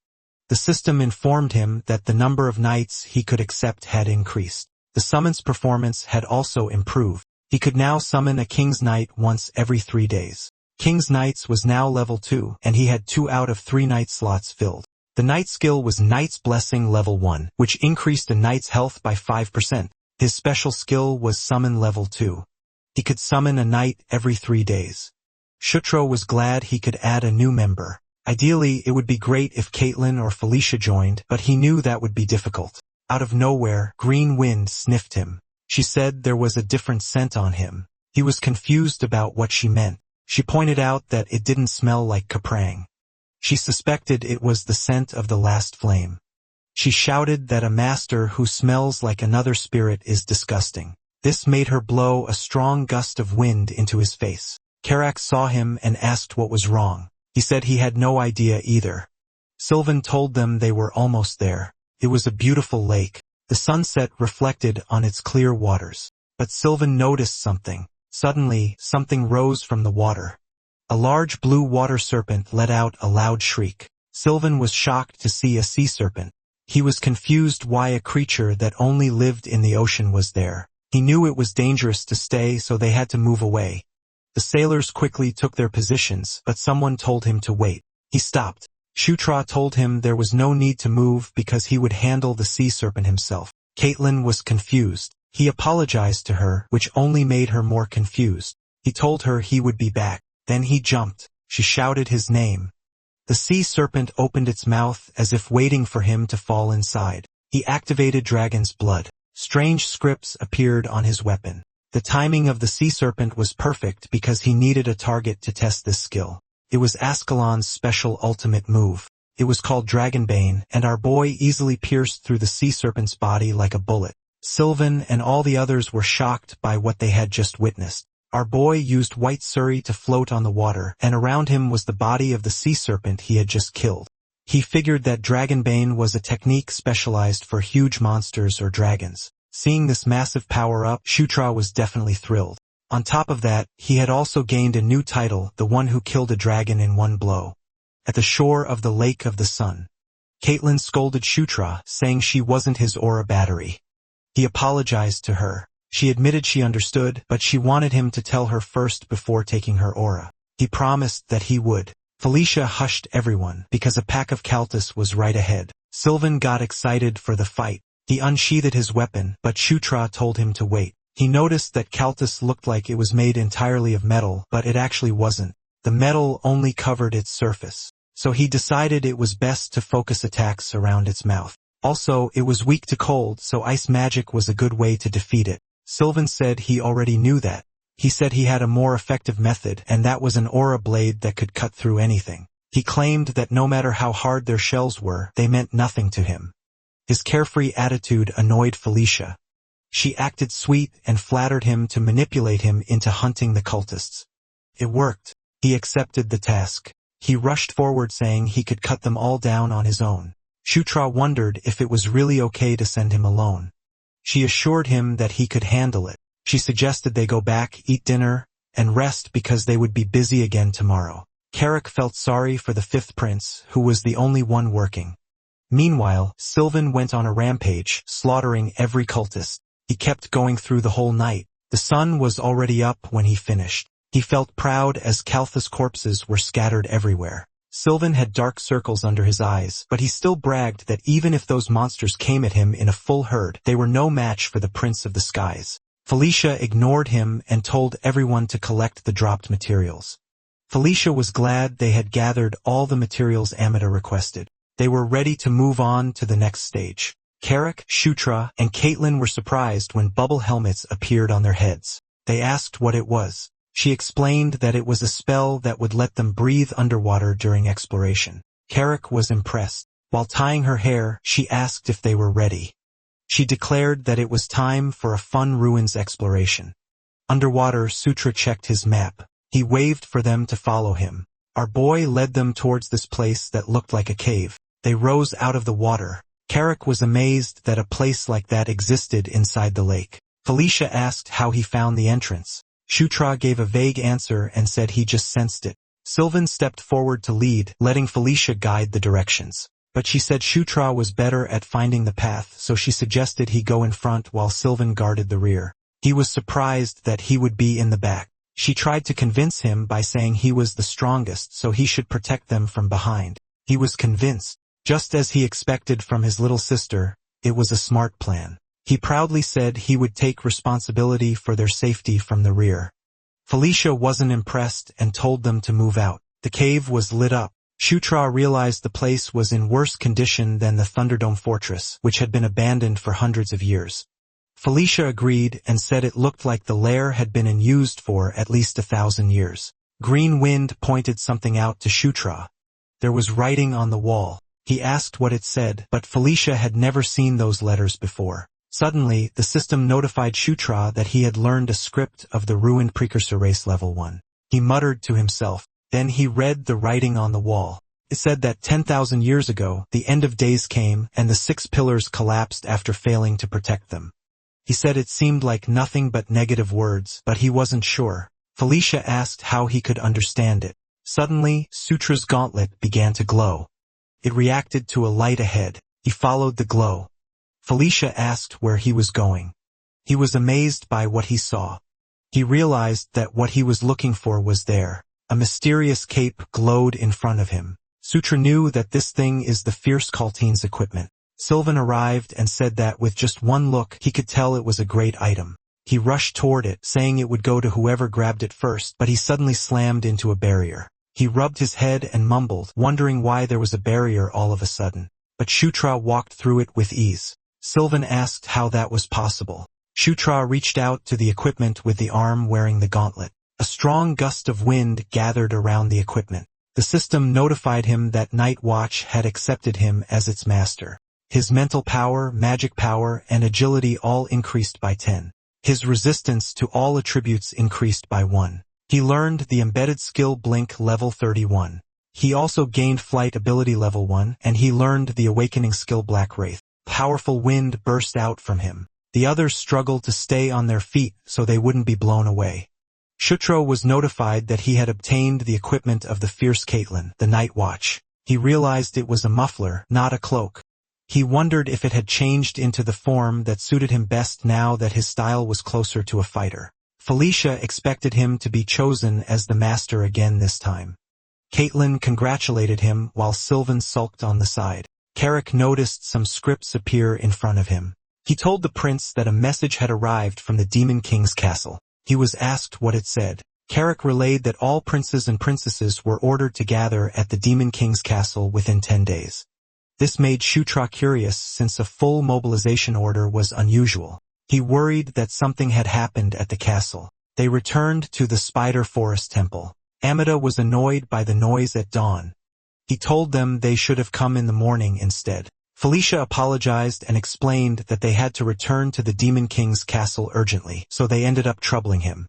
The system informed him that the number of knights he could accept had increased. The summons performance had also improved. He could now summon a King's Knight once every 3 days. King's Knights was now level 2, and he had 2 out of 3 knight slots filled. The knight skill was Knight's Blessing level 1, which increased a knight's health by 5%. His special skill was Summon level 2. He could summon a knight every 3 days. Shutra was glad he could add a new member. Ideally, it would be great if Caitlin or Felicia joined, but he knew that would be difficult. Out of nowhere, Green Wind sniffed him. She said there was a different scent on him. He was confused about what she meant. She pointed out that it didn't smell like Kaprang. She suspected it was the scent of the last flame. She shouted that a master who smells like another spirit is disgusting. This made her blow a strong gust of wind into his face. Carrick saw him and asked what was wrong. He said he had no idea either. Sylvan told them they were almost there. It was a beautiful lake. The sunset reflected on its clear waters. But Sylvan noticed something. Suddenly, something rose from the water. A large blue water serpent let out a loud shriek. Sylvan was shocked to see a sea serpent. He was confused why a creature that only lived in the ocean was there. He knew it was dangerous to stay, so they had to move away. The sailors quickly took their positions, but someone told him to wait. He stopped. Shutra told him there was no need to move because he would handle the sea serpent himself. Caitlin was confused. He apologized to her, which only made her more confused. He told her he would be back. Then he jumped. She shouted his name. The sea serpent opened its mouth as if waiting for him to fall inside. He activated Dragon's Blood. Strange scripts appeared on his weapon. The timing of the sea serpent was perfect because he needed a target to test this skill. It was Ascalon's special ultimate move. It was called Dragonbane, and our boy easily pierced through the sea serpent's body like a bullet. Sylvan and all the others were shocked by what they had just witnessed. Our boy used white suri to float on the water, and around him was the body of the sea serpent he had just killed. He figured that Dragonbane was a technique specialized for huge monsters or dragons. Seeing this massive power-up, Shutra was definitely thrilled. On top of that, he had also gained a new title, the one who killed a dragon in one blow. At the shore of the Lake of the Sun, Caitlin scolded Shutra, saying she wasn't his aura battery. He apologized to her. She admitted she understood, but she wanted him to tell her first before taking her aura. He promised that he would. Felicia hushed everyone, because a pack of Kaltus was right ahead. Sylvan got excited for the fight. He unsheathed his weapon, but Shutra told him to wait. He noticed that Kaltus looked like it was made entirely of metal, but it actually wasn't. The metal only covered its surface. So he decided it was best to focus attacks around its mouth. Also, it was weak to cold, so ice magic was a good way to defeat it. Sylvan said he already knew that. He said he had a more effective method, and that was an aura blade that could cut through anything. He claimed that no matter how hard their shells were, they meant nothing to him. His carefree attitude annoyed Felicia. She acted sweet and flattered him to manipulate him into hunting the cultists. It worked. He accepted the task. He rushed forward saying he could cut them all down on his own. Shutra wondered if it was really okay to send him alone. She assured him that he could handle it. She suggested they go back, eat dinner, and rest because they would be busy again tomorrow. Carrick felt sorry for the fifth prince, who was the only one working. Meanwhile, Sylvan went on a rampage, slaughtering every cultist. He kept going through the whole night. The sun was already up when he finished. He felt proud as Kalthus corpses were scattered everywhere. Sylvan had dark circles under his eyes, but he still bragged that even if those monsters came at him in a full herd, they were no match for the Prince of the Skies. Felicia ignored him and told everyone to collect the dropped materials. Felicia was glad they had gathered all the materials Amida requested. They were ready to move on to the next stage. Carrick, Shutra, and Caitlin were surprised when bubble helmets appeared on their heads. They asked what it was. She explained that it was a spell that would let them breathe underwater during exploration. Carrick was impressed. While tying her hair, she asked if they were ready. She declared that it was time for a fun ruins exploration. Underwater, Sutra checked his map. He waved for them to follow him. Our boy led them towards this place that looked like a cave. They rose out of the water. Carrick was amazed that a place like that existed inside the lake. Felicia asked how he found the entrance. Shutra gave a vague answer and said he just sensed it. Sylvan stepped forward to lead, letting Felicia guide the directions. But she said Shutra was better at finding the path, so she suggested he go in front while Sylvan guarded the rear. He was surprised that he would be in the back. She tried to convince him by saying he was the strongest, so he should protect them from behind. He was convinced. Just as he expected from his little sister, it was a smart plan. He proudly said he would take responsibility for their safety from the rear. Felicia wasn't impressed and told them to move out. The cave was lit up. Shutra realized the place was in worse condition than the Thunderdome fortress, which had been abandoned for hundreds of years. Felicia agreed and said it looked like the lair had been unused for at least 1,000 years. Green Wind pointed something out to Shutra. There was writing on the wall. He asked what it said, but Felicia had never seen those letters before. Suddenly, the system notified Shutra that he had learned a script of the ruined precursor race level 1. He muttered to himself. Then he read the writing on the wall. It said that 10,000 years ago, the end of days came and the 6 pillars collapsed after failing to protect them. He said it seemed like nothing but negative words, but he wasn't sure. Felicia asked how he could understand it. Suddenly, Sutra's gauntlet began to glow. It reacted to a light ahead. He followed the glow. Felicia asked where he was going. He was amazed by what he saw. He realized that what he was looking for was there. A mysterious cape glowed in front of him. Sutra knew that this thing is the fierce Kalteen's equipment. Sylvan arrived and said that with just one look he could tell it was a great item. He rushed toward it, saying it would go to whoever grabbed it first, but he suddenly slammed into a barrier. He rubbed his head and mumbled, wondering why there was a barrier all of a sudden. But Shutra walked through it with ease. Sylvan asked how that was possible. Shutra reached out to the equipment with the arm wearing the gauntlet. A strong gust of wind gathered around the equipment. The system notified him that Night Watch had accepted him as its master. His mental power, magic power, and agility all increased by 10. His resistance to all attributes increased by 1. He learned the embedded skill Blink level 31. He also gained flight ability level 1, and he learned the awakening skill Black Wraith. Powerful wind burst out from him. The others struggled to stay on their feet so they wouldn't be blown away. Shutra was notified that he had obtained the equipment of the fierce Caitlin, the Night Watch. He realized it was a muffler, not a cloak. He wondered if it had changed into the form that suited him best now that his style was closer to a fighter. Felicia expected him to be chosen as the master again this time. Caitlin congratulated him while Sylvan sulked on the side. Carrick noticed some scripts appear in front of him. He told the prince that a message had arrived from the Demon King's castle. He was asked what it said. Carrick relayed that all princes and princesses were ordered to gather at the Demon King's castle within 10 days. This made Shutra curious since a full mobilization order was unusual. He worried that something had happened at the castle. They returned to the Spider Forest Temple. Amida was annoyed by the noise at dawn. He told them they should have come in the morning instead. Felicia apologized and explained that they had to return to the Demon King's castle urgently, so they ended up troubling him.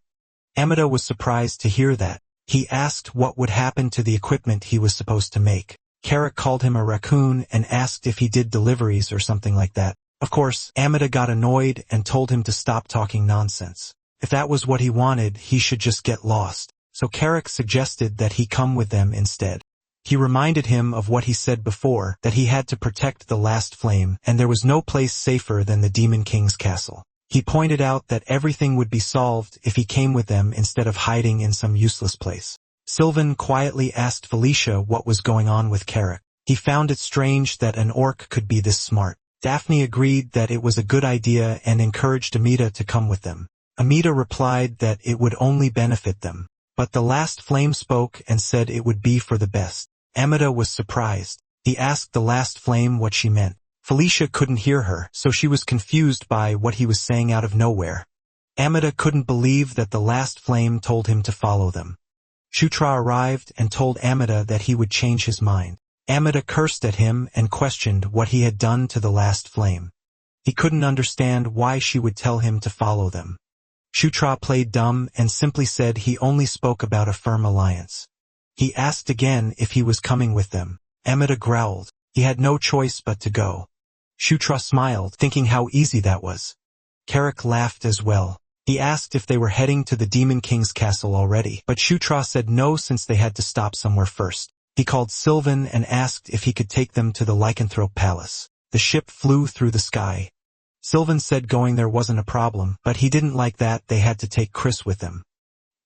Amida was surprised to hear that. He asked what would happen to the equipment he was supposed to make. Carrick called him a raccoon and asked if he did deliveries or something like that. Of course, Amida got annoyed and told him to stop talking nonsense. If that was what he wanted, he should just get lost. So Carrick suggested that he come with them instead. He reminded him of what he said before, that he had to protect the last flame, and there was no place safer than the Demon King's castle. He pointed out that everything would be solved if he came with them instead of hiding in some useless place. Sylvan quietly asked Felicia what was going on with Carrick. He found it strange that an orc could be this smart. Daphne agreed that it was a good idea and encouraged Amida to come with them. Amida replied that it would only benefit them. But the last flame spoke and said it would be for the best. Amida was surprised. He asked the last flame what she meant. Felicia couldn't hear her, so she was confused by what he was saying out of nowhere. Amida couldn't believe that the last flame told him to follow them. Shutra arrived and told Amida that he would change his mind. Amida cursed at him and questioned what he had done to the last flame. He couldn't understand why she would tell him to follow them. Shutra played dumb and simply said he only spoke about a firm alliance. He asked again if he was coming with them. Amida growled. He had no choice but to go. Shutra smiled, thinking how easy that was. Carrick laughed as well. He asked if they were heading to the Demon King's castle already, but Shutra said no since they had to stop somewhere first. He called Sylvan and asked if he could take them to the lycanthrope palace. The ship flew through the sky. Sylvan said going there wasn't a problem, but he didn't like that they had to take Chris with them.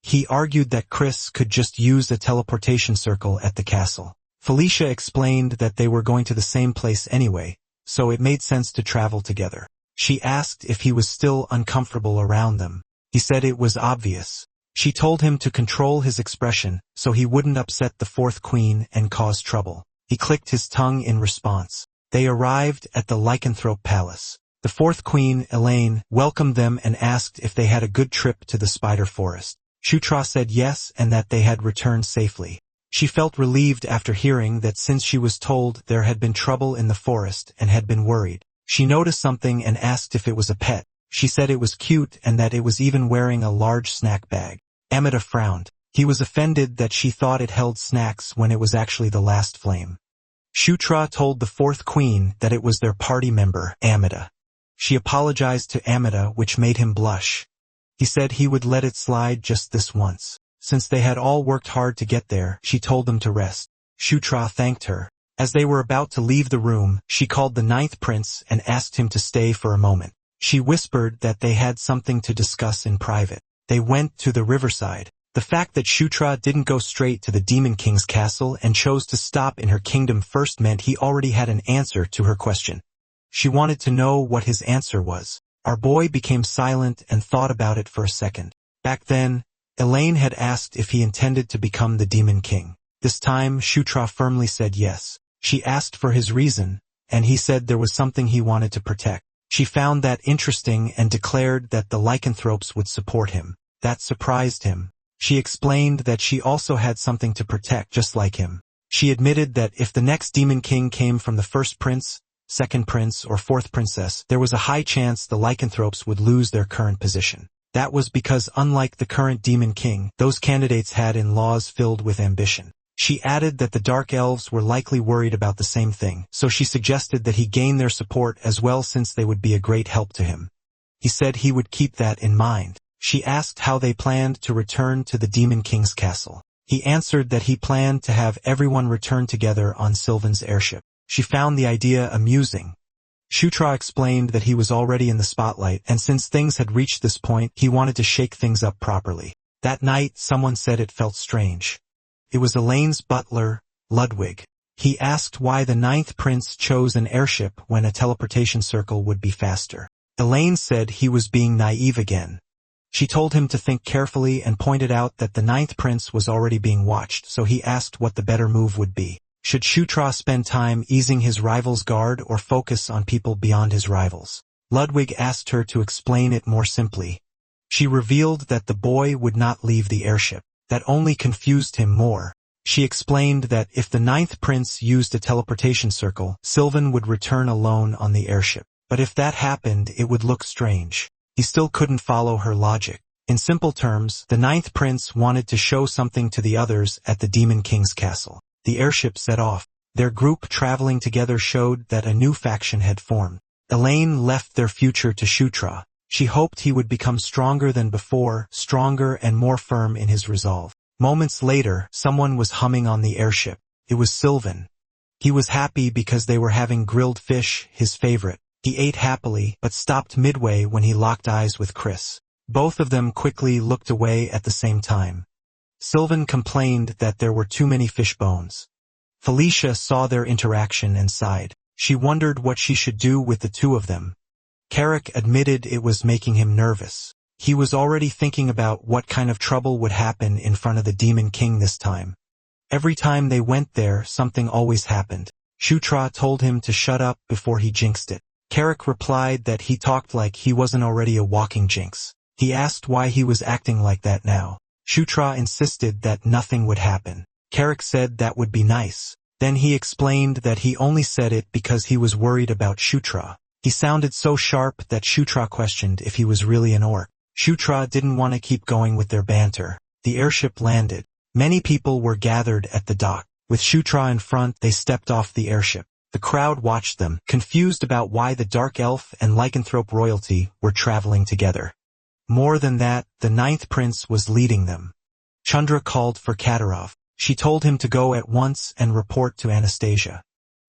He argued that Chris could just use a teleportation circle at the castle. Felicia explained that they were going to the same place anyway, so it made sense to travel together. She asked if he was still uncomfortable around them. He said it was obvious. She told him to control his expression so he wouldn't upset the fourth queen and cause trouble. He clicked his tongue in response. They arrived at the lycanthrope palace. The fourth queen, Elaine, welcomed them and asked if they had a good trip to the spider forest. Shutra said yes and that they had returned safely. She felt relieved after hearing that since she was told there had been trouble in the forest and had been worried. She noticed something and asked if it was a pet. She said it was cute and that it was even wearing a large snack bag. Amada frowned. He was offended that she thought it held snacks when it was actually the last flame. Shutra told the fourth queen that it was their party member, Amada. She apologized to Amada, which made him blush. He said he would let it slide just this once. Since they had all worked hard to get there, she told them to rest. Shutra thanked her. As they were about to leave the room, she called the ninth prince and asked him to stay for a moment. She whispered that they had something to discuss in private. They went to the riverside. The fact that Shutra didn't go straight to the Demon King's castle and chose to stop in her kingdom first meant he already had an answer to her question. She wanted to know what his answer was. Our boy became silent and thought about it for a second. Back then, Elaine had asked if he intended to become the Demon King. This time, Shutra firmly said yes. She asked for his reason, and he said there was something he wanted to protect. She found that interesting and declared that the lycanthropes would support him. That surprised him. She explained that she also had something to protect just like him. She admitted that if the next Demon King came from the first prince, second prince, or fourth princess, there was a high chance the lycanthropes would lose their current position. That was because unlike the current Demon King, those candidates had in-laws filled with ambition. She added that the Dark Elves were likely worried about the same thing, so she suggested that he gain their support as well since they would be a great help to him. He said he would keep that in mind. She asked how they planned to return to the Demon King's castle. He answered that he planned to have everyone return together on Sylvan's airship. She found the idea amusing. Shutra explained that he was already in the spotlight, and since things had reached this point, he wanted to shake things up properly. That night, someone said it felt strange. It was Elaine's butler, Ludwig. He asked why the ninth prince chose an airship when a teleportation circle would be faster. Elaine said he was being naive again. She told him to think carefully and pointed out that the ninth prince was already being watched, so he asked what the better move would be. Should Shutra spend time easing his rival's guard or focus on people beyond his rivals? Ludwig asked her to explain it more simply. She revealed that the boy would not leave the airship. That only confused him more. She explained that if the ninth prince used a teleportation circle, Sylvan would return alone on the airship. But if that happened, it would look strange. He still couldn't follow her logic. In simple terms, the ninth prince wanted to show something to the others at the Demon King's castle. The airship set off. Their group traveling together showed that a new faction had formed. Elaine left their future to Shutra. She hoped he would become stronger than before, stronger and more firm in his resolve. Moments later, someone was humming on the airship. It was Sylvan. He was happy because they were having grilled fish, his favorite. He ate happily, but stopped midway when he locked eyes with Chris. Both of them quickly looked away at the same time. Sylvan complained that there were too many fish bones. Felicia saw their interaction and sighed. She wondered what she should do with the two of them. Carrick admitted it was making him nervous. He was already thinking about what kind of trouble would happen in front of the Demon King this time. Every time they went there, something always happened. Shutra told him to shut up before he jinxed it. Carrick replied that he talked like he wasn't already a walking jinx. He asked why he was acting like that now. Shutra insisted that nothing would happen. Carrick said that would be nice. Then he explained that he only said it because he was worried about Shutra. He sounded so sharp that Shutra questioned if he was really an orc. Shutra didn't want to keep going with their banter. The airship landed. Many people were gathered at the dock. With Shutra in front, they stepped off the airship. The crowd watched them, confused about why the Dark Elf and Lycanthrope royalty were traveling together. More than that, the ninth prince was leading them. Chandra called for Katarov. She told him to go at once and report to Anastasia.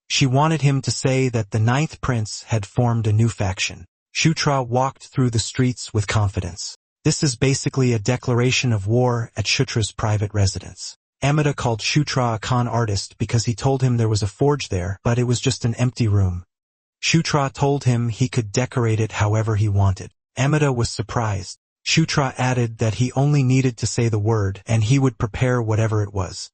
She wanted him to say that the ninth prince had formed a new faction. Shutra walked through the streets with confidence. This is basically a declaration of war at Shutra's private residence. Amada called Shutra a con artist because he told him there was a forge there, but it was just an empty room. Shutra told him he could decorate it however he wanted. Amada was surprised. Shutra added that he only needed to say the word and he would prepare whatever it was.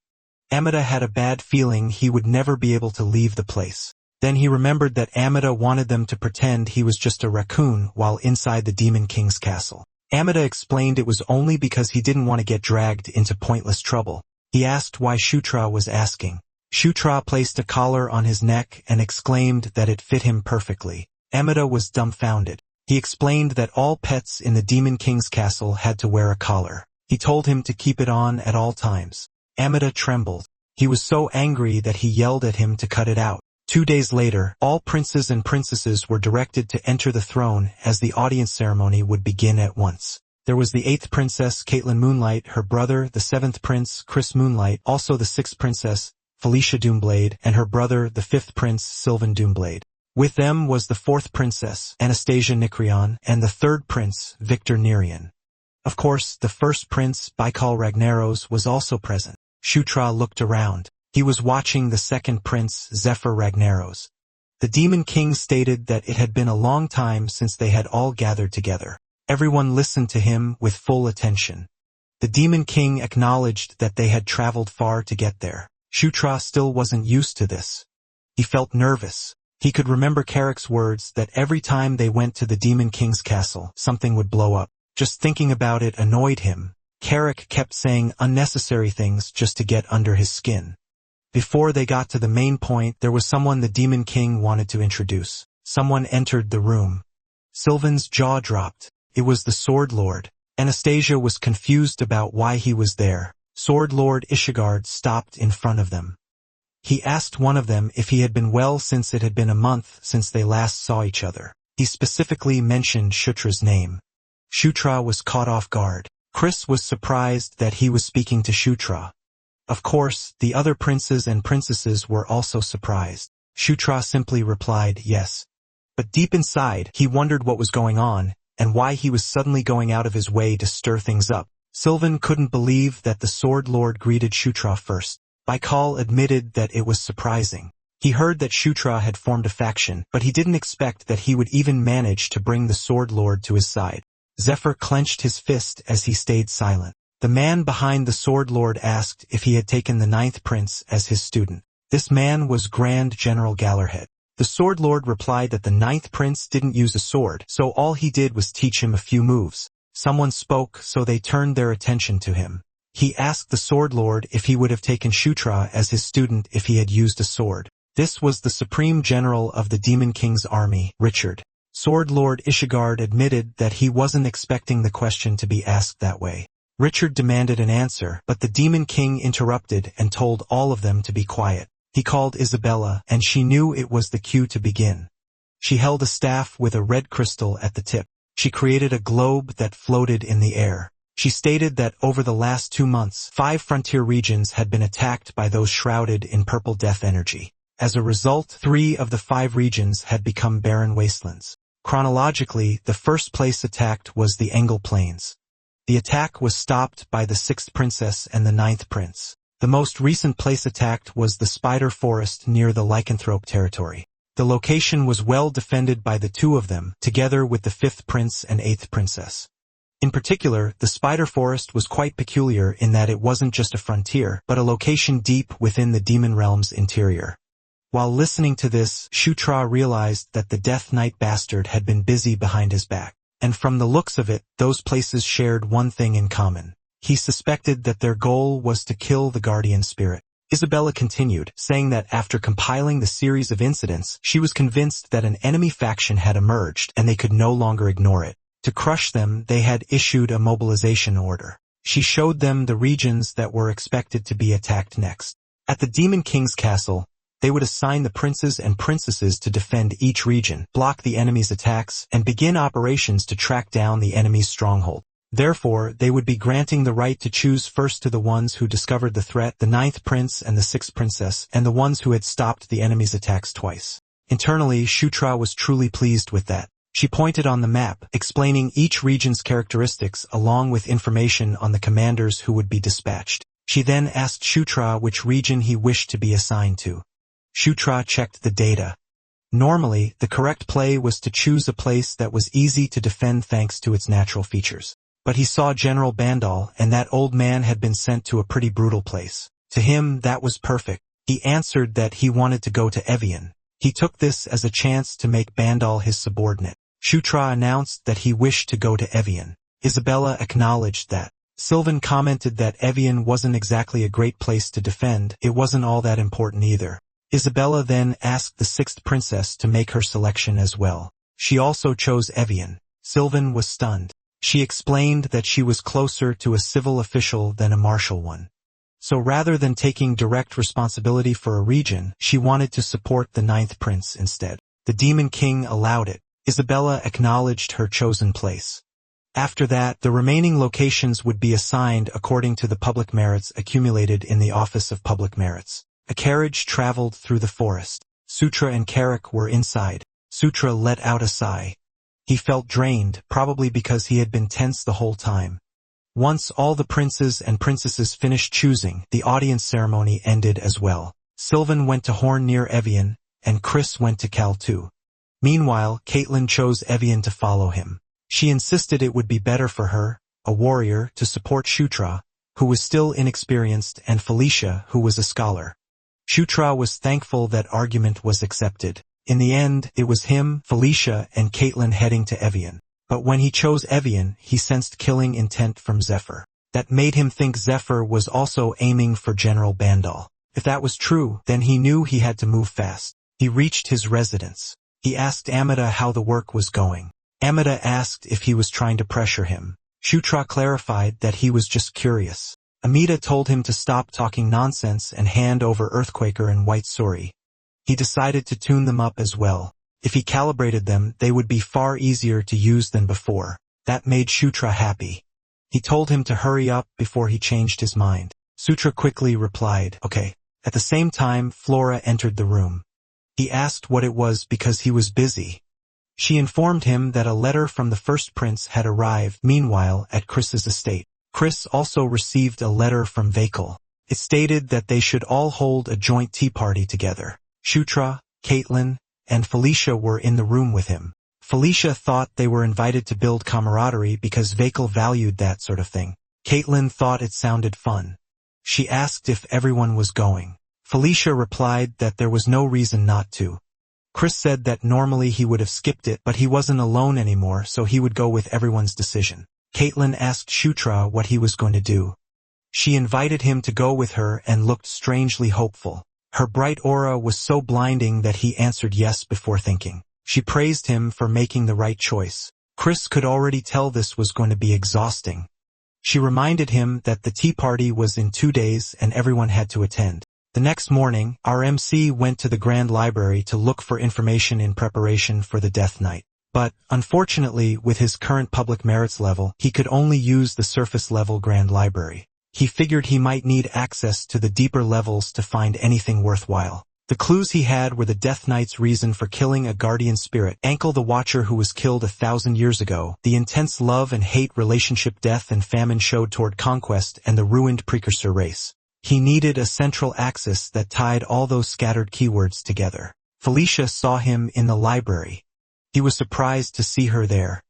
Amada had a bad feeling he would never be able to leave the place. Then he remembered that Amada wanted them to pretend he was just a raccoon while inside the Demon King's castle. Amida explained it was only because he didn't want to get dragged into pointless trouble. He asked why Shutra was asking. Shutra placed a collar on his neck and exclaimed that it fit him perfectly. Amida was dumbfounded. He explained that all pets in the Demon King's castle had to wear a collar. He told him to keep it on at all times. Amida trembled. He was so angry that he yelled at him to cut it out. 2 days later, all princes and princesses were directed to enter the throne as the audience ceremony would begin at once. There was the 8th princess, Caitlin Moonlight, her brother, the 7th prince, Chris Moonlight, also the 6th princess, Felicia Doomblade, and her brother, the 5th prince, Sylvan Doomblade. With them was the 4th princess, Anastasia Nikrion, and the 3rd prince, Victor Nerian. Of course, the 1st prince, Baikal Ragnaros, was also present. Shutra looked around. He was watching the 2nd prince, Zephyr Ragnaros. The Demon King stated that it had been a long time since they had all gathered together. Everyone listened to him with full attention. The Demon King acknowledged that they had traveled far to get there. Shutra still wasn't used to this. He felt nervous. He could remember Carrick's words that every time they went to the Demon King's castle, something would blow up. Just thinking about it annoyed him. Carrick kept saying unnecessary things just to get under his skin. Before they got to the main point, there was someone the Demon King wanted to introduce. Someone entered the room. Sylvan's jaw dropped. It was the Sword Lord. Anastasia was confused about why he was there. Sword Lord Ishigard stopped in front of them. He asked one of them if he had been well since it had been a month since they last saw each other. He specifically mentioned Shutra's name. Shutra was caught off guard. Chris was surprised that he was speaking to Shutra. Of course, the other princes and princesses were also surprised. Shutra simply replied yes. But deep inside, he wondered what was going on, and why he was suddenly going out of his way to stir things up. Sylvan couldn't believe that the Sword Lord greeted Shutra first. Baikal admitted that it was surprising. He heard that Shutra had formed a faction, but he didn't expect that he would even manage to bring the Sword Lord to his side. Zephyr clenched his fist as he stayed silent. The man behind the Sword Lord asked if he had taken the 9th prince as his student. This man was Grand General Gallerhead. The Sword Lord replied that the 9th prince didn't use a sword, so all he did was teach him a few moves. Someone spoke, so they turned their attention to him. He asked the Sword Lord if he would have taken Shutra as his student if he had used a sword. This was the Supreme General of the Demon King's army, Richard. Sword Lord Ishigard admitted that he wasn't expecting the question to be asked that way. Richard demanded an answer, but the Demon King interrupted and told all of them to be quiet. He called Isabella, and she knew it was the cue to begin. She held a staff with a red crystal at the tip. She created a globe that floated in the air. She stated that over the last 2 months, 5 frontier regions had been attacked by those shrouded in purple death energy. As a result, 3 of the 5 regions had become barren wastelands. Chronologically, the first place attacked was the Engel Plains. The attack was stopped by the 6th princess and the 9th prince. The most recent place attacked was the Spider Forest near the Lycanthrope territory. The location was well defended by the 2 of them, together with the 5th prince and 8th princess. In particular, the Spider Forest was quite peculiar in that it wasn't just a frontier, but a location deep within the demon realm's interior. While listening to this, Shutra realized that the Death Knight bastard had been busy behind his back. And from the looks of it, those places shared one thing in common. He suspected that their goal was to kill the guardian spirit. Isabella continued, saying that after compiling the series of incidents, she was convinced that an enemy faction had emerged and they could no longer ignore it. To crush them, they had issued a mobilization order. She showed them the regions that were expected to be attacked next. At the Demon King's castle, they would assign the princes and princesses to defend each region, block the enemy's attacks, and begin operations to track down the enemy's stronghold. Therefore, they would be granting the right to choose first to the ones who discovered the threat, the 9th prince and the 6th princess, and the ones who had stopped the enemy's attacks twice. Internally, Shutra was truly pleased with that. She pointed on the map, explaining each region's characteristics along with information on the commanders who would be dispatched. She then asked Shutra which region he wished to be assigned to. Shutra checked the data. Normally, the correct play was to choose a place that was easy to defend thanks to its natural features. But he saw General Bandal, and that old man had been sent to a pretty brutal place. To him, that was perfect. He answered that he wanted to go to Evian. He took this as a chance to make Bandal his subordinate. Shutra announced that he wished to go to Evian. Isabella acknowledged that. Sylvan commented that Evian wasn't exactly a great place to defend, it wasn't all that important either. Isabella then asked the sixth princess to make her selection as well. She also chose Evian. Sylvan was stunned. She explained that she was closer to a civil official than a martial one. So rather than taking direct responsibility for a region, she wanted to support the ninth prince instead. The Demon King allowed it. Isabella acknowledged her chosen place. After that, the remaining locations would be assigned according to the public merits accumulated in the Office of Public Merits. A carriage traveled through the forest. Sutra and Carrick were inside. Sutra let out a sigh. He felt drained, probably because he had been tense the whole time. Once all the princes and princesses finished choosing, the audience ceremony ended as well. Sylvan went to Horn near Evian, and Chris went to Cal too. Meanwhile, Caitlin chose Evian to follow him. She insisted it would be better for her, a warrior, to support Shutra, who was still inexperienced, and Felicia, who was a scholar. Shutra was thankful that argument was accepted. In the end, it was him, Felicia, and Caitlin heading to Evian. But when he chose Evian, he sensed killing intent from Zephyr. That made him think Zephyr was also aiming for General Bandal. If that was true, then he knew he had to move fast. He reached his residence. He asked Amida how the work was going. Amida asked if he was trying to pressure him. Shutra clarified that he was just curious. Amida told him to stop talking nonsense and hand over Earthquaker and White Suri. He decided to tune them up as well. If he calibrated them, they would be far easier to use than before. That made Shutra happy. He told him to hurry up before he changed his mind. Sutra quickly replied, okay. At the same time, Flora entered the room. He asked what it was because he was busy. She informed him that a letter from the first prince had arrived, meanwhile, at Chris's estate. Chris also received a letter from Vakel. It stated that they should all hold a joint tea party together. Shutra, Caitlin, and Felicia were in the room with him. Felicia thought they were invited to build camaraderie because Vakel valued that sort of thing. Caitlin thought it sounded fun. She asked if everyone was going. Felicia replied that there was no reason not to. Chris said that normally he would have skipped it, but he wasn't alone anymore, so he would go with everyone's decision. Caitlin asked Shutra what he was going to do. She invited him to go with her and looked strangely hopeful. Her bright aura was so blinding that he answered yes before thinking. She praised him for making the right choice. Chris could already tell this was going to be exhausting. She reminded him that the tea party was in 2 days and everyone had to attend. The next morning, our MC went to the Grand Library to look for information in preparation for the Death Knight. But, unfortunately, with his current public merits level, he could only use the surface-level Grand Library. He figured he might need access to the deeper levels to find anything worthwhile. The clues he had were the Death Knight's reason for killing a guardian spirit, Ankle the Watcher who was killed 1,000 years ago, the intense love and hate relationship death and famine showed toward conquest, and the ruined precursor race. He needed a central axis that tied all those scattered keywords together. Felicia saw him in the library. He was surprised to see her there.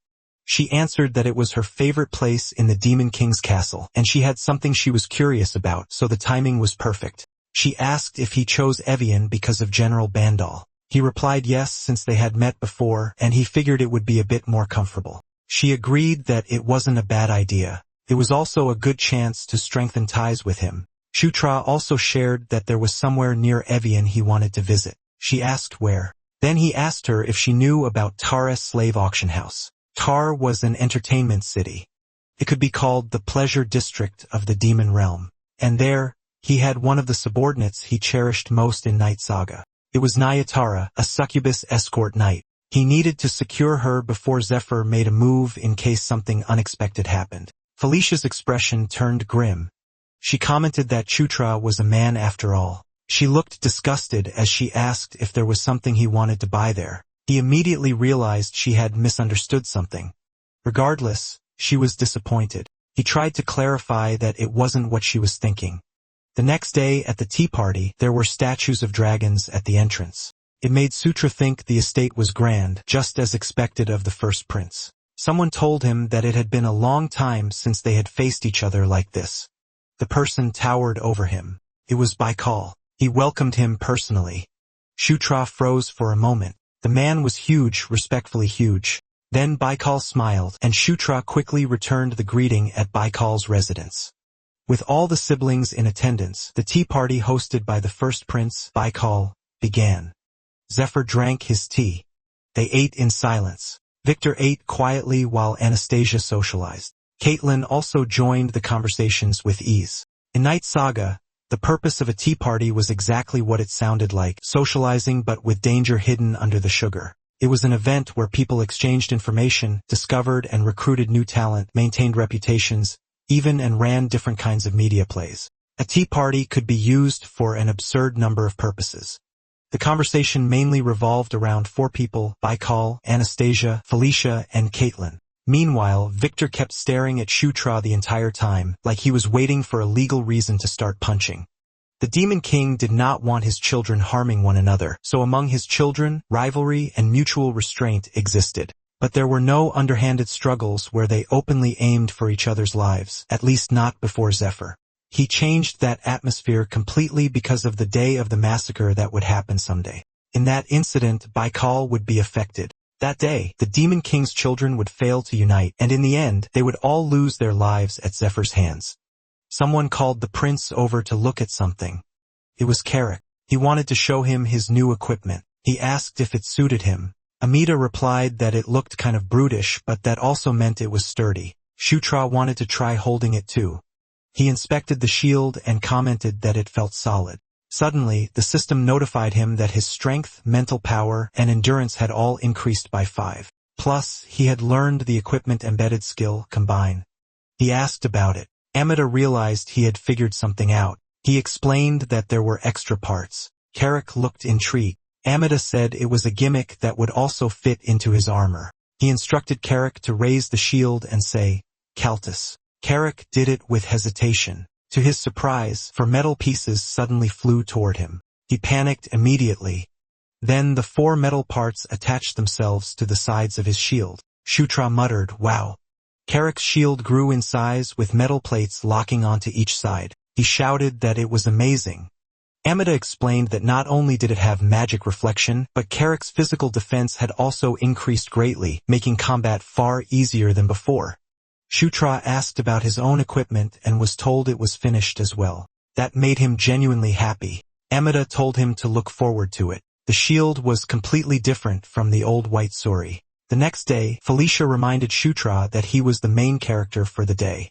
She answered that it was her favorite place in the Demon King's castle, and she had something she was curious about, so the timing was perfect. She asked if he chose Evian because of General Bandal. He replied yes since they had met before, and he figured it would be a bit more comfortable. She agreed that it wasn't a bad idea. It was also a good chance to strengthen ties with him. Shutra also shared that there was somewhere near Evian he wanted to visit. She asked where. Then he asked her if she knew about Tar's slave auction house. Tar was an entertainment city. It could be called the pleasure district of the demon realm. And there, he had one of the subordinates he cherished most in Night Saga. It was Nyatara, a succubus escort knight. He needed to secure her before Zephyr made a move in case something unexpected happened. Felicia's expression turned grim. She commented that Shutra was a man after all. She looked disgusted as she asked if there was something he wanted to buy there. He immediately realized she had misunderstood something. Regardless, she was disappointed. He tried to clarify that it wasn't what she was thinking. The next day at the tea party, there were statues of dragons at the entrance. It made Sutra think the estate was grand, just as expected of the first prince. Someone told him that it had been a long time since they had faced each other like this. The person towered over him. It was Baikal. He welcomed him personally. Shutra froze for a moment. The man was huge, respectfully huge. Then Baikal smiled, and Shutra quickly returned the greeting at Baikal's residence. With all the siblings in attendance, the tea party hosted by the first prince, Baikal, began. Zephyr drank his tea. They ate in silence. Victor ate quietly while Anastasia socialized. Caitlin also joined the conversations with ease. In Night Saga, the purpose of a tea party was exactly what it sounded like, socializing but with danger hidden under the sugar. It was an event where people exchanged information, discovered and recruited new talent, maintained reputations, even and ran different kinds of media plays. A tea party could be used for an absurd number of purposes. The conversation mainly revolved around 4 people: Baikal, Anastasia, Felicia, and Caitlin. Meanwhile, Victor kept staring at Shutra the entire time, like he was waiting for a legal reason to start punching. The Demon King did not want his children harming one another, so among his children, rivalry and mutual restraint existed. But there were no underhanded struggles where they openly aimed for each other's lives, at least not before Zephyr. He changed that atmosphere completely because of the day of the massacre that would happen someday. In that incident, Baikal would be affected. That day, the Demon King's children would fail to unite, and in the end, they would all lose their lives at Zephyr's hands. Someone called the prince over to look at something. It was Carrick. He wanted to show him his new equipment. He asked if it suited him. Amita replied that it looked kind of brutish, but that also meant it was sturdy. Shutra wanted to try holding it too. He inspected the shield and commented that it felt solid. Suddenly, the system notified him that his strength, mental power, and endurance had all increased by 5. Plus, he had learned the equipment embedded skill, Combine. He asked about it. Amita realized he had figured something out. He explained that there were extra parts. Carrick looked intrigued. Amita said it was a gimmick that would also fit into his armor. He instructed Carrick to raise the shield and say, "Caltus." Carrick did it with hesitation. To his surprise, 4 metal pieces suddenly flew toward him. He panicked immediately. Then the 4 metal parts attached themselves to the sides of his shield. Shutra muttered, "Wow." Carrick's shield grew in size with metal plates locking onto each side. He shouted that it was amazing. Amita explained that not only did it have magic reflection, but Carrick's physical defense had also increased greatly, making combat far easier than before. Shutra asked about his own equipment and was told it was finished as well. That made him genuinely happy. Amita told him to look forward to it. The shield was completely different from the old white suri. The next day, Felicia reminded Shutra that he was the main character for the day.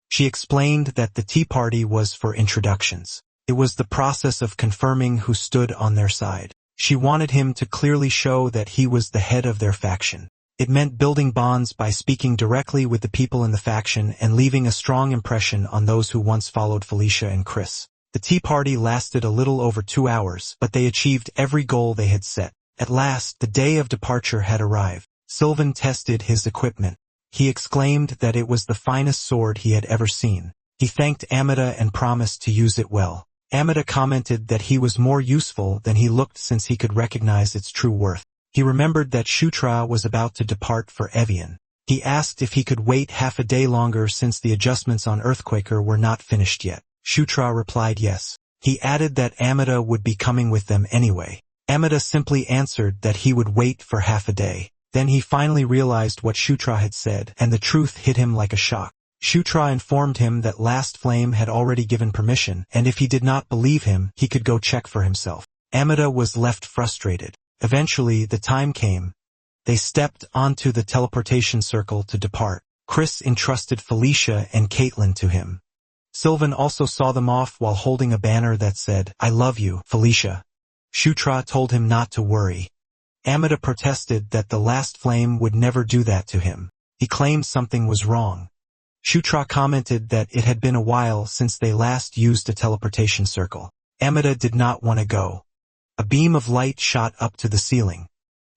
She explained that the tea party was for introductions. It was the process of confirming who stood on their side. She wanted him to clearly show that he was the head of their faction. It meant building bonds by speaking directly with the people in the faction and leaving a strong impression on those who once followed Felicia and Chris. The tea party lasted a little over 2 hours, but they achieved every goal they had set. At last, the day of departure had arrived. Sylvan tested his equipment. He exclaimed that it was the finest sword he had ever seen. He thanked Amita and promised to use it well. Amita commented that he was more useful than he looked since he could recognize its true worth. He remembered that Shutra was about to depart for Evian. He asked if he could wait half a day longer since the adjustments on Earthquaker were not finished yet. Shutra replied yes. He added that Amita would be coming with them anyway. Amita simply answered that he would wait for half a day. Then he finally realized what Shutra had said, and the truth hit him like a shock. Shutra informed him that Last Flame had already given permission, and if he did not believe him, he could go check for himself. Amita was left frustrated. Eventually, the time came. They stepped onto the teleportation circle to depart. Chris entrusted Felicia and Caitlin to him. Sylvan also saw them off while holding a banner that said, "I love you, Felicia." Shutra told him not to worry. Amita protested that the Last Flame would never do that to him. He claimed something was wrong. Shutra commented that it had been a while since they last used a teleportation circle. Amita did not want to go. A beam of light shot up to the ceiling.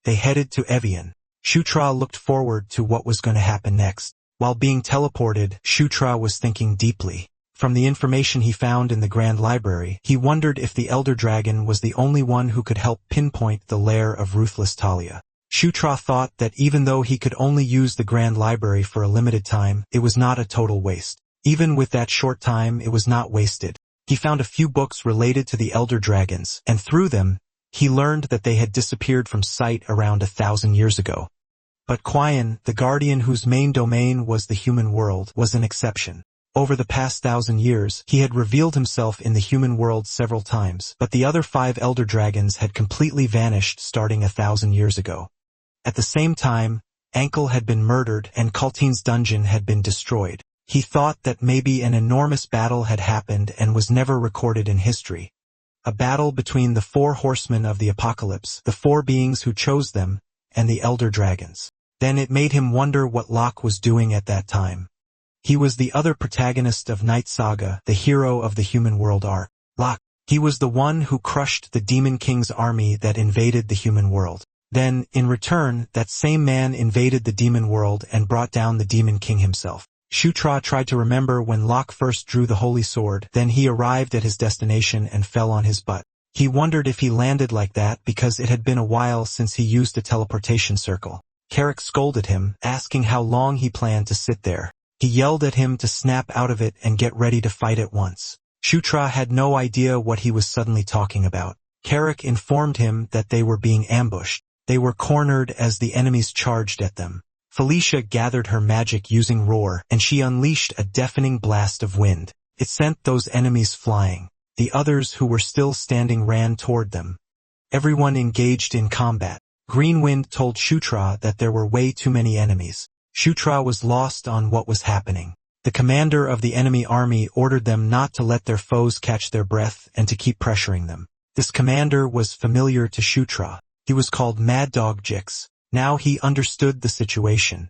They headed to Evian. Shutra looked forward to what was going to happen next. While being teleported, Shutra was thinking deeply. From the information he found in the Grand Library, he wondered if the Elder Dragon was the only one who could help pinpoint the lair of Ruthless Talia. Shutra thought that even though he could only use the Grand Library for a limited time, it was not a total waste. Even with that short time, it was not wasted. He found a few books related to the Elder Dragons, and through them, he learned that they had disappeared from sight around 1,000 years ago. But Qian, the guardian whose main domain was the human world, was an exception. Over the past 1,000 years, he had revealed himself in the human world several times, but the other 5 elder dragons had completely vanished starting 1,000 years ago. At the same time, Ankle had been murdered and Kaltin's dungeon had been destroyed. He thought that maybe an enormous battle had happened and was never recorded in history. A battle between the 4 horsemen of the apocalypse, the 4 beings who chose them, and the elder dragons. Then it made him wonder what Locke was doing at that time. He was the other protagonist of Night Saga, the hero of the human world arc. Locke. He was the one who crushed the Demon King's army that invaded the human world. Then, in return, that same man invaded the demon world and brought down the Demon King himself. Shutra tried to remember when Locke first drew the holy sword, then he arrived at his destination and fell on his butt. He wondered if he landed like that because it had been a while since he used a teleportation circle. Carrick scolded him, asking how long he planned to sit there. He yelled at him to snap out of it and get ready to fight at once. Shutra had no idea what he was suddenly talking about. Carrick informed him that they were being ambushed. They were cornered as the enemies charged at them. Felicia gathered her magic using roar, and she unleashed a deafening blast of wind. It sent those enemies flying. The others who were still standing ran toward them. Everyone engaged in combat. Greenwind told Shutra that there were way too many enemies. Shutra was lost on what was happening. The commander of the enemy army ordered them not to let their foes catch their breath and to keep pressuring them. This commander was familiar to Shutra. He was called Mad Dog Jix. Now he understood the situation.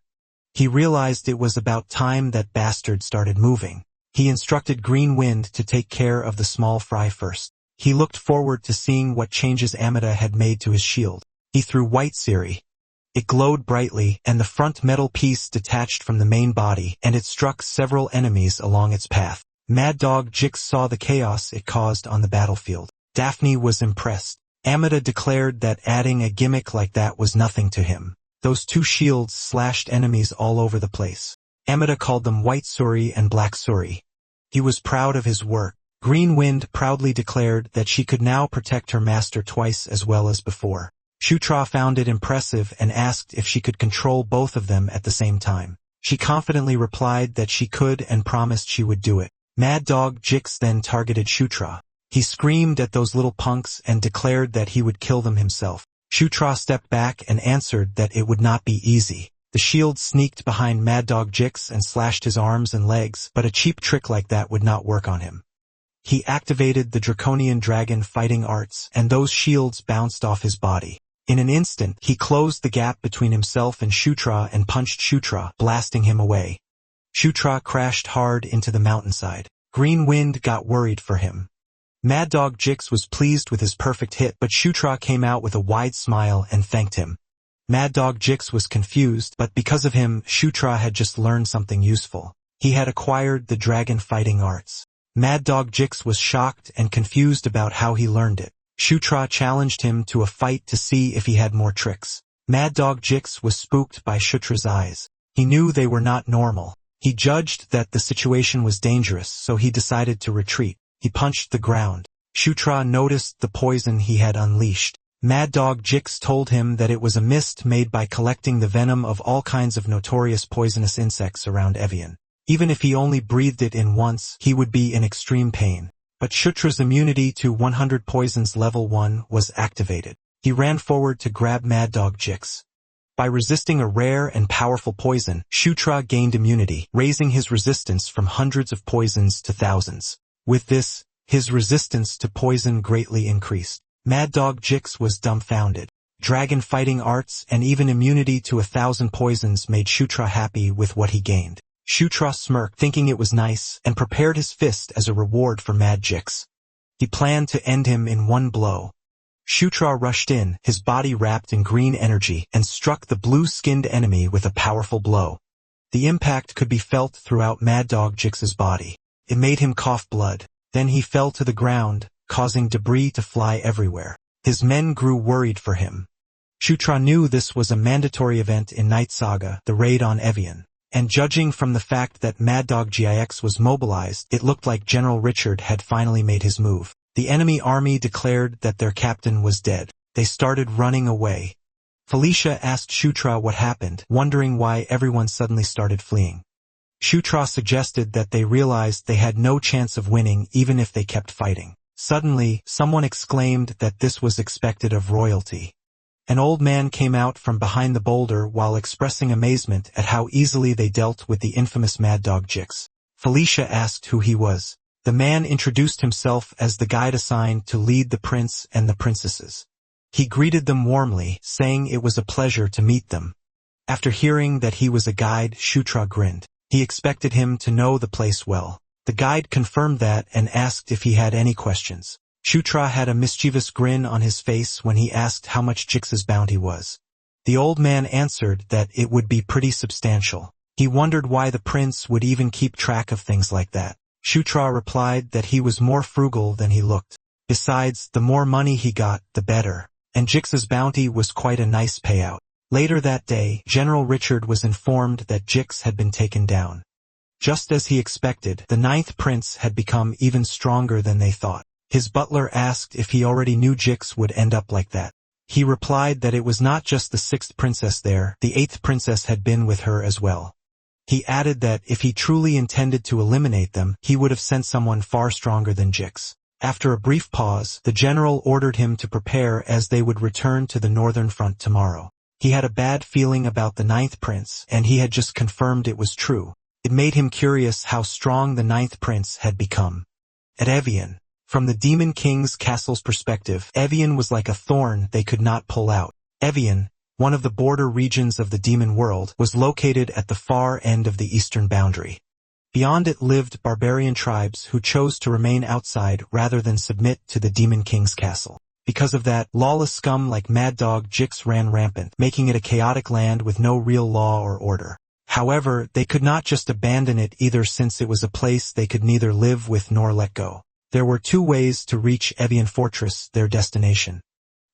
He realized it was about time that bastard started moving. He instructed Greenwind to take care of the small fry first. He looked forward to seeing what changes Amida had made to his shield. He threw White Siri. It glowed brightly, and the front metal piece detached from the main body, and it struck several enemies along its path. Mad Dog Jix saw the chaos it caused on the battlefield. Daphne was impressed. Amida declared that adding a gimmick like that was nothing to him. Those 2 shields slashed enemies all over the place. Amida called them White Suri and Black Suri. He was proud of his work. Greenwind proudly declared that she could now protect her master twice as well as before. Shutra found it impressive and asked if she could control both of them at the same time. She confidently replied that she could and promised she would do it. Mad Dog Jix then targeted Shutra. He screamed at those little punks and declared that he would kill them himself. Shutra stepped back and answered that it would not be easy. The shield sneaked behind Mad Dog Jix and slashed his arms and legs, but a cheap trick like that would not work on him. He activated the Draconian Dragon fighting arts, and those shields bounced off his body. In an instant, he closed the gap between himself and Shutra and punched Shutra, blasting him away. Shutra crashed hard into the mountainside. Greenwind got worried for him. Mad Dog Jix was pleased with his perfect hit, but Shutra came out with a wide smile and thanked him. Mad Dog Jix was confused, but because of him, Shutra had just learned something useful. He had acquired the dragon fighting arts. Mad Dog Jix was shocked and confused about how he learned it. Shutra challenged him to a fight to see if he had more tricks. Mad Dog Jix was spooked by Shutra's eyes. He knew they were not normal. He judged that the situation was dangerous, so he decided to retreat. He punched the ground. Shutra noticed the poison he had unleashed. Mad Dog Jix told him that it was a mist made by collecting the venom of all kinds of notorious poisonous insects around Evian. Even if he only breathed it in once, he would be in extreme pain. But Shutra's immunity to 100 poisons level 1 was activated. He ran forward to grab Mad Dog Jix. By resisting a rare and powerful poison, Shutra gained immunity, raising his resistance from hundreds of poisons to thousands. With this, his resistance to poison greatly increased. Mad Dog Jix was dumbfounded. Dragon fighting arts and even immunity to 1,000 poisons made Shutra happy with what he gained. Shutra smirked, thinking it was nice, and prepared his fist as a reward for Mad Jix. He planned to end him in one blow. Shutra rushed in, his body wrapped in green energy, and struck the blue-skinned enemy with a powerful blow. The impact could be felt throughout Mad Dog Jix's body. It made him cough blood. Then he fell to the ground, causing debris to fly everywhere. His men grew worried for him. Shutra knew this was a mandatory event in Night Saga, the raid on Evian. And judging from the fact that Mad Dog Gix was mobilized, it looked like General Richard had finally made his move. The enemy army declared that their captain was dead. They started running away. Felicia asked Shutra what happened, wondering why everyone suddenly started fleeing. Shutra suggested that they realized they had no chance of winning even if they kept fighting. Suddenly, someone exclaimed that this was expected of royalty. An old man came out from behind the boulder while expressing amazement at how easily they dealt with the infamous mad dog Jix. Felicia asked who he was. The man introduced himself as the guide assigned to lead the prince and the princesses. He greeted them warmly, saying it was a pleasure to meet them. After hearing that he was a guide, Shutra grinned. He expected him to know the place well. The guide confirmed that and asked if he had any questions. Shutra had a mischievous grin on his face when he asked how much Jix's bounty was. The old man answered that it would be pretty substantial. He wondered why the prince would even keep track of things like that. Shutra replied that he was more frugal than he looked. Besides, the more money he got, the better. And Jix's bounty was quite a nice payout. Later that day, General Richard was informed that Jix had been taken down. Just as he expected, the 9th prince had become even stronger than they thought. His butler asked if he already knew Jix would end up like that. He replied that it was not just the 6th princess there, the 8th princess had been with her as well. He added that if he truly intended to eliminate them, he would have sent someone far stronger than Jix. After a brief pause, the general ordered him to prepare as they would return to the northern front tomorrow. He had a bad feeling about the 9th prince, and he had just confirmed it was true. It made him curious how strong the 9th prince had become. At Evian, from the Demon King's castle's perspective, Evian was like a thorn they could not pull out. Evian, one of the border regions of the demon world, was located at the far end of the eastern boundary. Beyond it lived barbarian tribes who chose to remain outside rather than submit to the Demon King's castle. Because of that, lawless scum like Mad Dog Jix ran rampant, making it a chaotic land with no real law or order. However, they could not just abandon it either, since it was a place they could neither live with nor let go. There were 2 ways to reach Evian Fortress, their destination.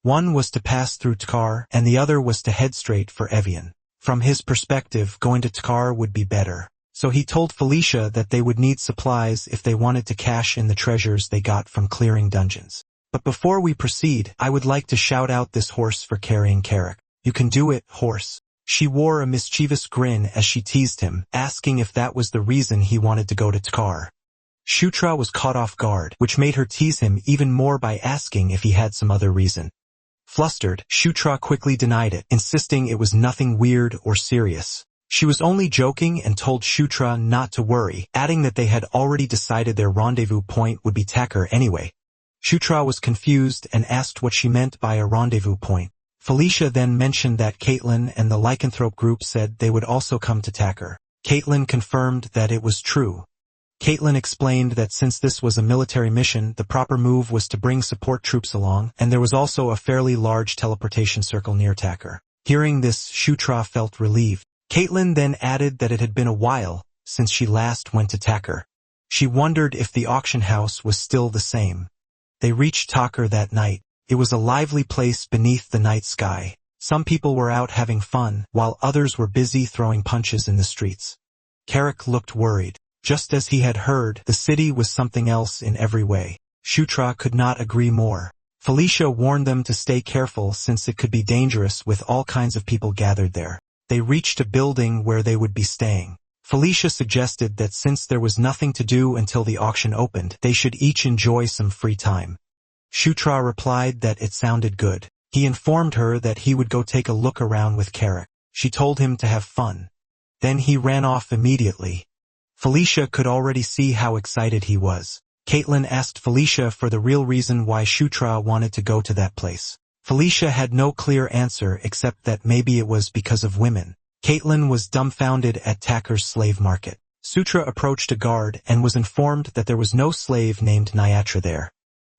One was to pass through Tkar, and the other was to head straight for Evian. From his perspective, going to Tkar would be better. So he told Felicia that they would need supplies if they wanted to cash in the treasures they got from clearing dungeons. But before we proceed, I would like to shout out this horse for carrying Carrick. You can do it, horse. She wore a mischievous grin as she teased him, asking if that was the reason he wanted to go to Tkar. Shutra was caught off guard, which made her tease him even more by asking if he had some other reason. Flustered, Shutra quickly denied it, insisting it was nothing weird or serious. She was only joking and told Shutra not to worry, adding that they had already decided their rendezvous point would be Tkar anyway. Shutra was confused and asked what she meant by a rendezvous point. Felicia then mentioned that Caitlin and the lycanthrope group said they would also come to Tkar. Caitlin confirmed that it was true. Caitlin explained that since this was a military mission, the proper move was to bring support troops along, and there was also a fairly large teleportation circle near Tkar. Hearing this, Shutra felt relieved. Caitlin then added that it had been a while since she last went to Tkar. She wondered if the auction house was still the same. They reached Tkar that night. It was a lively place beneath the night sky. Some people were out having fun, while others were busy throwing punches in the streets. Carrick looked worried. Just as he had heard, the city was something else in every way. Shutra could not agree more. Felicia warned them to stay careful since it could be dangerous with all kinds of people gathered there. They reached a building where they would be staying. Felicia suggested that since there was nothing to do until the auction opened, they should each enjoy some free time. Shutra replied that it sounded good. He informed her that he would go take a look around with Carrick. She told him to have fun. Then he ran off immediately. Felicia could already see how excited he was. Caitlin asked Felicia for the real reason why Shutra wanted to go to that place. Felicia had no clear answer except that maybe it was because of women. Caitlin was dumbfounded at Tkar's slave market. Shutra approached a guard and was informed that there was no slave named Nyatra there.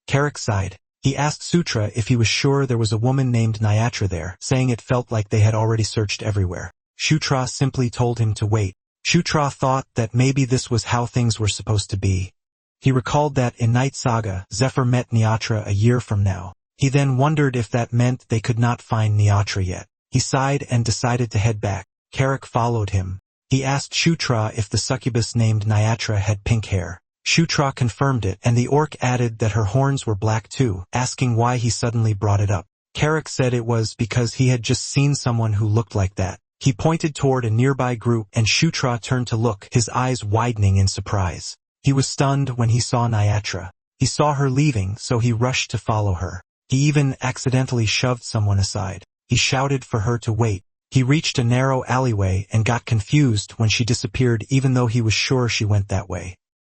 Carrick sighed. He asked Shutra if he was sure there was a woman named Nyatra there, saying it felt like they had already searched everywhere. Shutra simply told him to wait. Shutra thought that maybe this was how things were supposed to be. He recalled that in Night Saga, Zephyr met Nyatra a year from now. He then wondered if that meant they could not find Nyatra yet. He sighed and decided to head back. Carrick followed him. He asked Shutra if the succubus named Nyatra had pink hair. Shutra confirmed it, and the orc added that her horns were black too, asking why he suddenly brought it up. Carrick said it was because he had just seen someone who looked like that. He pointed toward a nearby group and Shutra turned to look, his eyes widening in surprise. He was stunned when he saw Nyatra. He saw her leaving, so he rushed to follow her. He even accidentally shoved someone aside. He shouted for her to wait. He reached a narrow alleyway and got confused when she disappeared even though he was sure she went that way.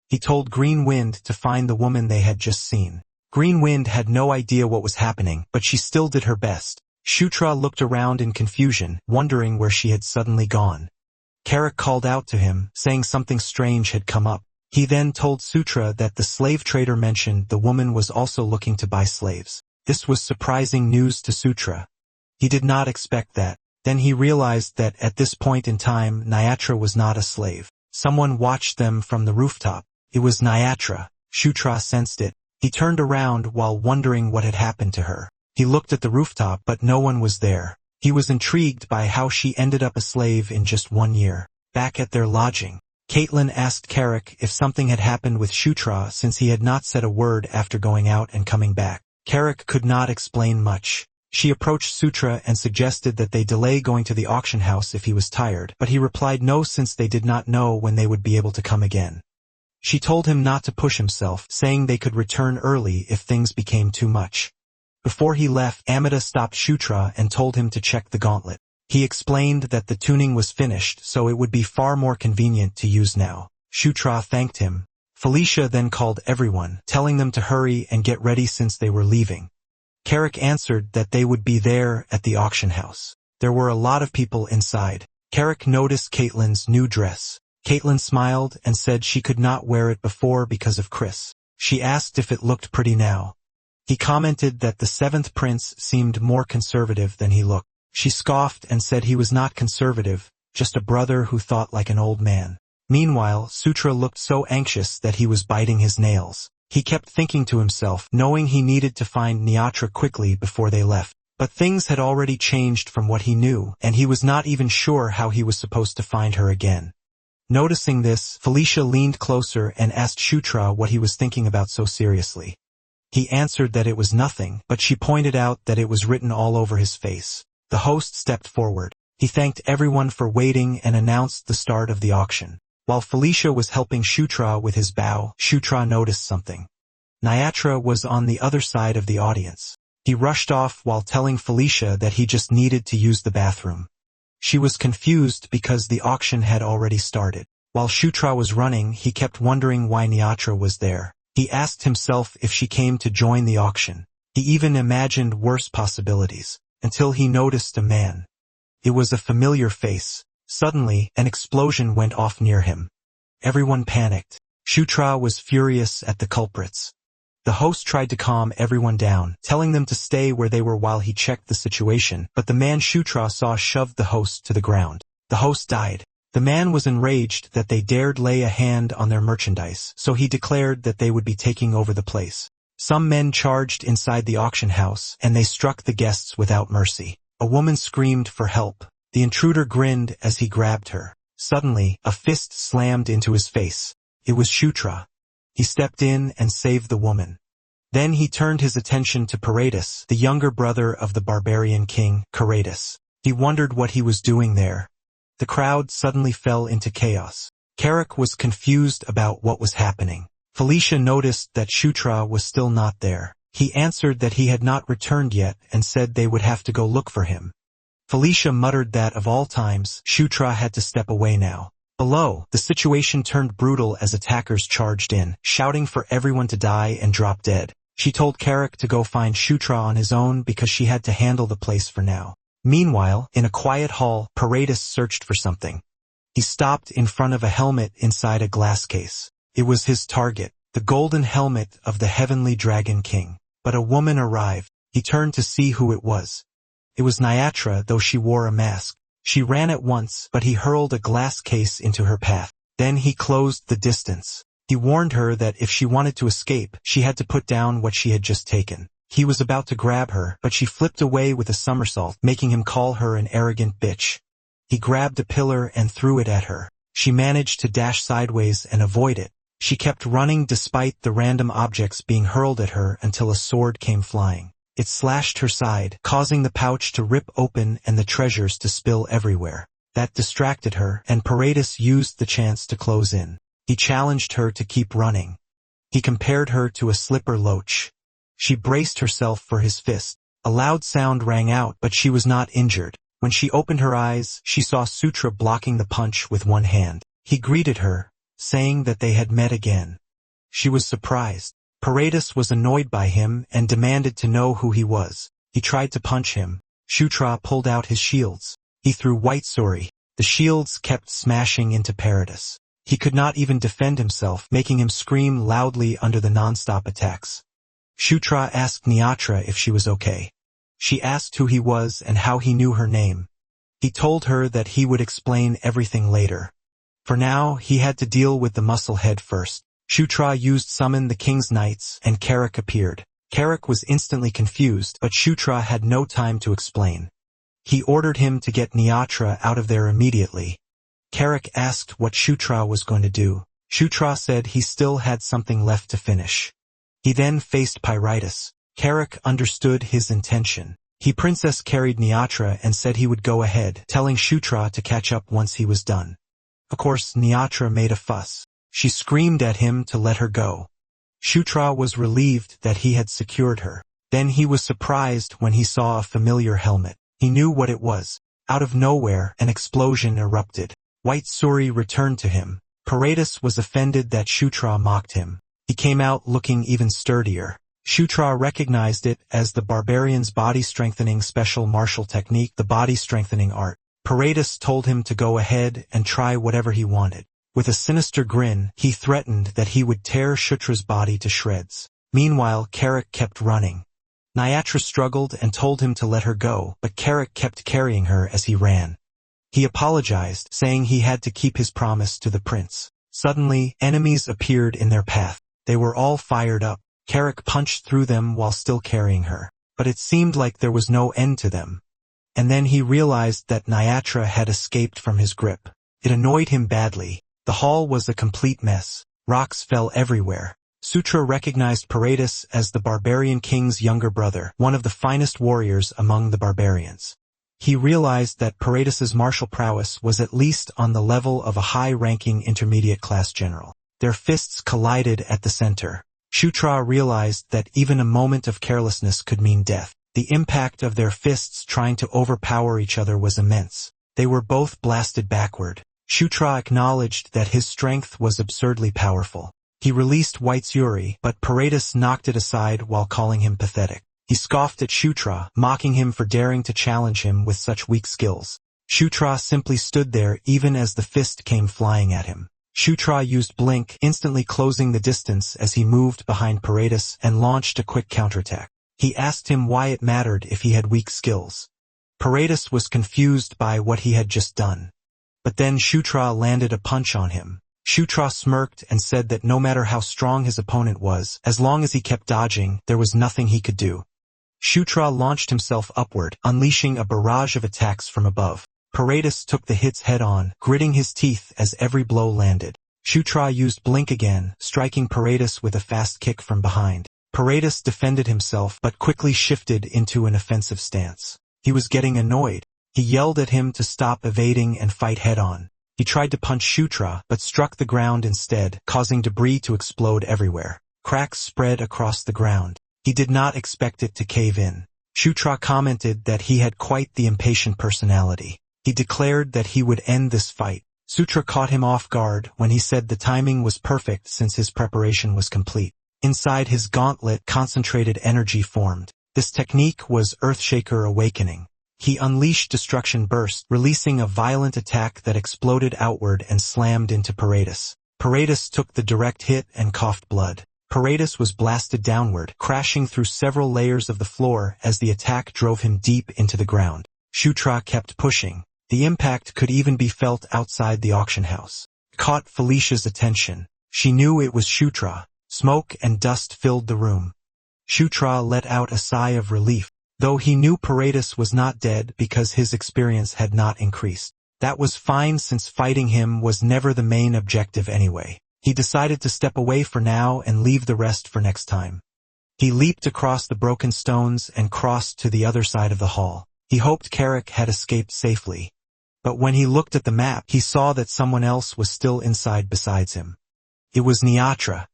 He told Green Wind to find the woman they had just seen. Green Wind had no idea what was happening, but she still did her best. Shutra looked around in confusion, wondering where she had suddenly gone. Carrick called out to him, saying something strange had come up. He then told Sutra that the slave trader mentioned the woman was also looking to buy slaves. This was surprising news to Sutra. He did not expect that. Then he realized that at this point in time, Nyatra was not a slave. Someone watched them from the rooftop. It was Nyatra. Shutra sensed it. He turned around while wondering what had happened to her. He looked at the rooftop, but no one was there. He was intrigued by how she ended up a slave in just 1 year. Back at their lodging, Caitlin asked Carrick if something had happened with Shutra since he had not said a word after going out and coming back. Carrick could not explain much. She approached Sutra and suggested that they delay going to the auction house if he was tired, but he replied no since they did not know when they would be able to come again. She told him not to push himself, saying they could return early if things became too much. Before he left, Amida stopped Shutra and told him to check the gauntlet. He explained that the tuning was finished, so it would be far more convenient to use now. Shutra thanked him. Felicia then called everyone, telling them to hurry and get ready since they were leaving. Carrick answered that they would be there at the auction house. There were a lot of people inside. Carrick noticed Caitlin's new dress. Caitlin smiled and said she could not wear it before because of Chris. She asked if it looked pretty now. He commented that the 7th prince seemed more conservative than he looked. She scoffed and said he was not conservative, just a brother who thought like an old man. Meanwhile, Sutra looked so anxious that he was biting his nails. He kept thinking to himself, knowing he needed to find Nyatra quickly before they left. But things had already changed from what he knew, and he was not even sure how he was supposed to find her again. Noticing this, Felicia leaned closer and asked Shutra what he was thinking about so seriously. He answered that it was nothing, but she pointed out that it was written all over his face. The host stepped forward. He thanked everyone for waiting and announced the start of the auction. While Felicia was helping Shutra with his bow, Shutra noticed something. Nyatra was on the other side of the audience. He rushed off while telling Felicia that he just needed to use the bathroom. She was confused because the auction had already started. While Shutra was running, he kept wondering why Nyatra was there. He asked himself if she came to join the auction. He even imagined worse possibilities, until he noticed a man. It was a familiar face. Suddenly, an explosion went off near him. Everyone panicked. Shutra was furious at the culprits. The host tried to calm everyone down, telling them to stay where they were while he checked the situation, but the man Shutra saw shoved the host to the ground. The host died. The man was enraged that they dared lay a hand on their merchandise, so he declared that they would be taking over the place. Some men charged inside the auction house, and they struck the guests without mercy. A woman screamed for help. The intruder grinned as he grabbed her. Suddenly, a fist slammed into his face. It was Shutra. He stepped in and saved the woman. Then he turned his attention to Paratus, the younger brother of the barbarian king, Caratus. He wondered what he was doing there. The crowd suddenly fell into chaos. Carrick was confused about what was happening. Felicia noticed that Shutra was still not there. He answered that he had not returned yet and said they would have to go look for him. Felicia muttered that of all times, Shutra had to step away now. Below, the situation turned brutal as attackers charged in, shouting for everyone to die and drop dead. She told Carrick to go find Shutra on his own because she had to handle the place for now. Meanwhile, in a quiet hall, Paratus searched for something. He stopped in front of a helmet inside a glass case. It was his target, the golden helmet of the heavenly dragon king. But a woman arrived. He turned to see who it was. It was Nyatra, though she wore a mask. She ran at once, but he hurled a glass case into her path. Then he closed the distance. He warned her that if she wanted to escape, she had to put down what she had just taken. He was about to grab her, but she flipped away with a somersault, making him call her an arrogant bitch. He grabbed a pillar and threw it at her. She managed to dash sideways and avoid it. She kept running despite the random objects being hurled at her until a sword came flying. It slashed her side, causing the pouch to rip open and the treasures to spill everywhere. That distracted her, and Paredes used the chance to close in. He challenged her to keep running. He compared her to a slipper loach. She braced herself for his fist. A loud sound rang out, but she was not injured. When she opened her eyes, she saw Sutra blocking the punch with one hand. He greeted her, saying that they had met again. She was surprised. Paredes was annoyed by him and demanded to know who he was. He tried to punch him. Sutra pulled out his shields. He threw 𝖡티Լ𝖺પિＬiyi. The shields kept smashing into Paredes. He could not even defend himself, making him scream loudly under the non-stop attacks. Sutra asked Niatra if she was okay. She asked who he was and how he knew her name. He told her that he would explain everything later. For now, he had to deal with the muscle head first. Sutra used Summon the King's Knights, and Carrick appeared. Carrick was instantly confused, but Sutra had no time to explain. He ordered him to get Niatra out of there immediately. Carrick asked what Sutra was going to do. Sutra said he still had something left to finish. He then faced Paredes. Carrick understood his intention. He princess carried Niatra and said he would go ahead, telling Sutra to catch up once he was done. Of course, Niatra made a fuss. She screamed at him to let her go. Sutra was relieved that he had secured her. Then he was surprised when he saw a familiar helmet. He knew what it was. Out of nowhere, an explosion erupted. 𝖡티Լ𝖺પિＬiyi returned to him. Paredes was offended that Sutra mocked him. He came out looking even sturdier. Sutra recognized it as the barbarian's body-strengthening special martial technique, the body-strengthening art. Paredes told him to go ahead and try whatever he wanted. With a sinister grin, he threatened that he would tear Sutra's body to shreds. Meanwhile, Carrick kept running. Niatra struggled and told him to let her go, but Carrick kept carrying her as he ran. He apologized, saying he had to keep his promise to the prince. Suddenly, enemies appeared in their path. They were all fired up. Carrick punched through them while still carrying her. But it seemed like there was no end to them. And then he realized that Niatra had escaped from his grip. It annoyed him badly. The hall was a complete mess. Rocks fell everywhere. Sutra recognized Paredes as the barbarian king's younger brother, one of the finest warriors among the barbarians. He realized that Paredes's martial prowess was at least on the level of a high-ranking intermediate-class general. Their fists collided at the center. Sutra realized that even a moment of carelessness could mean death. The impact of their fists trying to overpower each other was immense. They were both blasted backward. Sutra acknowledged that his strength was absurdly powerful. He released 𝖡티Լ𝖺પિLiyi, but Paredes knocked it aside while calling him pathetic. He scoffed at Sutra, mocking him for daring to challenge him with such weak skills. Sutra simply stood there even as the fist came flying at him. Sutra used Blink, instantly closing the distance as he moved behind Paredes and launched a quick counterattack. He asked him why it mattered if he had weak skills. Paredes was confused by what he had just done. But then Sutra landed a punch on him. Sutra smirked and said that no matter how strong his opponent was, as long as he kept dodging, there was nothing he could do. Sutra launched himself upward, unleashing a barrage of attacks from above. Paredes took the hits head-on, gritting his teeth as every blow landed. Sutra used Blink again, striking Paredes with a fast kick from behind. Paredes defended himself but quickly shifted into an offensive stance. He was getting annoyed. He yelled at him to stop evading and fight head-on. He tried to punch Sutra, but struck the ground instead, causing debris to explode everywhere. Cracks spread across the ground. He did not expect it to cave in. Sutra commented that he had quite the impatient personality. He declared that he would end this fight. Sutra caught him off guard when he said the timing was perfect since his preparation was complete. Inside his gauntlet, concentrated energy formed. This technique was Earthshaker Awakening. He unleashed Destruction Burst, releasing a violent attack that exploded outward and slammed into Paredes. Paredes took the direct hit and coughed blood. Paredes was blasted downward, crashing through several layers of the floor as the attack drove him deep into the ground. Sutra kept pushing. The impact could even be felt outside the auction house. Caught Felicia's attention. She knew it was Sutra. Smoke and dust filled the room. Sutra let out a sigh of relief. Though he knew Paredes was not dead because his experience had not increased. That was fine since fighting him was never the main objective anyway. He decided to step away for now and leave the rest for next time. He leaped across the broken stones and crossed to the other side of the hall. He hoped Carrick had escaped safely. But when he looked at the map, he saw that someone else was still inside besides him. It was Niatra.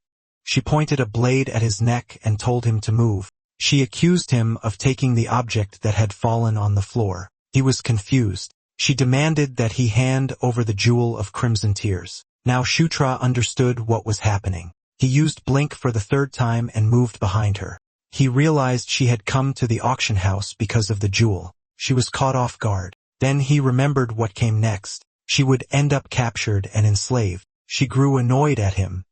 She pointed a blade at his neck and told him to move. She accused him of taking the object that had fallen on the floor. He was confused. She demanded that he hand over the jewel of crimson tears. Now Shutra understood what was happening. He used blink for the third time and moved behind her. He realized she had come to the auction house because of the jewel. She was caught off guard. Then he remembered what came next. She would end up captured and enslaved. She grew annoyed at him.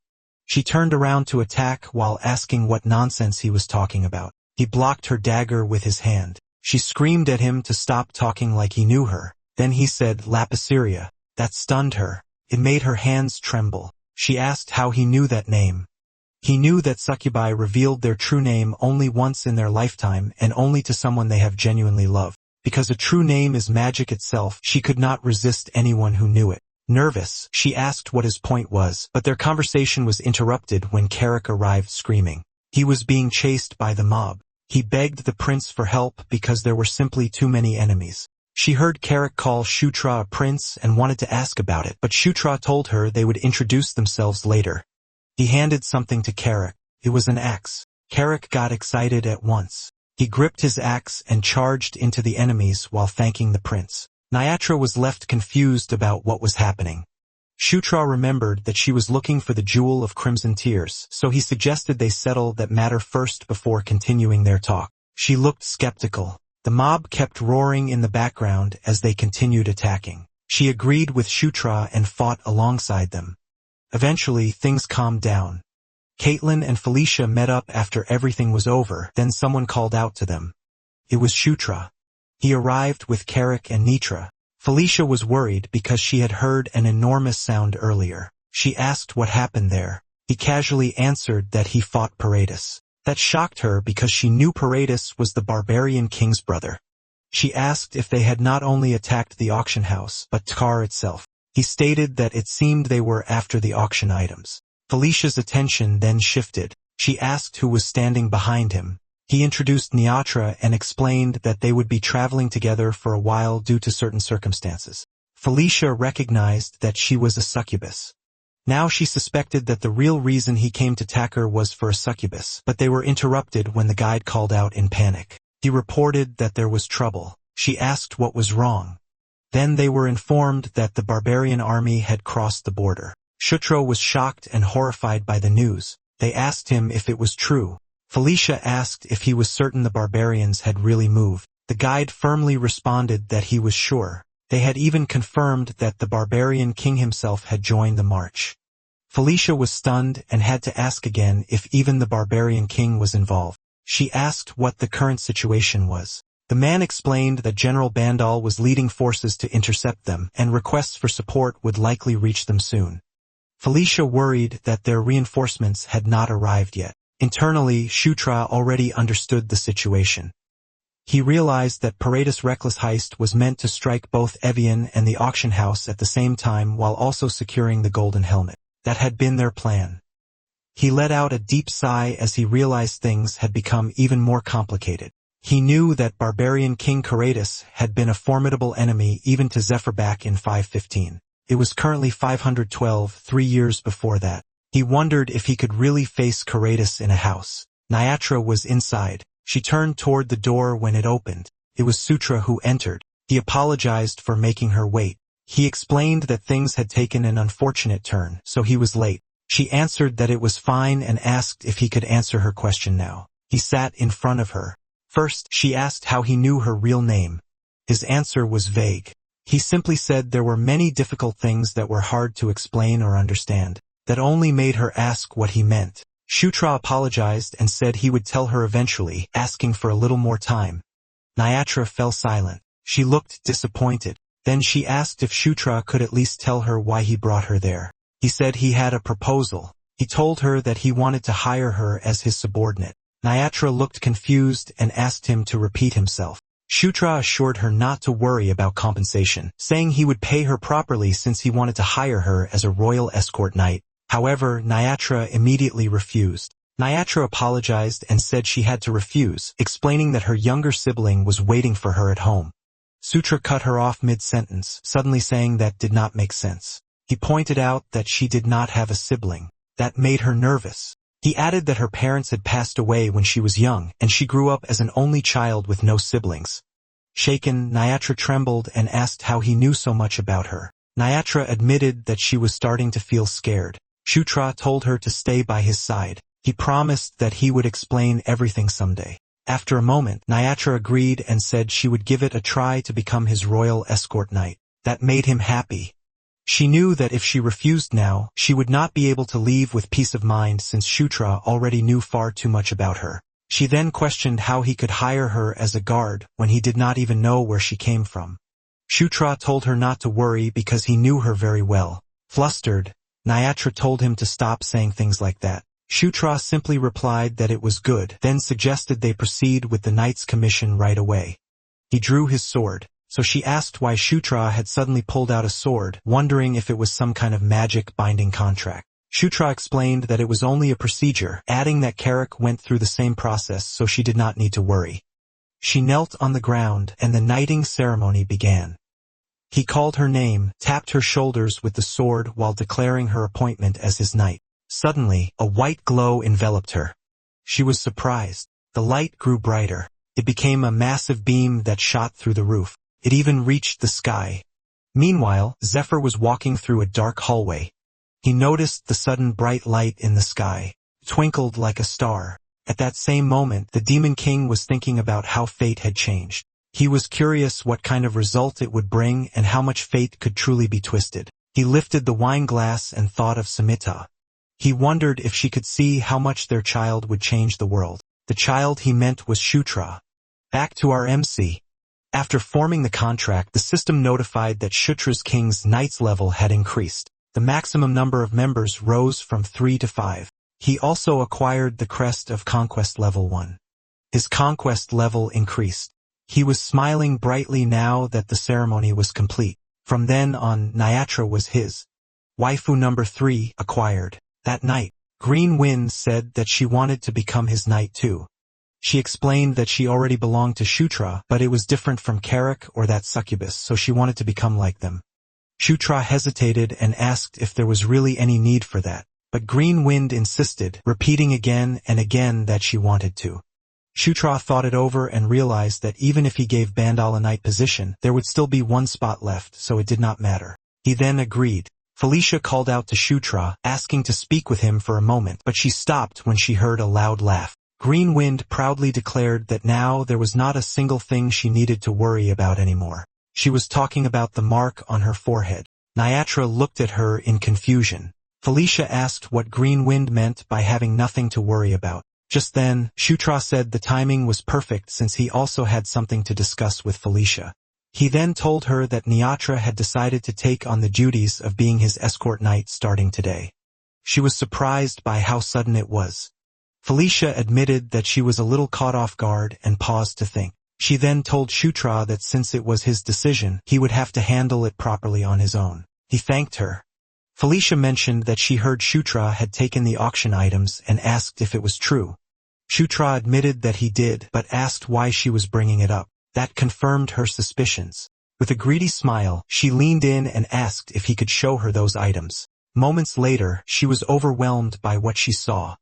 She turned around to attack while asking what nonsense he was talking about. He blocked her dagger with his hand. She screamed at him to stop talking like he knew her. Then he said Lapisaria. That stunned her. It made her hands tremble. She asked how he knew that name. He knew that succubi revealed their true name only once in their lifetime and only to someone they have genuinely loved. Because a true name is magic itself, she could not resist anyone who knew it. Nervous, she asked what his point was, but their conversation was interrupted when Carrick arrived screaming. He was being chased by the mob. He begged the prince for help because there were simply too many enemies. She heard Carrick call Shutra a prince and wanted to ask about it, but Shutra told her they would introduce themselves later. He handed something to Carrick. It was an axe. Carrick got excited at once. He gripped his axe and charged into the enemies while thanking the prince. Niatra was left confused about what was happening. Shutra remembered that she was looking for the jewel of crimson tears, so he suggested they settle that matter first before continuing their talk. She looked skeptical. The mob kept roaring in the background as they continued attacking. She agreed with Shutra and fought alongside them. Eventually, things calmed down. Caitlin and Felicia met up after everything was over, then someone called out to them. It was Shutra. He arrived with Carrick and Nitra. Felicia was worried because she had heard an enormous sound earlier. She asked what happened there. He casually answered that he fought Paradis. That shocked her because she knew Paradis was the barbarian king's brother. She asked if they had not only attacked the auction house, but Tkar itself. He stated that it seemed they were after the auction items. Felicia's attention then shifted. She asked who was standing behind him. He introduced Niatra and explained that they would be traveling together for a while due to certain circumstances. Felicia recognized that she was a succubus. Now she suspected that the real reason he came to attack her was for a succubus, but they were interrupted when the guide called out in panic. He reported that there was trouble. She asked what was wrong. Then they were informed that the barbarian army had crossed the border. Shutra was shocked and horrified by the news. They asked him if it was true. Felicia asked if he was certain the barbarians had really moved. The guide firmly responded that he was sure. They had even confirmed that the barbarian king himself had joined the march. Felicia was stunned and had to ask again if even the barbarian king was involved. She asked what the current situation was. The man explained that General Bandal was leading forces to intercept them, and requests for support would likely reach them soon. Felicia worried that their reinforcements had not arrived yet. Internally, Shutra already understood the situation. He realized that Paradis' reckless heist was meant to strike both Evian and the auction house at the same time while also securing the golden helmet. That had been their plan. He let out a deep sigh as he realized things had become even more complicated. He knew that barbarian King Paradis had been a formidable enemy even to Zephyr back in 515. It was currently 512, 3 years before that. He wondered if he could really face Paradis in a house. Niatra was inside. She turned toward the door when it opened. It was Sutra who entered. He apologized for making her wait. He explained that things had taken an unfortunate turn, so he was late. She answered that it was fine and asked if he could answer her question now. He sat in front of her. First, she asked how he knew her real name. His answer was vague. He simply said there were many difficult things that were hard to explain or understand. That only made her ask what he meant. Shutra apologized and said he would tell her eventually, asking for a little more time. Niatra fell silent. She looked disappointed. Then she asked if Shutra could at least tell her why he brought her there. He said he had a proposal. He told her that he wanted to hire her as his subordinate. Niatra looked confused and asked him to repeat himself. Shutra assured her not to worry about compensation, saying he would pay her properly since he wanted to hire her as a royal escort knight. However, Niatra immediately refused. Nyatra apologized and said she had to refuse, explaining that her younger sibling was waiting for her at home. Sutra cut her off mid-sentence, suddenly saying that did not make sense. He pointed out that she did not have a sibling. That made her nervous. He added that her parents had passed away when she was young, and she grew up as an only child with no siblings. Shaken, Nyatra trembled and asked how he knew so much about her. Nyatra admitted that she was starting to feel scared. Sutra told her to stay by his side. He promised that he would explain everything someday. After a moment, Nyatra agreed and said she would give it a try to become his royal escort knight. That made him happy. She knew that if she refused now, she would not be able to leave with peace of mind since Sutra already knew far too much about her. She then questioned how he could hire her as a guard when he did not even know where she came from. Sutra told her not to worry because he knew her very well. Flustered, Nyatra told him to stop saying things like that. Sutra simply replied that it was good, then suggested they proceed with the knight's commission right away. He drew his sword, so she asked why Sutra had suddenly pulled out a sword, wondering if it was some kind of magic binding contract. Sutra explained that it was only a procedure, adding that Carrick went through the same process so she did not need to worry. She knelt on the ground and the knighting ceremony began. He called her name, tapped her shoulders with the sword while declaring her appointment as his knight. Suddenly, a white glow enveloped her. She was surprised. The light grew brighter. It became a massive beam that shot through the roof. It even reached the sky. Meanwhile, Zephyr was walking through a dark hallway. He noticed the sudden bright light in the sky. It twinkled like a star. At that same moment, the Demon King was thinking about how fate had changed. He was curious what kind of result it would bring and how much fate could truly be twisted. He lifted the wine glass and thought of Samita. He wondered if she could see how much their child would change the world. The child he meant was Shutra. Back to our MC. After forming the contract, the system notified that Shutra's king's knight's level had increased. The maximum number of members rose from 3 to 5. He also acquired the crest of Conquest Level 1. His Conquest level increased. He was smiling brightly now that the ceremony was complete. From then on, Nyatra was his. Waifu number 3 acquired. That night, Green Wind said that she wanted to become his knight too. She explained that she already belonged to Shutra, but it was different from Carrick or that succubus, so she wanted to become like them. Shutra hesitated and asked if there was really any need for that, but Green Wind insisted, repeating again and again that she wanted to. Shutra thought it over and realized that even if he gave Bandal a knight position, there would still be one spot left, so it did not matter. He then agreed. Felicia called out to Shutra, asking to speak with him for a moment, but she stopped when she heard a loud laugh. Green Wind proudly declared that now there was not a single thing she needed to worry about anymore. She was talking about the mark on her forehead. Nyatra looked at her in confusion. Felicia asked what Green Wind meant by having nothing to worry about. Just then, Shutra said the timing was perfect since he also had something to discuss with Felicia. He then told her that Nyatra had decided to take on the duties of being his escort knight starting today. She was surprised by how sudden it was. Felicia admitted that she was a little caught off guard and paused to think. She then told Shutra that since it was his decision, he would have to handle it properly on his own. He thanked her. Felicia mentioned that she heard Shutra had taken the auction items and asked if it was true. Shutra admitted that he did, but asked why she was bringing it up. That confirmed her suspicions. With a greedy smile, she leaned in and asked if he could show her those items. Moments later, she was overwhelmed by what she saw.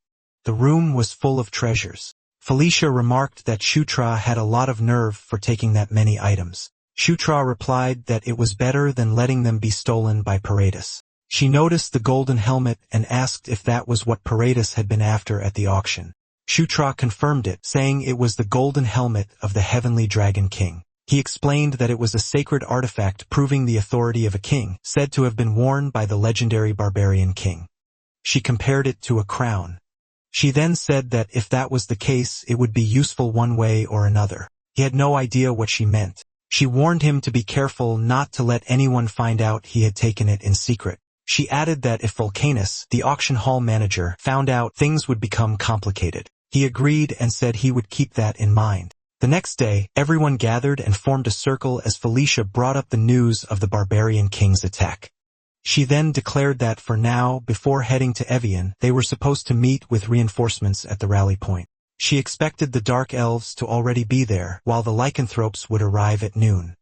The room was full of treasures. Felicia remarked that Shutra had a lot of nerve for taking that many items. Shutra replied that it was better than letting them be stolen by Paradis. She noticed the golden helmet and asked if that was what Paradis had been after at the auction. Shutra confirmed it, saying it was the golden helmet of the Heavenly Dragon King. He explained that it was a sacred artifact proving the authority of a king, said to have been worn by the legendary barbarian king. She compared it to a crown. She then said that if that was the case, it would be useful one way or another. He had no idea what she meant. She warned him to be careful not to let anyone find out he had taken it in secret. She added that if Vulcanus, the auction hall manager, found out, things would become complicated. He agreed and said he would keep that in mind. The next day, everyone gathered and formed a circle as Felicia brought up the news of the barbarian king's attack. She then declared that for now, before heading to Evian, they were supposed to meet with reinforcements at the rally point. She expected the Dark Elves to already be there, while the lycanthropes would arrive at noon.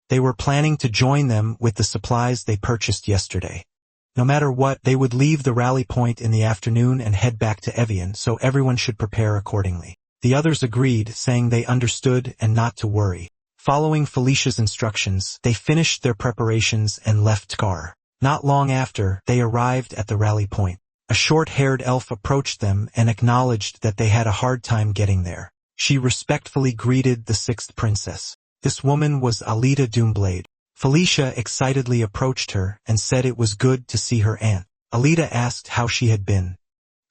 They were planning to join them with the supplies they purchased yesterday. No matter what, they would leave the rally point in the afternoon and head back to Evian, so everyone should prepare accordingly. The others agreed, saying they understood and not to worry. Following Felicia's instructions, they finished their preparations and left Car. Not long after, they arrived at the rally point. A short-haired elf approached them and acknowledged that they had a hard time getting there. She respectfully greeted the sixth princess. This woman was Alita Doomblade. Felicia excitedly approached her and said it was good to see her aunt. Alita asked how she had been.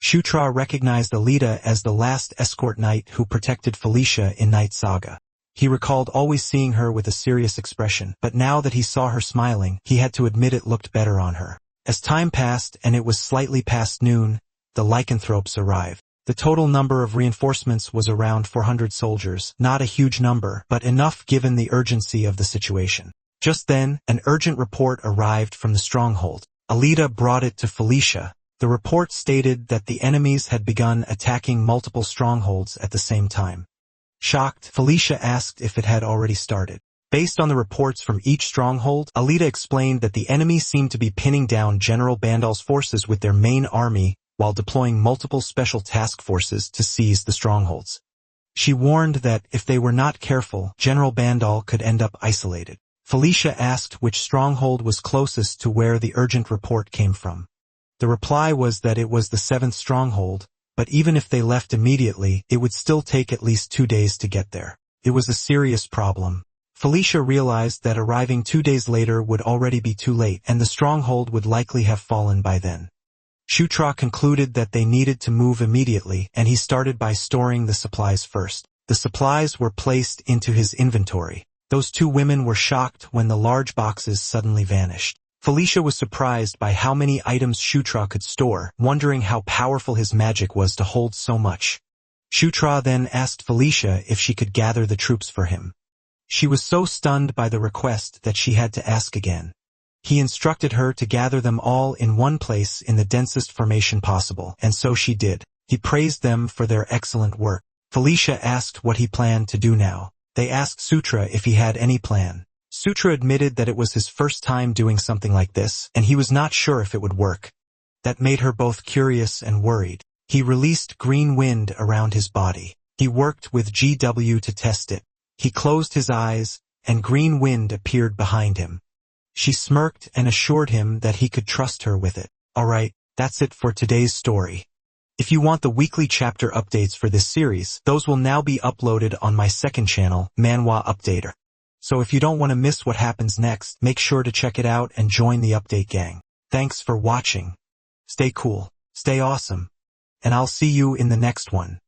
Shutra recognized Alita as the last escort knight who protected Felicia in Night Saga. He recalled always seeing her with a serious expression, but now that he saw her smiling, he had to admit it looked better on her. As time passed and it was slightly past noon, the lycanthropes arrived. The total number of reinforcements was around 400 soldiers, not a huge number, but enough given the urgency of the situation. Just then, an urgent report arrived from the stronghold. Alita brought it to Felicia. The report stated that the enemies had begun attacking multiple strongholds at the same time. Shocked, Felicia asked if it had already started. Based on the reports from each stronghold, Alita explained that the enemy seemed to be pinning down General Bandal's forces with their main army while deploying multiple special task forces to seize the strongholds. She warned that if they were not careful, General Bandal could end up isolated. Felicia asked which stronghold was closest to where the urgent report came from. The reply was that it was the 7th stronghold, but even if they left immediately, it would still take at least 2 days to get there. It was a serious problem. Felicia realized that arriving 2 days later would already be too late, and the stronghold would likely have fallen by then. Shutra concluded that they needed to move immediately, and he started by storing the supplies first. The supplies were placed into his inventory. Those two women were shocked when the large boxes suddenly vanished. Felicia was surprised by how many items Shutra could store, wondering how powerful his magic was to hold so much. Shutra then asked Felicia if she could gather the troops for him. She was so stunned by the request that she had to ask again. He instructed her to gather them all in one place in the densest formation possible, and so she did. He praised them for their excellent work. Felicia asked what he planned to do now. They asked Sutra if he had any plan. Sutra admitted that it was his first time doing something like this, and he was not sure if it would work. That made her both curious and worried. He released green wind around his body. He worked with GW to test it. He closed his eyes, and green wind appeared behind him. She smirked and assured him that he could trust her with it. Alright, that's it for today's story. If you want the weekly chapter updates for this series, those will now be uploaded on my second channel, Manhwa Updater. So if you don't want to miss what happens next, make sure to check it out and join the update gang. Thanks for watching. Stay cool, stay awesome, and I'll see you in the next one.